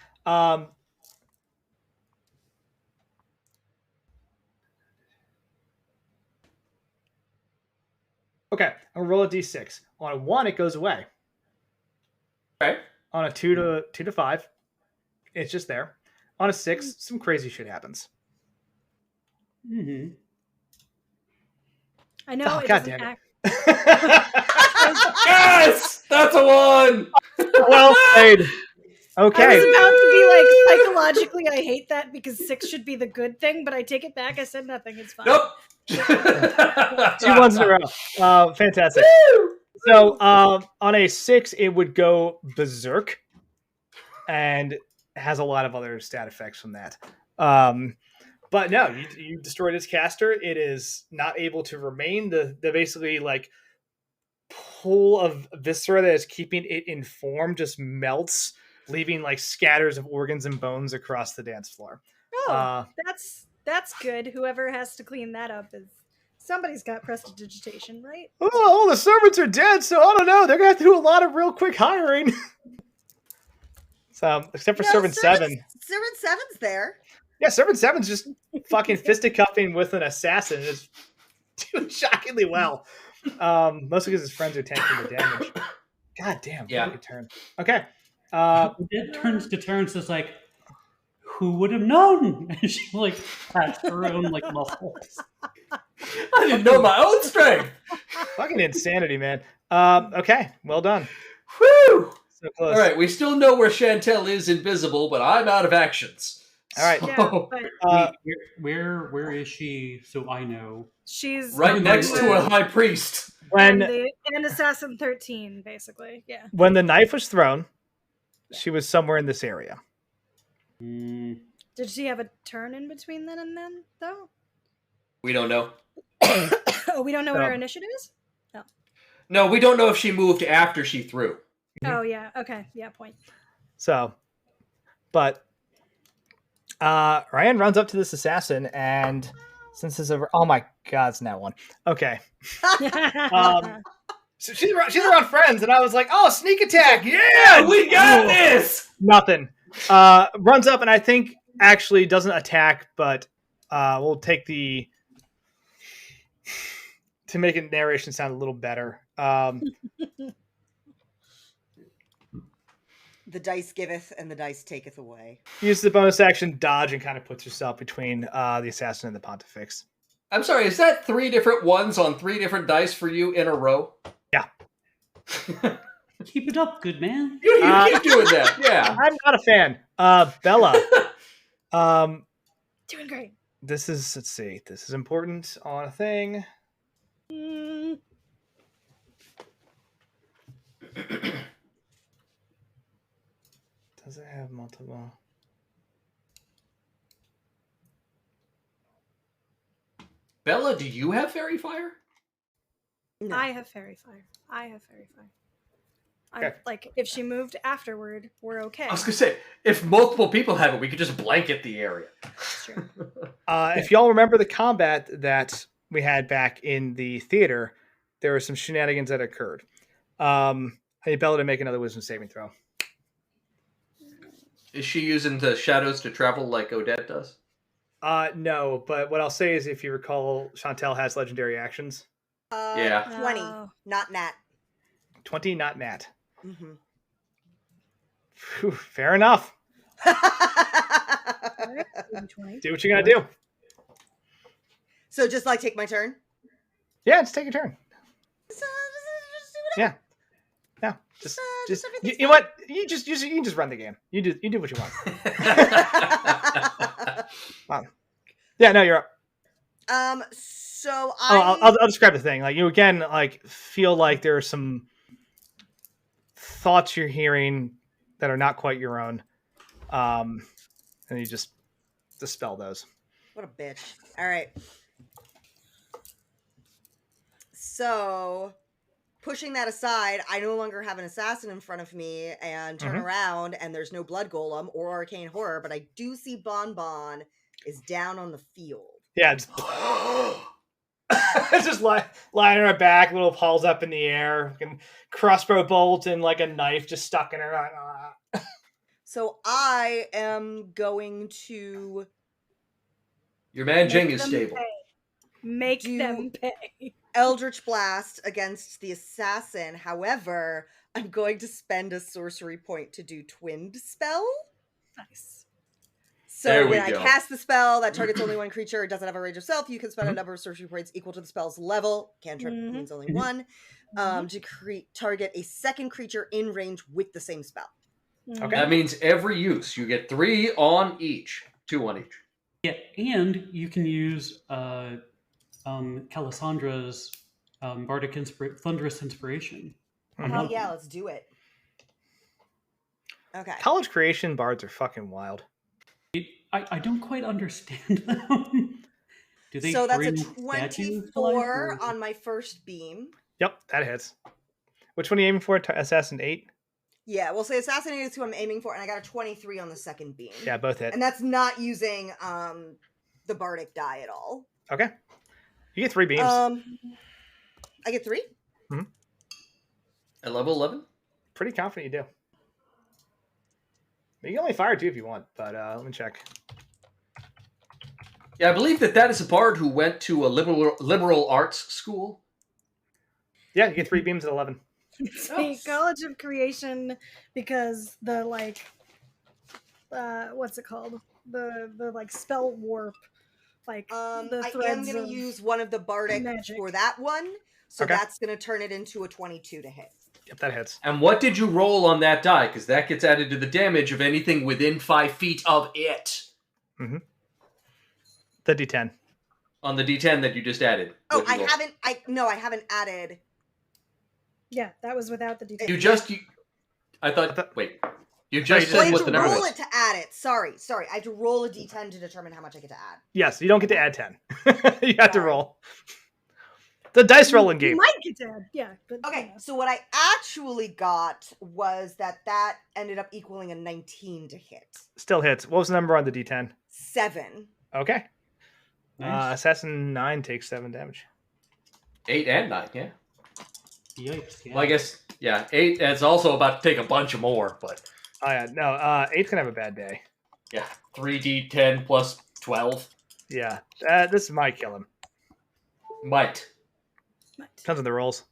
Okay, I'm gonna roll a d6. On a 1, it goes away. Okay. On a 2 to 5, it's just there. On a 6, some crazy shit happens. Mm-hmm. I know. Oh, it God doesn't damn it. Yes! That's a 1! Well played. Okay. I was about to be like, psychologically, I hate that because 6 should be the good thing, but I take it back. I said nothing. It's fine. Nope. 2 ones in a row. Fantastic. So on a 6, it would go berserk and has a lot of other stat effects from that. But no, you destroyed its caster. It is not able to remain. The basically like pool of viscera that is keeping it in form just melts, leaving like scatters of organs and bones across the dance floor. Oh, that's good. Whoever has to clean that up is Somebody's got prestidigitation, right? Oh, all the servants are dead, so I don't know. They're gonna have to do a lot of real quick hiring. So, except for Servant 7. Servant 7's there. Yeah, Servant 7's just fucking fisticuffing with an assassin. It's doing shockingly well. Mostly because his friends are tanking the damage. God damn. Yeah. Good turn. Okay. It turns to turns. It's like, who would have known? And she like pats her own like muscles. I didn't know my own strength. Fucking insanity, man. Okay. Well done. Whew. So close. All right, we still know where Chantel is invisible, but I'm out of actions. All right. So, Yeah, but Where is she? So I know. she's right next to a high priest. and Assassin 13, basically. Yeah. When the knife was thrown, she was somewhere in this area. Mm, Did she have a turn in between then and then, though? We don't know. Oh, we don't know what No. her initiative is? No, we don't know if she moved after she threw. Oh, yeah. Okay. Yeah, point. So, but Ryan runs up to this assassin, and since it's over, oh my god, it's now one. Okay, so she's around friends, and I was like, oh, sneak attack, yeah, We got this! nothing. Runs up, and I think actually doesn't attack, but we'll take to make it narration sound a little better. The dice giveth and the dice taketh away. Use the bonus action dodge and kind of puts herself between the assassin and the pontifex. I'm sorry, is that 3 different ones on 3 different dice for you in a row? Yeah. keep it up, good man. You keep doing that, yeah. I'm not a fan. Bella. Doing great. This is, let's see, this is important on a thing. Mm, Does it have multiple? Bella, do you have fairy fire? No. I have fairy fire. Okay. Like, if she moved afterward, we're okay. I was gonna say, if multiple people have it, we could just blanket the area. That's true. If y'all remember the combat that we had back in the theater, there were some shenanigans that occurred. I need Bella to make another wisdom saving throw. Is she using the shadows to travel like Odette does? No, but what I'll say is, if you recall, Chantel has legendary actions. Yeah. 20, Oh. not nat. 20, not nat. Mm-hmm. Whew, fair enough. Alright, 20. Do what you gotta do. So just like take my turn? Yeah, just take your turn. Just do whatever. Yeah. No, just everything's you know what? You can just run the game. You do what you want. Yeah, no, you're up. So I'll describe the thing. Like, you again, like, feel like there are some thoughts you're hearing that are not quite your own, and you just dispel those. What a bitch. All right. So, pushing that aside, I no longer have an assassin in front of me and turn around, and there's no blood golem or arcane horror, but I do see Bon Bon is down on the field. Yeah, it's just lying on her back, little paws up in the air, and crossbow bolt and like a knife just stuck in her. So I am going to Your man Jing is them stable. pay. Make them pay. Eldritch Blast against the assassin. However, I'm going to spend a sorcery point to do Twinned Spell. Nice. So There we when I go. cast the spell that targets only one creature, it doesn't have a range of self, you can spend a number of sorcery points equal to the spell's level. Cantrip means only one. To target a second creature in range with the same spell. Okay. That means every use, you get 3 on each. 2 on each. Yeah, and you can use Calisandra's Bardic Thunderous Inspiration. Oh yeah, let's do it. Okay. College creation bards are fucking wild. I don't quite understand them. Do they So that's a bring statues to 24 life, or- on my first beam. Yep, that hits. Which one are you aiming for? Assassin 8? Yeah, we'll say Assassinate is who I'm aiming for, and I got a 23 on the second beam. Yeah, both hit. And that's not using the Bardic die at all. Okay. You get 3 beams. I get 3? At level 11? Pretty confident you do. You can only fire 2 if you want, but let me check. Yeah, I believe that is a bard who went to a liberal arts school. Yeah, you get 3 beams at 11. See, College of Creation, because the what's it called? The like spell warp, like the I threads am going of to use one of the bardic magic. for that one, so Okay. that's going to turn it into a 22 to hit. Yep, that hits. And what did you roll on that die? Because that gets added to the damage of anything within 5 feet of it. Mm-hmm. The D10. On the D10 that you just added. Oh, What'd you roll? I haven't added. Yeah, that was without the detail. Wait. You No, just you said I have what to the number roll was. it to add it. Sorry. I have to roll a d10 to determine how much I get to add. Yes, you don't get to add 10. You have to roll. The dice rolling game. You might get to add, yeah. But, Okay, yeah. so what I actually got was that ended up equaling a 19 to hit. Still hits. What was the number on the D10? 7. Okay. Nice. Assassin 9 takes 7 damage. 8 and 9, yeah. Yikes. Yeah. Well, I guess, 8, it's also about to take a bunch more, but Oh, yeah. No, 8's going to have a bad day. yeah. 3d10 plus 12. Yeah. This might kill him. Might. Depends on the rolls.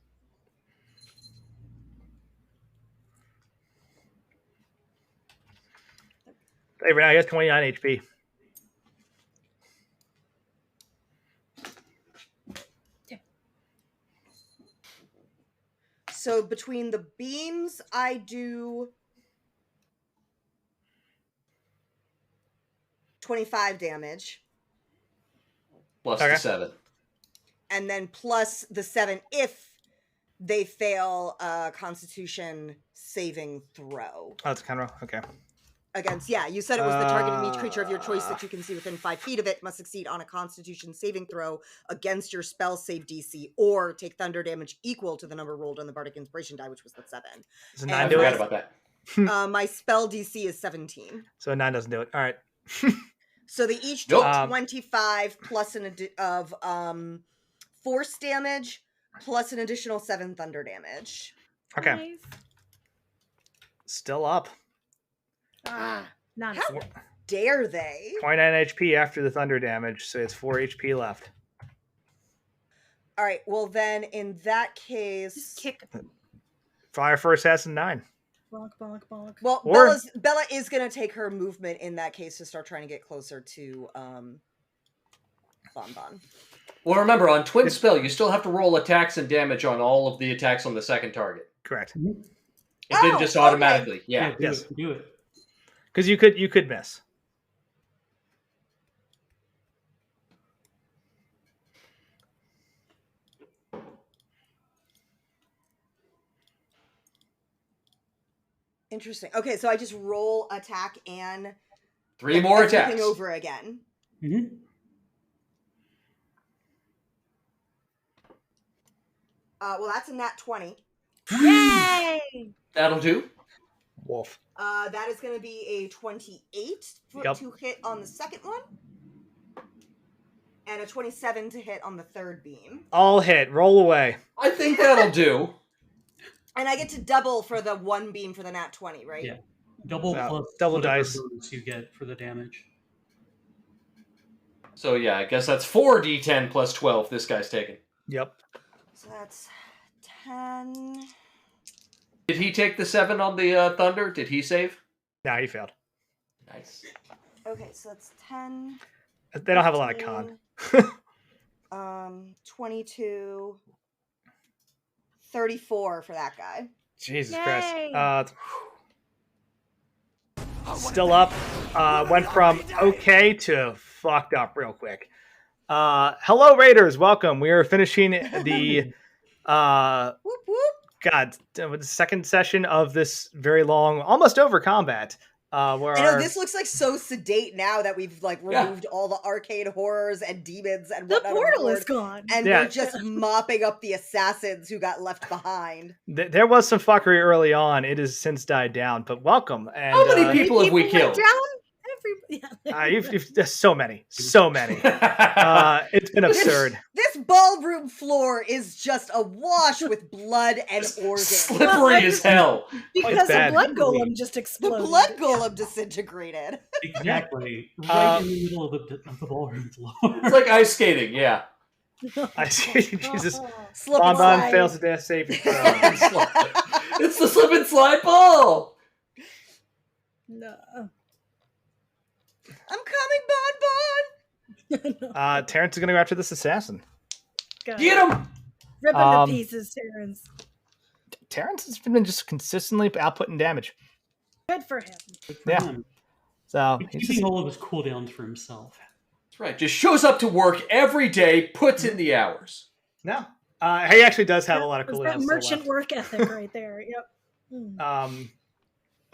Hey, right now he has 29 HP. So between the beams, I do 25 damage. Plus Okay. the 7. And then plus the 7 if they fail a Constitution saving throw. Oh, that's kind of okay. Against, you said it was the target of each creature of your choice that you can see within 5 feet of it must succeed on a Constitution saving throw against your spell save DC or take thunder damage equal to the number rolled on the Bardic Inspiration die, which was the 7. Does a And 9 I do forgot it? about that. My spell DC is 17. So a 9 doesn't do it. All right. So they each take Nope. 25 plus of force damage plus an additional 7 thunder damage. Okay. Nice. Still up. Nonsense. How dare they? 29 HP after the thunder damage, so it's 4 HP left. All right, well then in that case, Just kick. Fire for Assassin 9. Bonk, bonk, bonk. well, Or- Bella is going to take her movement in that case to start trying to get closer to Bonbon. Well, remember, on Twin Spell, you still have to roll attacks and damage on all of the attacks on the second target. Correct. It didn't just okay. automatically. Yeah. do Yes. it. Do it. Because you could miss. Interesting. Okay, so I just roll attack and 3 more everything attacks. over again. Mm-hmm. Well, that's a nat 20. Yay! That'll do. Wolf. That is going to be a 28 Yep. to hit on the second one. And a 27 to hit on the third beam. All hit. Roll away. I think that'll do. And I get to double for the 1 beam for the nat 20, right? Yeah. Double plus double whatever dice. bonus you get for the damage. So, yeah, I guess that's 4d10 plus 12 this guy's taking. Yep. So that's 10. Did he take the 7 on the Thunder? Did he save? Nah, he failed. Nice. Okay, so that's 10. They don't have a lot of con. 22. 34 for that guy. Jesus Yay. Christ. Still up. Went from okay to fucked up real quick. Hello, Raiders. Welcome. We are finishing the Whoop whoop. the second session of this very long, almost over combat. Where I know this looks like so sedate now that we've like removed all the arcade horrors and demons and The whatnot. portal is gone. And Yeah. we're just mopping up the assassins who got left behind. there was some fuckery early on. It has since died down, but welcome. And How many people have we went killed? down? There's so many. It's been absurd. This ballroom floor is just awash with blood and organs. Slippery as hell. Because the blood golem just exploded. The blood golem disintegrated. Exactly. Right in the middle of the ballroom floor. It's like ice skating, yeah. I see. Jesus. Slip and Bonbon slide. fails to death saving throw. It's the slip and slide ball. No. I'm coming, Bonbon. Terrence is going to go after this assassin. Go. Get him. Rip him to pieces, Terrence. Terrence has been just consistently outputting damage. Good for him. Yeah. So He's keeping all of his cooldowns for himself. That's right. Just shows up to work every day, puts in the hours. No. He actually does have a lot of That's cooldowns. that merchant work ethic right there. Yep.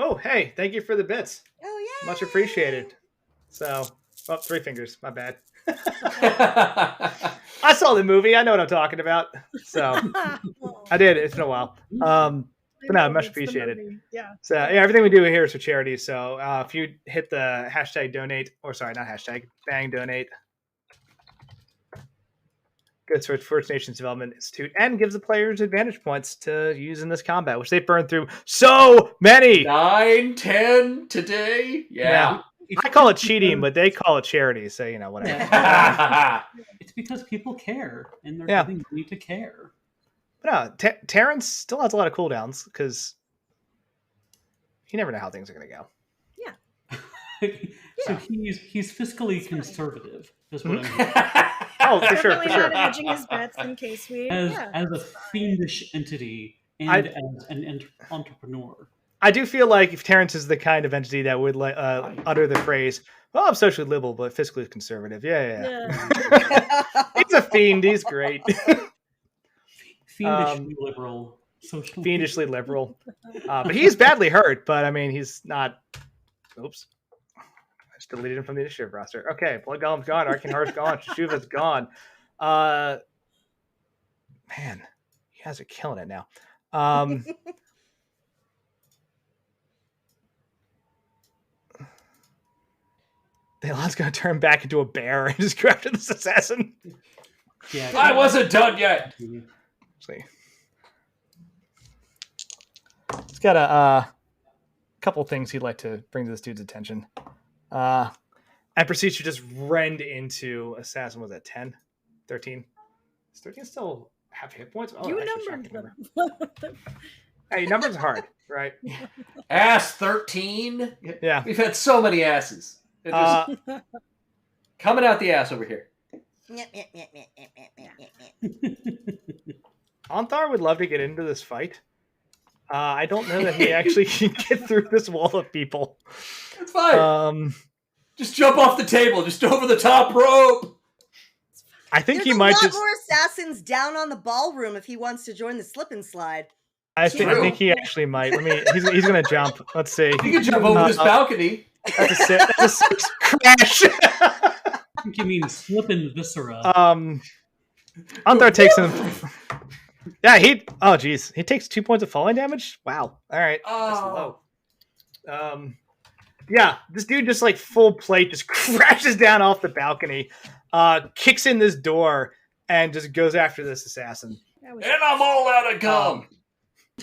Oh, hey, thank you for the bits. Oh, yeah. Much appreciated. So, 3 fingers. My bad. I saw the movie. I know what I'm talking about. So, I did. It's been a while. But no, much appreciated. Yeah. So, yeah, everything we do here is for charity. So, if you hit the hashtag donate, or sorry, not hashtag, bang donate, goes for First Nations Development Institute and gives the players advantage points to use in this combat, which they've burned through so many. 9, 10 today. Yeah. I call it cheating, but they call it charity. So, whatever. It's because people care, and they're giving money to care. But no, Terrence still has a lot of cooldowns because you never know how things are going to go. So he's fiscally conservative. Is what I'm hearing. Oh, for sure. Not hedging his bets in case we. As a fiendish entity and as an entrepreneur. I do feel like if Terrence is the kind of entity that would utter the phrase, "Well, I'm socially liberal, but fiscally conservative." Yeah. He's a fiend. He's great. Fiendishly liberal. Socially. Fiendishly liberal. But he's badly hurt. But I mean, he's not. Oops. I just deleted him from the initiative roster. Okay, Blood Golem's gone. Arcane Heart's gone. Shuva's gone. Man, you guys are killing it now. Delon's going to turn back into a bear and just go after this assassin. Yeah, I wasn't done yet. See. He's got a couple things he'd like to bring to this dude's attention. And proceeds to just rend into assassin. Was that 10? 13? Is 13 still have hit points? Oh, You numbered them. Hey, numbers are hard, right? Ass 13. Yeah. We've had so many asses. Coming out the ass over here. Anthar would love to get into this fight. I don't know that he actually can get through this wall of people. It's fine. Just jump off the table, just over the top rope. I think There's he might a lot just more assassins down on the ballroom if he wants to join the slip and slide. I think he actually might. He's gonna jump. Let's see. He can jump over this balcony. That's a 6 crash. I think you mean slipping viscera. Anthar takes him. Yeah, he takes 2 points of falling damage. Wow. All right. That's low. Yeah, this dude just like full plate just crashes down off the balcony, kicks in this door, and just goes after this assassin. And I'm all out of gum.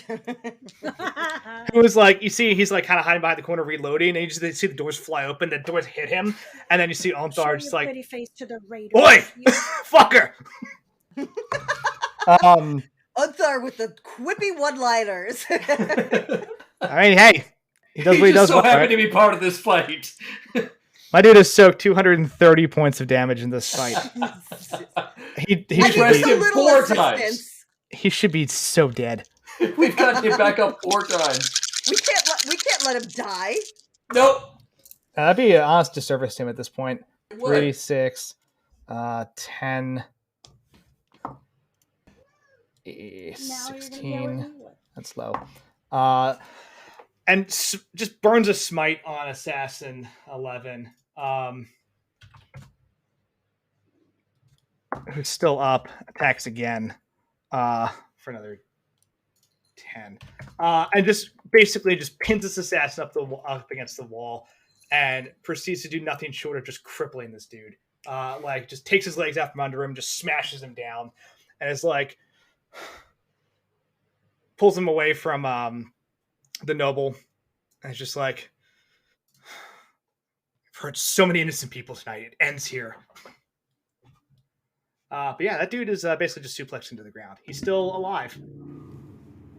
It was like, you see he's like kind of hiding behind the corner reloading, and you just see the doors fly open, the doors hit him, and then you see Anthar just like, face to the raiders. "Oi, fucker!" Anthar with the quippy one-liners. I mean, hey, he does what he does. So happy to be part of this fight. My dude has soaked 230 points of damage in this fight. he pressed him 4 times. He should be so dead. We've gotten him back up 4 times. We can't let him die. Nope. That'd be an honest disservice to him at this point. It would. 3, 6, 10, 16. That's low. And just burns a smite on Assassin 11. Who's still up, attacks again for another 10. And just basically just pins this assassin up against the wall and proceeds to do nothing short of just crippling this dude. Like, just takes his legs out from under him, just smashes him down, and is like, pulls him away from the noble, and it's just like, I've hurt so many innocent people tonight. It ends here. But yeah, that dude is basically just suplexed into the ground. He's still alive,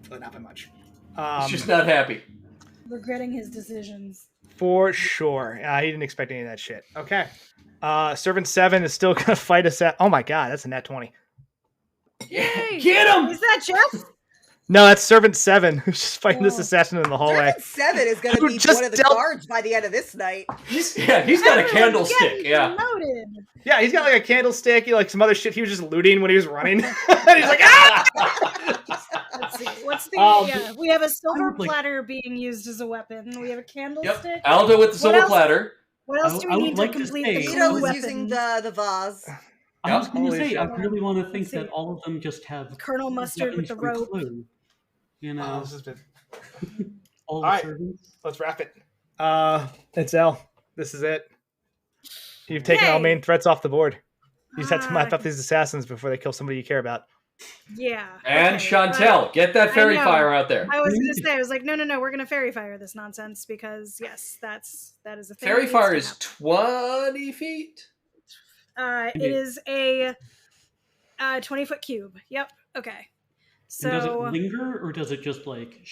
but not by much. He's just not happy. Regretting his decisions. For sure. He didn't expect any of that shit. Okay. Servant 7 is still going to fight us at... Oh my god, that's a nat 20. Yay! Get him! Is that Jeff? No, that's Servant 7 who's just fighting this assassin in the hallway. Servant 7 is going to be one of the guards by the end of this night. He's got a candlestick. Yeah. Loaded. Yeah, he's got like a candlestick, like some other shit he was just looting when he was running. And he's like, ah! Let's see. What's the... we have a silver platter being used as a weapon. We have a candlestick. Yep. Aldo with the silver platter. What else do we need to complete the Vito was using the vase. I was going to say, I really want to think that all of them just have Colonel Mustard with the rope. You know, this has been... all right, servants. let's wrap it. Itzel, this is it. You've taken all main threats off the board. You just have to map up these assassins before they kill somebody you care about. Yeah. And okay, Chantel, get that fairy fire out there. I was going to say, I was like, no, we're going to fairy fire this nonsense because, yes, that is a thing. Fairy fire is 20 feet? It is a 20-foot cube. Yep. Okay. So and does it linger, or does it just like,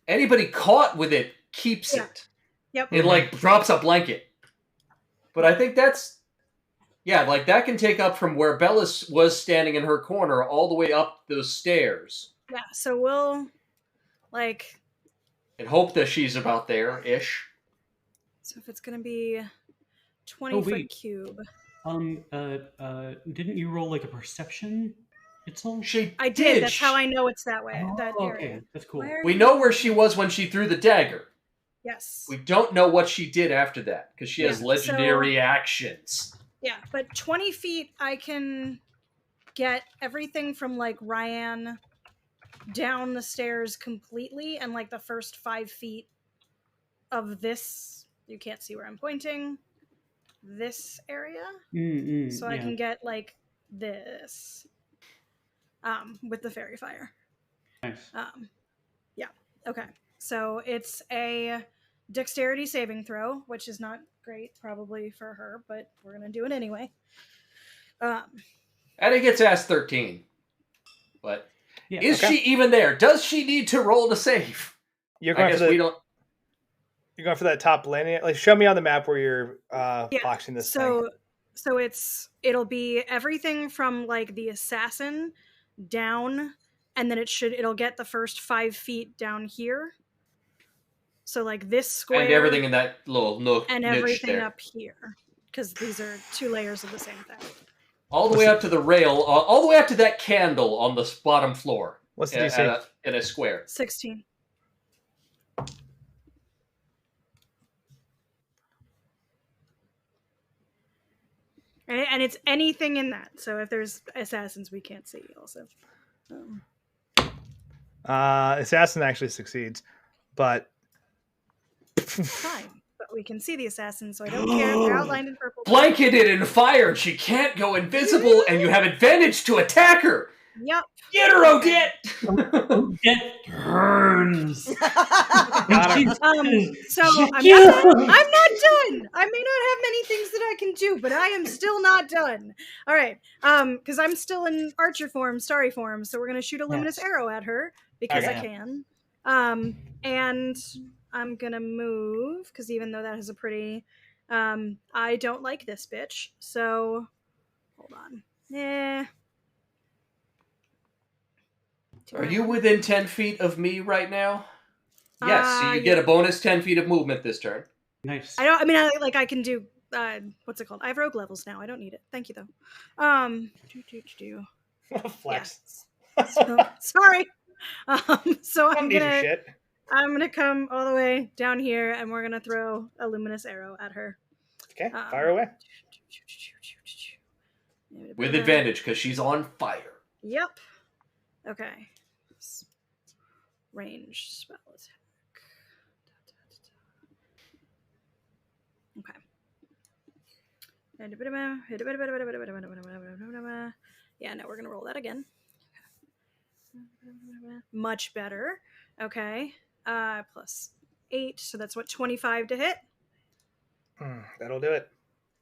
Anybody caught with it keeps it. Yep. It like drops a blanket. But I think that's... Yeah, like that can take up from where Bella was standing in her corner all the way up those stairs. Yeah, so we'll, like... And hope that she's about there-ish. So if it's going to be 20-foot cube... didn't you roll like a perception? I did. That's how I know it's that way. That area. Okay, that's cool. We know where she was when she threw the dagger. Yes. We don't know what she did after that, because she has legendary actions. Yeah, but 20 feet, I can get everything from, like, Ryan down the stairs completely, and, like, the first 5 feet of this, you can't see where I'm pointing, this area. So I can get, like, this with the fairy fire. Nice. Yeah, okay. So it's a dexterity saving throw, which is not great probably for her, but we're gonna do it anyway. And it gets asked 13. But is she even there? Does she need to roll to save? You're going You're going for that top landing. Like, show me on the map where you're boxing this thing. So it'll be everything from like the assassin down, and then it'll get the first 5 feet down here. So like this square and everything in that little nook and niche everything there. up here, because these are 2 layers of the same thing. All the way up to the rail, all the way up to that candle on the bottom floor. What's the DC? In a square. 16. And it's anything in that. So if there's assassins, we can't see also. Assassin actually succeeds, but fine. But we can see the assassins, so I don't care if they're outlined in purple. Blanketed in fire, she can't go invisible, and you have advantage to attack her. Yep. Get her, Odette! Odette turns. So I'm not done. I may not have many things that I can do, but I am still not done. All right. Because I'm still in archer form, starry form, so we're gonna shoot a luminous arrow at her because I can. And I'm gonna move because even though that is a pretty, I don't like this bitch. So hold on. Are you within 10 feet of me right now? Yes, so you get a bonus 10 feet of movement this turn. Nice. I can do, what's it called? I have rogue levels now. I don't need it. Thank you, though. Flex. Yeah. Sorry. So I'm gonna come all the way down here, and we're gonna throw a luminous arrow at her. Okay, fire away. With advantage, because she's on fire. Yep. Okay. Range spell attack. Yeah, no, we're gonna roll that again. Much better. Okay. +8, so that's what, 25 to hit. That'll do it.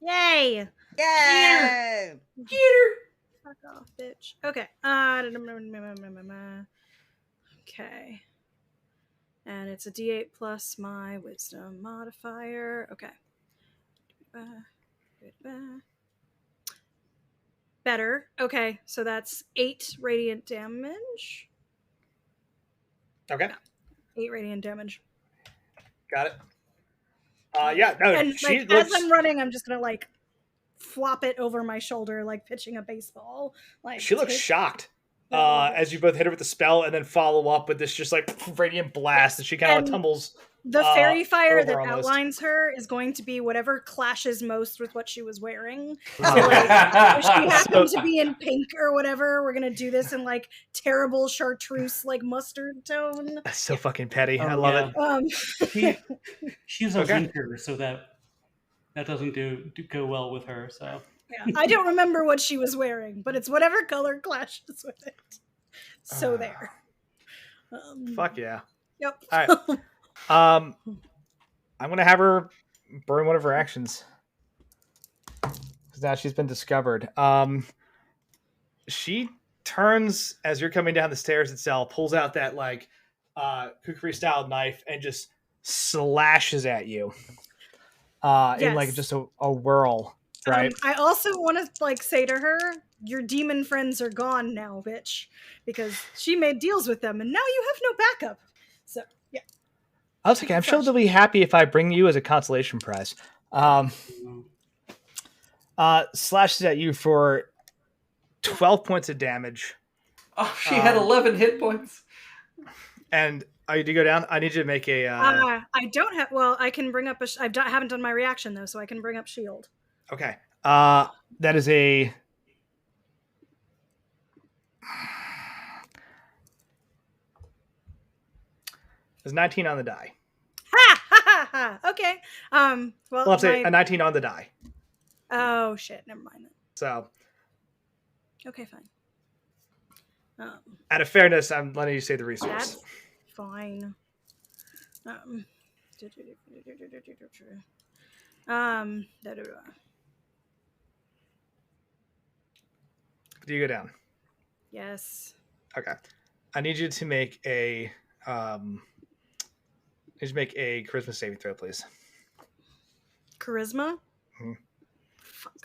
Yay! Yay! Get her. Fuck off, bitch. Okay. Okay. And it's a D8 plus my wisdom modifier. Okay. Better. Okay, so that's 8 radiant damage. Okay. 8 radiant damage. Got it. Yeah, no, And she like, looks... as I'm running, I'm just gonna like flop it over my shoulder like pitching a baseball. Like, she looks shocked as you both hit her with the spell and then follow up with this just like radiant blast, and she kind of tumbles. The fairy fire that almost outlines her is going to be whatever clashes most with what she was wearing. So, Oh. like, if she happened to be in pink or whatever, we're gonna do this in like terrible chartreuse, like mustard tone. That's so fucking petty. Oh, I love it. She's a Okay. winter, so that doesn't go well with her. So Yeah, I don't remember what she was wearing, but it's whatever color clashes with it. So there. Fuck yeah. Yep. All right. I'm gonna have her burn one of her actions because now she's been discovered. She turns as you're coming down the stairs itself, pulls out that like kukri style knife and just slashes at you in like just a whirl, right? I also want to like say to her, your demon friends are gone now, bitch, because she made deals with them and now you have no backup. So yeah. I was like, I'm sure they'll be happy if I bring you as a consolation prize. Slashes at you for 12 points of damage. Oh, she had 11 hit points. And you do go down. I need you to make a. I don't have. Well, I can bring up I haven't done my reaction though, so I can bring up shield. Okay. That is a. There's 19 on the die. Ha ha ha ha. Okay. Well, Let's say a 19 on the die. Oh shit! Never mind then. So. Okay, fine. Out of fairness, I'm letting you say the resource. That's fine. Do you go down? Yes. Okay. I need you to make a charisma saving throw, please. Charisma? Mm-hmm.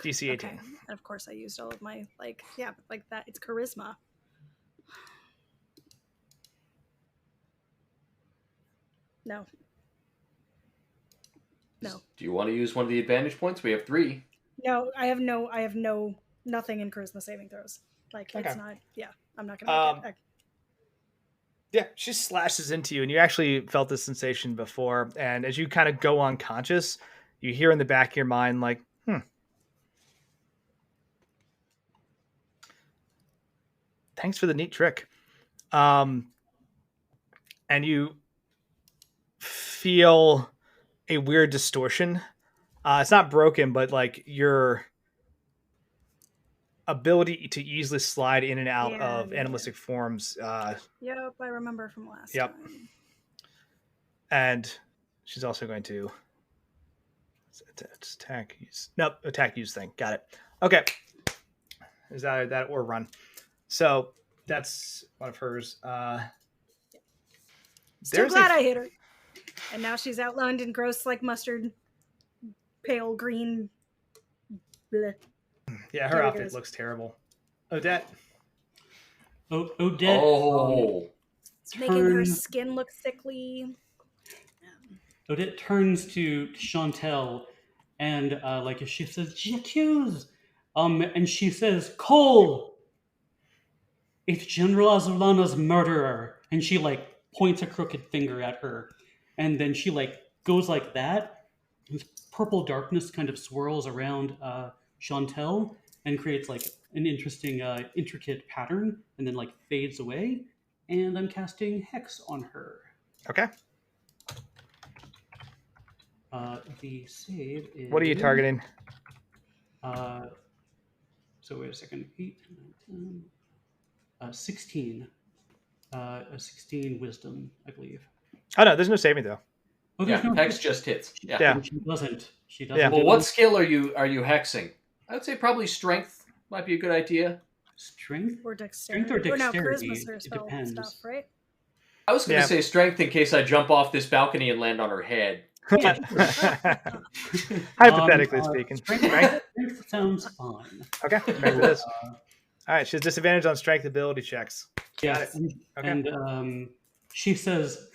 DC 18. Okay. And of course I used all of my like that. It's charisma. No. No. Do you want to use one of the advantage points? We have 3. No, I have nothing in charisma saving throws. Like it's not. Yeah, I'm not gonna. Make it. Yeah, she slashes into you, and you actually felt this sensation before. And as you kind of go unconscious, you hear in the back of your mind, like, thanks for the neat trick. And you feel a weird distortion. It's not broken, but like your ability to easily slide in and out of animalistic forms. Yep, I remember from last time. And she's also going to attack use. Nope, attack use thing. Got it. Okay. Is that or run? So that's one of hers. Still glad I hit her. And now she's outlined in gross like mustard, pale green. Bleh. Yeah, her outfit looks terrible. Odette. Odette. Oh. It's making her skin look sickly. Odette turns to Chantel and she says, "J'accuse." And she says, "Cole, it's General Azulana's murderer." And she like points a crooked finger at her. And then she like goes like that. This purple darkness kind of swirls around Chantel and creates like an interesting, intricate pattern, and then like fades away. And I'm casting Hex on her. Okay. The save is... What are you targeting? So wait a second. 8, 9, 10, 16. A 16 wisdom, I believe. Oh no, there's no saving throw. Oh, Yeah, there's no hex just hits. Yeah. Yeah. She doesn't. She doesn't. Yeah. Well, do what it. skill are you hexing? I would say probably strength might be a good idea. Strength? Or dexterity. Strength or Or no, dexterity? charisma's her It spell depends. stuff, right? I was going to say strength in case I jump off this balcony and land on her head. Yeah, Hypothetically speaking. Strength sounds fine. Okay, strength it is. All right, she has disadvantage on strength ability checks. Got it. And she says,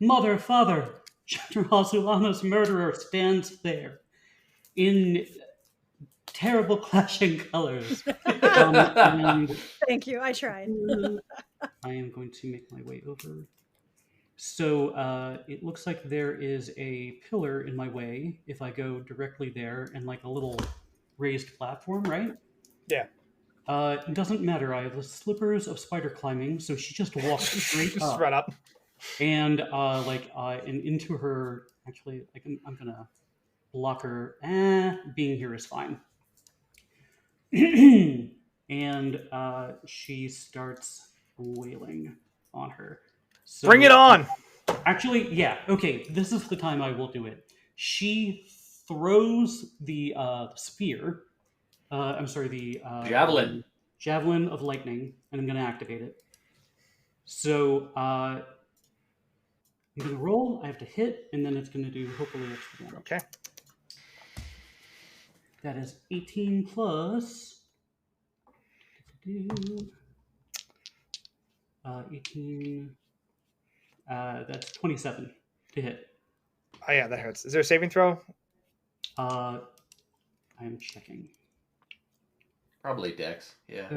"Mother, father, General Zulana's murderer stands there in terrible clashing colors." And Thank you. I tried. I am going to make my way over. So it looks like there is a pillar in my way if I go directly there, and like a little raised platform, right? Yeah. It doesn't matter. I have the slippers of spider climbing, so she just walks straight Just up. run up. And and into her. Actually, I'm gonna block her. Being here is fine. And she starts wailing on her. So, Bring it on! Actually, yeah. Okay, this is the time I will do it. She throws the spear. I'm sorry, the Javelin. Javelin of lightning, and I'm going to activate it. So I'm going to roll. I have to hit, and then it's going to do hopefully extra damage. Okay. That is 18 plus 18. That's 27 to hit. Oh yeah, that hurts. Is there a saving throw? I am checking. Probably dex. Yeah.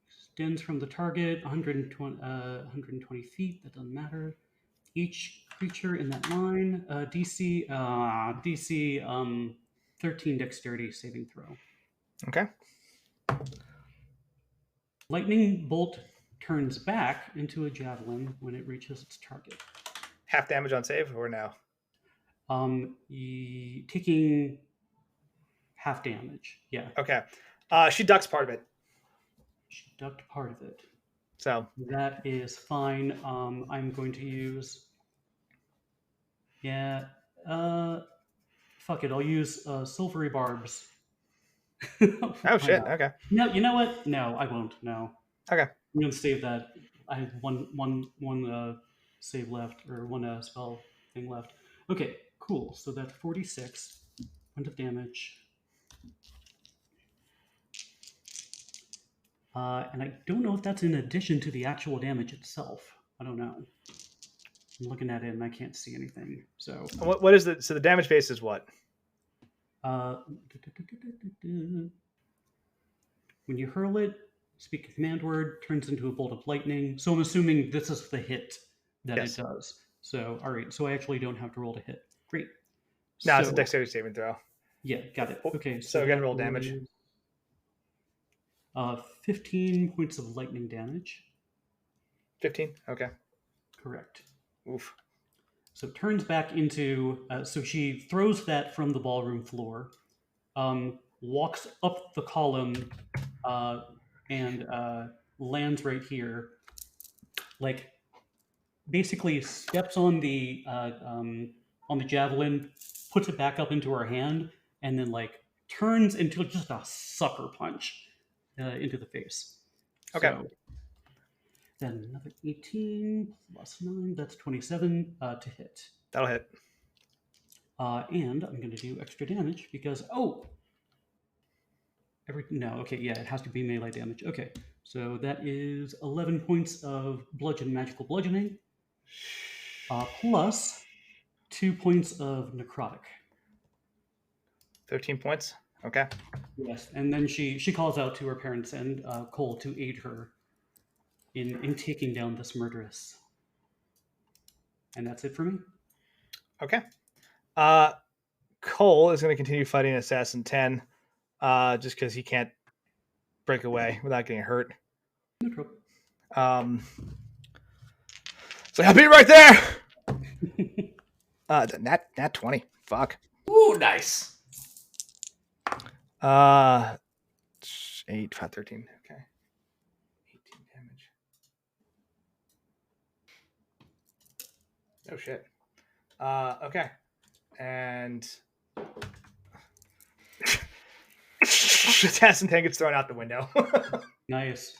Extends from the target 120 feet. That doesn't matter. Each creature in that line. DC 13 dexterity saving throw. Okay. Lightning bolt turns back into a javelin when it reaches its target. Half damage on save or no? Taking half damage. Yeah. Okay. She ducks part of it. She ducked part of it. So that is fine. I'm going to use. Yeah. Fuck it. I'll use silvery barbs. oh shit. Okay. No, you know what? No, I won't. No. Okay. I'm gonna save that. I have one save left, or one spell thing left. Okay, cool. So that's 46 point of damage. And I don't know if that's in addition to the actual damage itself. I don't know. I'm looking at it and I can't see anything. So what is the damage base is what? When you hurl it, speak a command word, turns into a bolt of lightning. So I'm assuming this is the hit that it does. So all right. So I actually don't have to roll to hit. Great. No, it's a dexterity saving throw. Yeah, got it. Okay. So again, roll damage. 15 points of lightning damage. 15? Okay. Correct. Oof. So it turns back into... so she throws that from the ballroom floor, walks up the column, and lands right here. Like, basically steps on the javelin, puts it back up into her hand, and then, like, turns into just a sucker punch into the face. Okay. So, then another 18 plus 9, that's 27 to hit. That'll hit. And I'm going to do extra damage because, it has to be melee damage. Okay, so that is 11 points of magical bludgeoning, plus 2 points of necrotic. 13 points? Okay. Yes, and then she calls out to her parents and Cole to aid her in taking down this murderess. And that's it for me. Okay. Cole is going to continue fighting Assassin 10 just because he can't break away without getting hurt. No trouble. So I'll be right there! Nat 20. Fuck. Ooh, nice. 8, 5, 13. Okay. 18 damage. Oh shit. Okay. And Tassin Tank gets thrown out the window. Nice.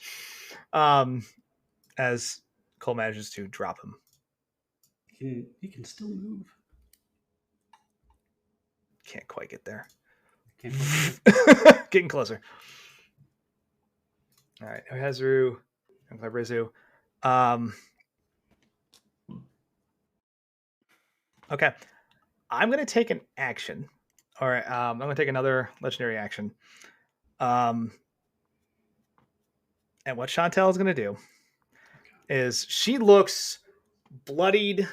As Cole manages to drop him. He can still move. Can't quite get there. Can't quite Getting closer. All right. Hezru and Rizu. Okay. I'm going to take an action. All right. I'm going to take another legendary action. And what Chantel is going to do is she looks bloodied,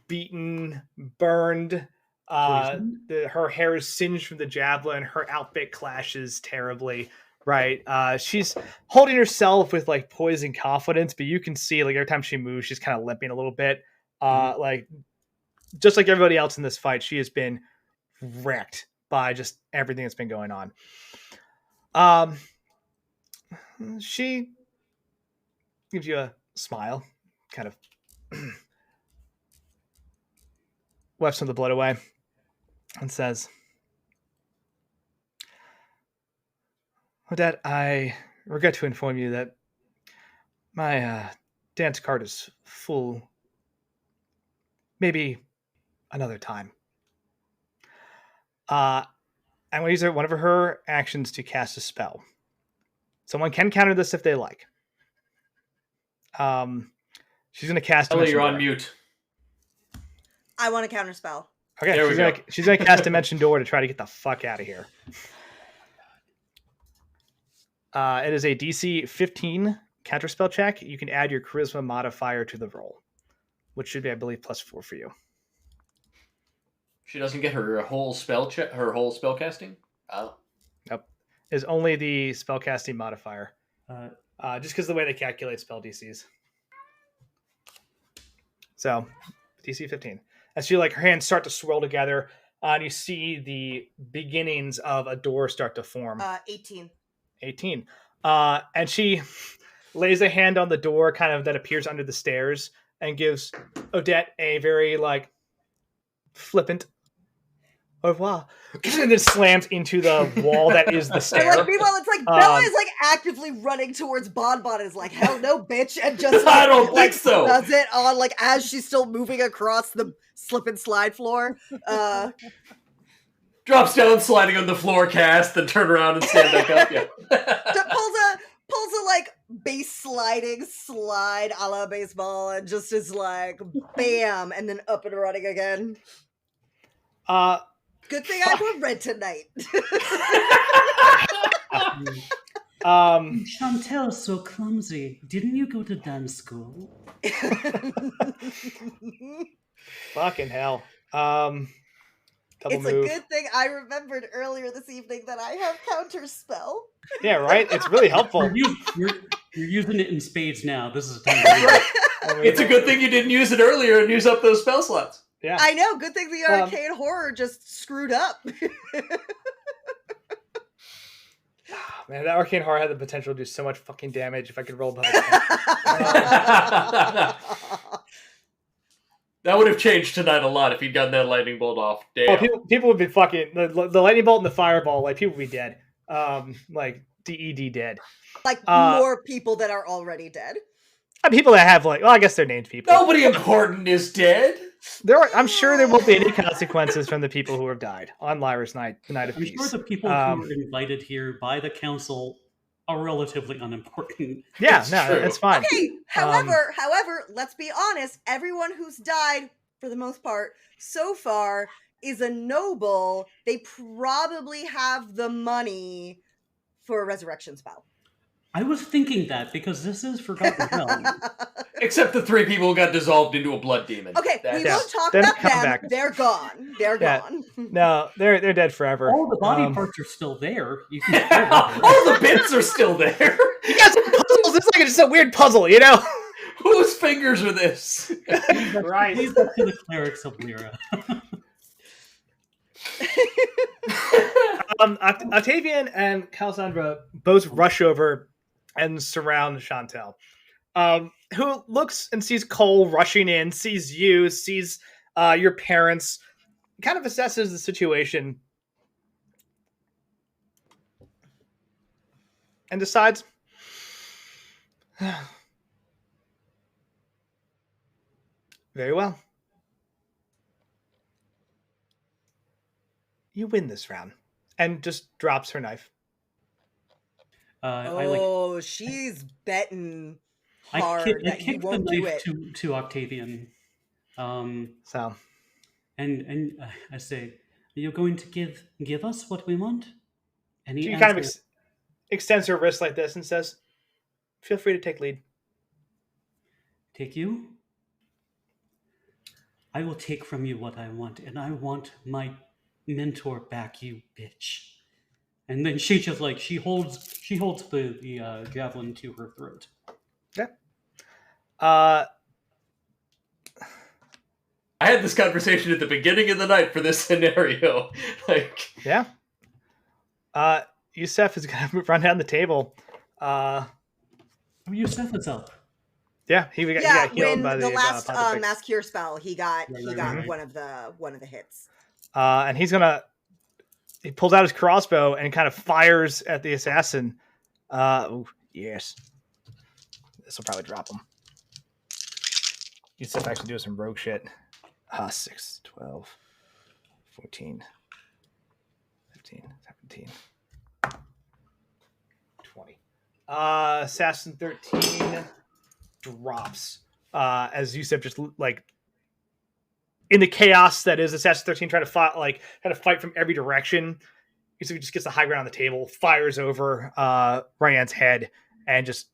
beaten, burned. Her hair is singed from the javelin. Her outfit clashes terribly. Right. She's holding herself with like poised confidence, but you can see like every time she moves, she's kind of limping a little bit. Like just like everybody else in this fight, she has been wrecked by just everything that's been going on. She gives you a smile, kind of wipes some of the blood away, and says, Odette, I regret to inform you that my dance card is full. Maybe another time. I'm going to use one of her actions to cast a spell. Someone can counter this if they like. She's going to cast. Ellie, you're on mute. I want to counter spell. Okay, she's going to cast Dimension Door to try to get the fuck out of here. It is a DC 15 counterspell check. You can add your charisma modifier to the roll, which should be, I believe, +4 for you. She doesn't get her whole spell check, her whole spell casting. Oh, nope. Is only the spellcasting modifier. Just because of the way they calculate spell DCs. So, DC 15. As she her hands start to swirl together, and you see the beginnings of a door start to form. 18. 18. And she lays a hand on the door, kind of that appears under the stairs, and gives Odette a very flippant au revoir, and then slams into the wall that is the stair. Meanwhile, it's Bella is actively running towards Bonbon, is hell no, bitch, and just I don't think so. Does it on as she's still moving across the slip and slide floor. Drops down, sliding on the floor, cast, then turn around and stand back up. Yeah. pulls a base sliding slide a la baseball, and just is bam, and then up and running again. Good thing I wore red tonight. Chantel's so clumsy. Didn't you go to dance school? Fucking hell. It's move. A good thing I remembered earlier this evening that I have counter spell. Yeah, right? It's really helpful. You're using it in spades now. This is a time to use it. It's a good thing you didn't use it earlier and use up those spell slots. Yeah, I know. Good thing the arcane horror just screwed up. Man, that arcane horror had the potential to do so much fucking damage if I could roll above That would have changed tonight a lot if he'd gotten that lightning bolt off. Damn. Oh, people would be fucking the lightning bolt and the fireball. People would be dead. DED dead. More people that are already dead. People that have I guess they're named people. Nobody important is dead. I'm sure there won't be any consequences from the people who have died on Lyra's night, the night of peace. I'm sure the people who were invited here by the council are relatively unimportant. Yeah, it's fine. Okay, however, let's be honest, everyone who's died, for the most part, so far, is a noble. They probably have the money for a resurrection spell. I was thinking that because this is Forgotten Realm. Except the 3 people who got dissolved into a blood demon. Okay, we won't talk about them. Back. They're gone. They're gone. No, they're dead forever. All the body parts are still there. You can all the bits are still there. You got some puzzles. It's just a weird puzzle, you know? Whose fingers are this? Right. Leave that to the clerics of Lyra. Octavian and Cassandra both rush over and surround Chantel, who looks and sees Cole rushing in, sees you, sees your parents, kind of assesses the situation, and decides, very well. You win this round. And just drops her knife. She's betting hard that he won't do it. To Octavian. And I say, are you going to give us what we want? And she kind of extends her wrist like this and says, feel free to take lead. Take you? I will take from you what I want, and I want my mentor back, you bitch. And then she just she holds the javelin to her throat. Yeah. I had this conversation at the beginning of the night for this scenario. Yeah. Yusef is gonna run down the table. Yusef is up. Yeah, he got healed by the last mass cure spell. He got one of the hits. And he pulls out his crossbow and kind of fires at the assassin. Yes. This will probably drop him. Yusef actually doing some rogue shit. 6, 12, 14, 15, 17, 20. Assassin 13 drops. As Yusef just in the chaos that is Assassin 13 trying to fight from every direction. Yusef just gets the high ground on the table, fires over Ryan's head, and just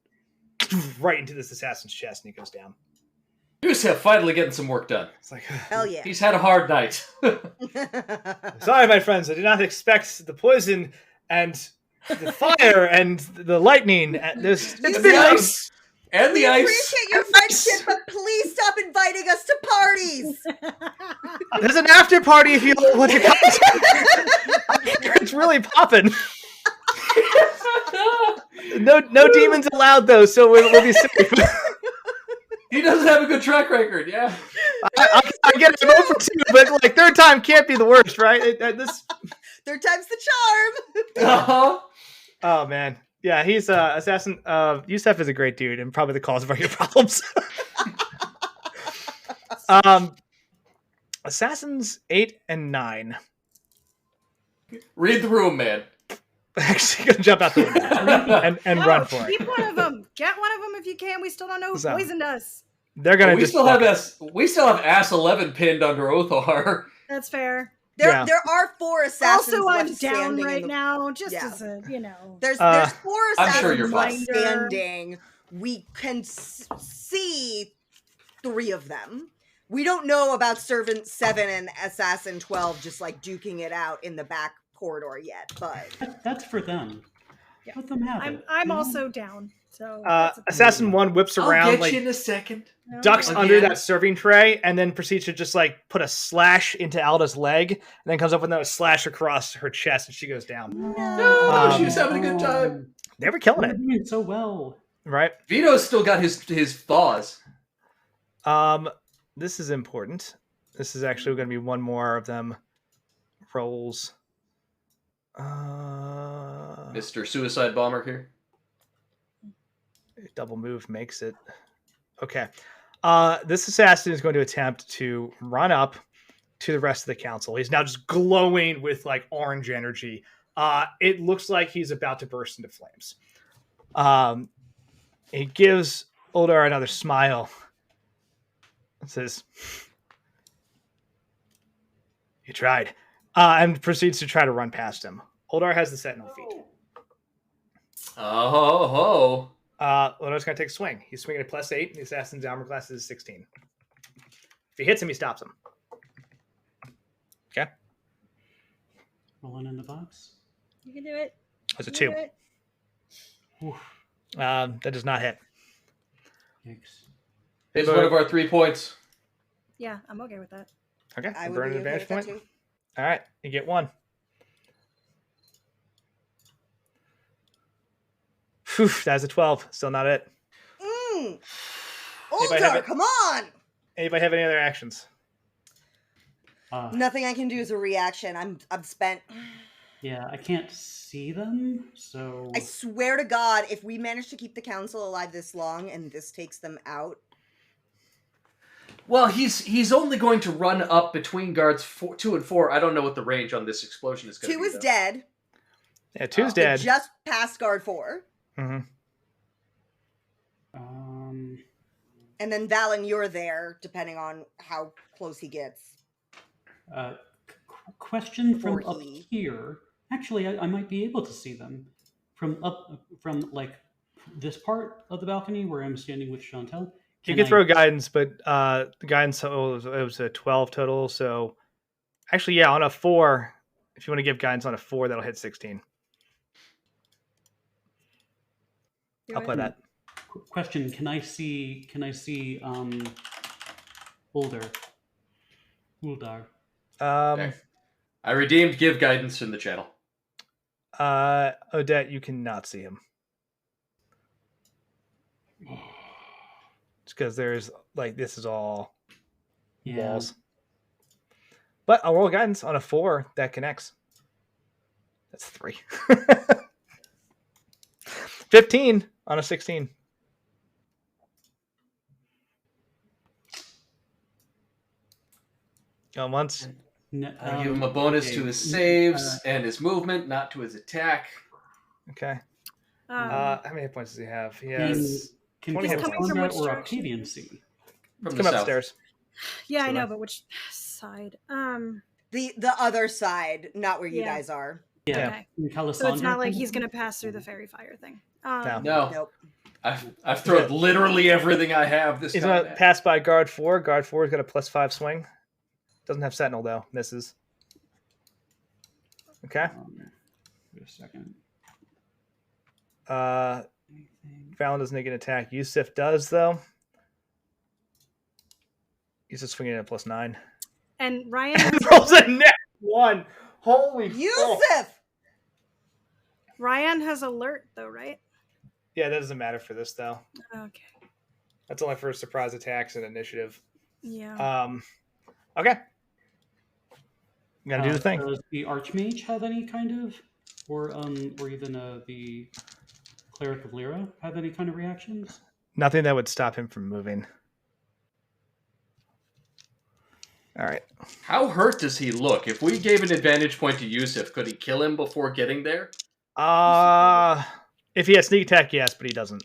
right into this assassin's chest, and he goes down. Yusef finally getting some work done. It's like, hell yeah. He's had a hard night. Sorry, my friends, I did not expect the poison and the fire and the lightning. It's been ice. And the ice. Appreciate your friendship, but please stop inviting us to parties. There's an after party if you want to come. It's really popping. No demons allowed though, so we'll be safe. He doesn't have a good track record, yeah. I get him over too, but third time can't be the worst, right? Third time's the charm. Uh-huh. Oh man. Yeah, he's assassin. Yusef is a great dude and probably the cause of all your problems. Assassins 8 and 9. Read the room, man. Actually, gonna jump out the window and run for it. Keep one of them. Get one of them if you can. We still don't know who poisoned us. They're gonna. We still have ass 11 pinned under Othar. That's fair. There are 4 assassins. Also, I'm down right now, just as a There's 4 assassins I'm sure you're left fine. standing. We can see 3 of them. We don't know about Servant 7 and Assassin 12 just duking it out in the back corridor yet, but that's for them. Yeah. Let them have it. I'm also down. So Assassin 1 whips around, I'll get you in a second. Ducks under that serving tray, and then proceeds to just put a slash into Alda's leg, and then comes up with a slash across her chest, and she goes down. No, she was having a good time. They were killing it. Doing so well, right? Vito's still got his thaws. This is important. This is actually going to be one more of them rolls. Mr. Suicide Bomber here. Double move makes it. Okay. This assassin is going to attempt to run up to the rest of the council. He's now just glowing with orange energy. It looks like he's about to burst into flames. He gives Oldar another smile. It says, "You tried." And proceeds to try to run past him. Oldar has the sentinel feet. Oh. Oldar's going to take a swing. He's swinging at +8. The assassin's armor class is 16. If he hits him, he stops him. Okay. Rolling in the box. You can do it. That's a 2. That does not hit. Yikes. It's one of our 3 points. Yeah, I'm okay with that. Okay. I would burn be an okay advantage with that point. too. All right, you get 1. Phew, that's a 12. Still not it. Older, come on! Anybody have any other actions? Nothing I can do as a reaction. I'm spent. Yeah, I can't see them, so... I swear to God, if we manage to keep the council alive this long and this takes them out... Well, he's only going to run up between guards 2 and 4. I don't know what the range on this explosion is going to be. 2 is dead. Yeah, 2's dead. Just past guard 4. Mm-hmm. And then Valen, you're there, depending on how close he gets. Question from up here. Actually, I might be able to see them from like this part of the balcony where I'm standing with Chantel. You can throw guidance, but the guidance it was a 12 total. So actually, yeah, on a 4, if you want to give guidance on a 4, that'll hit 16. I'll play that. Question: Can I see Uldar? I redeemed give guidance in the channel. Odette, you cannot see him. Just because there's like this is all walls. But I'll roll guidance on a 4 that connects. That's 3. 15 on a 16. Going once. I give him a bonus to his saves and his movement, not to his attack. Okay. How many hit points does he have? He has 20 hit points. Or Octavian see? Come upstairs. Yeah, I know, but which side? The other side, not where you guys are. Yeah. Okay. So it's not like he's going to pass through the fairy fire thing. No. Nope. I've thrown literally everything I have this time. He's going to pass by guard 4. Guard 4's got a +5 swing. Doesn't have sentinel though. Misses. Okay. Wait a second. Valen doesn't make an attack. Yusuf does though. He's just swinging at a +9. And Ryan rolls a net 1. Holy Yusuf! Ryan has alert though, right? Yeah, that doesn't matter for this though. Okay. That's only for surprise attacks and initiative. Yeah. Okay. You gotta do the thing. Does the Archmage have any kind of, or even the Cleric of Lyra have any kind of reactions? Nothing that would stop him from moving. All right. How hurt does he look? If we gave an advantage point to Yusuf, could he kill him before getting there? If he has sneak attack, yes, but he doesn't.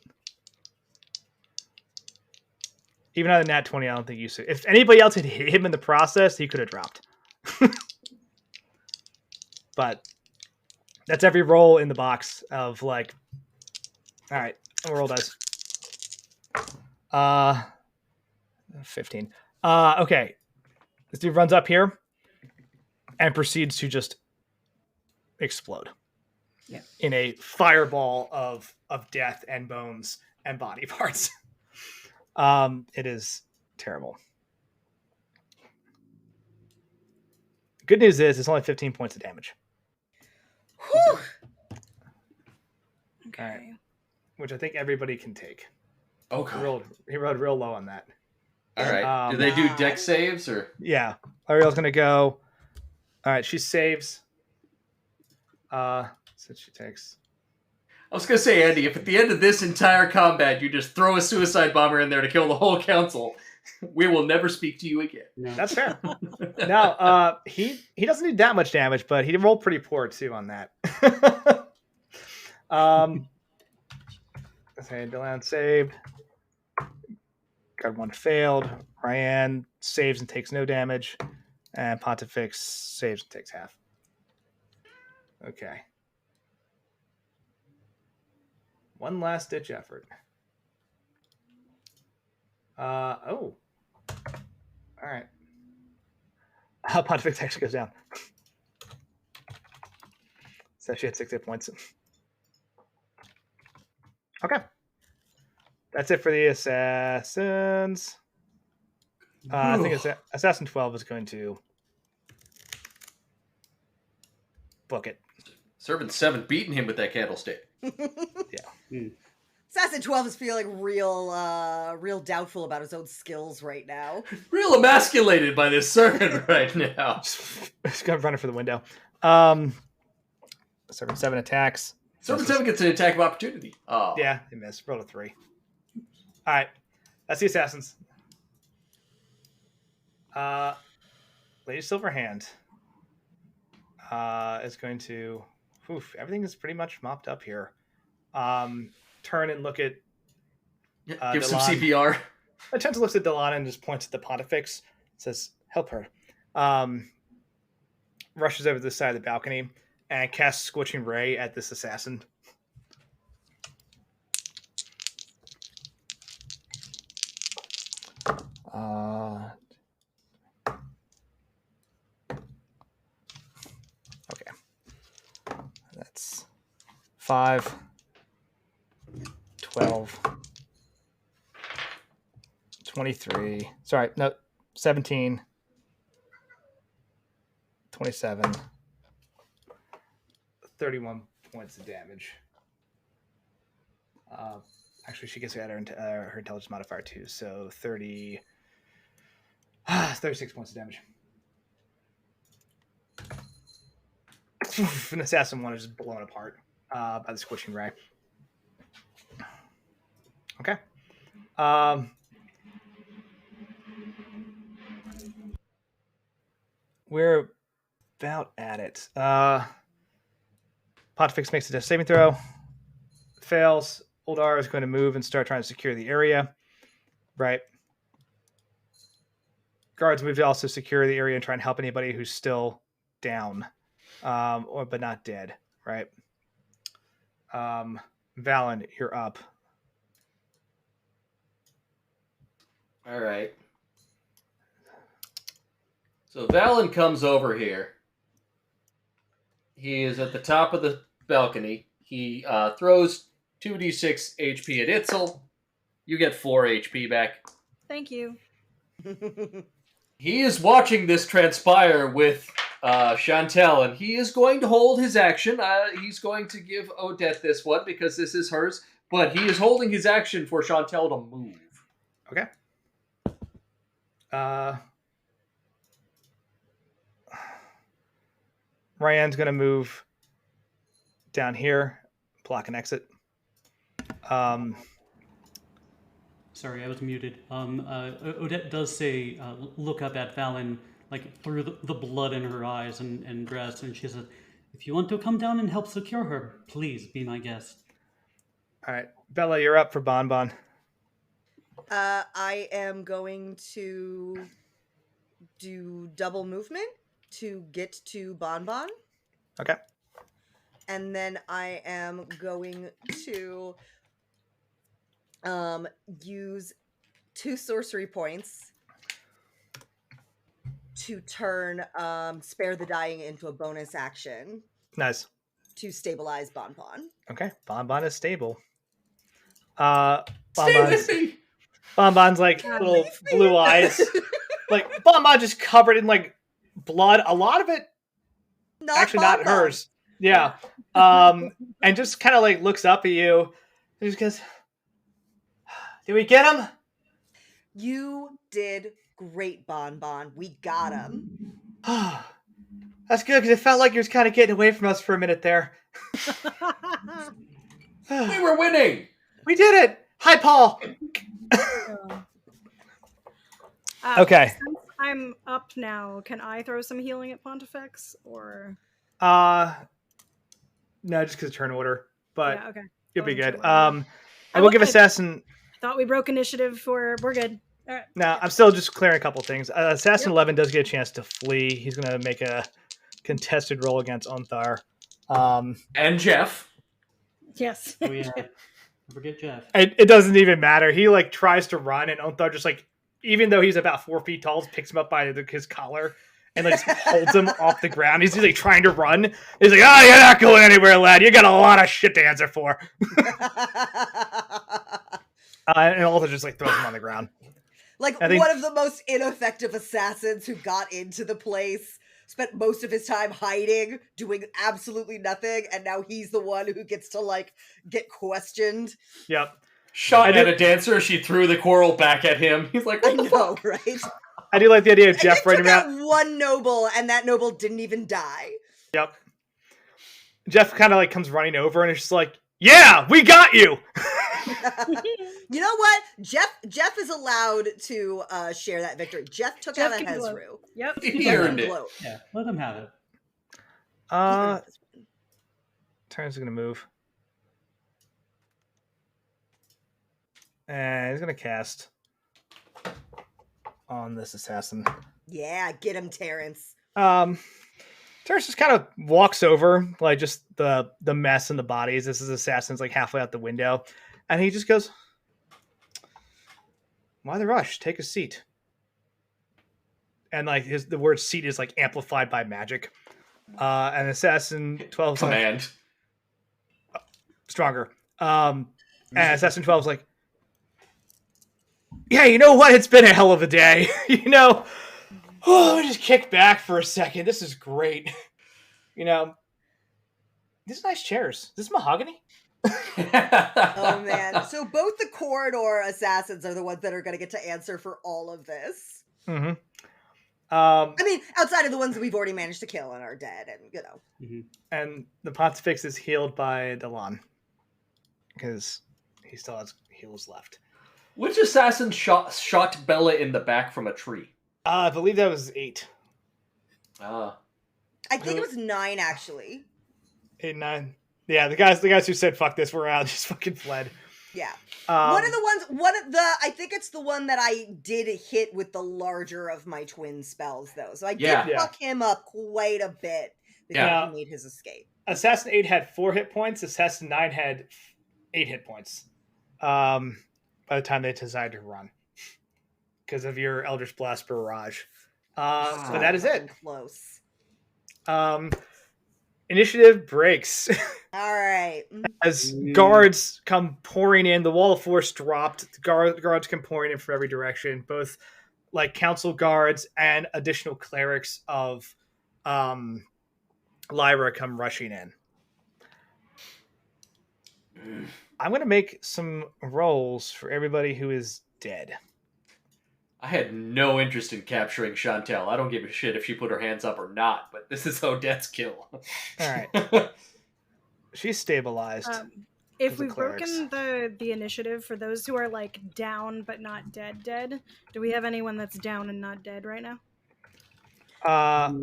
Even on the nat 20, I don't think Yusuf. If anybody else had hit him in the process, he could have dropped. But that's every roll in the box of like. All right, I'm gonna roll dice. 15. Okay. This dude runs up here and proceeds to just explode. Yeah. In a fireball of death and bones and body parts. It is terrible. Good news is it's only 15 points of damage. Whew. Okay. All right. Which I think everybody can take. Oh, He rolled real low on that. All right. Do they do deck saves or? Yeah. Ariel's gonna go. All right. She saves. So she takes. I was gonna say, Andy, if at the end of this entire combat you just throw a suicide bomber in there to kill the whole council, we will never speak to you again. No. That's fair. Now, he doesn't do that much damage, but he rolled pretty poor too on that. Okay, Delan saved. Guard 1 failed. Ryan saves and takes no damage. And Pontifex saves and takes half. Okay. One last ditch effort. All right. Pontifex actually goes down. So she had 6 hit points. Okay. That's it for the assassins. I think Assassin 12 is going to book it. Servant 7 beating him with that candlestick. Assassin 12 is feeling real doubtful about his own skills right now. Real emasculated by this servant right now. Just gonna run it for the window. Servant 7 attacks. Servant 7 gets an attack of opportunity. Oh. Yeah, he missed. Rolled a 3. All right, that's the assassins. Lady Silverhand is going to. Oof, everything is pretty much mopped up here. Turn and look at. Give some Delan. CPR. Attempt to look at Delana and just points at the Pontifex. Says, "Help her." Rushes over to the side of the balcony and casts Scorching Ray at this assassin. Okay. That's 5, 12, 23. Sorry, no, 17, 27, 31 points of damage. Actually, she gets her intelligence modifier too, so 36 points of damage. An assassin one is just blown apart by the Scorching Ray. Okay. We're about at it. Pontifex makes a death saving throw. Fails. Oldar is going to move and start trying to secure the area. Right. Guards move to also secure the area and try and help anybody who's still down. But not dead. Right. Valen, you're up. All right. So Valen comes over here. He is at the top of the balcony. He throws 2d6 HP at Itzel. You get 4 HP back. Thank you. He is watching this transpire with Chantel, and he is going to hold his action. He's going to give Odette this one because this is hers, but he is holding his action for Chantel to move. Okay. Ryan's going to move down here, block an exit. Sorry, I was muted. Odette does say, look up at Valen, like through the blood in her eyes and dress, and she says, if you want to come down and help secure her, please be my guest. All right. Bella, you're up for Bonbon. I am going to do double movement to get to Bonbon. Okay. And then I am going to use 2 sorcery points to turn Spare the Dying into a bonus action. Nice. To stabilize Bonbon. Okay. Bonbon is stable. Bonbon's like little blue eyes. Like Bonbon just covered in like blood. A lot of it actually not hers. Yeah. And just kind of like looks up at you and just goes, did we get him? You did great, Bonbon. We got him. That's good because it felt like you was kind of getting away from us for a minute there. We were winning. We did it. Hi, Paul. Okay. Since I'm up now, can I throw some healing at Pontifex or? No, just because of turn order. But yeah, okay. You'll be good. Sure. I will give Assassin. Thought we broke initiative we're good. All right. No, I'm still just clearing a couple things. Assassin 11 does get a chance to flee. He's going to make a contested roll against Unthar. And Jeff. Yes. Oh yeah. Don't forget Jeff. It doesn't even matter. He like tries to run, and Unthar just like, even though he's about 4 feet tall, picks him up by his collar and like holds him off the ground. He's like trying to run. He's like, "Oh, you're not going anywhere, lad. You got a lot of shit to answer for." And Alta just like throws him on the ground. Like one of the most ineffective assassins who got into the place spent most of his time hiding, doing absolutely nothing, and now he's the one who gets to like get questioned. Yep. Shot at a dancer, she threw the coral back at him. He's like, what the fuck? Right? I do like the idea of Jeff writing out one noble, and that noble didn't even die. Yep. Jeff kind of like comes running over and is just like, yeah, we got you. You know what? Jeff is allowed to share that victory. Jeff took out a Hezru. Yep. He earned it. Yeah, let him have it. Turn's gonna move. And he's gonna cast on this assassin. Yeah, get him, Terrence. Terrence just kind of walks over, like just the mess in the bodies. This is assassin's like halfway out the window, and he just goes, "Why the rush? Take a seat." And like the word "seat" is like amplified by magic. And assassin 12 command stronger. And assassin 12 is like, yeah, you know what? It's been a hell of a day. Let me just kick back for a second. This is great. These are nice chairs. Is this mahogany? Oh, man. So both the corridor assassins are the ones that are going to get to answer for all of this. Mm-hmm. I mean, outside of the ones that we've already managed to kill and are dead, and Mm-hmm. And the Pontifex is healed by Delon because he still has heals left. Which assassin shot Bella in the back from a tree? I believe that was 8. I think it was 9 actually. 8, 9. Yeah, the guys who said "fuck this, we're out," just fucking fled. Yeah. I think it's the one that I did hit with the larger of my twin spells, though. So I did fuck him up quite a bit before he made his escape. Assassin 8 had 4 hit points. Assassin 9 had 8 hit points. By the time they decided to run, because of your Eldritch Blast barrage. But that is it. Close. Initiative breaks. All right. As guards come pouring in, the wall of force dropped. The guards come pouring in from every direction, both like council guards and additional clerics of Lyra come rushing in. I'm going to make some rolls for everybody who is dead. I had no interest in capturing Chantel. I don't give a shit if she put her hands up or not, but this is Odette's kill. All right. She's stabilized. If we've broken the initiative for those who are like down but not dead, do we have anyone that's down and not dead right now? I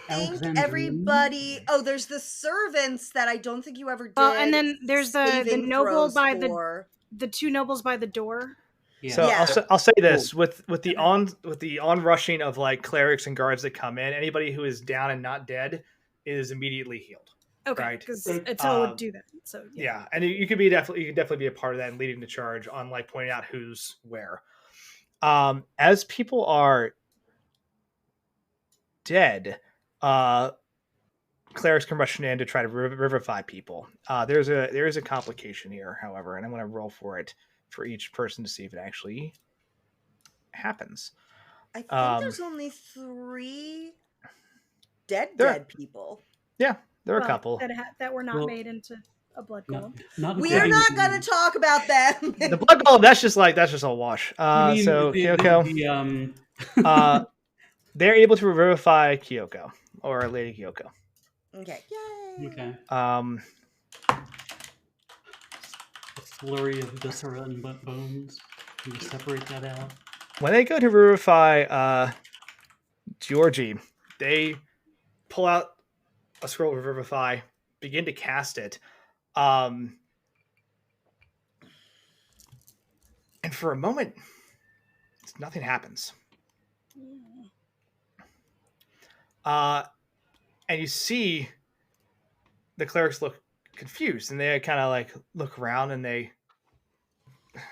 think everybody. Oh, there's the servants that I don't think you ever did. And then there's the noble by the 2 nobles by the door. Yeah. So I'll say this with the onrushing of like clerics and guards that come in, anybody who is down and not dead is immediately healed. Okay, because Itzel would do that. So yeah, and you could definitely be a part of that and leading the charge on like pointing out who's where. As people are dead, clerics come rushing in to try to revivify people. There is a complication here, however, and I'm going to roll for it for each person to see if it actually happens. I think there's only 3 dead people. Yeah, there are a couple that were not made into a blood golem. We are not going to talk about them. The blood golem, that's just a wash. So Kyoko, they're able to revivify Kyoko or Lady Kyoko. Okay. Yay. Okay. A flurry of viscera and bones. Can you separate that out? When they go to revivify Georgie, they pull out a scroll of revivify, begin to cast it. And for a moment, nothing happens. And you see the clerics look confused, and they kind of like look around, and they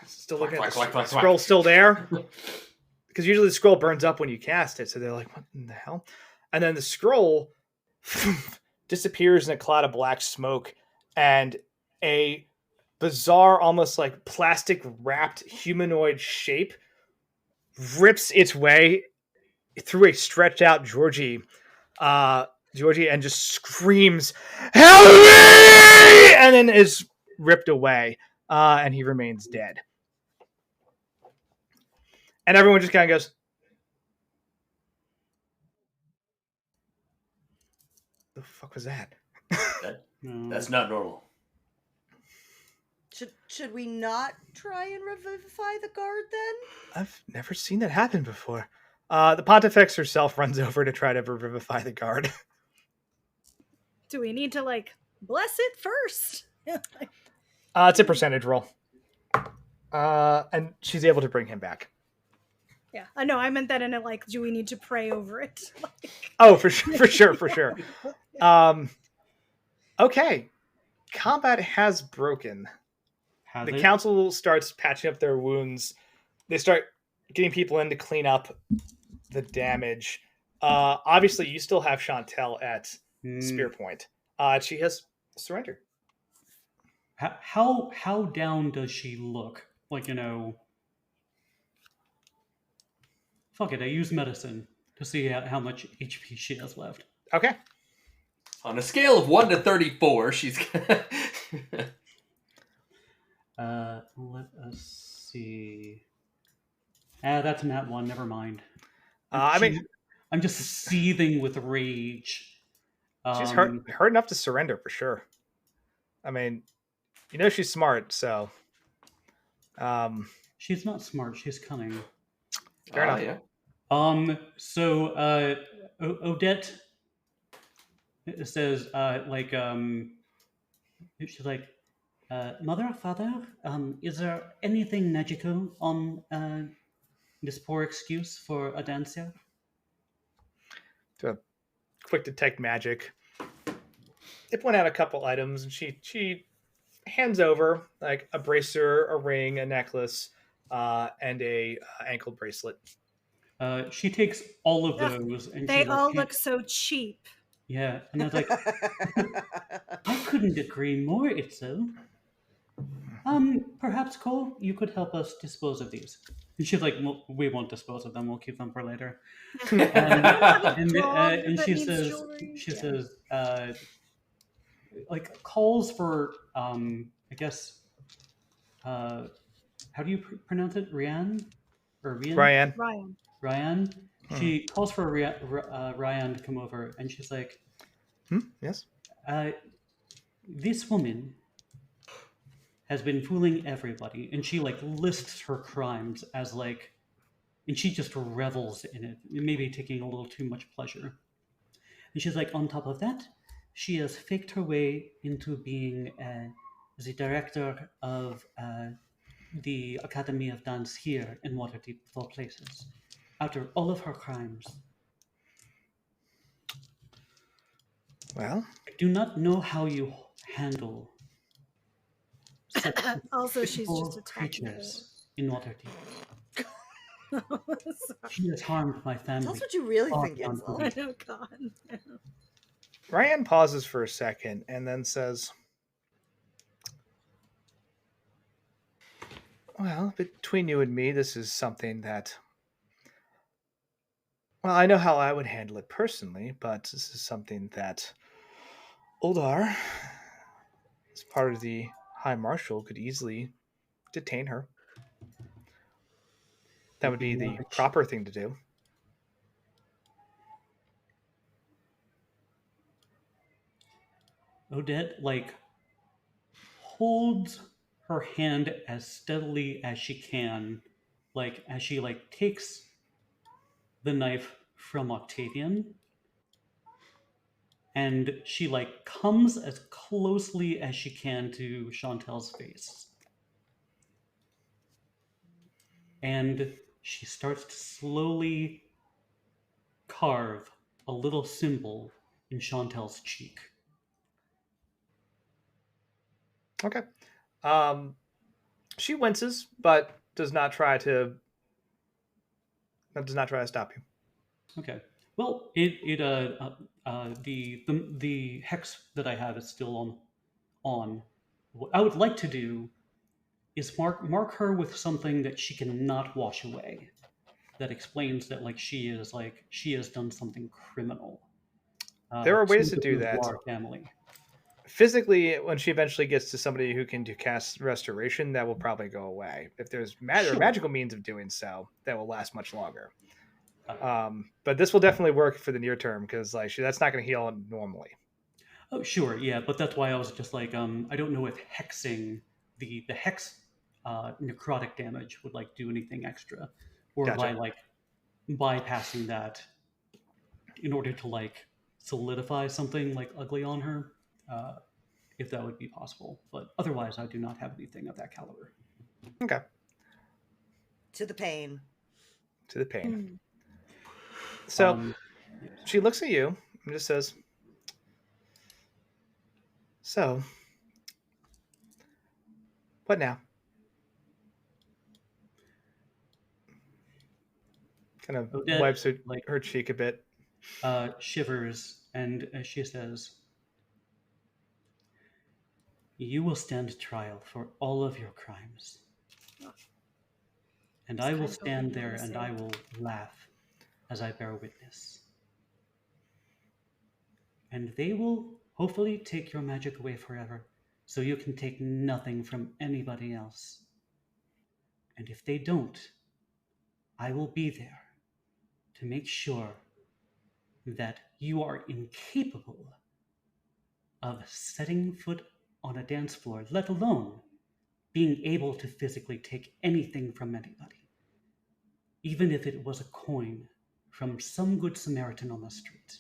still look at the scroll still there, because usually the scroll burns up when you cast it. So they're like, "What in the hell?" And then the scroll disappears in a cloud of black smoke, and a bizarre, almost like plastic wrapped humanoid shape rips its way through a stretched out Georgie, and just screams, "Help me!" and then is ripped away, and he remains dead. And everyone just kind of goes, "The fuck was that?" That's not normal. Should we not try and revivify the guard then? I've never seen that happen before. The Pontifex herself runs over to try to revivify the guard. Do we need to bless it first? It's a percentage roll. And she's able to bring him back. Yeah, I know. I meant that in a do we need to pray over it? Oh, for sure. Okay. Combat has broken. The council starts patching up their wounds. They start getting people in to clean up the damage. Obviously, you still have Chantel at spear point. She has surrendered. How down does she look? Fuck it, I use medicine to see how much HP she has left. Okay. On a scale of 1 to 34, she's... Let us see. That's a nat 1, never mind. I'm just seething with rage. She's hurt enough to surrender, for sure. I mean, she's smart, so... She's not smart, she's cunning. Fair enough. Yeah. So, Odette says, she's like, Mother, Father, is there anything magical on this poor excuse for a dancer? To quick detect magic. They point out a couple items, and she hands over a bracer, a ring, a necklace, and a ankle bracelet. She takes all of those, and they all look so cheap. Yeah, and I was like, I couldn't agree more, Itzel. Perhaps, Cole, you could help us dispose of these. And she's like, well, we won't dispose of them. We'll keep them for later. And she says, calls for, I guess, how do you pronounce it? Ryan? Or Ryan? Ryan. She calls for Ryan to come over, and she's like, yes? This woman has been fooling everybody, and she lists her crimes as and she just revels in it, maybe taking a little too much pleasure. And she's like, on top of that, she has faked her way into being the director of the Academy of Dance here in Waterdeep, of all places, after all of her crimes. Well, I do not know how you handle also, she's just attacking creatures in Waterdeep. She has harmed my family. That's what you really think, Itzel. I know, God. Ryan pauses for a second and then says, well, between you and me, this is something that... Well, I know how I would handle it personally, but this is something that Uldar, as part of the High Marshal, could easily detain her. That would be the proper thing to do. Odette, holds her hand as steadily as she can, as she, takes the knife from Octavian, and she, comes as closely as she can to Chantel's face. And she starts to slowly carve a little symbol in Chantel's cheek. Okay. She winces, but does not try to stop you. Okay. Well, the hex that I have is still on. What I would like to do is mark her with something that she cannot wash away. that explains that like she has done something criminal. There are ways to the do that. Beauvoir family. Physically, when she eventually gets to somebody who can do cast restoration, that will probably go away. If there's magical means of doing so, that will last much longer. But this will definitely work for the near term because like that's not going to heal normally. Oh, sure, yeah, but that's why I was just like, I don't know if hexing the hex necrotic damage would like do anything extra, or Gotcha. by like bypassing that in order to like solidify something like ugly on her, if that would be possible. But otherwise, I do not have anything of that caliber. Okay. To the pain. To the pain. So she looks at you and just says, "So, what now?" Kind of Odette, wipes her cheek a bit. Shivers, and she says, "You will stand trial for all of your crimes. And I will stand there and I will laugh as I bear witness. And they will hopefully take your magic away forever, so you can take nothing from anybody else. And if they don't, I will be there to make sure that you are incapable of setting foot on a dance floor, let alone being able to physically take anything from anybody, even if it was a coin from some good Samaritan on the street.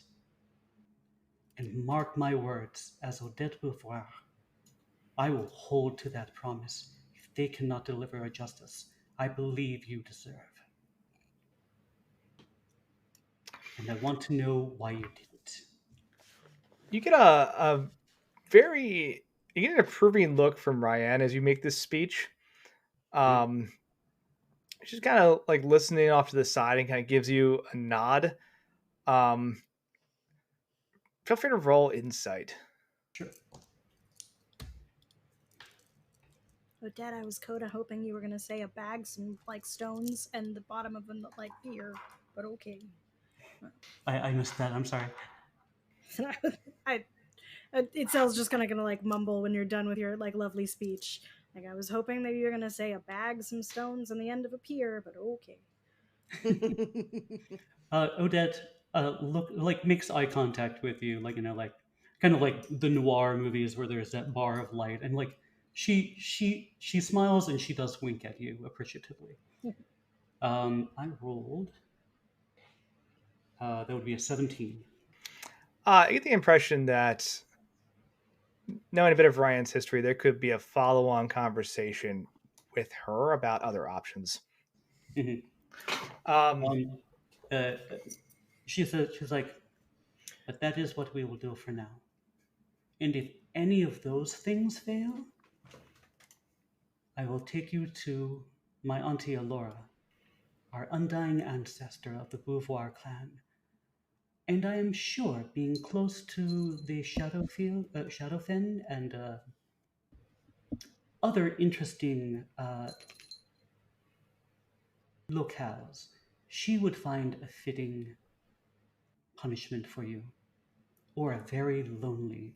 And mark my words, as Odette Beauvoir, I will hold to that promise if they cannot deliver a justice I believe you deserve. And I want to know why you didn't." You get a very, you get an approving look from Ryan as you make this speech. She's kind of like listening off to the side and kind of gives you a nod. Feel free to roll insight. Sure. Dad, I was coda hoping you were gonna say a bag, some like stones, and the bottom of them like beer, but okay. I missed that. I'm sorry. Itzel's just gonna like mumble when you're done with your like lovely speech. Like I was hoping maybe you're gonna say a bag, some stones, and the end of a pier, but okay. Odette makes eye contact with you, like, you know, like kind of like the noir movies where there's that bar of light, and like she smiles and she does wink at you appreciatively. I rolled. That would be a 17. I get the impression that, knowing a bit of Ryan's history, there could be a follow-on conversation with her about other options. She's like, "But that is what we will do for now. And if any of those things fail, I will take you to my auntie Alora, our undying ancestor of the Beauvoir clan. And I am sure, being close to the Shadowfen and other interesting locales, she would find a fitting punishment for you, or a very lonely,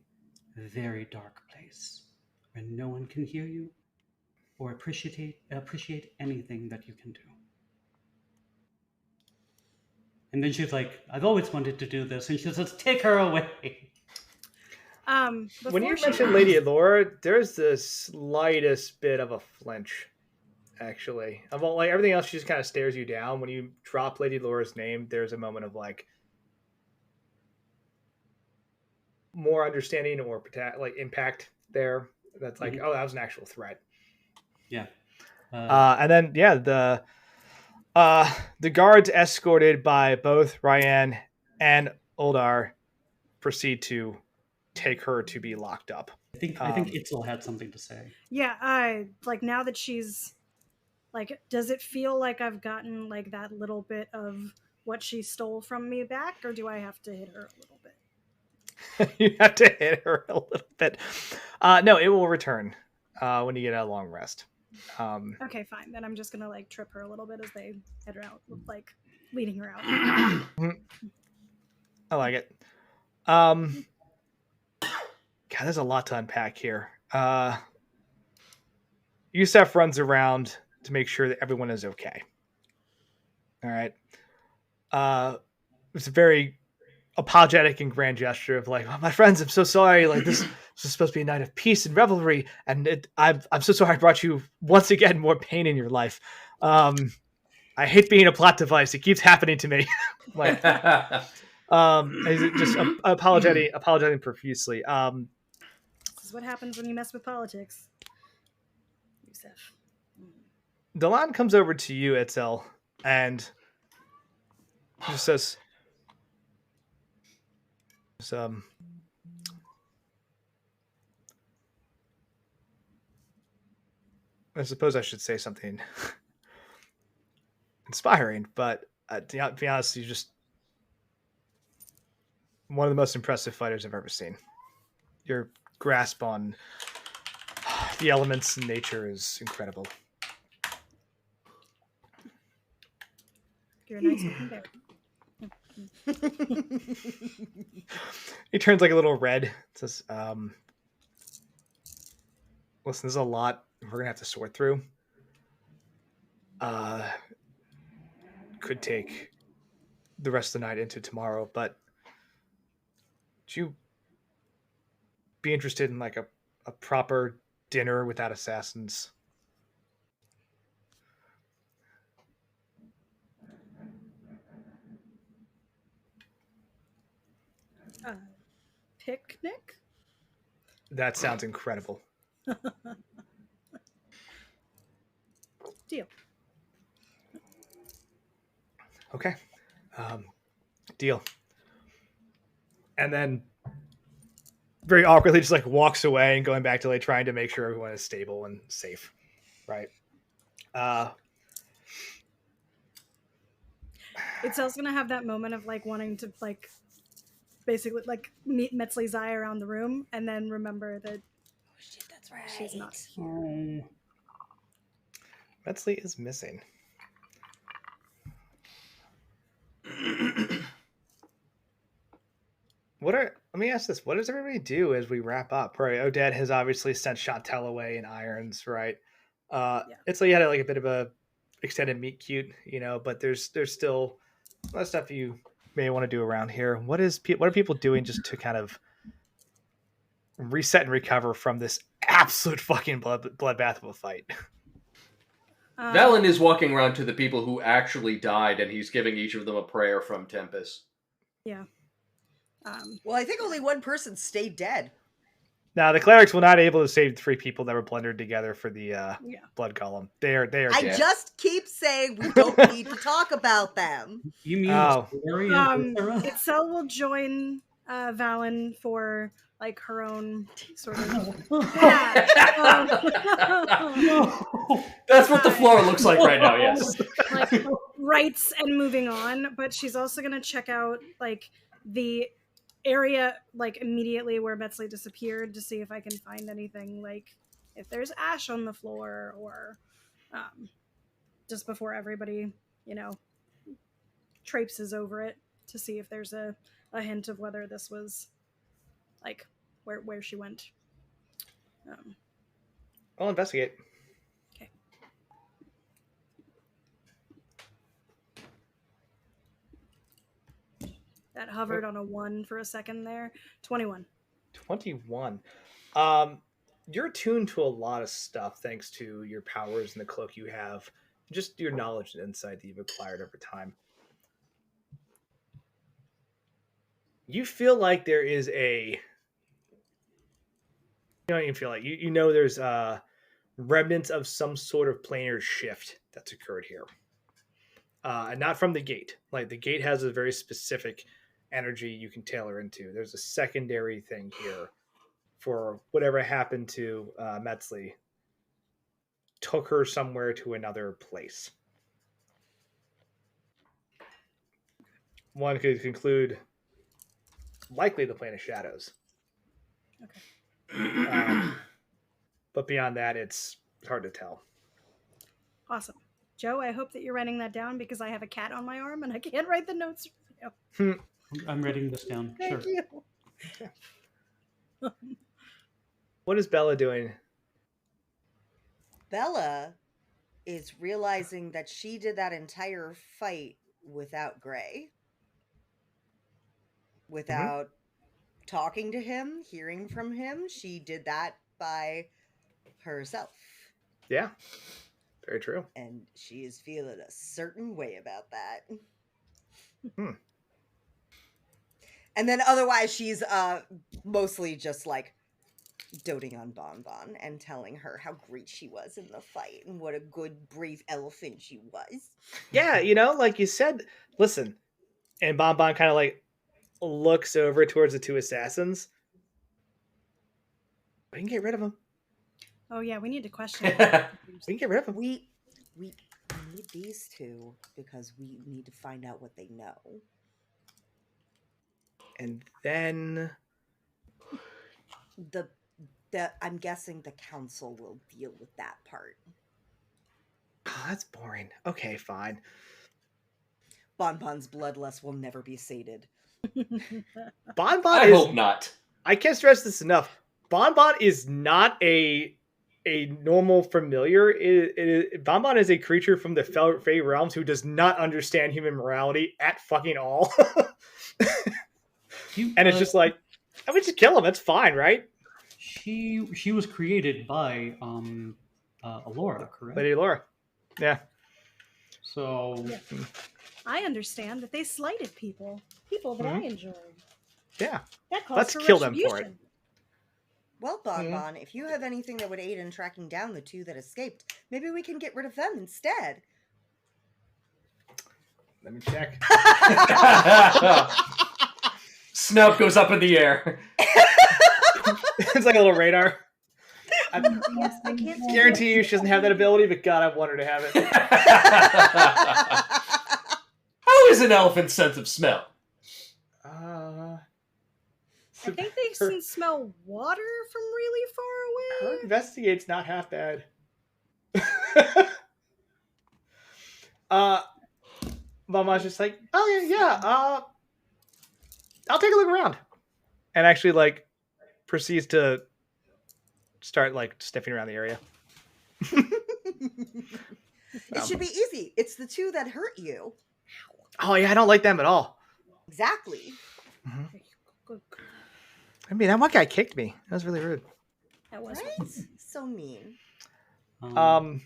very dark place where no one can hear you or appreciate anything that you can do." And then she's like, "I've always wanted to do this," and she says, "Take her away." When you mentioned Lady Laura, there's the slightest bit of a flinch, actually. About like everything else, she just kind of stares you down. When you drop Lady Laura's name, there's a moment of like more understanding or like impact there. That's like, oh, that was an actual threat. Yeah. And then the guards, escorted by both Ryan and Oldar, proceed to take her to be locked up. I think Itzel had something to say. Yeah, like now that she's like, does it feel like I've gotten like that little bit of what she stole from me back, or do I have to hit her a little bit? You have to hit her a little bit. No, it will return when you get a long rest. Okay, fine. Then I'm just gonna like trip her a little bit as they head her out, like leading her out. I like it. God, there's a lot to unpack here. Yusef runs around to make sure that everyone is okay. All right. It's a very apologetic and grand gesture of like, oh, my friends, I'm so sorry. Like this is supposed to be a night of peace and revelry, and I'm so sorry I brought you once again more pain in your life. I hate being a plot device. It keeps happening to me. Like, just apologizing profusely. This is what happens when you mess with politics. Yusef. Delan comes over to you, Itzel, and just says, I suppose I should say something inspiring, but to be honest, you're just one of the most impressive fighters I've ever seen. Your grasp on the elements in nature is incredible. You're a nice looking bear. He turns like a little red. Says, listen, there's a lot we're gonna have to sort through. Could take the rest of the night into tomorrow, but would you be interested in like a proper dinner without assassins? Picnic? That sounds incredible. Deal. Okay. Deal. And then very awkwardly just like walks away and going back to like trying to make sure everyone is stable and safe. Right. Itzel's gonna have that moment of like wanting to like basically like meet Metzley's eye around the room and then remember that Oh shit, that's right. she's not here. Metzley is missing. Let me ask this. What does everybody do as we wrap up? Right. Odette has obviously sent Chantel away in irons, right? It's like you had like a bit of a extended meet cute, but there's still a lot of stuff you may want to do around here. What are people doing just to kind of reset and recover from this absolute fucking bloodbath of a fight? Valen is walking around to the people who actually died, and he's giving each of them a prayer from Tempest. Yeah. Well, I think only one person stayed dead. Now, the clerics were not able to save 3 people that were blended together for the blood column. They are I dead. just keep saying we don't need to talk about them. You mean Itzel will join Valen for like her own sort of That's what the floor looks like right now, yes. like rights and moving on, but she's also gonna check out like the area like immediately where Metzley disappeared to see if I can find anything, like if there's ash on the floor or just before everybody traipses over it to see if there's a hint of whether this was like where she went. I'll investigate. Okay. That hovered on a 1 for a second there. 21. 21. You're attuned to a lot of stuff thanks to your powers and the cloak you have, just your knowledge and insight that you've acquired over time. You feel like there is there's remnants of some sort of planar shift that's occurred here. And not from the gate. Like the gate has a very specific energy you can tailor into. There's a secondary thing here for whatever happened to Metzley took her somewhere to another place. One could conclude likely the plane of shadows. Okay. But beyond that, it's hard to tell. Awesome. Joe, I hope that you're writing that down because I have a cat on my arm and I can't write the notes for you. I'm writing this down. Thank Sure. you. What is Bella doing? Bella is realizing that she did that entire fight without Gray. Without talking to him, hearing from him. She did that by herself. Yeah. Very true. And she is feeling a certain way about that. And then otherwise she's mostly just like doting on Bonbon and telling her how great she was in the fight and what a good, brave elephant she was. Yeah, like you said, listen. And Bonbon kind of like looks over towards the two assassins. We can get rid of them. Oh yeah, we need to question it. We can get rid of them. We need these two because we need to find out what they know. And then I'm guessing the council will deal with that part. Oh, that's boring. Okay, fine. Bonbon's bloodlust will never be sated. Bonbon I hope not. I can't stress this enough. Bonbon is not a normal familiar. Bonbon is a creature from the Fey realms who does not understand human morality at fucking all. And it's just like, I would just kill him. That's fine, right? She was created by Alora, correct? Lady Laura. Yeah. So Yeah. I understand that they slighted people that I enjoyed. Yeah. That calls Let's for kill them for it. retribution. Well, Bonbon, if you have anything that would aid in tracking down the two that escaped, maybe we can get rid of them instead. Let me check. Snout goes up in the air. It's like a little radar. I Yes, I can't guarantee you she doesn't have that ability, but God, I want her to have it. How is an elephant's sense of smell? I think they can smell water from really far Her away. investigate's not half bad. Mama's just like, oh yeah, I'll take a look around, and actually like proceeds to start like sniffing around the area. It should be easy. It's the two that hurt you. Oh yeah, I don't like them at all. Exactly. Good. I mean, that one guy kicked me. That was really rude. That was Right? So mean. good girl.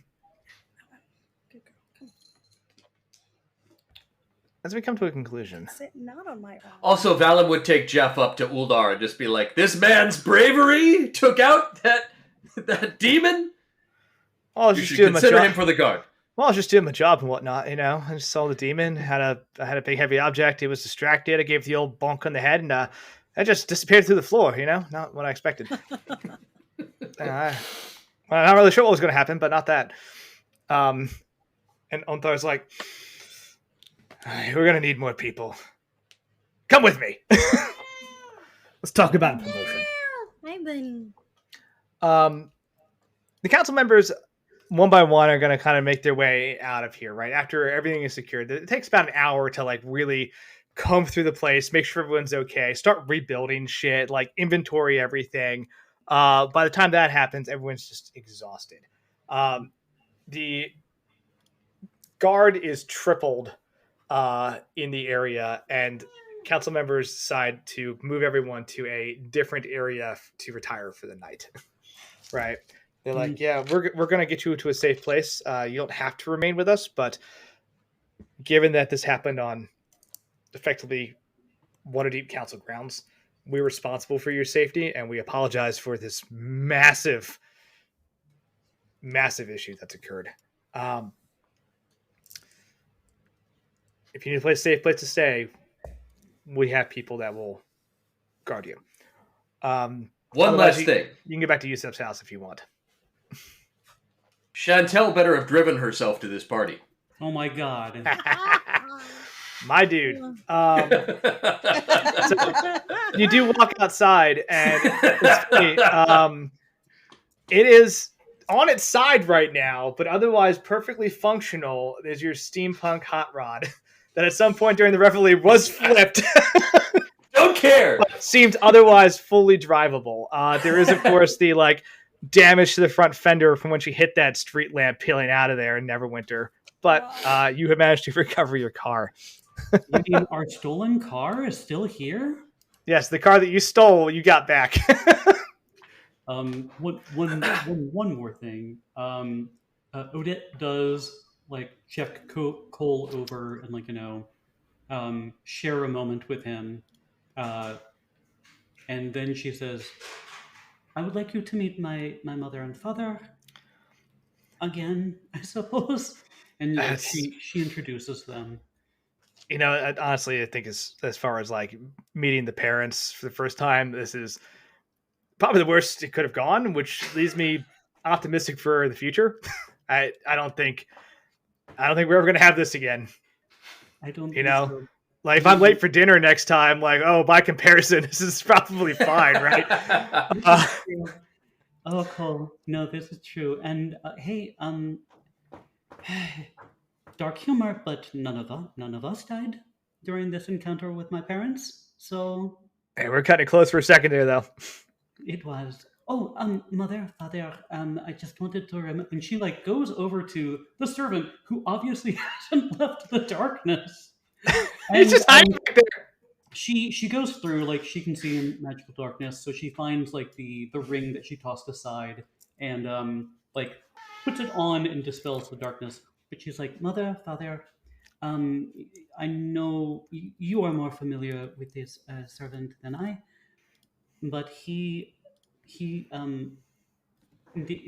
Come As we come to a conclusion, sit not on my arm. Also, Valen would take Jeff up to Uldar and just be like, "This man's bravery took out that demon. I was You just should doing my consider job. him for the guard." Well, I was just doing my job and whatnot, I just saw the demon, I had a big heavy object, he was distracted, I gave the old bonk on the head, and that just disappeared through the floor, not what I expected. I'm not really sure what was going to happen, but not that. And Onthar's like, we're going to need more people. Come with me. Let's talk about promotion. I've been. The council members, one by one, are going to kind of make their way out of here, right? After everything is secured. It takes about an hour to like really comb through the place, make sure everyone's okay, start rebuilding shit, like inventory everything. By the time that happens, everyone's just exhausted. The guard is tripled in the area, and council members decide to move everyone to a different area to retire for the night. Right? They're like, yeah, we're going to get you to a safe place. You don't have to remain with us, but given that this happened on effectively Waterdeep Council grounds, we're responsible for your safety, and we apologize for this massive issue that's occurred. If you need a safe place to stay, we have people that will guard you. One last thing. You can get back to Yusuf's house if you want. Chantel better have driven herself to this party. Oh my god. My dude. So you do walk outside, and it's funny. It is on its side right now, but otherwise perfectly functional, is your steampunk hot rod that at some point during the reveille was flipped. Don't care. But seemed otherwise fully drivable. There is, of course, the damage to the front fender from when she hit that street lamp peeling out of there in Neverwinter. But you have managed to recover your car. You mean our stolen car is still here? Yes, the car that you stole, you got back. One more thing. Odette does check Cole over and share a moment with him, and then she says, "I would like you to meet my mother and father again, I suppose." And she introduces them. Honestly, I think as far as meeting the parents for the first time, this is probably the worst it could have gone, which leaves me optimistic for the future. I don't think we're ever gonna have this again. I don't. So. If I'm late for dinner next time, by comparison, this is probably fine, right? Oh, Cole, no, this is true. And hey, dark humor, but none of us died during this encounter with my parents. So hey, we're cutting it close for a second there, though. It was. Oh, mother, father, I just wanted to remember. And she goes over to the servant who obviously hasn't left the darkness. He's just hiding back there. She goes through, she can see in magical darkness, so she finds the ring that she tossed aside and puts it on and dispels the darkness. But she's like, "Mother, father, I know you are more familiar with this servant than I, but he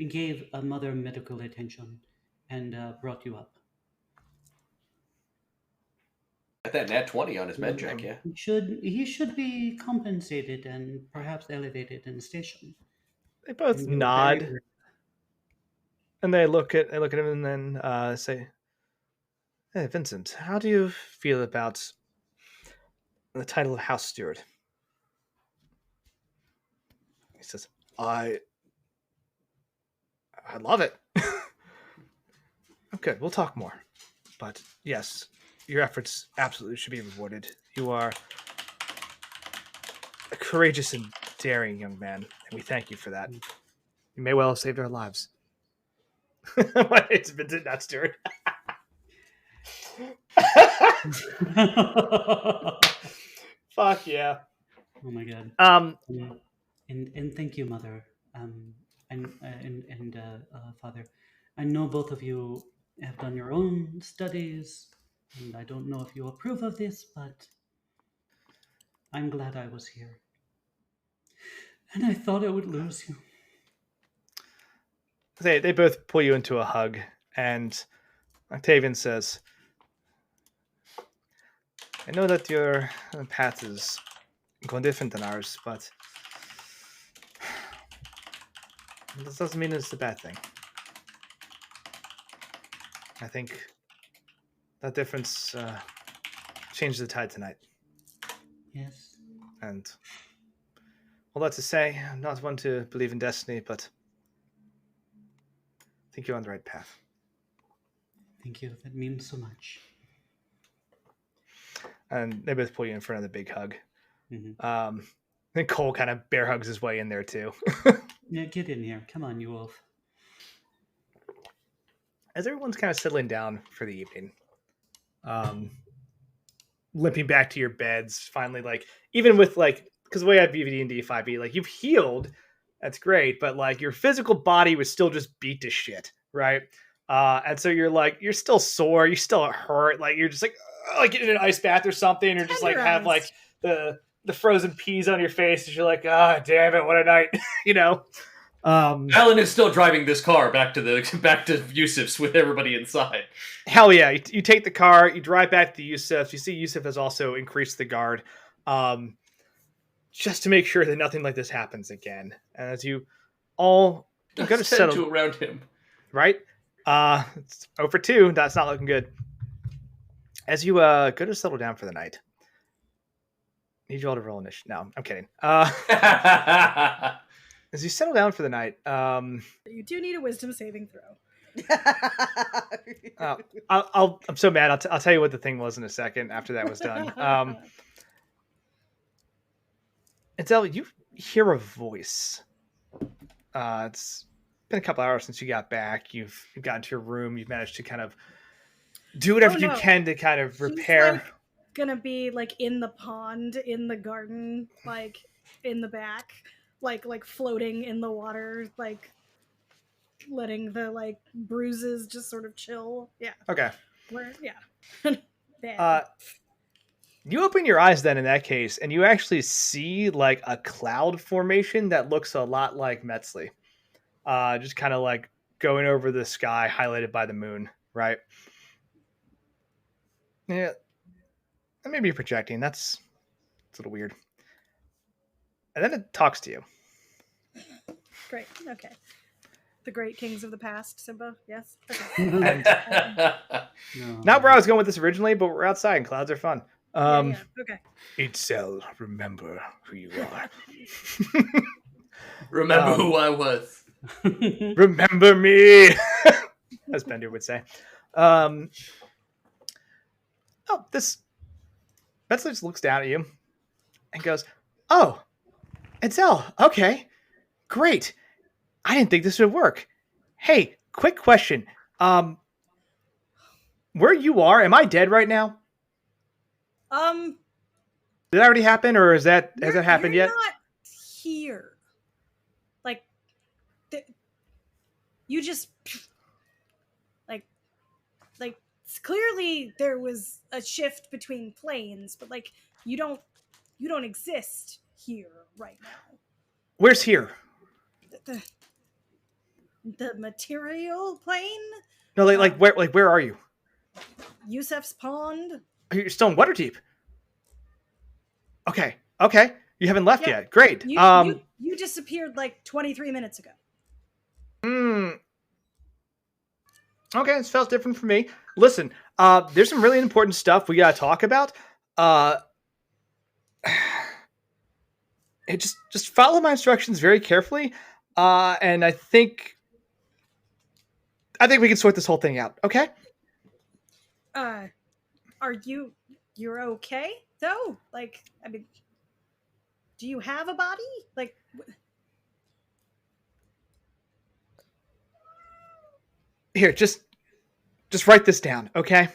gave a mother medical attention and brought you up. Got that nat 20 on his med check, yeah. He should be compensated and perhaps elevated in the station." They both nod, and they look at him and then say, "Hey, Vincent, how do you feel about the title of house steward?" He says, I love it. Okay, we'll talk more. But yes, your efforts absolutely should be rewarded. You are a courageous and daring young man, and we thank you for that. You may well have saved our lives. It's Vincent, not Stuart. Fuck yeah. Oh my god. And thank you, mother. And father. I know both of you have done your own studies, and I don't know if you approve of this, but I'm glad I was here. And I thought I would lose you. They both pull you into a hug, and Octavian says, I know that your path is going different than ours, but this doesn't mean it's a bad thing. I think that difference changed the tide tonight. Yes. And all that to say, I'm not one to believe in destiny, but I think you're on the right path. Thank you. That means so much. And they both pull you in front of the big hug. Mm-hmm. Then Cole kind of bear hugs his way in there too. Yeah, get in here. Come on, you wolf. As everyone's kind of settling down for the evening, limping back to your beds, finally, even with because the way I view D&D 5e, you've healed, that's great, but your physical body was still just beat to shit, right? And so you're still sore, you still hurt, you're just in an ice bath or something, or just have the frozen peas on your face, and you're like, ah, damn it, what a night, Alan is still driving this car back to Yusuf's with everybody inside. Hell yeah! You take the car, you drive back to Yusuf's. You see Yusuf has also increased the guard, just to make sure that nothing like this happens again. And as you all go to settle around him, right? It's 0 for 2. That's not looking good. As you go to settle down for the night, need you all to roll initiative. No, I'm kidding. as you settle down for the night, You do need a wisdom saving throw. I'm so mad. I'll tell you what the thing was in a second after that was done. Itzel, you hear a voice. It's been a couple hours since you got back. You've gotten to your room. You've managed to kind of do whatever you can to kind of repair. She's, like, gonna be like in the pond, in the garden, like in the back, like floating in the water, like letting the like bruises just sort of chill. Yeah. Okay. Yeah. You open your eyes then in that case, and you actually see like a cloud formation that looks a lot like Metzley. Just kind of like going over the sky, highlighted by the moon, right? Yeah. Maybe you're projecting. That's a little weird. And then it talks to you. Great. Okay. The great kings of the past, Simba. Yes. Okay. And not where I was going with this originally, but we're outside and clouds are fun. Yeah. Okay. Itzel, remember who you are. Remember who I was. Remember me, as Bender would say. This Metzler just looks down at you and goes, "Oh, Itzel, okay, great. I didn't think this would work. Hey, quick question. Where you are, am I dead right now? Did that already happen, or has that happened yet? Not here. Like, you just like clearly there was a shift between planes, but like you don't exist here right now. Where's here? The material plane? No, where are you? Yusef's pond. You're still in Waterdeep. Okay. You haven't left yet. Great. You disappeared like 23 minutes ago. Okay, this felt different for me. Listen, there's some really important stuff we gotta talk about. Just follow my instructions very carefully, and I think we can sort this whole thing out. Okay? Are you're okay though? Like, I mean, do you have a body? Like, here, just write this down, okay?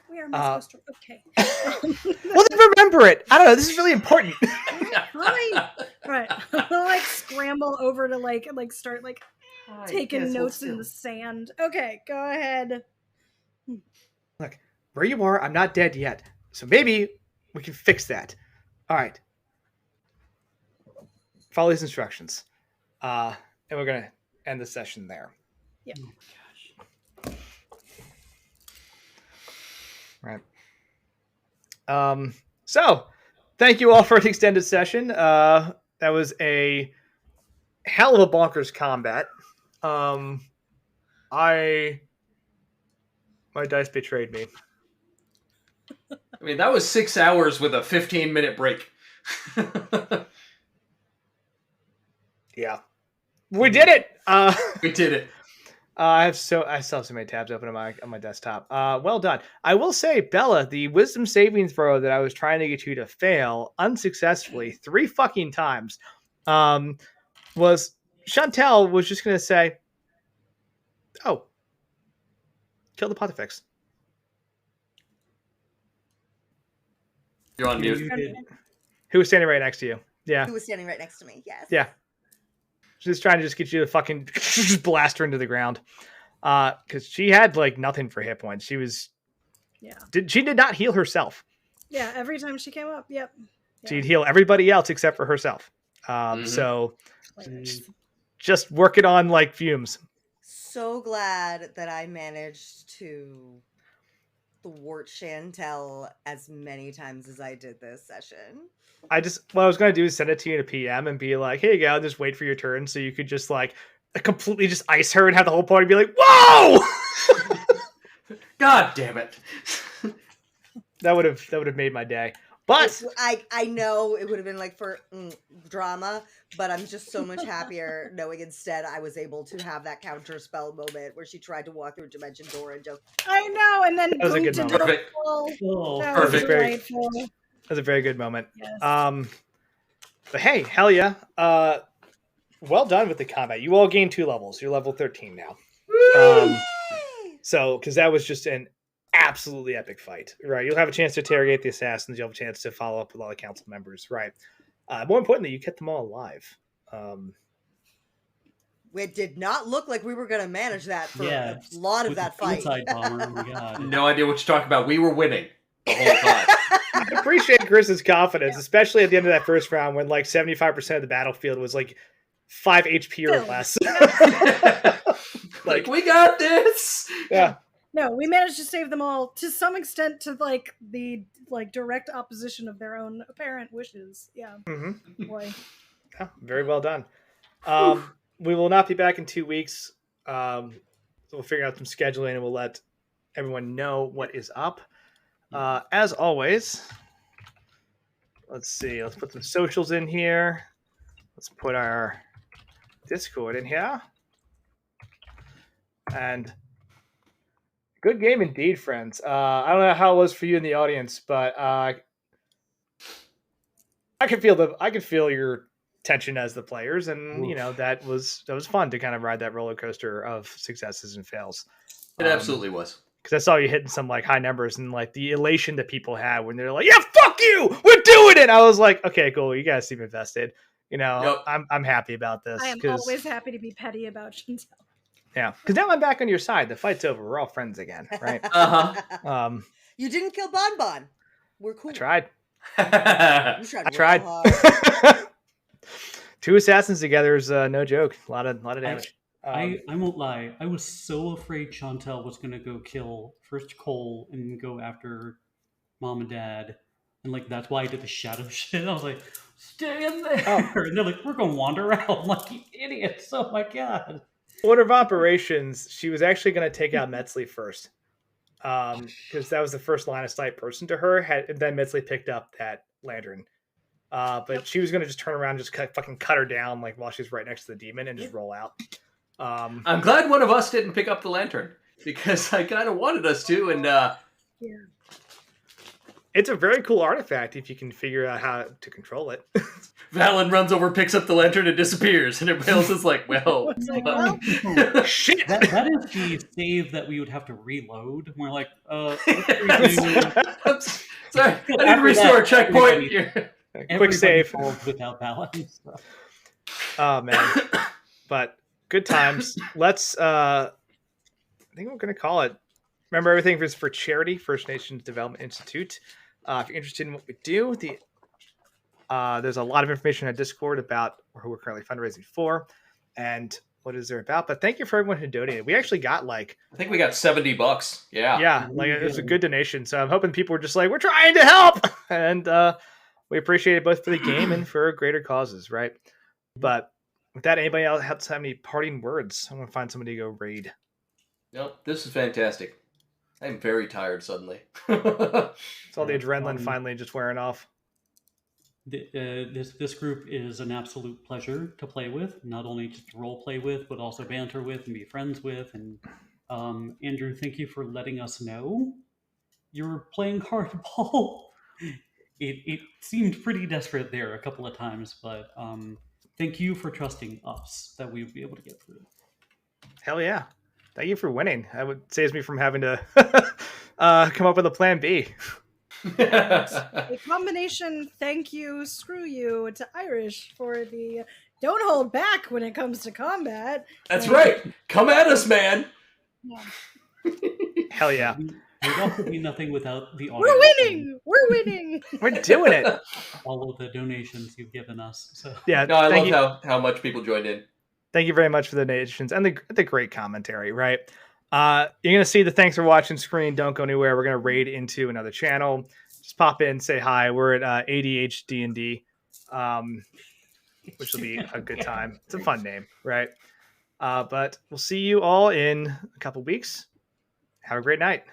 Where am I supposed to? Okay. Well, then remember it. I don't know. This is really important. Right. I'll like scramble over to like start like taking notes in the sand. Okay, go ahead. Look, where you are, I'm not dead yet. So maybe we can fix that. All right. Follow these instructions. And we're going to end the session there. Yeah. Oh my gosh. Right. So, thank you all for an extended session. That was a hell of a bonkers combat. My dice betrayed me. I mean, that was 6 hours with a 15-minute break. Yeah. We did it! We did it. I still have so many tabs open on my desktop. Well done. I will say, Bella, the wisdom saving throw that I was trying to get you to fail unsuccessfully 3 fucking times was Chantel was just going to say, "Oh, kill the Pontifex." You're on mute. Who was standing right next to you? Yeah. Who was standing right next to me? Yes. Yeah. She's trying to just get you to fucking just blast her into the ground. Because she had like nothing for hit points. She was. Yeah. She did not heal herself. Yeah. Every time she came up, yep. Yeah. She'd heal everybody else except for herself. So just work it on like fumes. So glad that I managed to thwart Chantel as many times as I did this session. What I was going to do is send it to you in a PM and be like, "Here you go, just wait for your turn," so you could just like completely just ice her and have the whole party be like, "Whoa!" God damn it. That would have made my day. But I know it would have been like for drama, but I'm just so much happier knowing instead I was able to have that counter spell moment where she tried to walk through a dimension door and just. I know, and then that was a good moment. Perfect. That Perfect. was delightful. That was a very good moment. Yes. But hey, hell yeah. Well done with the combat. You all gained 2 levels. You're level 13 now. So, because that was just an absolutely epic fight, right? You'll have a chance to interrogate the assassins. You'll have a chance to follow up with all the council members, right? More importantly, you kept them all alive. It did not look like we were going to manage that for Yeah, a lot of with that the fight. suicide bomber, oh my God. No idea what you're talking about. We were winning the whole time. I appreciate Chris's confidence, especially at the end of that first round when like 75% of the battlefield was like 5 HP or less. Like, we got this. Yeah. No, we managed to save them all to some extent to like the direct opposition of their own apparent wishes. Yeah. Mm-hmm. Boy. Yeah, very well done. We will not be back in 2 weeks. So we'll figure out some scheduling and we'll let everyone know what is up. As always, let's see. Let's put some socials in here. Let's put our Discord in here. And good game indeed, friends. I don't know how it was for you in the audience, but I can feel your tension as the players, and you know that was fun to kind of ride that roller coaster of successes and fails. It absolutely was. Because I saw you hitting some like high numbers and like the elation that people had when they're like, "Yeah, fuck you, we're doing it." I was like, "Okay, cool, you guys seem invested." You know, Yep. I'm happy about this. I am always happy to be petty about Chantel. Yeah, because now I'm back on your side. The fight's over. We're all friends again, right? You didn't kill Bon Bon. We're cool. I tried. You I tried. hard. 2 assassins together is no joke. A lot of damage. I won't lie. I was so afraid Chantel was going to go kill first Cole and go after Mom and Dad. And like that's why I did the shadow shit. I was like, stay in there. Oh. And they're like, we're going to wander out. I'm like, you idiots. Oh my God. Order of operations, she was actually going to take out Metzley first. Because that was the first line of sight person to her. Then Metzley picked up that lantern. But she was going to just turn around and just fucking cut her down like while she's right next to the demon and just roll out. I'm glad one of us didn't pick up the lantern because I kind of wanted us to, and Yeah. It's a very cool artifact if you can figure out how to control it. Valen runs over, picks up the lantern, and disappears, and everybody else is like, "Well, It's like, Shit! That is the save that we would have to reload. We're like, what do we do? I'm sorry, I need to restore a checkpoint here." Quick save. Without balance. So. Oh man, but good times. Let's. I think we're gonna call it. Remember, everything is for charity. First Nations Development Institute. If you're interested in what we do, there's a lot of information on Discord about who we're currently fundraising for and what is there about. But thank you for everyone who donated. We actually got like I think we got $70. Yeah. yeah, like it was a good donation. So I'm hoping people were just like, we're trying to help, and we appreciate it both for the game and for greater causes, right? But with that, anybody else have any parting words? I'm gonna find somebody to go raid. Nope, this is fantastic. I'm very tired suddenly. It's all the adrenaline finally just wearing off. This group is an absolute pleasure to play with. Not only just role play with, but also banter with and be friends with. And Andrew, thank you for letting us know you were playing hardball. It seemed pretty desperate there a couple of times, but thank you for trusting us that we would be able to get through. Hell yeah. Thank you for winning. That would saves me from having to come up with a plan B. a combination thank you, screw you to Irish for the don't hold back when it comes to combat. That's right. Come at us, man. Yeah. Hell yeah. We'd also be nothing without the audience. We're winning! We're winning! We're doing it. All of the donations you've given us. So Yeah. No, I love how much people joined in. Thank you very much for the donations and the great commentary, right? You're going to see the thanks for watching screen. Don't go anywhere. We're going to raid into another channel. Just pop in, say hi. We're at ADHD&D, which will be a good time. It's a fun name, right? But we'll see you all in a couple weeks. Have a great night.